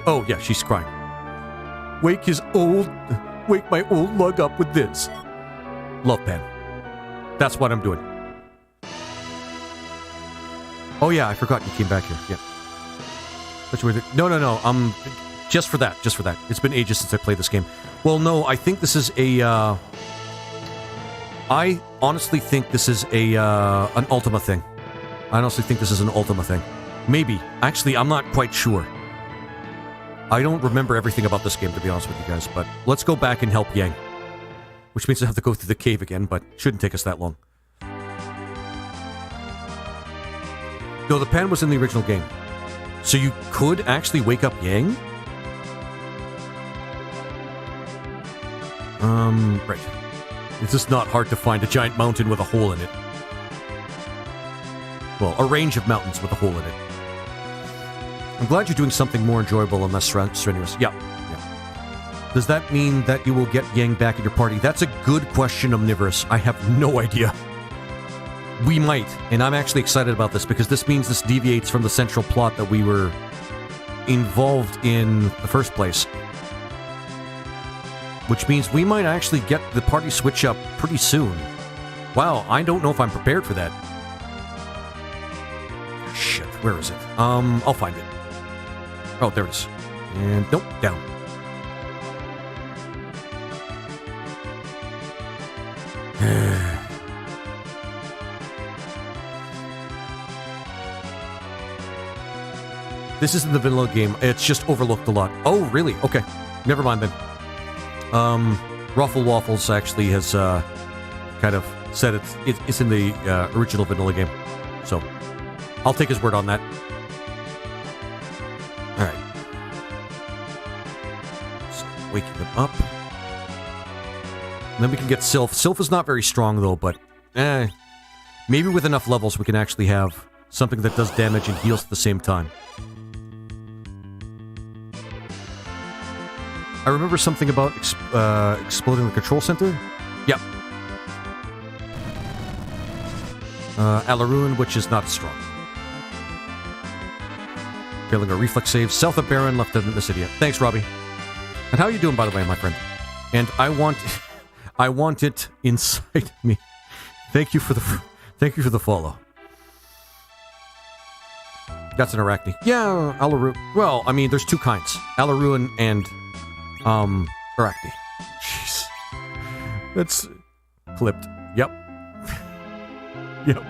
Oh, yeah, she's crying. Wake my old lug up with this. Love pan. That's what I'm doing. Oh yeah, I forgot you came back here. Yeah. What's with it? No. Just for that. It's been ages since I played this game. Well, no, I think this is a, I honestly think this is an Ultima thing. I honestly think this is an Ultima thing. Maybe. Actually, I'm not quite sure. I don't remember everything about this game, to be honest with you guys, but let's go back and help Yang. Which means I have to go through the cave again, but shouldn't take us that long. No, the pan was in the original game. So you could actually wake up Yang? Right. It's just not hard to find a giant mountain with a hole in it. Well, a range of mountains with a hole in it. I'm glad you're doing something more enjoyable and less strenuous. Yeah. Does that mean that you will get Yang back in your party? That's a good question, Omnivorous. I have no idea. We might, and I'm actually excited about this because this means this deviates from the central plot that we were involved in the first place. Which means we might actually get the party switch up pretty soon. Wow, I don't know if I'm prepared for that. Shit, where is it? I'll find it. Oh, there it is. And nope, down. This isn't the vanilla game. It's just overlooked a lot. Oh, really? Okay. Never mind then. Ruffle Waffles actually has kind of said it's in the original vanilla game. So, I'll take his word on that. Alright. So, waking them up. And then we can get Sylph. Sylph is not very strong though, but maybe with enough levels we can actually have something that does damage and heals at the same time. I remember something about exploding the control center. Yep. Alaruin, which is not strong. Failing a reflex save. South of Baron, left in the city. Thanks, Robbie. And how are you doing, by the way, my friend? And I want it inside me. Thank you for the follow. That's an Arachne. Yeah, Alaruin. Well, I mean, there's two kinds. Alaruin and, Arachne. Jeez. That's clipped. Yep. Yep.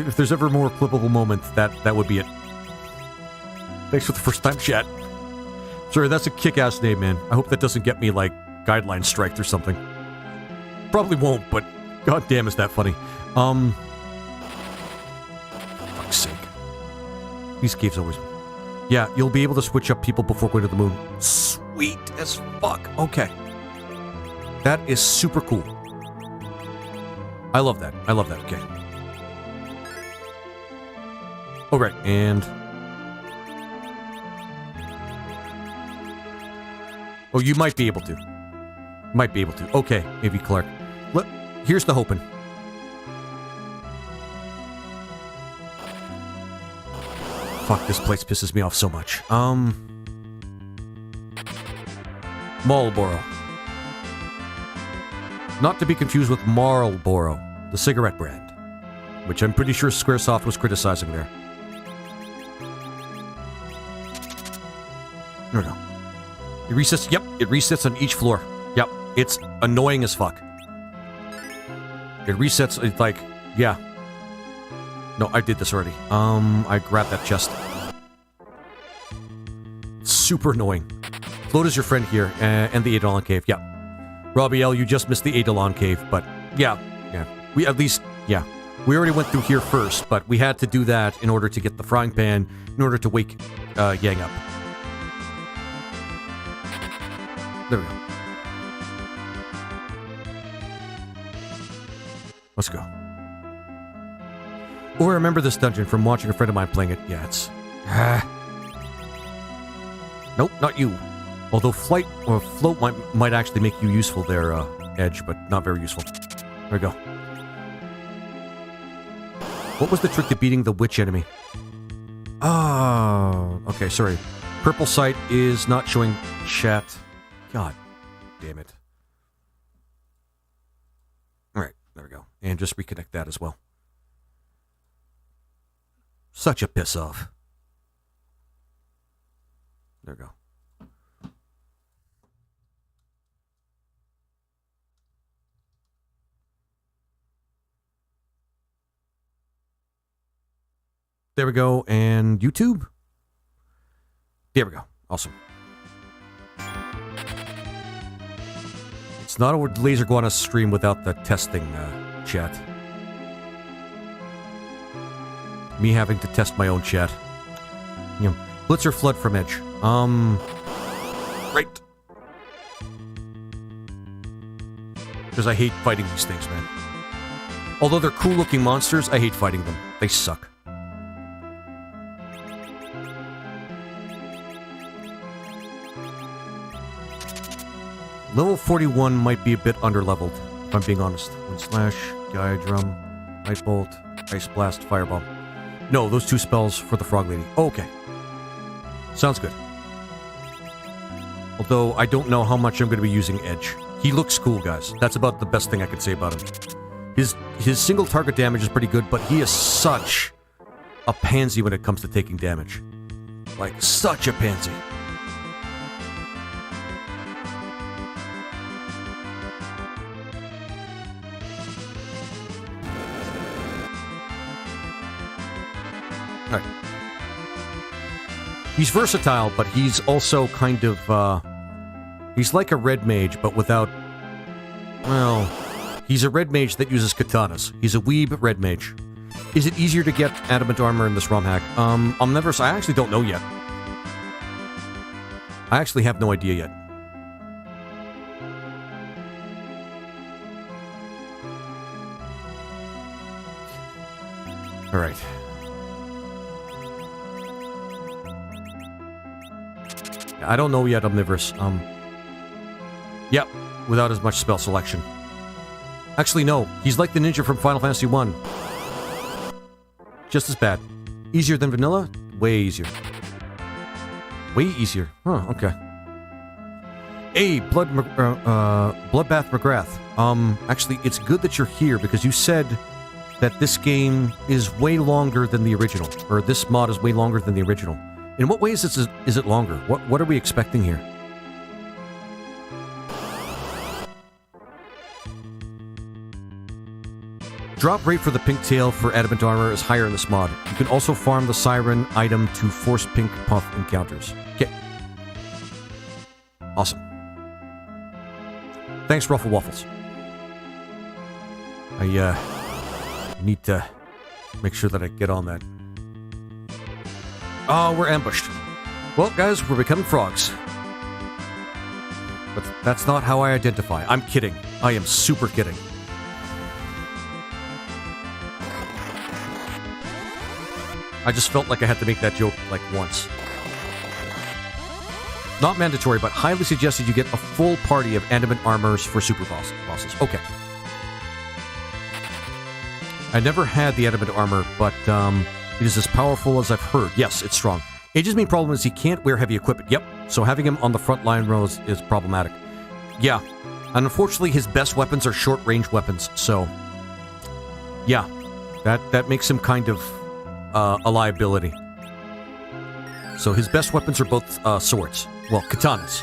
If there's ever a more clippable moment, that would be it. Thanks for the first time chat. Sorry, that's a kick-ass name, man. I hope that doesn't get me, like, guideline striked or something. Probably won't, but goddamn is that funny. Fuck's sake. These caves always... Yeah, you'll be able to switch up people before going to the moon. Sweet as fuck. Okay. That is super cool. I love that. I love that. Okay. Oh, right. And... Oh, you might be able to. Might be able to. Okay, maybe Clark. Here's the hoping. Fuck, this place pisses me off so much. Marlboro. Not to be confused with Marlboro, the cigarette brand, which I'm pretty sure Squaresoft was criticizing there. There we go. It resets. Yep, it resets on each floor. Yep, it's annoying as fuck. It resets. It's like, yeah. No, I did this already. I grabbed that chest. Super annoying. Float is your friend here, and the Eidolon Cave. Yeah. Robbie L, you just missed the Eidolon Cave, but yeah. We at least, yeah. We already went through here first, but we had to do that in order to get the frying pan, in order to wake Yang up. There we go. Let's go. Oh, I remember this dungeon from watching a friend of mine playing it. Yeah, it's... Nope, not you. Although flight or float might actually make you useful there, Edge, but not very useful. There we go. What was the trick to beating the witch enemy? Oh, okay, sorry. Purple sight is not showing chat. God damn it. Alright, there we go. And just reconnect that as well. Such a piss off. There we go. There we go. And YouTube? There we go. Awesome. It's not a Laser Guana stream without the testing chat. Me having to test my own chat. You know, Blitzer Flood from Edge. Right. Because I hate fighting these things, man. Although they're cool-looking monsters, I hate fighting them. They suck. Level 41 might be a bit underleveled, if I'm being honest. Wind Slash, Gaia Drum, Night Bolt, Ice Blast, Firebomb. No, those two spells for the Frog Lady. Oh, okay. Sounds good. Although, I don't know how much I'm going to be using Edge. He looks cool, guys. That's about the best thing I can say about him. His single target damage is pretty good, but he is such a pansy when it comes to taking damage. Like, such a pansy. Alright. He's versatile, but he's also kind of, he's like a red mage, but without... Well, he's a red mage that uses katanas. He's a weeb red mage. Is it easier to get adamant armor in this ROM hack? I actually don't know yet. I actually have no idea yet. Alright. I don't know yet, Omnivorous. Yep, without as much spell selection. Actually, no. He's like the ninja from Final Fantasy 1. Just as bad. Easier than vanilla? Way easier. Way easier. Huh, okay. Hey, Bloodbath McGrath. Actually, it's good that you're here because you said that this game is way longer than the original. Or this mod is way longer than the original. In what ways is it longer? What are we expecting here? Drop rate for the pink tail for adamant armor is higher in this mod. You can also farm the siren item to force pink puff encounters. Okay. Awesome. Thanks, Ruffle Waffles. I need to make sure that I get on that. Oh, we're ambushed. Well, guys, we're becoming frogs. But that's not how I identify. I'm kidding. I am super kidding. I just felt like I had to make that joke, like, once. Not mandatory, but highly suggested you get a full party of adamant armors for super bosses. Okay. I never had the adamant armor, but it is as powerful as I've heard. Yes, it's strong. Age's main problem is he can't wear heavy equipment. Yep, so having him on the front line rows is problematic. Yeah, and unfortunately his best weapons are short-range weapons, so... Yeah, that makes him kind of a liability. So his best weapons are both swords. Well, katanas.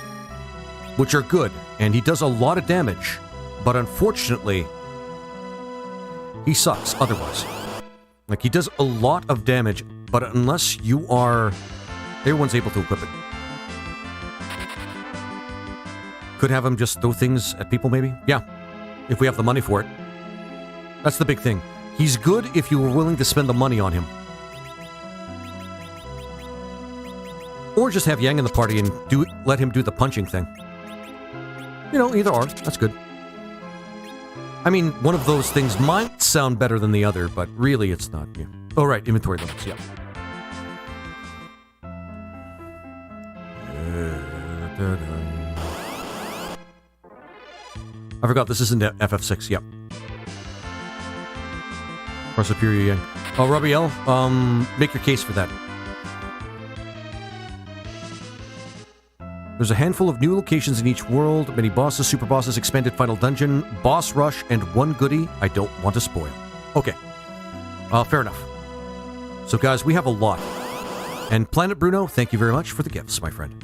Which are good, and he does a lot of damage. But unfortunately, he sucks otherwise. Like, he does a lot of damage, but unless you are... Everyone's able to equip it. Could have him just throw things at people, maybe? Yeah, if we have the money for it. That's the big thing. He's good if you were willing to spend the money on him. Or just have Yang in the party and let him do the punching thing. You know, either or. That's good. I mean, one of those things might sound better than the other, but really it's not. Yeah. Oh, right. Inventory limits. Yeah. I forgot this isn't FF6. Yep. Or Superior Yang. Oh, Robbie L, make your case for that. There's a handful of new locations in each world, many bosses, super bosses, expanded final dungeon, boss rush, and one goodie I don't want to spoil. Okay. Fair enough. So guys, we have a lot. And Planet Bruno, thank you very much for the gifts, my friend.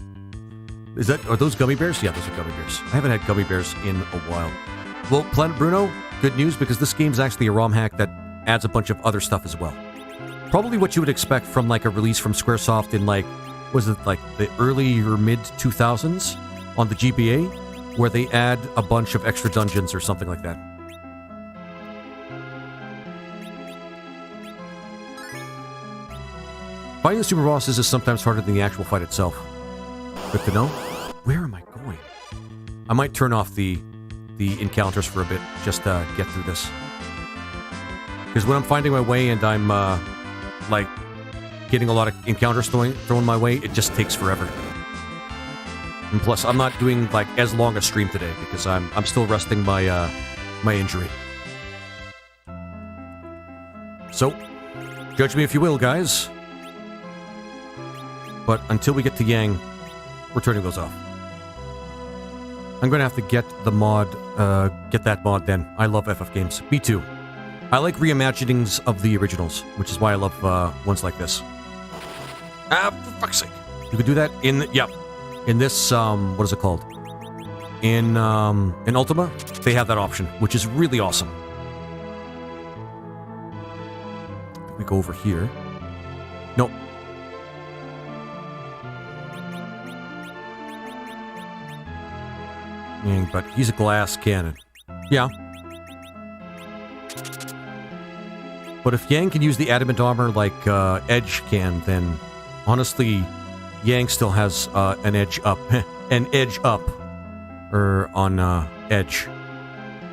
Are those gummy bears? Yeah, those are gummy bears. I haven't had gummy bears in a while. Well, Planet Bruno, good news, because this game's actually a ROM hack that adds a bunch of other stuff as well. Probably what you would expect from like a release from Squaresoft in like, was it like the early or mid 2000s on the GBA, where they add a bunch of extra dungeons or something like that. Fighting the super bosses is sometimes harder than the actual fight itself. Good to know. Where am I going? I might turn off the encounters for a bit, just to get through this. Because when I'm finding my way and I'm, like, getting a lot of encounters thrown my way, it just takes forever. And plus, I'm not doing, like, as long a stream today, because I'm still resting my, my injury. So, judge me if you will, guys. But until we get to Yang, we're turning those off. I'm going to have to get the mod, get that mod then. I love FF games. Me too. I like reimaginings of the originals, which is why I love ones like this. For fuck's sake. You could do that in this, what is it called? In Ultima, they have that option, which is really awesome. We go over here. Nope. But he's a glass cannon. Yeah. But if Yang can use the adamant armor like Edge can, then honestly, Yang still has an edge up. An edge up. Or on Edge.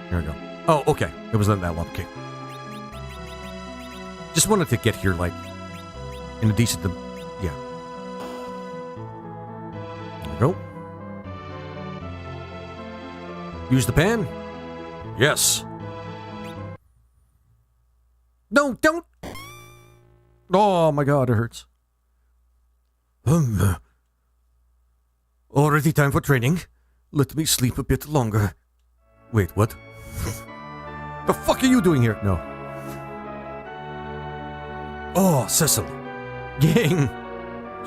There we go. Oh, okay. It wasn't that long. Okay. Just wanted to get here, like, in a decent... Yeah. we go. Use the pan? Yes. No, don't! Oh my god, it hurts. Already time for training? Let me sleep a bit longer. Wait, what? The fuck are you doing here? No. Oh, Cecil. Gang!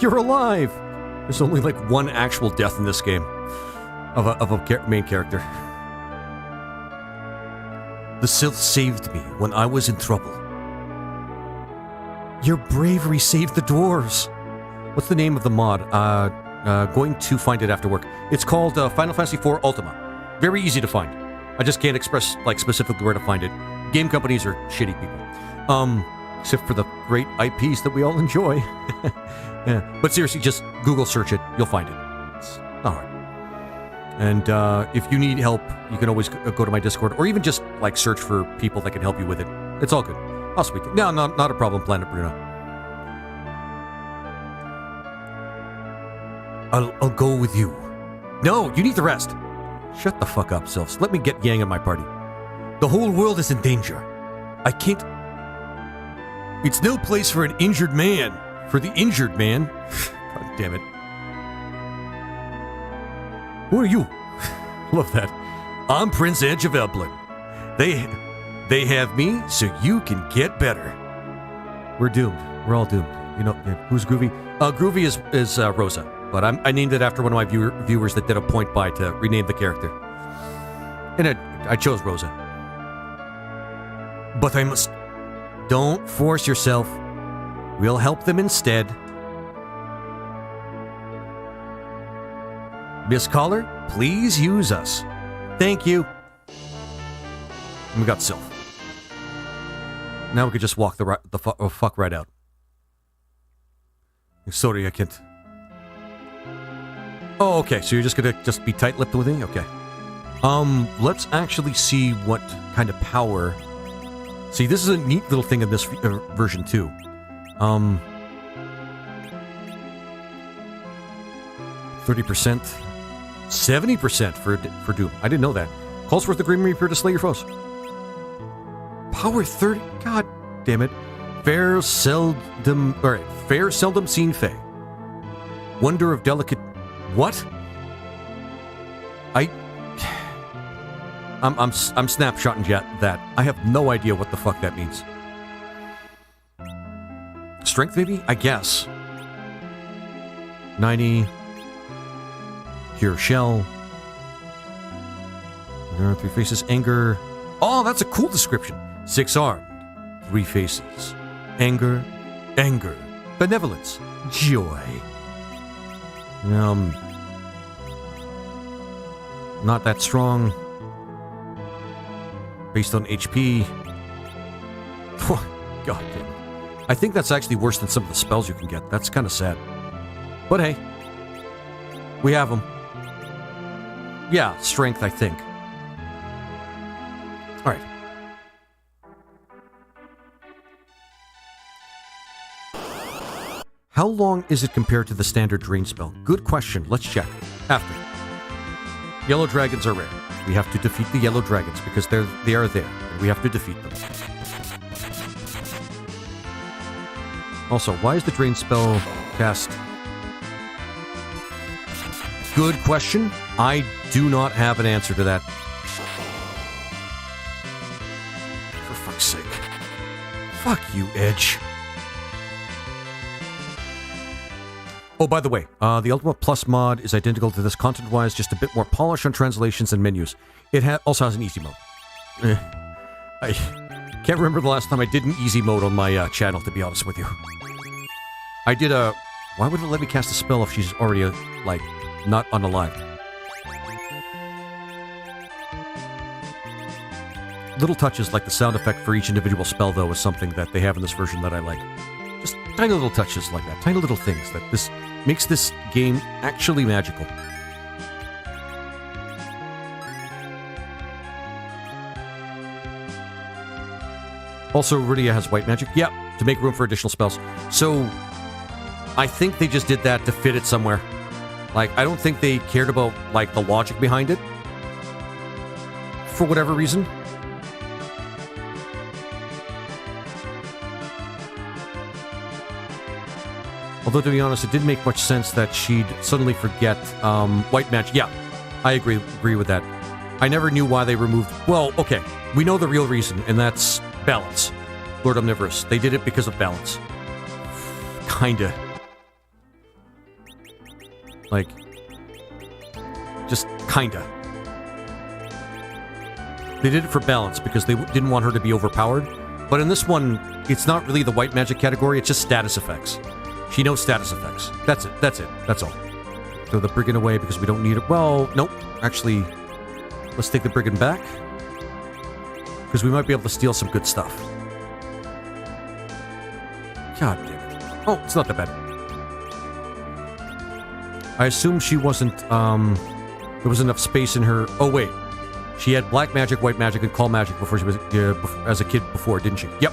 You're alive! There's only like one actual death in this game. Of a main character. The Sith saved me when I was in trouble. Your bravery saved the dwarves. What's the name of the mod? Going to find it after work. It's called Final Fantasy IV Ultima. Very easy to find. I just can't express like specifically where to find it. Game companies are shitty people. Except for the great IPs that we all enjoy. Yeah. But seriously, just Google search it. You'll find it. It's not hard. And if you need help, you can always go to my Discord, or even just like search for people that can help you with it. It's all good. I'll speak to you. No, not a problem, Planet Bruno. I'll go with you. No, you need to rest. Shut the fuck up, Sylphs. Let me get Yang in my party. The whole world is in danger. I can't... It's no place for an injured man. For the injured man. God damn it. Who are you? Love that. I'm Prince Edge of Elblin. They have me, so you can get better. We're doomed. We're all doomed. You know, who's Groovy? Groovy is Rosa, but I named it after one of my viewers that did a point by to rename the character. And I chose Rosa. But I must... Don't force yourself. We'll help them instead. Miss Caller, please use us. Thank you. And we got Sylph. Now we could just walk the fuck right out. Sorry, I can't. Oh, okay. So you're just gonna be tight-lipped with me? Okay. Let's actually see what kind of power. See, this is a neat little thing in this version too. 30%, 70% for Doom. I didn't know that. Calls forth the Grim Reaper to slay your foes. Power 30. God damn it. Fair seldom seen fey. Wonder of delicate. What? I'm snapshotting that. I have no idea what the fuck that means. Strength, maybe? I guess. 90. Pure shell. There are 3 faces. Anger. Oh, that's a cool description. 6 armed. 3 faces. Anger. Anger. Benevolence. Joy. Not that strong. Based on HP. God damn it. I think that's actually worse than some of the spells you can get. That's kind of sad. But hey. We have them. Yeah, strength, I think. Alright. How long is it compared to the standard drain spell? Good question. Let's check. After. Yellow dragons are rare. We have to defeat the yellow dragons because they are there, and we have to defeat them. Also, why is the drain spell cast? Good question. I do not have an answer to that. For fuck's sake. Fuck you, Edge. Oh, by the way, the Ultima Plus mod is identical to this content-wise, just a bit more polish on translations and menus. It also has an easy mode. I can't remember the last time I did an easy mode on my channel, to be honest with you. I did a... Why would it let me cast a spell if she's already, like, not unalived? Little touches like the sound effect for each individual spell, though, is something that they have in this version that I like. Just tiny little touches like that, tiny little things that this makes this game actually magical. Also, Rydia has white magic. Yep, to make room for additional spells. So, I think they just did that to fit it somewhere. Like, I don't think they cared about, like, the logic behind it. For whatever reason. Although, to be honest, it didn't make much sense that she'd suddenly forget white magic. Yeah, I agree with that. I never knew why they removed... Well, okay, we know the real reason, and that's balance. Lord Omnivorous. They did it because of balance. Kinda. Like, just kinda. They did it for balance because they didn't want her to be overpowered. But in this one, it's not really the white magic category, it's just status effects. She knows status effects. That's it. That's all. Throw the brigand away because we don't need it. Well, nope. Actually, let's take the brigand back. Because we might be able to steal some good stuff. God damn it. Oh, it's not that bad. I assume she wasn't, there was enough space in her... Oh, wait. She had black magic, white magic, and call magic before she was, as a kid before, didn't she? Yep.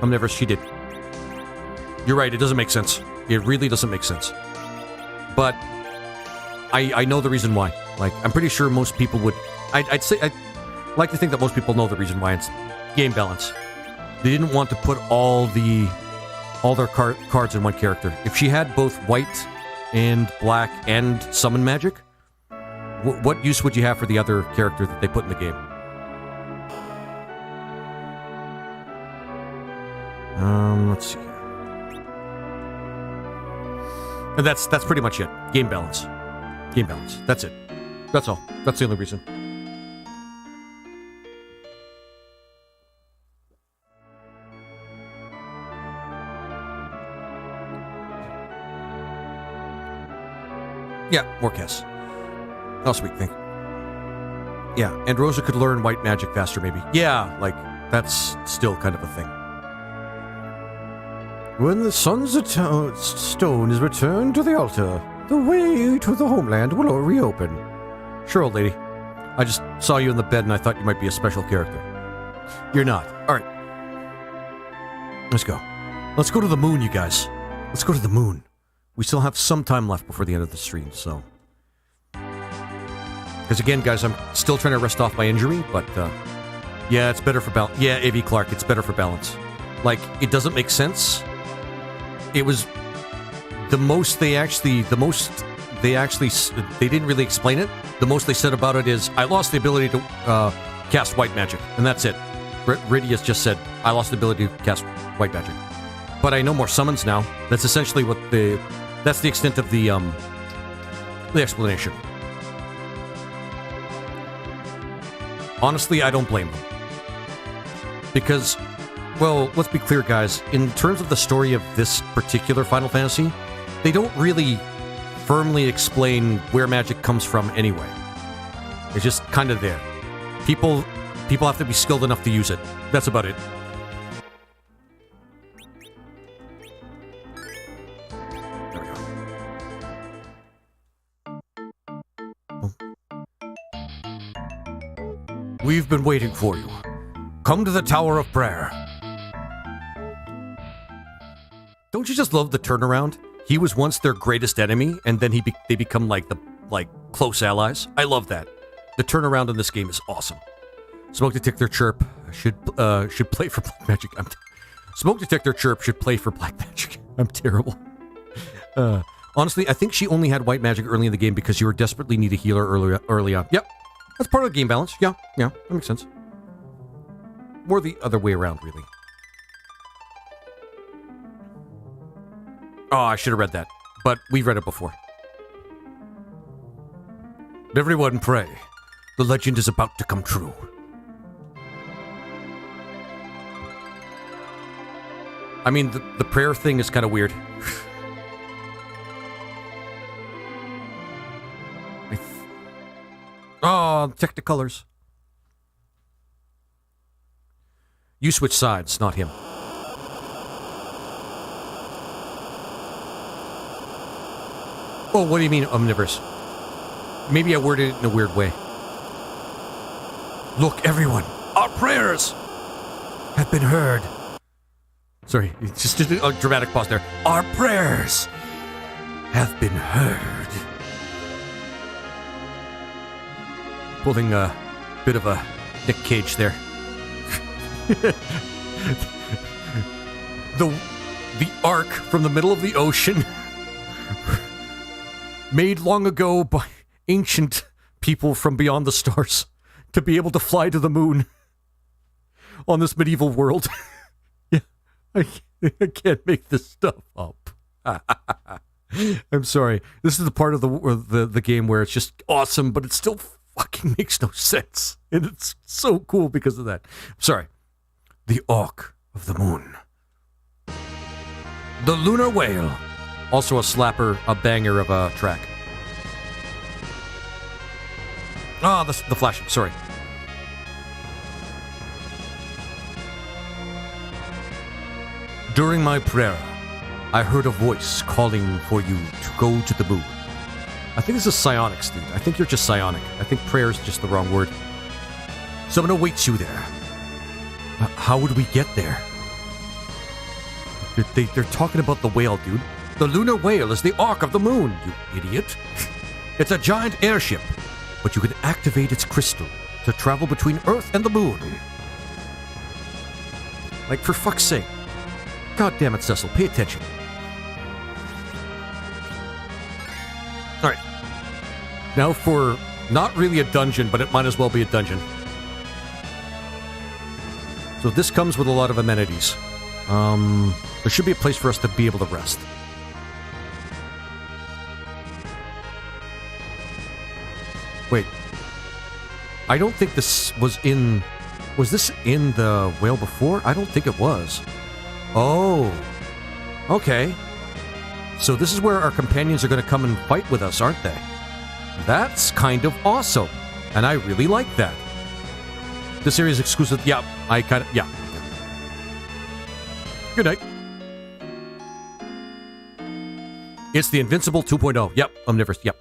Omnivorous, she did. You're right, it doesn't make sense. It really doesn't make sense. But I know the reason why. Like, I'm pretty sure most people would... I'd like to think that most people know the reason why. It's game balance. They didn't want to put all their cards in one character. If she had both white and black and summon magic, what use would you have for the other character that they put in the game? Let's see here. And that's pretty much it. Game balance. Game balance. That's it. That's all. That's the only reason. Yeah, more Cass. Oh, sweet thing. Yeah, and Rosa could learn white magic faster, maybe. Yeah, like, that's still kind of a thing. When the sun's stone is returned to the altar, the way to the homeland will reopen. Sure, old lady. I just saw you in the bed and I thought you might be a special character. You're not. Alright. Let's go. Let's go to the moon, you guys. Let's go to the moon. We still have some time left before the end of the stream, so... Because again, guys, I'm still trying to rest off my injury, but, yeah, it's better for balance. Yeah, A.V. Clark, it's better for balance. Like, it doesn't make sense. It was... The most they didn't really explain it. The most they said about it is, I lost the ability to, cast white magic, and that's it. Rydius just said, I lost the ability to cast white magic. But I know more summons now. That's essentially what that's the extent of the explanation. Honestly, I don't blame them. Because, well, let's be clear, guys. In terms of the story of this particular Final Fantasy, they don't really firmly explain where magic comes from anyway. It's just kind of there. People have to be skilled enough to use it. That's about it. There we go. Oh. We've been waiting for you. Come to the Tower of Prayer. Don't you just love the turnaround? He was once their greatest enemy, and then they become like close allies. I love that. The turnaround in this game is awesome. Smoke Detector Chirp should play for Black Magic. Smoke Detector Chirp should play for Black Magic. I'm terrible. Honestly, I think she only had white magic early in the game because you were desperately need a healer early on. Yep, that's part of the game balance. Yeah, that makes sense. More the other way around, really. Oh, I should have read that, but we've read it before. Everyone pray. The legend is about to come true. I mean, the prayer thing is kind of weird. Oh, Technicolors. You switch sides, not him. Oh, what do you mean, omnivorous? Maybe I worded it in a weird way. Look, everyone, our prayers have been heard. Sorry, just a dramatic pause there. Our prayers have been heard. Pulling a bit of a Nick Cage there. The ark from the middle of the ocean, made long ago by ancient people from beyond the stars to be able to fly to the moon on this medieval world. Yeah, I can't make this stuff up. I'm sorry. This is the part of the game where it's just awesome, but it still fucking makes no sense. And it's so cool because of that. I'm sorry. The Ark of the Moon. The Lunar Whale. Also a slapper, a banger of a track. Ah, the flashing, sorry. During my prayer, I heard a voice calling for you to go to the moon. I think this is psionics, dude. I think you're just psionic. I think prayer is just the wrong word. Someone awaits you there. How would we get there? They're talking about the whale, dude. The lunar whale is the Ark of the Moon, you idiot. It's a giant airship, but you can activate its crystal to travel between Earth and the moon. Like, for fuck's sake. God damn it, Cecil, pay attention. Alright. Now for not really a dungeon, but it might as well be a dungeon. So this comes with a lot of amenities. There should be a place for us to be able to rest. Wait. I don't think this was in... Was this in the whale before? I don't think it was. Oh. Okay. So this is where our companions are going to come and fight with us, aren't they? That's kind of awesome. And I really like that. This area is exclusive. Yeah, I kind of... Yeah. Good night. It's the Invincible 2.0. Yep, Omnivorous. Yep.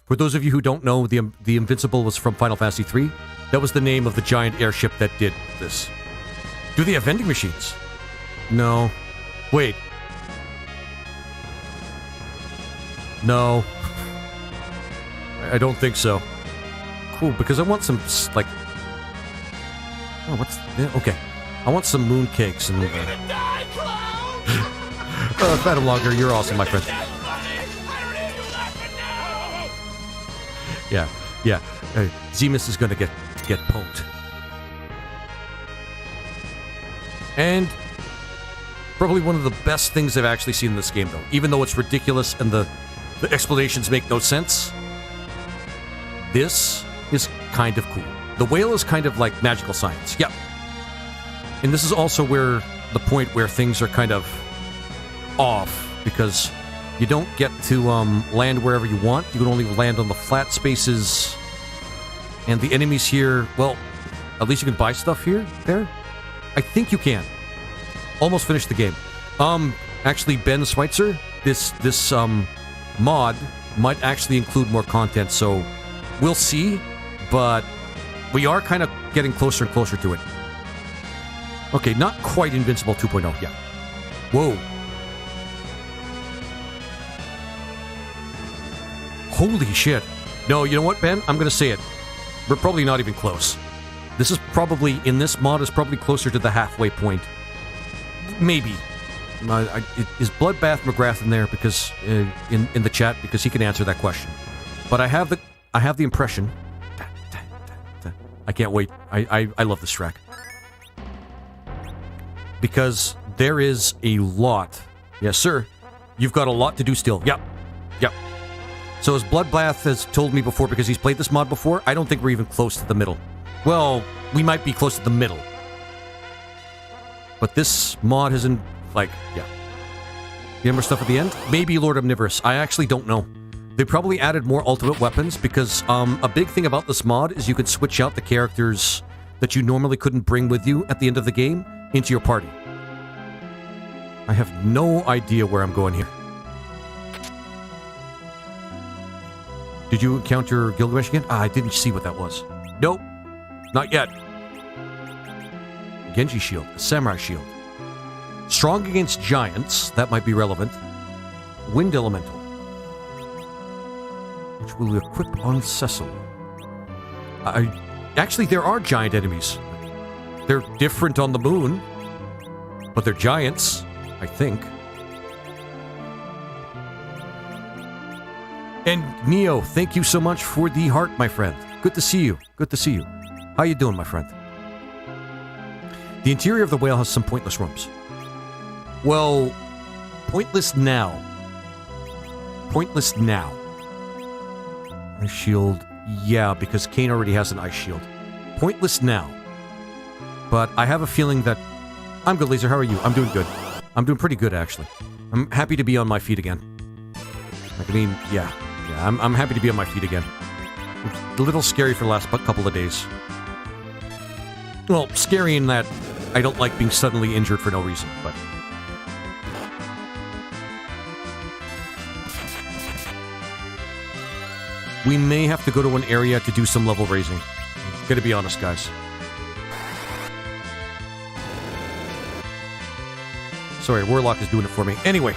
For those of you who don't know, the Invincible was from Final Fantasy 3. That was the name of the giant airship that did this. Do they have vending machines? No. Wait. No. I don't think so. Cool, because I want some, like... Oh, what's... Okay. I want some moon cakes and... Phantom Logger, you're awesome, my friend. Yeah. Zemus is gonna get poked. And probably one of the best things I've actually seen in this game, though. Even though it's ridiculous and the explanations make no sense, this is kind of cool. The whale is kind of like magical science. Yep. And this is also where the point where things are kind of off, because you don't get to land wherever you want. You can only land on the flat spaces. And the enemies here, well, at least you can buy stuff here, there. I think you can. Almost finished the game. Actually, Ben Schweitzer, this mod might actually include more content, so we'll see, but we are kind of getting closer and closer to it. Okay, not quite Invincible 2.0, yeah. Whoa. Holy shit. No, you know what, Ben? I'm gonna say it. We're probably not even close. This is probably, in this mod, is probably closer to the halfway point. Maybe. Is Bloodbath McGrath in there because in the chat, because he can answer that question. But I have the impression. I can't wait. I love this track. Because there is a lot. Yes, sir. You've got a lot to do still. Yep. So as Bloodbath has told me before, because he's played this mod before, I don't think we're even close to the middle. Well, we might be close to the middle. But this mod isn't, like, yeah. You have more stuff at the end? Maybe Lord Omnivorous. I actually don't know. They probably added more ultimate weapons, because a big thing about this mod is you can switch out the characters that you normally couldn't bring with you at the end of the game into your party. I have no idea where I'm going here. Did you encounter Gilgamesh again? I didn't see what that was. Nope. Not yet. Genji shield. A samurai shield. Strong against giants. That might be relevant. Wind elemental. Which will equip on Cecil. Actually, there are giant enemies. They're different on the moon, but they're giants, I think. And Neo, thank you so much for the heart, my friend. Good to see you. Good to see you. How you doing, my friend? The interior of the whale has some pointless rooms. Well, pointless now. Pointless now. Ice shield. Yeah, because Kane already has an ice shield. Pointless now. But I have a feeling that... I'm good, Laser. How are you? I'm doing good. I'm doing pretty good, actually. I'm happy to be on my feet again. Like, I mean, yeah. Yeah, I'm happy to be on my feet again. It's a little scary for the last couple of days. Well, scary in that I don't like being suddenly injured for no reason, but... We may have to go to an area to do some level raising. Gotta be honest, guys. Sorry, Warlock is doing it for me. Anyway.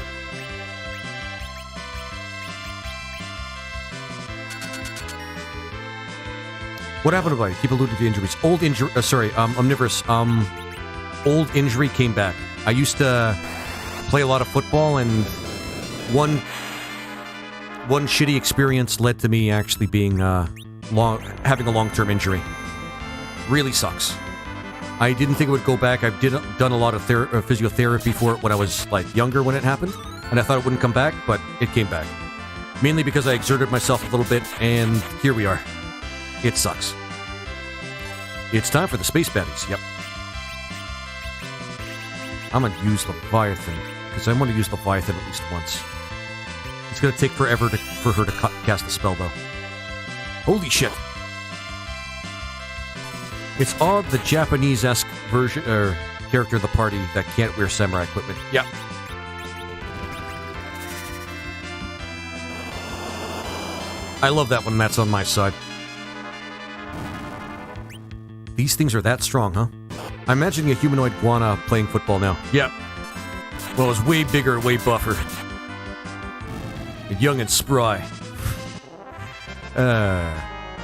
What happened about it? Keep alluding to injuries. Old injury... Omnivorous. Old injury came back. I used to play a lot of football, and one shitty experience led to me actually being having a long-term injury. Really sucks. I didn't think it would go back. I've done a lot of physiotherapy for it when I was like younger when it happened, and I thought it wouldn't come back, but it came back. Mainly because I exerted myself a little bit, and here we are. It sucks. It's time for the space baddies. Yep. I'm gonna use Leviathan because I want to use Leviathan at least once. It's gonna take forever for her to cast the spell, though. Holy shit! It's odd the Japanese-esque version character of the party that can't wear samurai equipment. Yeah. I love that when that's on my side. These things are that strong, huh? I'm imagining a humanoid guana playing football now. Yeah. Well, it's way bigger, way buffer. And young and spry.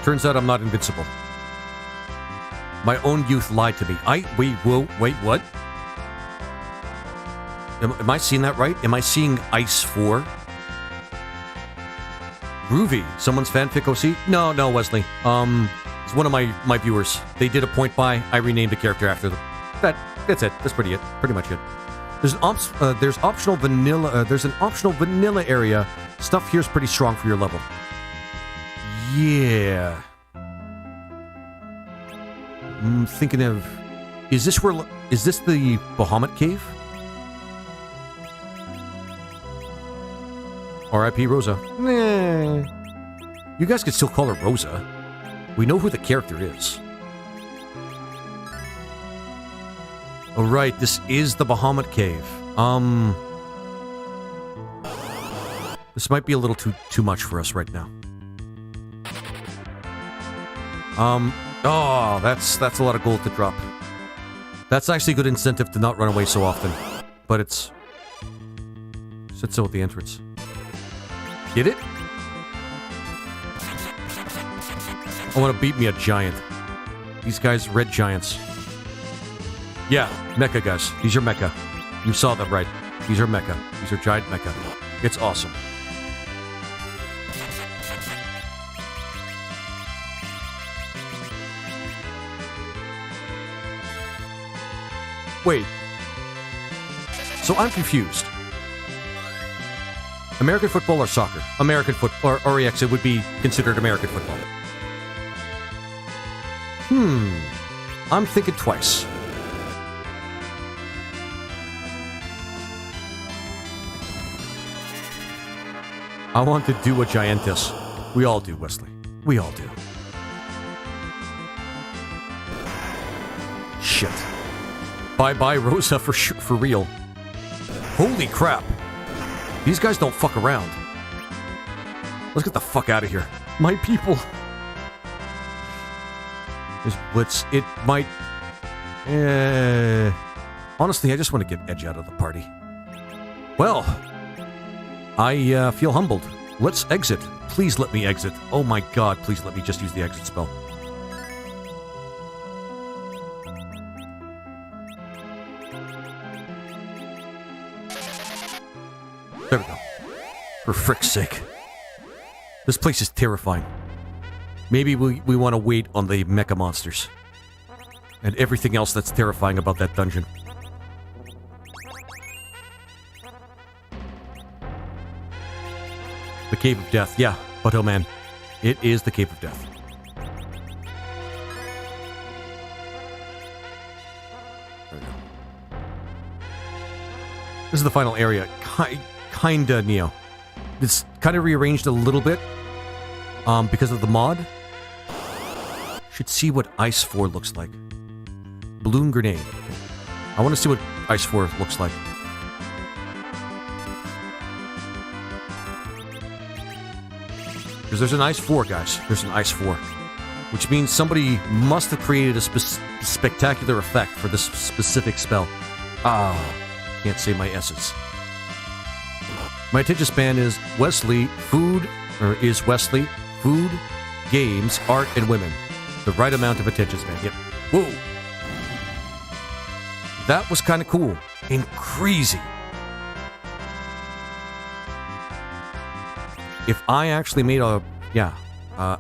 Turns out I'm not invincible. My own youth lied to me. Wait, what? Am I seeing that right? Am I seeing Ice 4? Groovy. Someone's fanfic OC? No, Wesley. It's one of my viewers. They did a point buy. I renamed the character after them. That's it. That's pretty much it. There's an optional vanilla area. Stuff here's pretty strong for your level. Yeah. I'm thinking of... Is this the Bahamut Cave? R.I.P. Rosa. Nah. You guys could still call her Rosa. We know who the character is. Alright, this is the Bahamut Cave. This might be a little too much for us right now. Oh, that's a lot of gold to drop. That's actually a good incentive to not run away so often. But it's... Sit so at the entrance. Get it? I want to beat me a giant. These guys, red giants. Yeah, mecha guys. These are mecha. You saw that right. These are mecha. These are giant mecha. It's awesome. Wait. So I'm confused. American football or soccer? American football, or EX, it would be considered American football. I'm thinking twice. I want to do a giantess. We all do, Wesley. We all do. Shit. Bye-bye, Rosa, for real. Holy crap. These guys don't fuck around. Let's get the fuck out of here. My people. There's Blitz. It might... honestly, I just want to get Edge out of the party. Well, I feel humbled. Let's exit. Please let me exit. Oh my god, please let me just use the exit spell. There we go. For frick's sake. This place is terrifying. Maybe we want to wait on the mecha monsters. And everything else that's terrifying about that dungeon. The Cave of Death. Yeah, Butthole Man. It is the Cave of Death. There we go. This is the final area. Kinda, Neo. It's kind of rearranged a little bit. Because of the mod. Should see what Ice 4 looks like. Balloon grenade. Okay. I want to see what Ice 4 looks like. Because there's an Ice 4, guys. There's an Ice 4. Which means somebody must have created a spectacular effect for this specific spell. Can't say my S's. My attention span is Wesley, food, games, art, and women. The right amount of attention span. Yep. Whoa! That was kind of cool. And crazy. If I actually made a,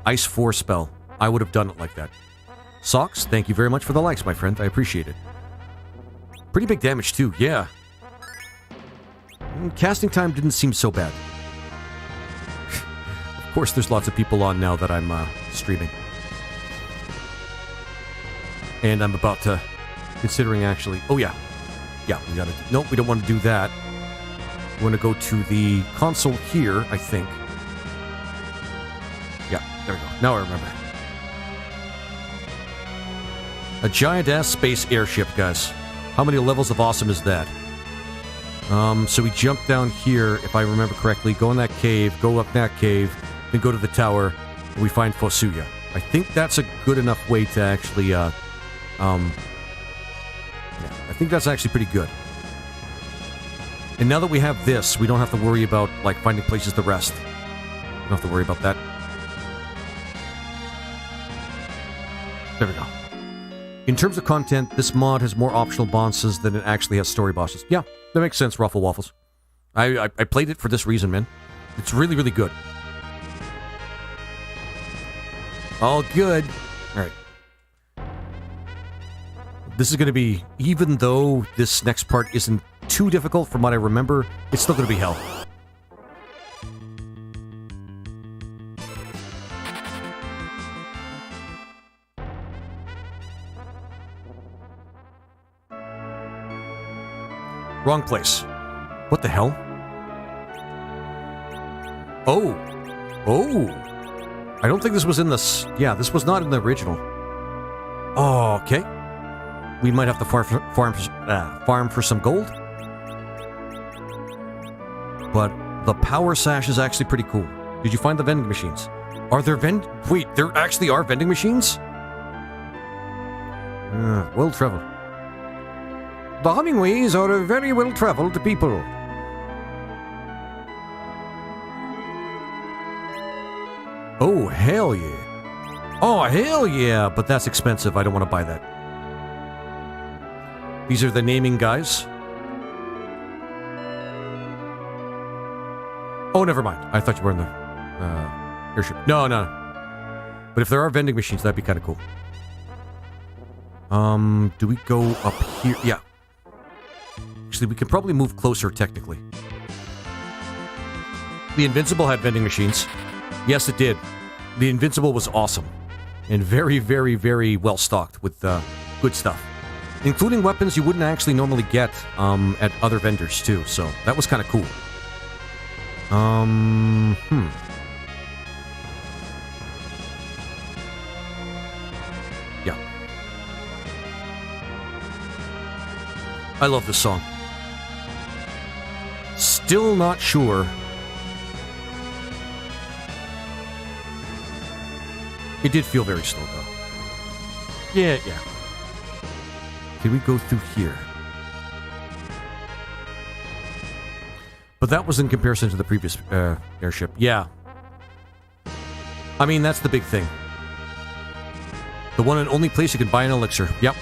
Ice 4 spell, I would have done it like that. Socks, thank you very much for the likes, my friend. I appreciate it. Pretty big damage, too. Yeah. Casting time didn't seem so bad. Of course, there's lots of people on now that I'm streaming. And I'm about to... Considering actually... Oh, yeah. Yeah, we gotta... Nope, we don't want to do that. We want to go to the console here, I think. Yeah, there we go. Now I remember. A giant-ass space airship, guys. How many levels of awesome is that? So we jump down here, if I remember correctly, go in that cave, go up that cave, then go to the tower, and we find Fosuya. I think that's a good enough way to actually, yeah, I think that's actually pretty good. And now that we have this, we don't have to worry about, like, finding places to rest. We don't have to worry about that. There we go. In terms of content, this mod has more optional bosses than it actually has story bosses. Yeah, that makes sense, Ruffle Waffles. I played it for this reason, man. It's really, really good. All good. All right. This is going to be, even though this next part isn't too difficult from what I remember, it's still going to be hell. Wrong place. What the hell? Oh. Oh. I don't think this was in the... Yeah, this was not in the original. Oh, okay. We might have to farm for some gold. But the power sash is actually pretty cool. Did you find the vending machines? Are there Wait, there actually are vending machines? Well traveled. The Hummingways are a very well traveled people. Oh, hell yeah. Oh, hell yeah, but that's expensive. I don't want to buy that. These are the naming guys. Oh, never mind. I thought you were in the airship. No. But if there are vending machines, that'd be kind of cool. Do we go up here? Yeah. Actually, we can probably move closer, technically. The Invincible had vending machines. Yes, it did. The Invincible was awesome. And very, very, very well stocked with good stuff. Including weapons you wouldn't actually normally get at other vendors, too. So, that was kind of cool. Yeah. I love this song. Still not sure. It did feel very slow, though. Yeah. Can we go through here? But that was in comparison to the previous airship. Yeah. I mean, that's the big thing. The one and only place you can buy an elixir. Yep.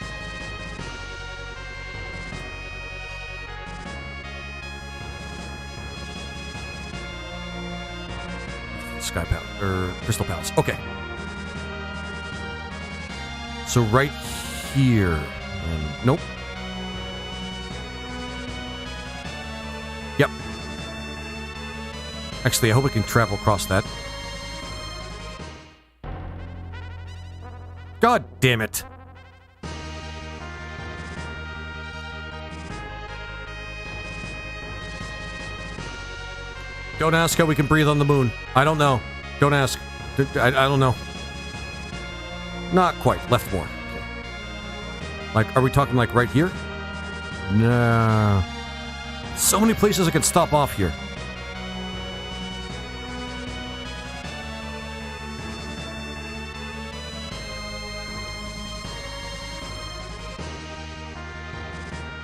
Sky Palace, or Crystal Palace. Okay. So right here. Nope. Yep. Actually, I hope we can travel across that. God damn it. Don't ask how we can breathe on the moon. I don't know. Don't ask. I don't know. Not quite. Left more. Okay. Like, are we talking like right here? No. So many places I can stop off here.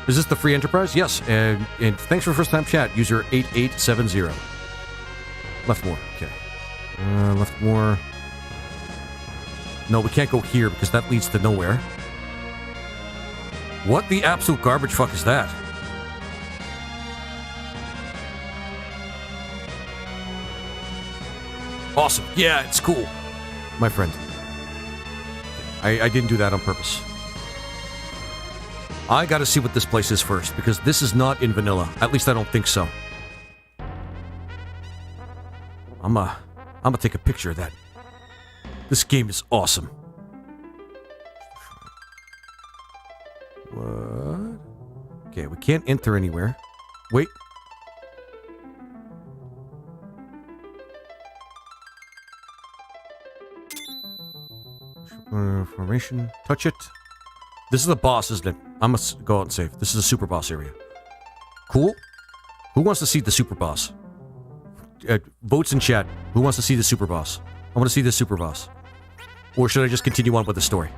Is this the free enterprise? Yes. And thanks for first time chat. User 8870. Left more. Okay. Left more. No, we can't go here because that leads to nowhere. What the absolute garbage fuck is that? Awesome. Yeah, it's cool. My friend. I didn't do that on purpose. I gotta see what this place is first, because this is not in vanilla. At least I don't think so. I'm gonna take a picture of that. This game is awesome. What? Okay, we can't enter anywhere. Wait. Formation. Touch it. This is a boss, isn't it? I'm gonna go out and save. This is a super boss area. Cool. Who wants to see the super boss? Votes in chat. Who wants to see the super boss? I want to see the super boss. Or should I just continue on with the story?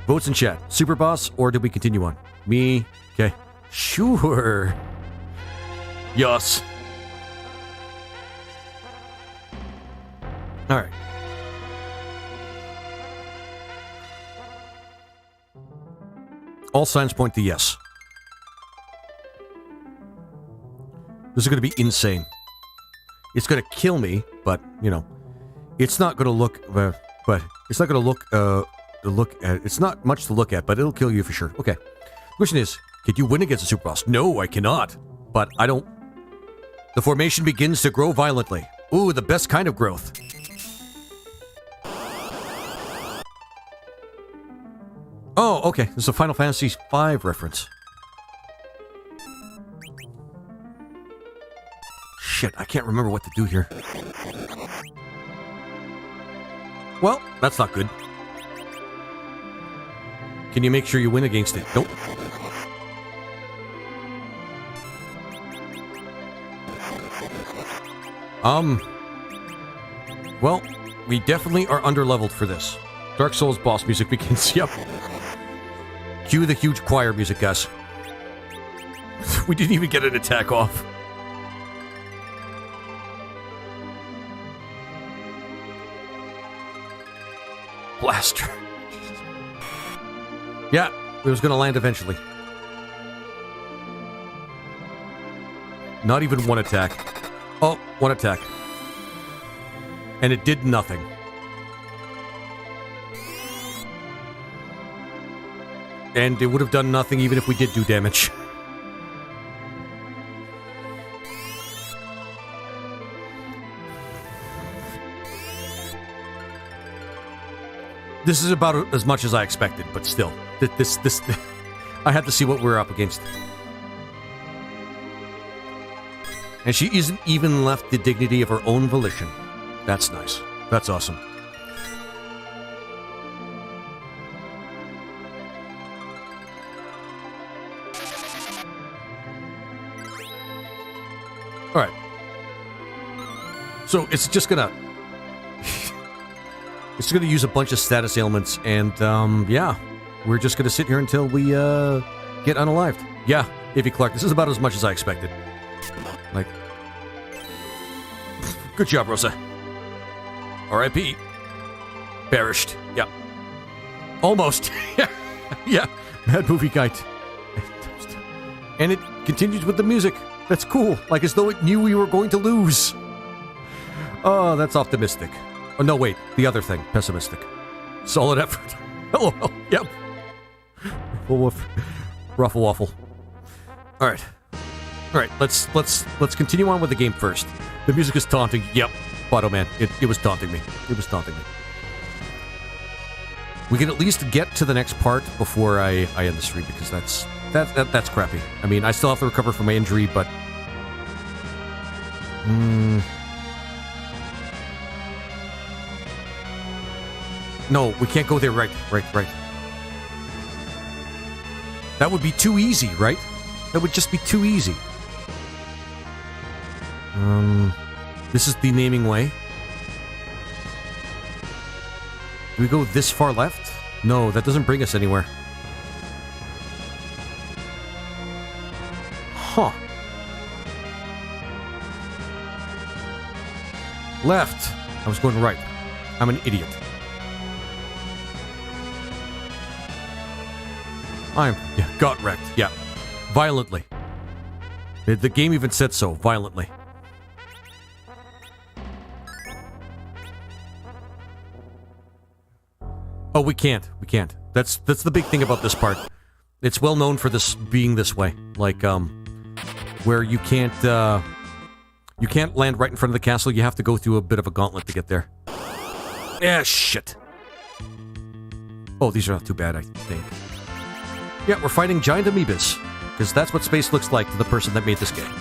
Votes in chat. Super boss, or did we continue on? Me. Okay. Sure. Yes. All right. All signs point to yes. This is going to be insane. It's going to kill me, but, you know, it's not going to look, but it's not going to look at, it's not much to look at, but it'll kill you for sure. Okay. Question is, can you win against a super boss? No, I cannot. But I don't. The formation begins to grow violently. Ooh, the best kind of growth. Oh, okay. This is a Final Fantasy V reference. Shit, I can't remember what to do here. Well, that's not good. Can you make sure you win against it? Nope. Well, we definitely are underleveled for this. Dark Souls boss music begins. Yep. Cue the huge choir music, guys. We didn't even get an attack off. Blaster. Yeah, it was going to land eventually. Not even one attack. Oh, one attack. And it did nothing. And it would have done nothing even if we did do damage. This is about as much as I expected, but still. This I had to see what we're up against. And she isn't even left the dignity of her own volition. That's nice. That's awesome. Alright. So it's just gonna... it's gonna use a bunch of status ailments, and, yeah. We're just gonna sit here until we, get unalived. Yeah, Ivy Clark, this is about as much as I expected. Like... Good job, Rosa. R.I.P. Perished. Yeah. Almost. Yeah. Bad movie guide. And it continues with the music. That's cool. Like as though it knew we were going to lose. Oh, that's optimistic. Oh, no, wait. The other thing. Pessimistic. Solid effort. LOL. Yep. Ruffle waffle. Alright. Alright, let's continue on with the game first. The music is taunting. Yep. Botto man. It was taunting me. It was taunting me. We can at least get to the next part before I end the stream, because that's crappy. I mean, I still have to recover from my injury, but... No, we can't go there. Right. That would be too easy, right? That would just be too easy. This is the naming way. Do we go this far left? No, that doesn't bring us anywhere. Huh. Left. I was going right. I'm an idiot. Got wrecked. Yeah. Violently. The game even said so. Violently. Oh, we can't. That's the big thing about this part. It's well known for this being this way. Like, where you can't land right in front of the castle. You have to go through a bit of a gauntlet to get there. Yeah, shit. Oh, these are not too bad, I think. Yeah, we're fighting giant amoebas, because that's what space looks like to the person that made this game.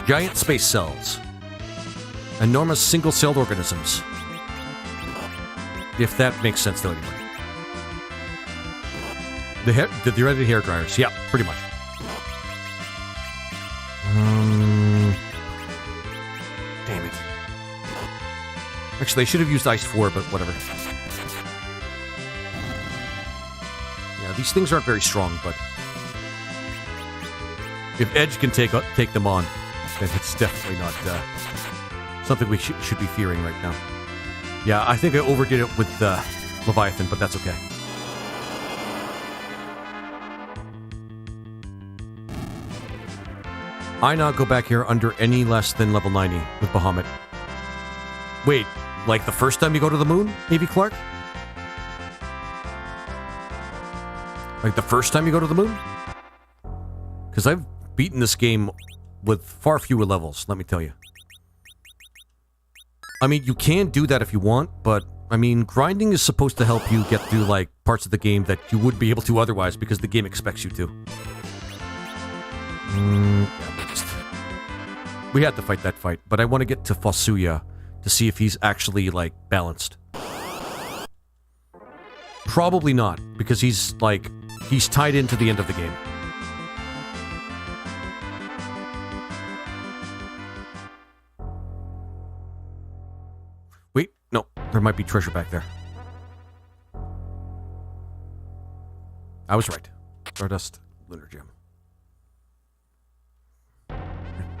Giant space cells. Enormous single-celled organisms. If that makes sense to anybody. The dreaded hair dryers. Yeah, pretty much. Damn it. Actually, I should have used Ice 4, but whatever. Yeah, these things aren't very strong, but... if Edge can take them on, then it's definitely not something we should be fearing right now. Yeah, I think I overdid it with Leviathan, but that's okay. I not go back here under any less than level 90 with Bahamut. Wait, like the first time you go to the moon, A.V. Clark? Like the first time you go to the moon? Because I've beaten this game with far fewer levels, let me tell you. I mean, you can do that if you want, but, I mean, grinding is supposed to help you get through, like, parts of the game that you wouldn't be able to otherwise because the game expects you to. We had to fight that fight, but I want to get to Fosuya to see if he's actually, like, balanced. Probably not, because he's, like, he's tied into the end of the game. Wait, no, there might be treasure back there. I was right. Stardust Lunar Gem.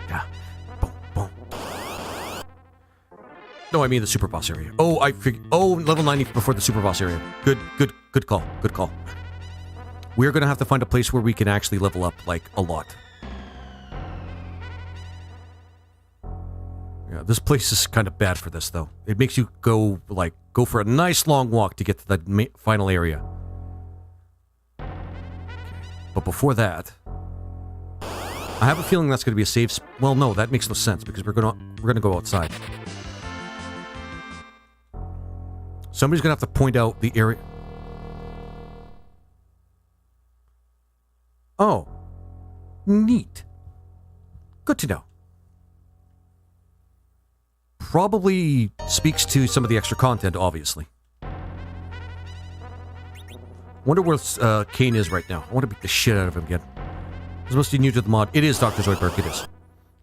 Yeah. Boom, boom. No, I mean the super boss area. Oh, I figured. Oh, level 90 before the super boss area. Good call. Good call. We're gonna have to find a place where we can actually level up, like, a lot. Yeah, this place is kind of bad for this, though. It makes you go for a nice long walk to get to the final area. Okay. But before that, I have a feeling that's going to be a safe... well, no, that makes no sense, because we're gonna go outside. Somebody's gonna have to point out the area... oh. Neat. Good to know. Probably speaks to some of the extra content, obviously. Wonder where Kane is right now. I want to beat the shit out of him again. He's supposed to be new to the mod. It is, Dr. Zoidberg, it is.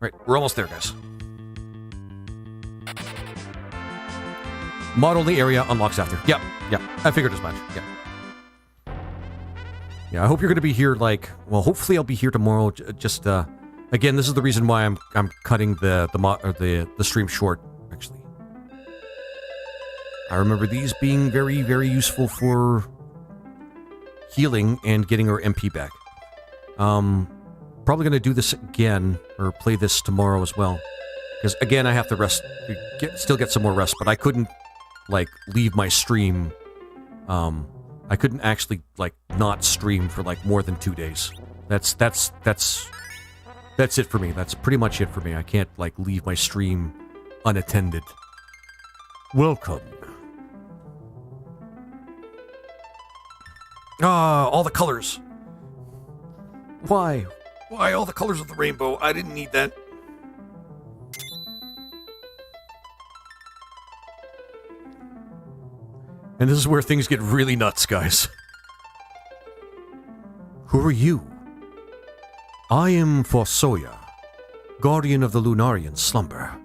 Right, we're almost there, guys. Mod-only area unlocks after. Yep, I figured as much. Yeah, I hope you're going to be here, like... well, hopefully I'll be here tomorrow, just, again, this is the reason why I'm cutting the stream short, actually. I remember these being very, very useful for healing and getting our MP back. Probably going to do this again, or play this tomorrow as well. Because, again, I have to rest, still get some more rest, but I couldn't, like, leave my stream. I couldn't actually, like, not stream for, like, more than 2 days. That's it for me. That's pretty much it for me. I can't, like, leave my stream unattended. Welcome. All the colors. Why? Why all the colors of the rainbow? I didn't need that. And this is where things get really nuts, guys. Who are you? I am Forsoya, guardian of the Lunarian slumber.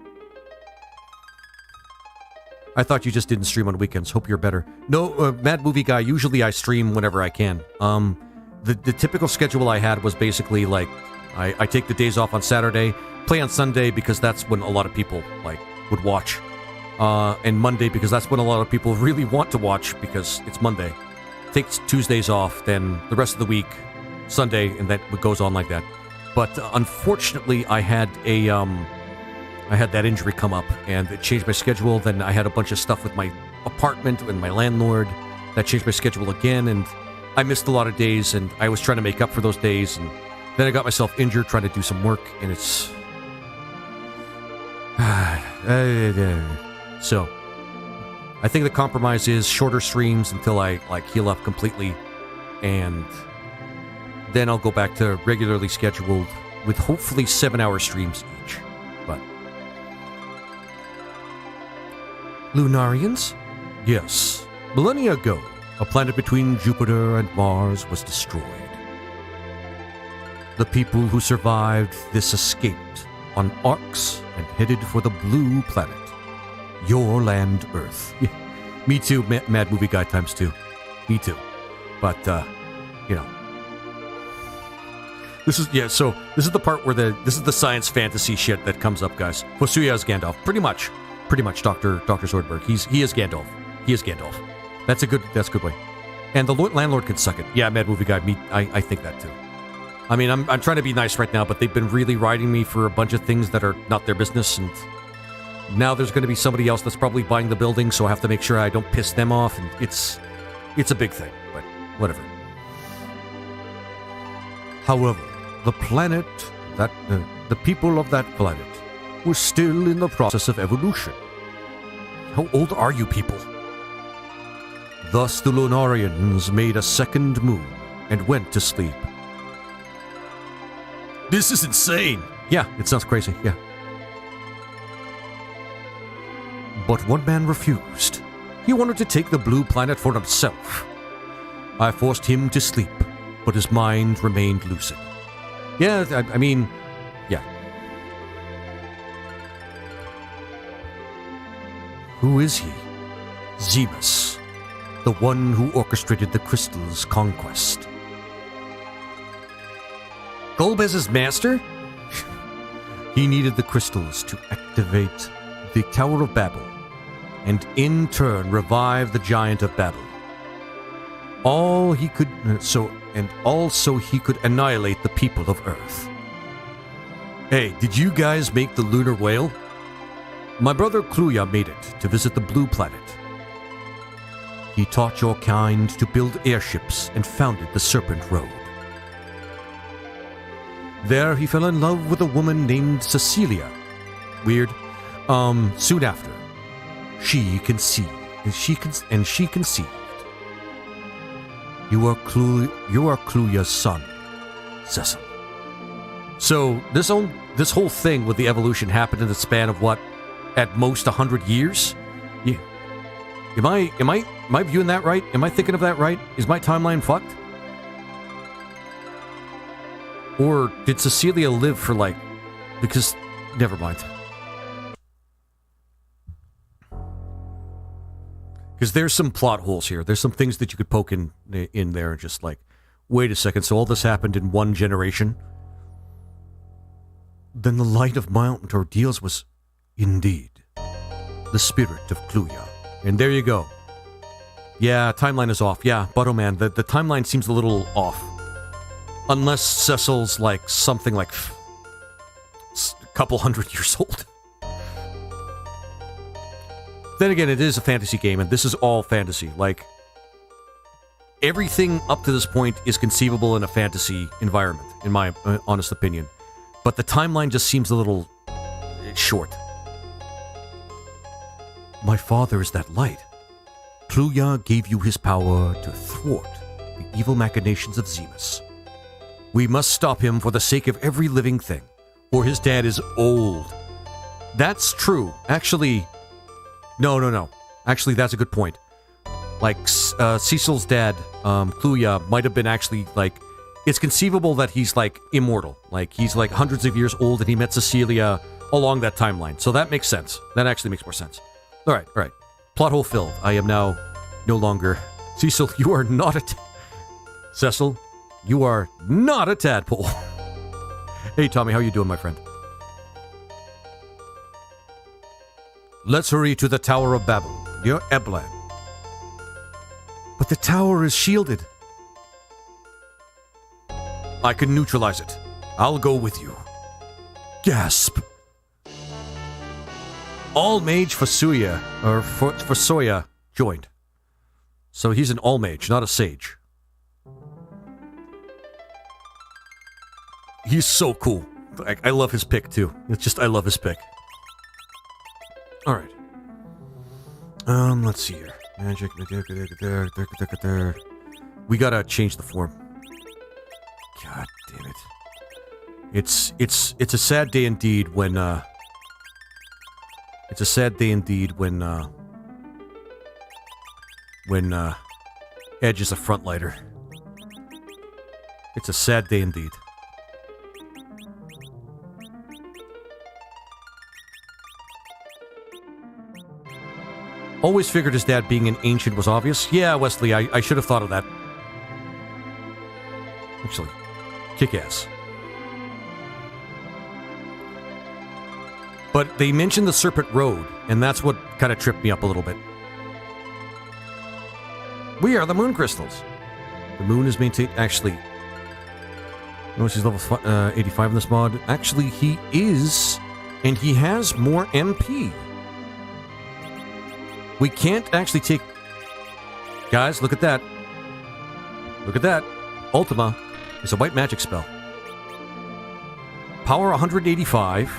I thought you just didn't stream on weekends. Hope you're better. No, Mad Movie Guy, usually I stream whenever I can. The typical schedule I had was basically, like, I take the days off on Saturday, play on Sunday because that's when a lot of people, like, would watch. And Monday because that's when a lot of people really want to watch because it's Monday. Takes Tuesdays off, then the rest of the week, Sunday, and that goes on like that. But unfortunately, I had that injury come up, and it changed my schedule. Then I had a bunch of stuff with my apartment and my landlord that changed my schedule again, and I missed a lot of days, and I was trying to make up for those days, and then I got myself injured trying to do some work, and it's... So, I think the compromise is shorter streams until I, like, heal up completely, and then I'll go back to regularly scheduled with hopefully 7-hour streams each. But Lunarians? Yes. Millennia ago, a planet between Jupiter and Mars was destroyed. The people who survived this escaped on arcs and headed for the blue planet. Your land, Earth. Me too, Mad Movie Guy times 2. Me too. But, you know. This is the part where this is the science fantasy shit that comes up, guys. Fosuya is Gandalf. Pretty much, Dr. Swordberg. He is Gandalf. He is Gandalf. That's a good way. And the landlord can suck it. Yeah, Mad Movie Guy, I think that too. I mean, I'm trying to be nice right now, but they've been really riding me for a bunch of things that are not their business, and now there's going to be somebody else that's probably buying the building, so I have to make sure I don't piss them off, and it's a big thing, but whatever. However, the planet, the people of that planet, were still in the process of evolution. How old are you people? Thus the Lunarians made a second moon and went to sleep. This is insane! Yeah, it sounds crazy, yeah. But one man refused. He wanted to take the blue planet for himself. I forced him to sleep, but his mind remained lucid. Yeah, I mean, yeah. Who is he? Zemus, the one who orchestrated the crystal's conquest. Golbez's master? He needed the crystals to activate the Tower of Babel, and in turn revive the Giant of Babel. Also he could annihilate the people of Earth. Hey, did you guys make the lunar whale? My brother Kluya made it to visit the blue planet. He taught your kind to build airships and founded the Serpent Road. There he fell in love with a woman named Cecilia. Weird. Soon after, she conceived. She conceived. You are Kluya's son, Cecil. So this whole thing with the evolution happened in the span of what, at most 100 years? Yeah. Am I viewing that right? Am I thinking of that right? Is my timeline fucked? Or did Cecilia live for because never mind. Because there's some plot holes here. There's some things that you could poke in there and just wait a second, so all this happened in one generation? Then the light of Mount Ordeals was indeed the spirit of Kluya. And there you go. Yeah, timeline is off. Yeah, Buttoman, the timeline seems a little off. Unless Cecil's something like a couple hundred years old. Then again, it is a fantasy game, and this is all fantasy. Like, everything up to this point is conceivable in a fantasy environment, in my honest opinion. But the timeline just seems a little short. My father is that light. Pluya gave you his power to thwart the evil machinations of Zemus. We must stop him for the sake of every living thing, or his dad is old. That's true. Actually, no. Actually, that's a good point. Like, Cecil's dad, Pluya, might have been actually, like, it's conceivable that he's, like, immortal. Like, he's, like, hundreds of years old and he met Cecilia along that timeline. So that makes sense. That actually makes more sense. All right. Plot hole filled. I am now no longer... Cecil, you are not a... Cecil, you are not a tadpole. Hey, Tommy, how you doing, my friend? Let's hurry to the Tower of Babel, near Eblan. But the tower is shielded. I can neutralize it. I'll go with you. Gasp. All mage for Suya, or for Soya, joined. So he's an all mage, not a sage. He's so cool. I love his pick too. It's just, I love his pick. Alright. Let's see here. Magic. There. We gotta change the form. God damn it. It's a sad day indeed when, it's a sad day indeed when Edge is a frontlighter. It's a sad day indeed. Always figured his dad being an ancient was obvious. Yeah, Wesley, I should have thought of that. Actually, kick ass. But they mentioned the Serpent Road, and that's what kind of tripped me up a little bit. We are the Moon Crystals. The moon is maintained... Actually... No, she's level 85 in this mod. Actually, he is... And he has more MP. We can't actually take... Guys, look at that. Look at that. Ultima is a white magic spell. Power 185.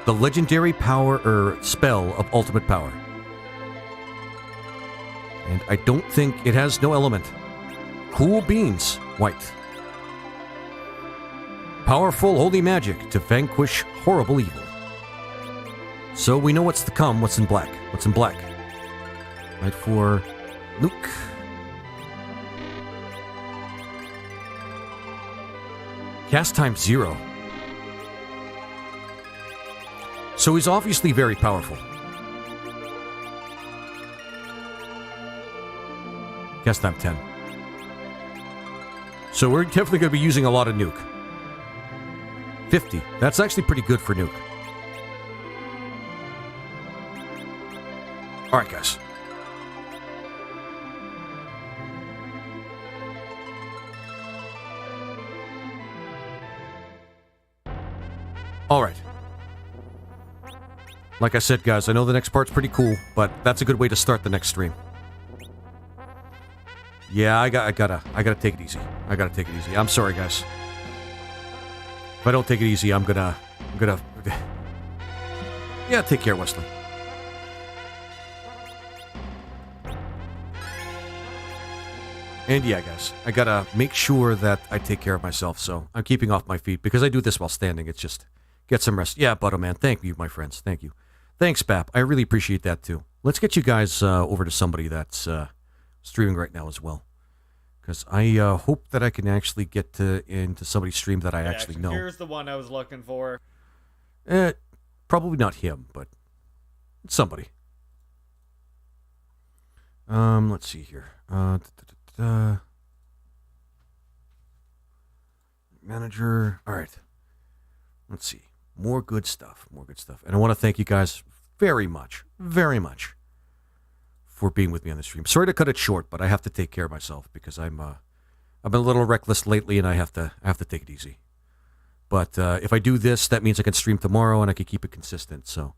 The legendary power, spell of ultimate power. And I don't think it has no element. Cool beans, white. Powerful holy magic to vanquish horrible evil. So we know what's to come, what's in black. What's in black? Right for Luke. Cast time 0. So he's obviously very powerful. Cast time 10. So we're definitely going to be using a lot of nuke. 50. That's actually pretty good for nuke. Alright, guys. Alright. Like I said, guys, I know the next part's pretty cool, but that's a good way to start the next stream. Yeah, I gotta take it easy. I gotta take it easy. I'm sorry, guys. If I don't take it easy, I'm gonna... Yeah, take care, Wesley. And yeah, guys, I gotta make sure that I take care of myself, so I'm keeping off my feet, because I do this while standing. It's just, get some rest. Yeah, Butto, man, thank you, my friends. Thank you. Thanks, Bap. I really appreciate that, too. Let's get you guys over to somebody that's streaming right now as well. Because I hope that I can actually get into somebody's stream that I actually know. Here's the one I was looking for. Probably not him, but somebody. Let's see here. Manager. All right. Let's see. More good stuff. More good stuff. And I want to thank you guys very much for being with me on the stream. Sorry to cut it short, but I have to take care of myself because I've been a little reckless lately, and I have to take it easy. But if I do this, that means I can stream tomorrow and I can keep it consistent. So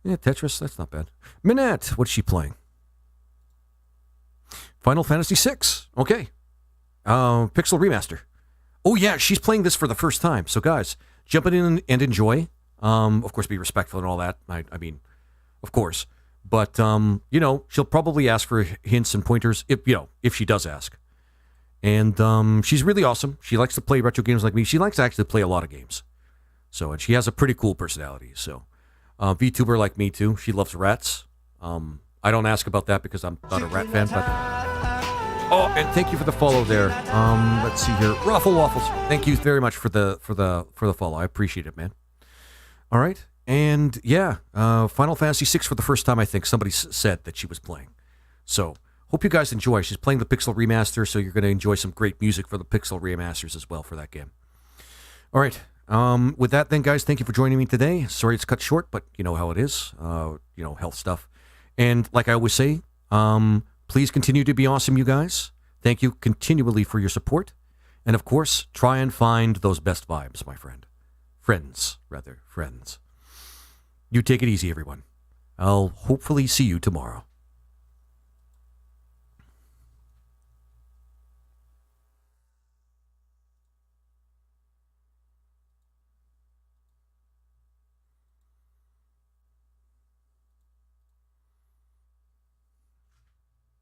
Yeah, Tetris, that's not bad. Minette, what's she playing? Final Fantasy VI. Okay. Pixel Remaster. Oh, yeah, she's playing this for the first time. So, guys, jump in and enjoy. Of course, be respectful and all that. I mean, of course. But, she'll probably ask for hints and pointers, if she does ask. And she's really awesome. She likes to play retro games like me. She likes to actually play a lot of games. So, and she has a pretty cool personality. So, VTuber like me, too. She loves rats. I don't ask about that because I'm not a rat fan, but... Oh, and thank you for the follow there. Let's see here. Ruffle Waffles. Thank you very much for the follow. I appreciate it, man. All right. And yeah, Final Fantasy VI for the first time, I think somebody said that she was playing. So, hope you guys enjoy. She's playing the Pixel Remaster, so you're going to enjoy some great music for the Pixel Remasters as well for that game. All right. With that then, guys, thank you for joining me today. Sorry it's cut short, but you know how it is. Health stuff. And like I always say, please continue to be awesome, you guys. Thank you continually for your support. And of course, try and find those best vibes, my friend. Friends. You take it easy, everyone. I'll hopefully see you tomorrow.